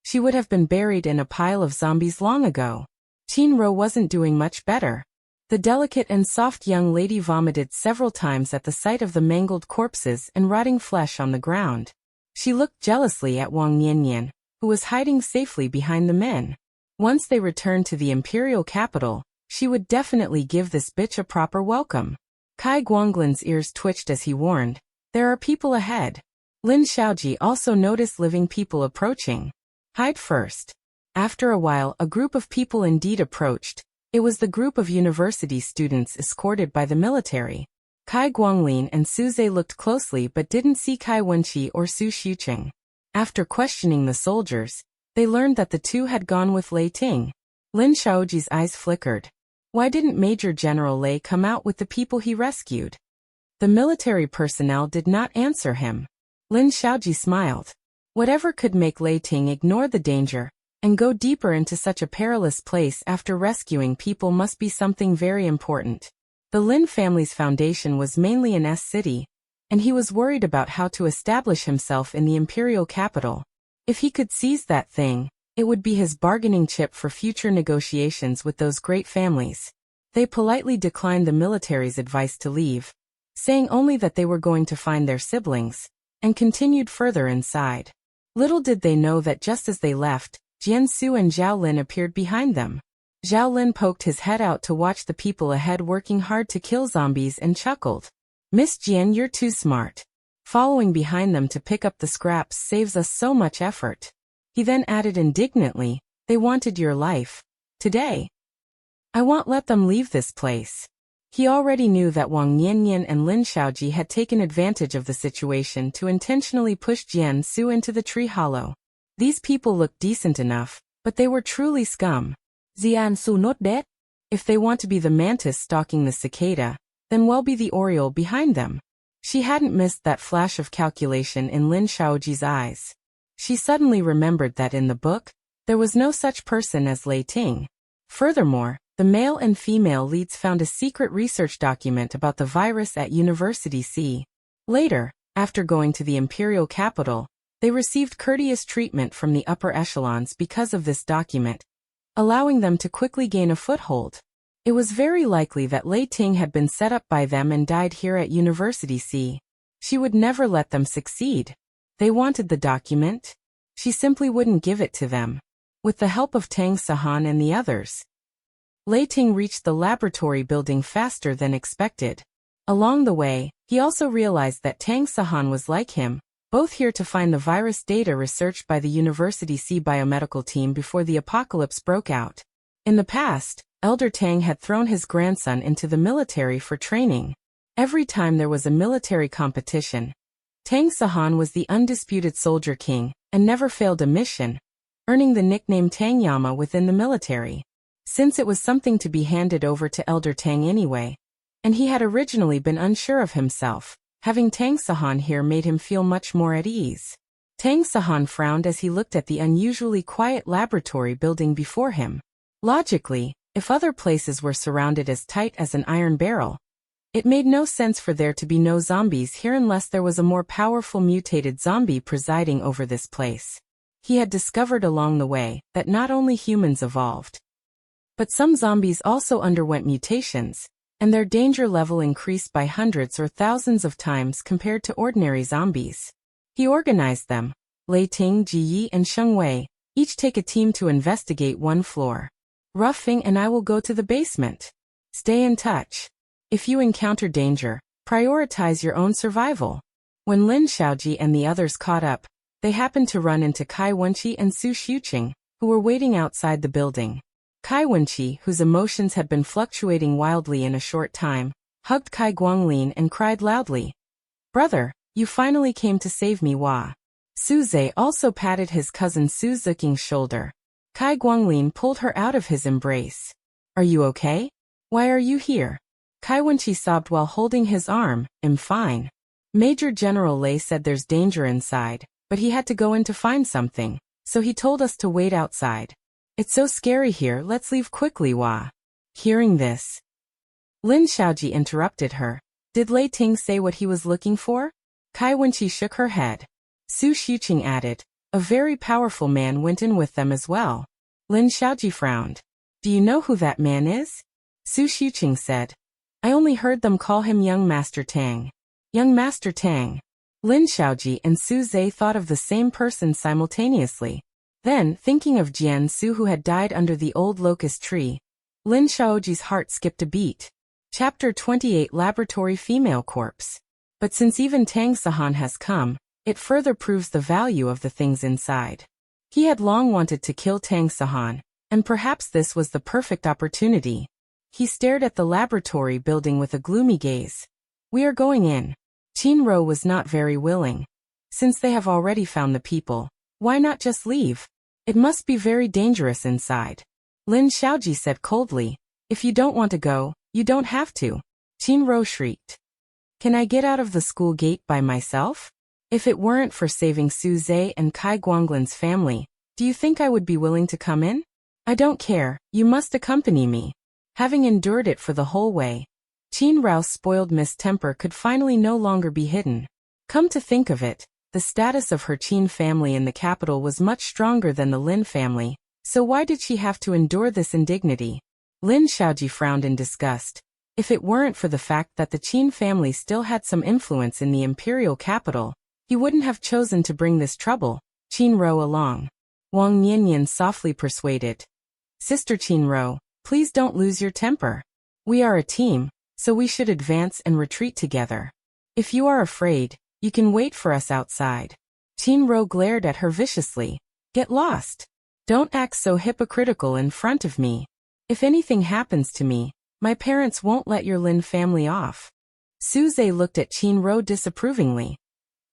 S1: she would have been buried in a pile of zombies long ago. Qinro wasn't doing much better. The delicate and soft young lady vomited several times at the sight of the mangled corpses and rotting flesh on the ground. She looked jealously at Wang Nianian, who was hiding safely behind the men. Once they returned to the imperial capital, she would definitely give this bitch a proper welcome. Kai Guanglin's ears twitched as he warned, "There are people ahead." Lin Xiaoji also noticed living people approaching. "Hide first." After a while, a group of people indeed approached. It was the group of university students escorted by the military. Kai Guanglin and Su Zhe looked closely but didn't see Kai Wenqi or Su Xiuqing. After questioning the soldiers, they learned that the two had gone with Lei Ting. Lin Xiaoji's eyes flickered. Why didn't Major General Lei come out with the people he rescued? The military personnel did not answer him. Lin Xiaoji smiled. Whatever could make Lei Ting ignore the danger and go deeper into such a perilous place after rescuing people must be something very important. The Lin family's foundation was mainly in S-City, and he was worried about how to establish himself in the imperial capital. If he could seize that thing, it would be his bargaining chip for future negotiations with those great families. They politely declined the military's advice to leave, saying only that they were going to find their siblings, and continued further inside. Little did they know that just as they left, Jian Su and Zhao Lin appeared behind them. Zhao Lin poked his head out to watch the people ahead working hard to kill zombies and chuckled. "Miss Jian, you're too smart. Following behind them to pick up the scraps saves us so much effort." He then added indignantly, "They wanted your life. Today, I won't let them leave this place." He already knew that Wang Niannian and Lin Xiaoji had taken advantage of the situation to intentionally push Jian Su into the tree hollow. These people looked decent enough, but they were truly scum. Jian Su not dead? If they want to be the mantis stalking the cicada, then well be the oriole behind them. She hadn't missed that flash of calculation in Lin Xiaoji's eyes. She suddenly remembered that in the book, there was no such person as Lei Ting. Furthermore, the male and female leads found a secret research document about the virus at University C. Later, after going to the imperial capital, they received courteous treatment from the upper echelons because of this document, allowing them to quickly gain a foothold. It was very likely that Lei Ting had been set up by them and died here at University C. She would never let them succeed. They wanted the document. She simply wouldn't give it to them. With the help of Tang Sahan and the others, Lei Ting reached the laboratory building faster than expected. Along the way, he also realized that Tang Sahan was like him, both here to find the virus data researched by the University C biomedical team before the apocalypse broke out. In the past, Elder Tang had thrown his grandson into the military for training. Every time there was a military competition, Tang Sahan was the undisputed soldier king and never failed a mission, earning the nickname Tang Yama within the military. Since it was something to be handed over to Elder Tang anyway, and he had originally been unsure of himself, having Tang Sahan here made him feel much more at ease. Tang Sahan frowned as he looked at the unusually quiet laboratory building before him. Logically, if other places were surrounded as tight as an iron barrel, it made no sense for there to be no zombies here unless there was a more powerful mutated zombie presiding over this place. He had discovered along the way that not only humans evolved, but some zombies also underwent mutations, and their danger level increased by hundreds or thousands of times compared to ordinary zombies. He organized them, Lei Ting, Ji Yi, and Sheng Wei, each take a team to investigate one floor. Ruffing and I will go to the basement. Stay in touch. If you encounter danger, prioritize your own survival. When Lin Xiaoji and the others caught up, they happened to run into Kai Wenqi and Su Xiuqing, who were waiting outside the building. Kai Wenqi, whose emotions had been fluctuating wildly in a short time, hugged Kai Guanglin and cried loudly, "Brother, you finally came to save me, Wa." Su Zhe also patted his cousin Su Ziking's shoulder. Kai Guanglin pulled her out of his embrace. "Are you okay? Why are you here?" Kai Wenqi sobbed while holding his arm. "I'm fine. Major General Lei said there's danger inside, but he had to go in to find something, so he told us to wait outside. It's so scary here, let's leave quickly, Wa." Hearing this, Lin Xiaoji interrupted her. "Did Lei Ting say what he was looking for?" Kai Wenqi shook her head. Su Xiuqing added, "A very powerful man went in with them as well." Lin Xiaoji frowned. "Do you know who that man is?" Su Xiuqing said, "I only heard them call him Young Master Tang." Young Master Tang. Lin Xiaoji and Su Zhe thought of the same person simultaneously. Then, thinking of Jian Su who had died under the old locust tree, Lin Xiaoji's heart skipped a beat. Chapter 28 Laboratory Female Corpse. But since even Tang Sahan has come, it further proves the value of the things inside. He had long wanted to kill Tang Sahan, and perhaps this was the perfect opportunity. He stared at the laboratory building with a gloomy gaze. "We are going in." Qin Ro was not very willing. Since they have already found the people, why not just leave? It must be very dangerous inside. Lin Xiaoji said coldly, "If you don't want to go, you don't have to." Qin Ro shrieked. "Can I get out of the school gate by myself? If it weren't for saving Su Zhe and Kai Guanglin's family, do you think I would be willing to come in?" "I don't care, you must accompany me." Having endured it for the whole way, Qin Rao's spoiled mistemper could finally no longer be hidden. Come to think of it, the status of her Qin family in the capital was much stronger than the Lin family, so why did she have to endure this indignity? Lin Xiaoji frowned in disgust. If it weren't for the fact that the Qin family still had some influence in the imperial capital, he wouldn't have chosen to bring this trouble, Qin Ro along. Wang Nianyan softly persuaded. "Sister Qin Ro, please don't lose your temper. We are a team, so we should advance and retreat together. If you are afraid, you can wait for us outside." Qin Ro glared at her viciously. "Get lost. Don't act so hypocritical in front of me. If anything happens to me, my parents won't let your Lin family off." Su Zhe looked at Qin Ro disapprovingly.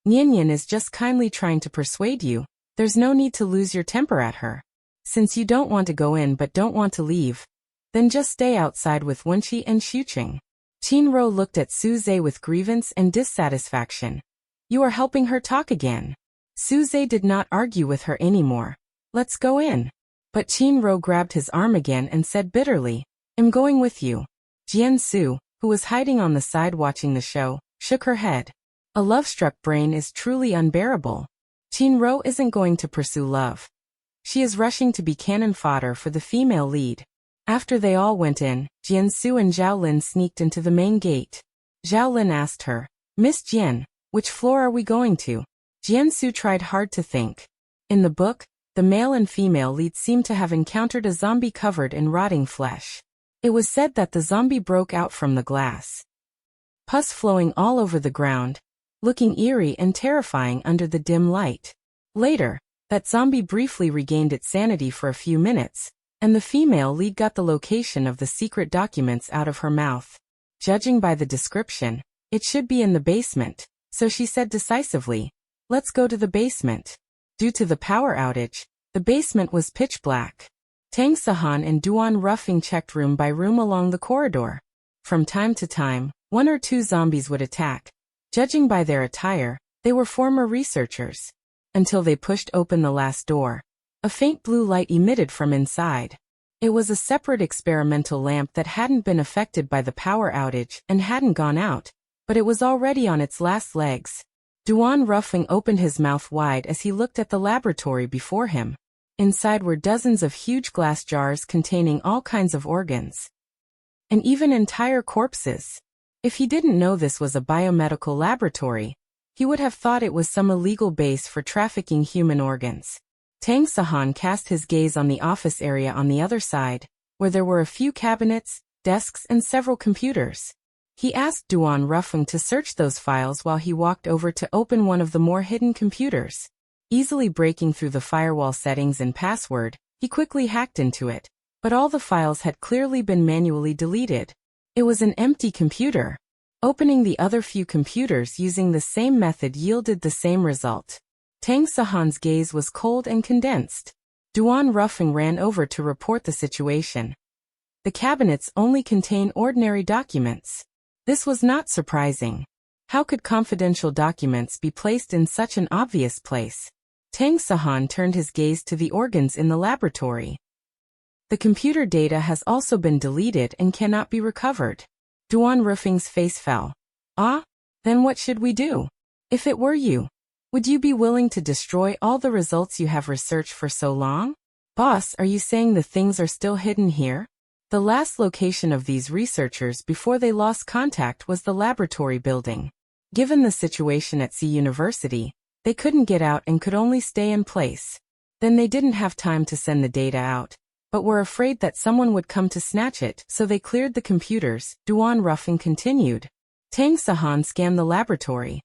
S1: "Nianyan is just kindly trying to persuade you. There's no need to lose your temper at her. Since you don't want to go in but don't want to leave, then just stay outside with Wenqi and Xiuqing." Qin Ro looked at Su Zhe with grievance and dissatisfaction. "You are helping her talk again." Su Zhe did not argue with her anymore. "Let's go in." But Qin Ro grabbed his arm again and said bitterly, "I'm going with you." Jian Su, who was hiding on the side watching the show, shook her head. A love-struck brain is truly unbearable. Qin Ro isn't going to pursue love. She is rushing to be cannon fodder for the female lead. After they all went in, Jiansu and Zhao Lin sneaked into the main gate. Zhao Lin asked her, "Miss Jian, which floor are we going to?" Jiansu tried hard to think. In the book, the male and female leads seemed to have encountered a zombie covered in rotting flesh. It was said that the zombie broke out from the glass, pus flowing all over the ground, looking eerie and terrifying under the dim light. Later, that zombie briefly regained its sanity for a few minutes, and the female lead got the location of the secret documents out of her mouth. Judging by the description, it should be in the basement, so she said decisively, "Let's go to the basement." Due to the power outage, the basement was pitch black. Tang Sahan and Duan Ruffing checked room by room along the corridor. From time to time, one or two zombies would attack. Judging by their attire, they were former researchers. Until they pushed open the last door. A faint blue light emitted from inside. It was a separate experimental lamp that hadn't been affected by the power outage and hadn't gone out, but it was already on its last legs. Duan Ruffing opened his mouth wide as he looked at the laboratory before him. Inside were dozens of huge glass jars containing all kinds of organs. And even entire corpses. If he didn't know this was a biomedical laboratory, he would have thought it was some illegal base for trafficking human organs. Tang Sahan cast his gaze on the office area on the other side, where there were a few cabinets, desks and several computers. He asked Duan Ruffing to search those files while he walked over to open one of the more hidden computers. Easily breaking through the firewall settings and password, he quickly hacked into it, but all the files had clearly been manually deleted. It was an empty computer. Opening the other few computers using the same method yielded the same result. Tang Sahan's gaze was cold and condensed. Duan Ruffing ran over to report the situation. The cabinets only contain ordinary documents. This was not surprising. How could confidential documents be placed in such an obvious place? Tang Sahan turned his gaze to the organs in the laboratory. The computer data has also been deleted and cannot be recovered. Duan Ruffing's face fell. "Ah? Then what should we do? If it were you, would you be willing to destroy all the results you have researched for so long?" "Boss, are you saying the things are still hidden here?" The last location of these researchers before they lost contact was the laboratory building. Given the situation at C University, they couldn't get out and could only stay in place. Then they didn't have time to send the data out, but were afraid that someone would come to snatch it, so they cleared the computers. Duan Ruffing continued. Tang Sahan scanned the laboratory.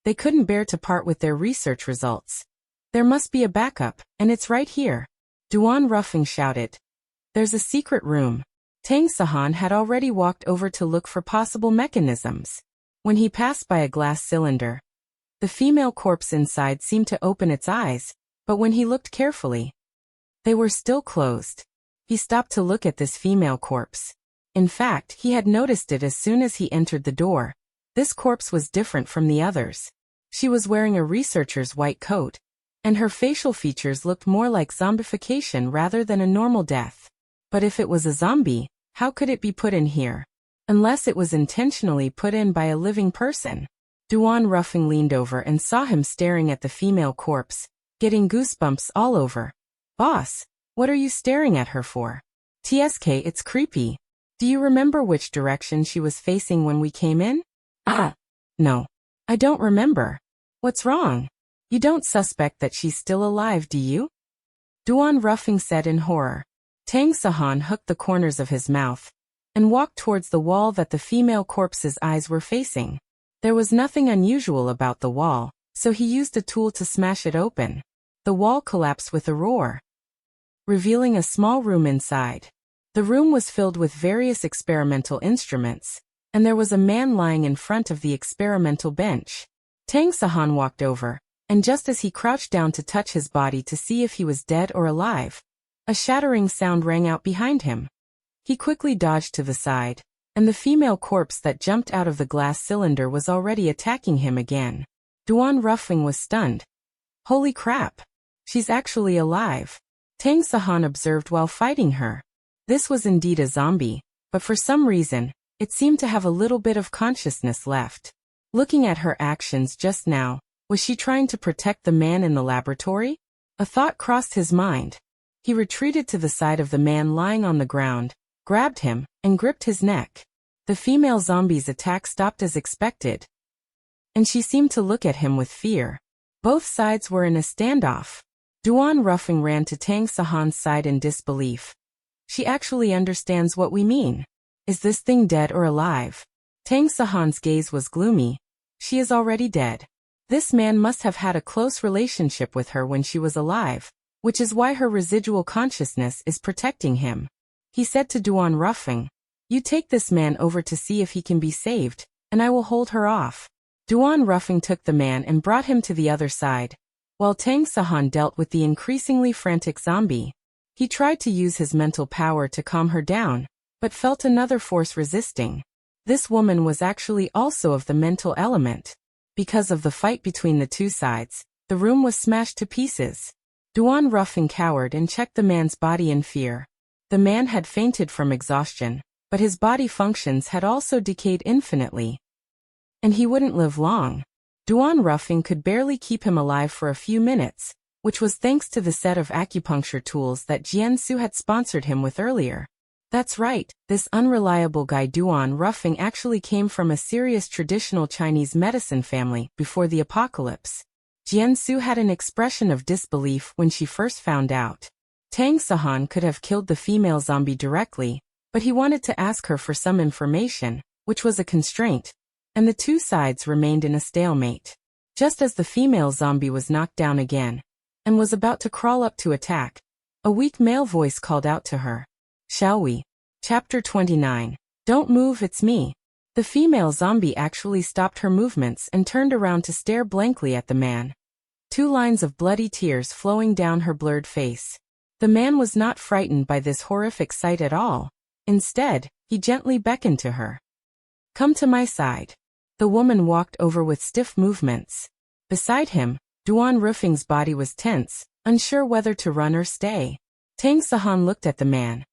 S1: They couldn't bear to part with their research results. "There must be a backup, and it's right here." Duan Ruffing shouted. "There's a secret room." Tang Sahan had already walked over to look for possible mechanisms. When he passed by a glass cylinder, the female corpse inside seemed to open its eyes, but when he looked carefully, they were still closed. He stopped to look at this female corpse. In fact, he had noticed it as soon as he entered the door. This corpse was different from the others. She was wearing a researcher's white coat, and her facial features looked more like zombification rather than a normal death. But if it was a zombie, how could it be put in here? Unless it was intentionally put in by a living person. Duan Ruffing leaned over and saw him staring at the female corpse, getting goosebumps all over. "Boss, what are you staring at her for?" "TSK, it's creepy. Do you remember which direction she was facing when we came in?" "Ah, no. I don't remember." "What's wrong? You don't suspect that she's still alive, do you?" Duan Ruffing said in horror. Tang Sahan hooked the corners of his mouth and walked towards the wall that the female corpse's eyes were facing. There was nothing unusual about the wall, so he used a tool to smash it open. The wall collapsed with a roar, revealing a small room inside. The room was filled with various experimental instruments, and there was a man lying in front of the experimental bench. Tang Sahan walked over, and just as he crouched down to touch his body to see if he was dead or alive, a shattering sound rang out behind him. He quickly dodged to the side, and the female corpse that jumped out of the glass cylinder was already attacking him again. Duan Ruffing was stunned. "Holy crap! She's actually alive," Tang Sahan observed while fighting her. This was indeed a zombie, but for some reason, it seemed to have a little bit of consciousness left. Looking at her actions just now, was she trying to protect the man in the laboratory? A thought crossed his mind. He retreated to the side of the man lying on the ground, grabbed him, and gripped his neck. The female zombie's attack stopped as expected, and she seemed to look at him with fear. Both sides were in a standoff. Duan Ruffing ran to Tang Sahan's side in disbelief. She actually understands what we mean. Is this thing dead or alive? Tang Sahan's gaze was gloomy. She is already dead. This man must have had a close relationship with her when she was alive, which is why her residual consciousness is protecting him. He said to Duan Ruffing, "You take this man over to see if he can be saved, and I will hold her off." Duan Ruffing took the man and brought him to the other side, while Tang Sahan dealt with the increasingly frantic zombie. He tried to use his mental power to calm her down, but felt another force resisting. This woman was actually also of the mental element. Because of the fight between the two sides, the room was smashed to pieces. Duan Ruffing cowered and checked the man's body in fear. The man had fainted from exhaustion, but his body functions had also decayed infinitely, and he wouldn't live long. Duan Ruffing could barely keep him alive for a few minutes, which was thanks to the set of acupuncture tools that Jiansu had sponsored him with earlier. That's right, this unreliable guy Duan Ruffing actually came from a serious traditional Chinese medicine family before the apocalypse. Jiansu had an expression of disbelief when she first found out. Tang Sahan could have killed the female zombie directly, but he wanted to ask her for some information, which was a constraint, and the two sides remained in a stalemate. Just as the female zombie was knocked down again, and was about to crawl up to attack, a weak male voice called out to her. Shall we? Chapter 29. Don't move, it's me. The female zombie actually stopped her movements and turned around to stare blankly at the man. Two lines of bloody tears flowing down her blurred face. The man was not frightened by this horrific sight at all. Instead, he gently beckoned to her. Come to my side. The woman walked over with stiff movements. Beside him, Duan Ruffing's body was tense, unsure whether to run or stay. Tang Sahan looked at the man.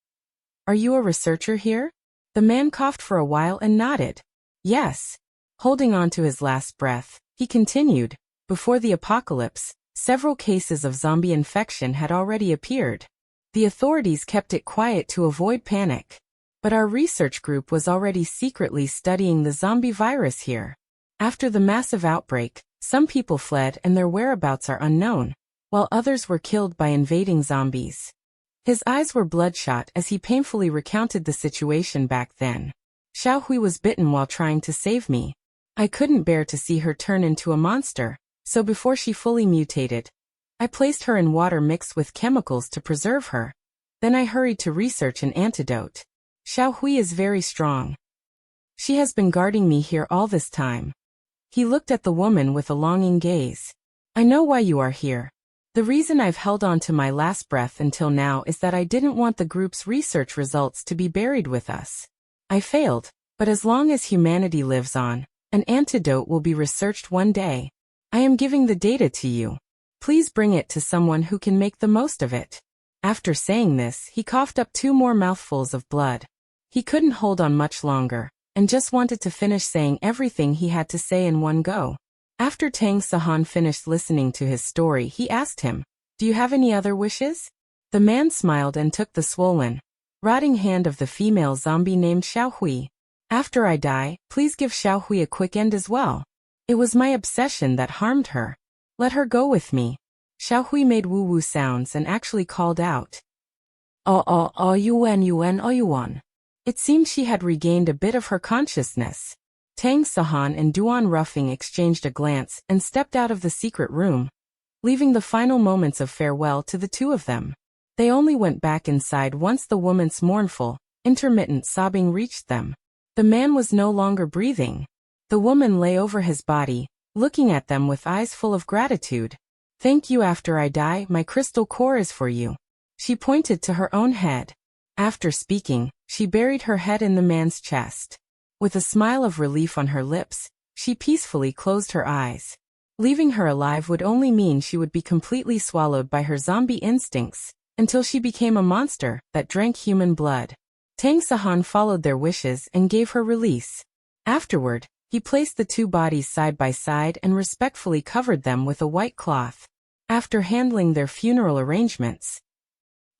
S1: Are you a researcher here? The man coughed for a while and nodded. Yes. Holding on to his last breath, he continued. Before the apocalypse, several cases of zombie infection had already appeared. The authorities kept it quiet to avoid panic. But our research group was already secretly studying the zombie virus here. After the massive outbreak, some people fled and their whereabouts are unknown, while others were killed by invading zombies. His eyes were bloodshot as he painfully recounted the situation back then. Xiao Hui was bitten while trying to save me. I couldn't bear to see her turn into a monster, so before she fully mutated, I placed her in water mixed with chemicals to preserve her. Then I hurried to research an antidote. Xiao Hui is very strong. She has been guarding me here all this time. He looked at the woman with a longing gaze. I know why you are here. The reason I've held on to my last breath until now is that I didn't want the group's research results to be buried with us. I failed, but as long as humanity lives on, an antidote will be researched one day. I am giving the data to you. Please bring it to someone who can make the most of it. After saying this, he coughed up 2 more mouthfuls of blood. He couldn't hold on much longer, and just wanted to finish saying everything he had to say in one go. After Tang Sahan finished listening to his story, he asked him, Do you have any other wishes? The man smiled and took the swollen, rotting hand of the female zombie named Xiao Hui. After I die, please give Xiao Hui a quick end as well. It was my obsession that harmed her. Let her go with me. Xiao Hui made woo-woo sounds and actually called out. Yuan. It seemed she had regained a bit of her consciousness. Tang Sahan and Duan Ruffing exchanged a glance and stepped out of the secret room, leaving the final moments of farewell to the two of them. They only went back inside once the woman's mournful, intermittent sobbing reached them. The man was no longer breathing. The woman lay over his body, looking at them with eyes full of gratitude. Thank you. After I die, my crystal core is for you. She pointed to her own head. After speaking, she buried her head in the man's chest. With a smile of relief on her lips, she peacefully closed her eyes. Leaving her alive would only mean she would be completely swallowed by her zombie instincts, until she became a monster that drank human blood. Tang Sahan followed their wishes and gave her release. Afterward, he placed the two bodies side by side and respectfully covered them with a white cloth. After handling their funeral arrangements,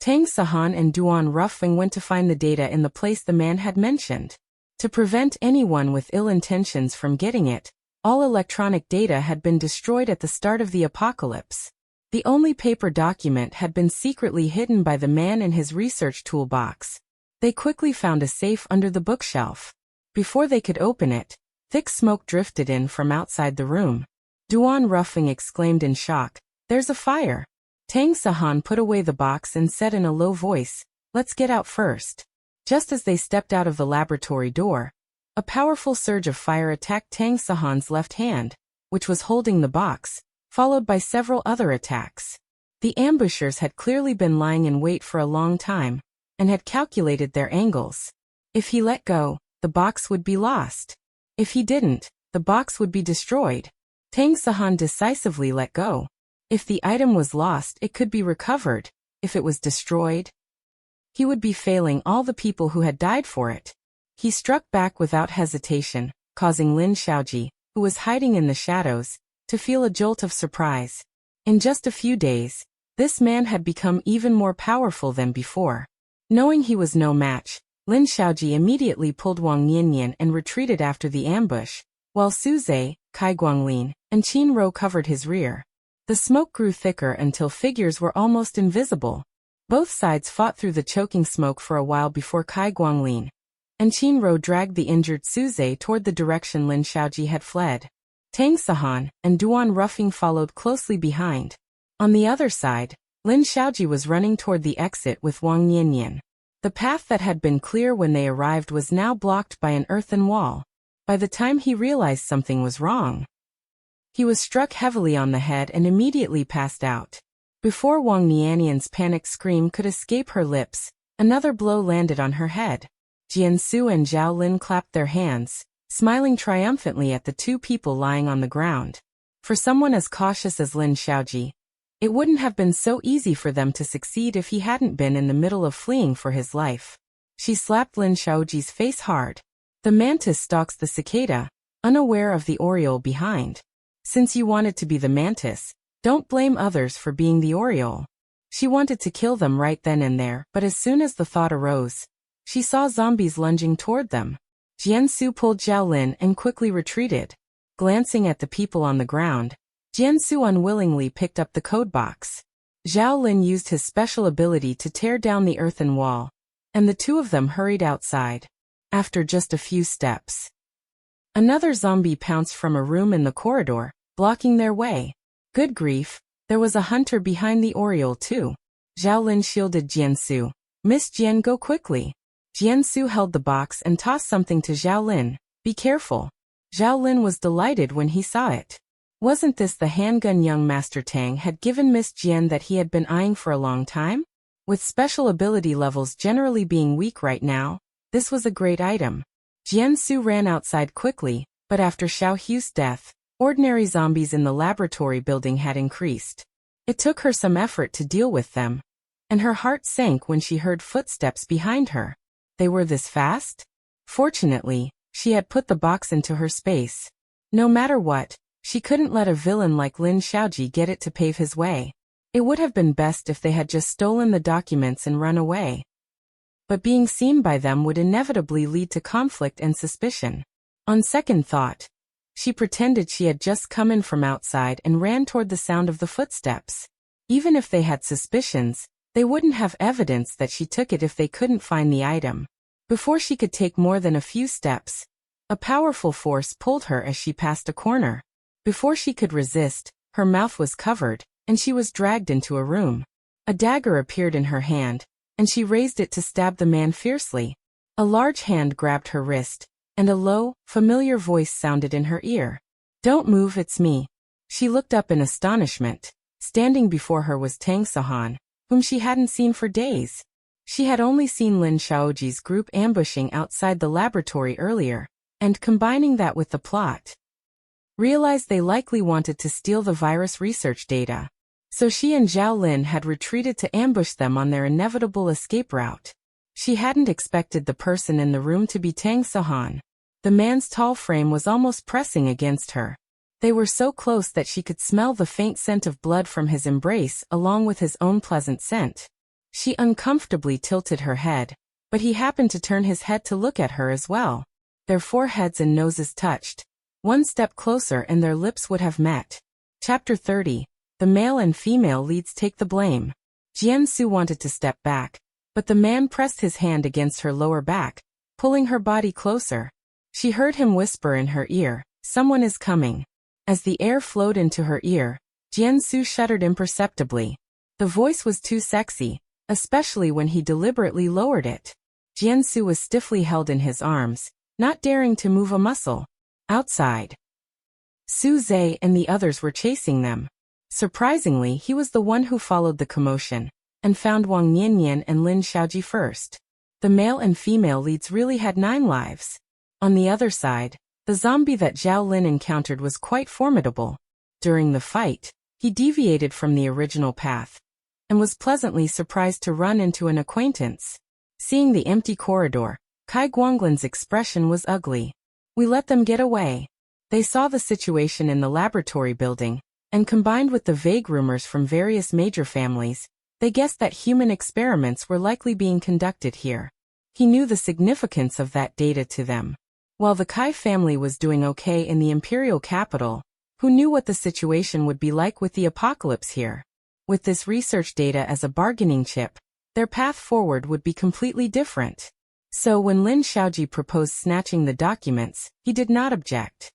S1: Tang Sahan and Duan Ruffing went to find the data in the place the man had mentioned. To prevent anyone with ill intentions from getting it, all electronic data had been destroyed at the start of the apocalypse. The only paper document had been secretly hidden by the man in his research toolbox. They quickly found a safe under the bookshelf. Before they could open it, thick smoke drifted in from outside the room. Duan Ruffing exclaimed in shock, "There's a fire!" Tang Sahan put away the box and said in a low voice, "Let's get out first." Just as they stepped out of the laboratory door, a powerful surge of fire attacked Tang Sahan's left hand, which was holding the box, followed by several other attacks. The ambushers had clearly been lying in wait for a long time, and had calculated their angles. If he let go, the box would be lost. If he didn't, the box would be destroyed. Tang Sahan decisively let go. If the item was lost, it could be recovered. If it was destroyed, he would be failing all the people who had died for it. He struck back without hesitation, causing Lin Xiaoji, who was hiding in the shadows, to feel a jolt of surprise. In just a few days, this man had become even more powerful than before. Knowing he was no match, Lin Xiaoji immediately pulled Wang Yanyan and retreated after the ambush, while Su Zhe, Kai Guanglin, and Qin Rou covered his rear. The smoke grew thicker until figures were almost invisible. Both sides fought through the choking smoke for a while before Kai Guanglin and Qin Rou dragged the injured Su Zhe toward the direction Lin Xiaoji had fled. Tang Sahan and Duan Ruffing followed closely behind. On the other side, Lin Xiaoji was running toward the exit with Wang Yanyan. The path that had been clear when they arrived was now blocked by an earthen wall. By the time he realized something was wrong, he was struck heavily on the head and immediately passed out. Before Wang Yanyan's panicked scream could escape her lips, another blow landed on her head. Jiansu and Zhao Lin clapped their hands, smiling triumphantly at the two people lying on the ground. For someone as cautious as Lin Xiaoji, it wouldn't have been so easy for them to succeed if he hadn't been in the middle of fleeing for his life. She slapped Lin Xiaoji's face hard. The mantis stalks the cicada, unaware of the oriole behind. Since you wanted to be the mantis, don't blame others for being the oriole. She wanted to kill them right then and there, but as soon as the thought arose, she saw zombies lunging toward them. Jiansu pulled Zhao Lin and quickly retreated. Glancing at the people on the ground, Jiansu unwillingly picked up the code box. Zhao Lin used his special ability to tear down the earthen wall, and the two of them hurried outside. After just a few steps, another zombie pounced from a room in the corridor, blocking their way. Good grief, there was a hunter behind the oriole too. Zhao Lin shielded Jiansu. "Miss Jian, go quickly." Jiansu held the box and tossed something to Zhao Lin. "Be careful." Zhao Lin was delighted when he saw it. Wasn't this the handgun young Master Tang had given Miss Jian that he had been eyeing for a long time? With special ability levels generally being weak right now, this was a great item. Jiansu ran outside quickly, but after Xiao Hu's death, ordinary zombies in the laboratory building had increased. It took her some effort to deal with them, and her heart sank when she heard footsteps behind her. They were this fast? Fortunately, she had put the box into her space. No matter what, she couldn't let a villain like Lin Xiaoji get it to pave his way. It would have been best if they had just stolen the documents and run away. But being seen by them would inevitably lead to conflict and suspicion. On second thought, she pretended she had just come in from outside and ran toward the sound of the footsteps. Even if they had suspicions, they wouldn't have evidence that she took it if they couldn't find the item. Before she could take more than a few steps, a powerful force pulled her as she passed a corner. Before she could resist, her mouth was covered, and she was dragged into a room. A dagger appeared in her hand, and she raised it to stab the man fiercely. A large hand grabbed her wrist, and a low, familiar voice sounded in her ear. "Don't move, it's me." She looked up in astonishment. Standing before her was Tang Sahan, whom she hadn't seen for days. She had only seen Lin Xiaoji's group ambushing outside the laboratory earlier, and combining that with the plot, realized they likely wanted to steal the virus research data. So she and Zhao Lin had retreated to ambush them on their inevitable escape route. She hadn't expected the person in the room to be Tang Sahan. The man's tall frame was almost pressing against her. They were so close that she could smell the faint scent of blood from his embrace along with his own pleasant scent. She uncomfortably tilted her head, but he happened to turn his head to look at her as well. Their foreheads and noses touched. One step closer and their lips would have met. Chapter 30. The male and female leads take the blame. Jian-su wanted to step back, but the man pressed his hand against her lower back, pulling her body closer. She heard him whisper in her ear, "Someone is coming." As the air flowed into her ear, Jian-su shuddered imperceptibly. The voice was too sexy, especially when he deliberately lowered it. Jian-su was stiffly held in his arms, not daring to move a muscle. Outside, Su-zhe and the others were chasing them. Surprisingly, he was the one who followed the commotion, and found Wang Niannian and Lin Xiaoji first. The male and female leads really had 9 lives. On the other side, the zombie that Zhao Lin encountered was quite formidable. During the fight, he deviated from the original path, and was pleasantly surprised to run into an acquaintance. Seeing the empty corridor, Kai Guanglin's expression was ugly. "We let them get away." They saw the situation in the laboratory building, and combined with the vague rumors from various major families, they guessed that human experiments were likely being conducted here. He knew the significance of that data to them. While the Kai family was doing okay in the imperial capital, who knew what the situation would be like with the apocalypse here? With this research data as a bargaining chip, their path forward would be completely different. So when Lin Xiaoji proposed snatching the documents, he did not object.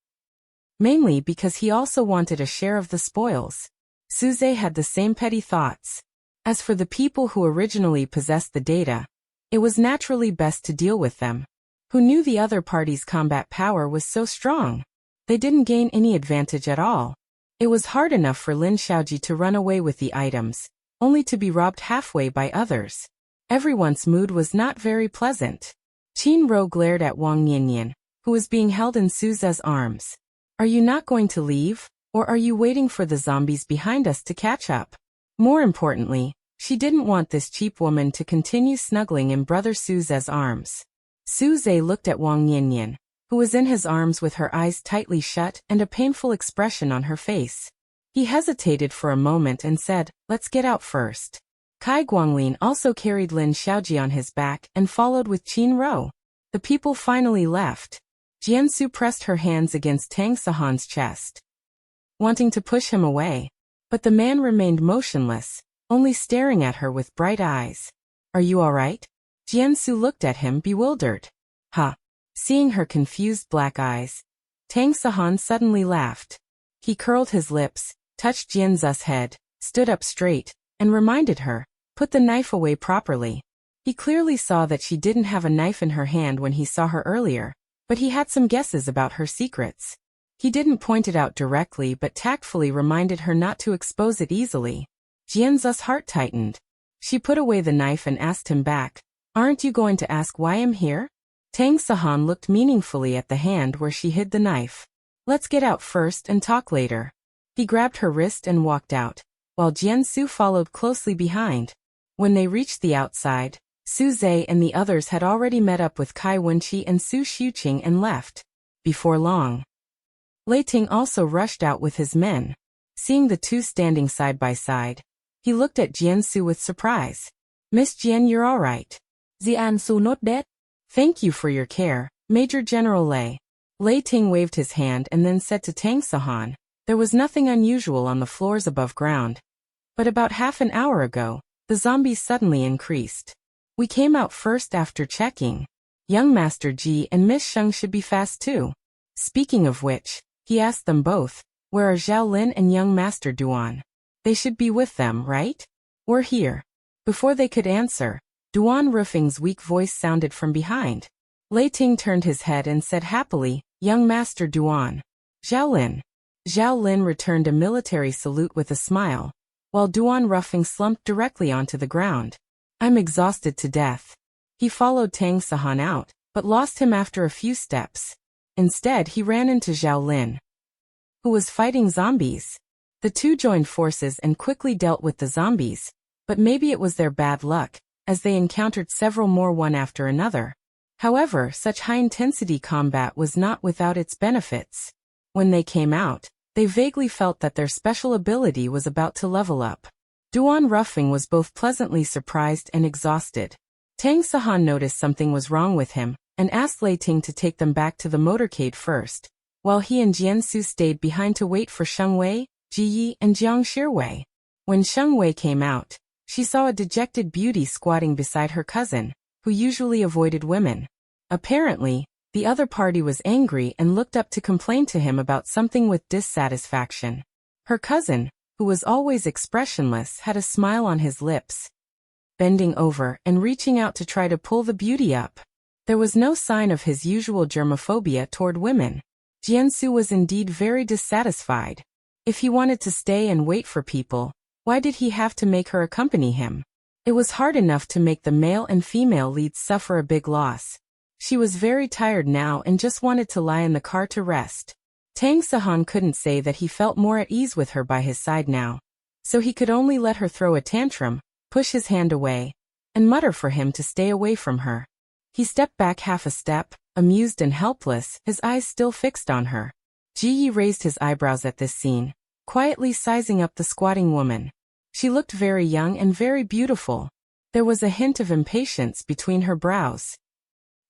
S1: Mainly because he also wanted a share of the spoils. Su-zhe had the same petty thoughts. As for the people who originally possessed the data, it was naturally best to deal with them. Who knew the other party's combat power was so strong? They didn't gain any advantage at all. It was hard enough for Lin Xiaoji to run away with the items, only to be robbed halfway by others. Everyone's mood was not very pleasant. Qin Ro glared at Wang Niannian, who was being held in Su-zhe's arms. "Are you not going to leave, or are you waiting for the zombies behind us to catch up?" More importantly, she didn't want this cheap woman to continue snuggling in brother Su-zhe's arms. Su-zhe looked at Wang Niannian, who was in his arms with her eyes tightly shut and a painful expression on her face. He hesitated for a moment and said, "Let's get out first." Kai Guanglin also carried Lin Xiaoji on his back and followed with Qin Ro. The people finally left. Jian-su pressed her hands against Tang Sahan's chest, wanting to push him away. But the man remained motionless, only staring at her with bright eyes. "Are you all right?" Jian-su looked at him bewildered. "Huh." Seeing her confused black eyes, Tang Sahan suddenly laughed. He curled his lips, touched Jianzu's head, stood up straight, and reminded her, "Put the knife away properly." He clearly saw that she didn't have a knife in her hand when he saw her earlier, but he had some guesses about her secrets. He didn't point it out directly but tactfully reminded her not to expose it easily. Jianzu's heart tightened. She put away the knife and asked him back, "Aren't you going to ask why I'm here?" Tang Sahan looked meaningfully at the hand where she hid the knife. "Let's get out first and talk later." He grabbed her wrist and walked out, while Jian-su followed closely behind. When they reached the outside, Su-zhe and the others had already met up with Kai Wenqi and Su Xiuqing and left. Before long, Lei Ting also rushed out with his men. Seeing the two standing side by side, he looked at Jian-su with surprise. "Miss Jian, you're all right. Jian-su not dead?" "Thank you for your care, Major General Lei." Lei Ting waved his hand and then said to Tang Sahan, "There was nothing unusual on the floors above ground. But about half an hour ago, the zombies suddenly increased. We came out first after checking. Young Master Ji and Miss Sheng should be fast too." Speaking of which, he asked them both, "Where are Zhao Lin and young Master Duan?" "They should be with them, right?" "We're here." Before they could answer, Duan Rufing's weak voice sounded from behind. Lei Ting turned his head and said happily, "Young Master Duan." "Zhao Lin." Zhao Lin returned a military salute with a smile, while Duan Rufing slumped directly onto the ground. "I'm exhausted to death." He followed Tang Sahan out, but lost him after a few steps. Instead he ran into Zhao Lin, who was fighting zombies. The two joined forces and quickly dealt with the zombies, but maybe it was their bad luck, as they encountered several more one after another. However, such high-intensity combat was not without its benefits. When they came out, they vaguely felt that their special ability was about to level up. Duan Ruffing was both pleasantly surprised and exhausted. Tang Sahan noticed something was wrong with him, and asked Lei Ting to take them back to the motorcade first, while he and Jiansu stayed behind to wait for Sheng Wei, Ji Yi, and Jiang Shirwei. When Sheng Wei came out, she saw a dejected beauty squatting beside her cousin, who usually avoided women. Apparently, the other party was angry and looked up to complain to him about something with dissatisfaction. Her cousin, who was always expressionless, had a smile on his lips, bending over and reaching out to try to pull the beauty up. There was no sign of his usual germophobia toward women. Jiansu was indeed very dissatisfied. If he wanted to stay and wait for people, why did he have to make her accompany him? It was hard enough to make the male and female leads suffer a big loss. She was very tired now and just wanted to lie in the car to rest. Tang Sahan couldn't say that he felt more at ease with her by his side now. So he could only let her throw a tantrum, push his hand away, and mutter for him to stay away from her. He stepped back half a step, amused and helpless, his eyes still fixed on her. Ji Yi raised his eyebrows at this scene, quietly sizing up the squatting woman. She looked very young and very beautiful. There was a hint of impatience between her brows,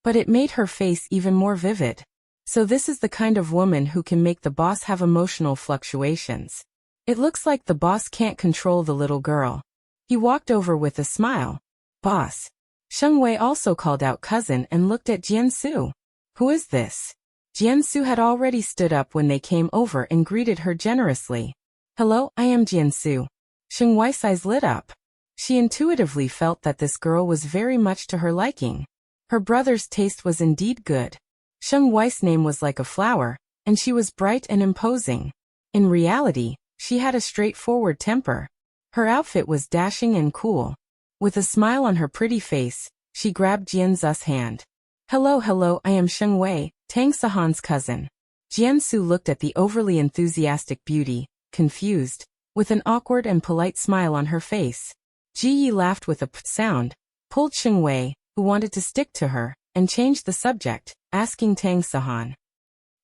S1: but it made her face even more vivid. So this is the kind of woman who can make the boss have emotional fluctuations. It looks like the boss can't control the little girl. He walked over with a smile. Boss. Sheng Wei also called out cousin and looked at Jiansu. Who is this? Jiansu had already stood up when they came over and greeted her generously. Hello, I am Jiansu. Sheng Wei's eyes lit up. She intuitively felt that this girl was very much to her liking. Her brother's taste was indeed good. Sheng Wei's name was like a flower, and she was bright and imposing. In reality, she had a straightforward temper. Her outfit was dashing and cool. With a smile on her pretty face, she grabbed Jianzu's hand. Hello, I am Sheng Wei, Tang Sahan's cousin. Jiansu looked at the overly enthusiastic beauty, confused, with an awkward and polite smile on her face. Ji Yi laughed with a p sound, pulled Sheng Wei, who wanted to stick to her, and changed the subject, asking Tang Sahan.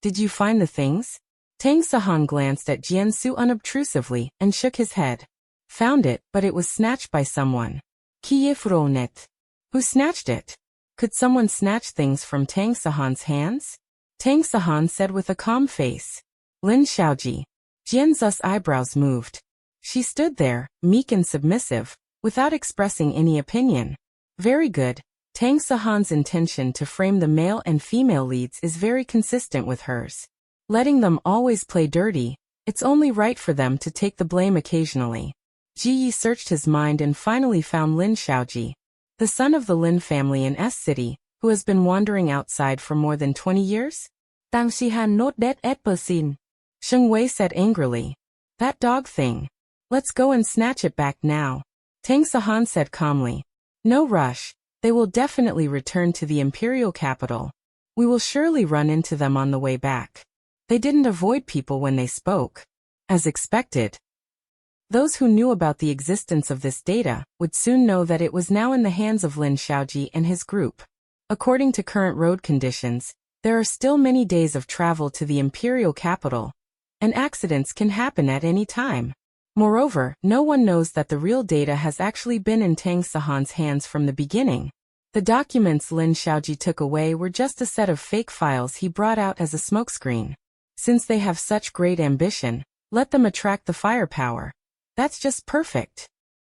S1: Did you find the things? Tang Sahan glanced at Jiansu unobtrusively and shook his head. Found it, but it was snatched by someone. Heroine. Who snatched it? Could someone snatch things from Tang Sahan's hands? Tang Sahan said with a calm face. Lin Xiaoji. Jianzu's eyebrows moved. She stood there, meek and submissive, without expressing any opinion. Very good. Tang Sahan's intention to frame the male and female leads is very consistent with hers. Letting them always play dirty, it's only right for them to take the blame occasionally. Ji Yi searched his mind and finally found Lin Xiaoji, the son of the Lin family in S City, who has been wandering outside for more than 20 years. Tang Shihan not dead at Persin. Sheng Wei said angrily. That dog thing. Let's go and snatch it back now. Tang Sahan said calmly. No rush. They will definitely return to the imperial capital. We will surely run into them on the way back. They didn't avoid people when they spoke. As expected. Those who knew about the existence of this data would soon know that it was now in the hands of Lin Xiaoji and his group. According to current road conditions, there are still many days of travel to the imperial capital, and accidents can happen at any time. Moreover, no one knows that the real data has actually been in Tang Sahan's hands from the beginning. The documents Lin Xiaoji took away were just a set of fake files he brought out as a smokescreen. Since they have such great ambition, let them attract the firepower. That's just perfect.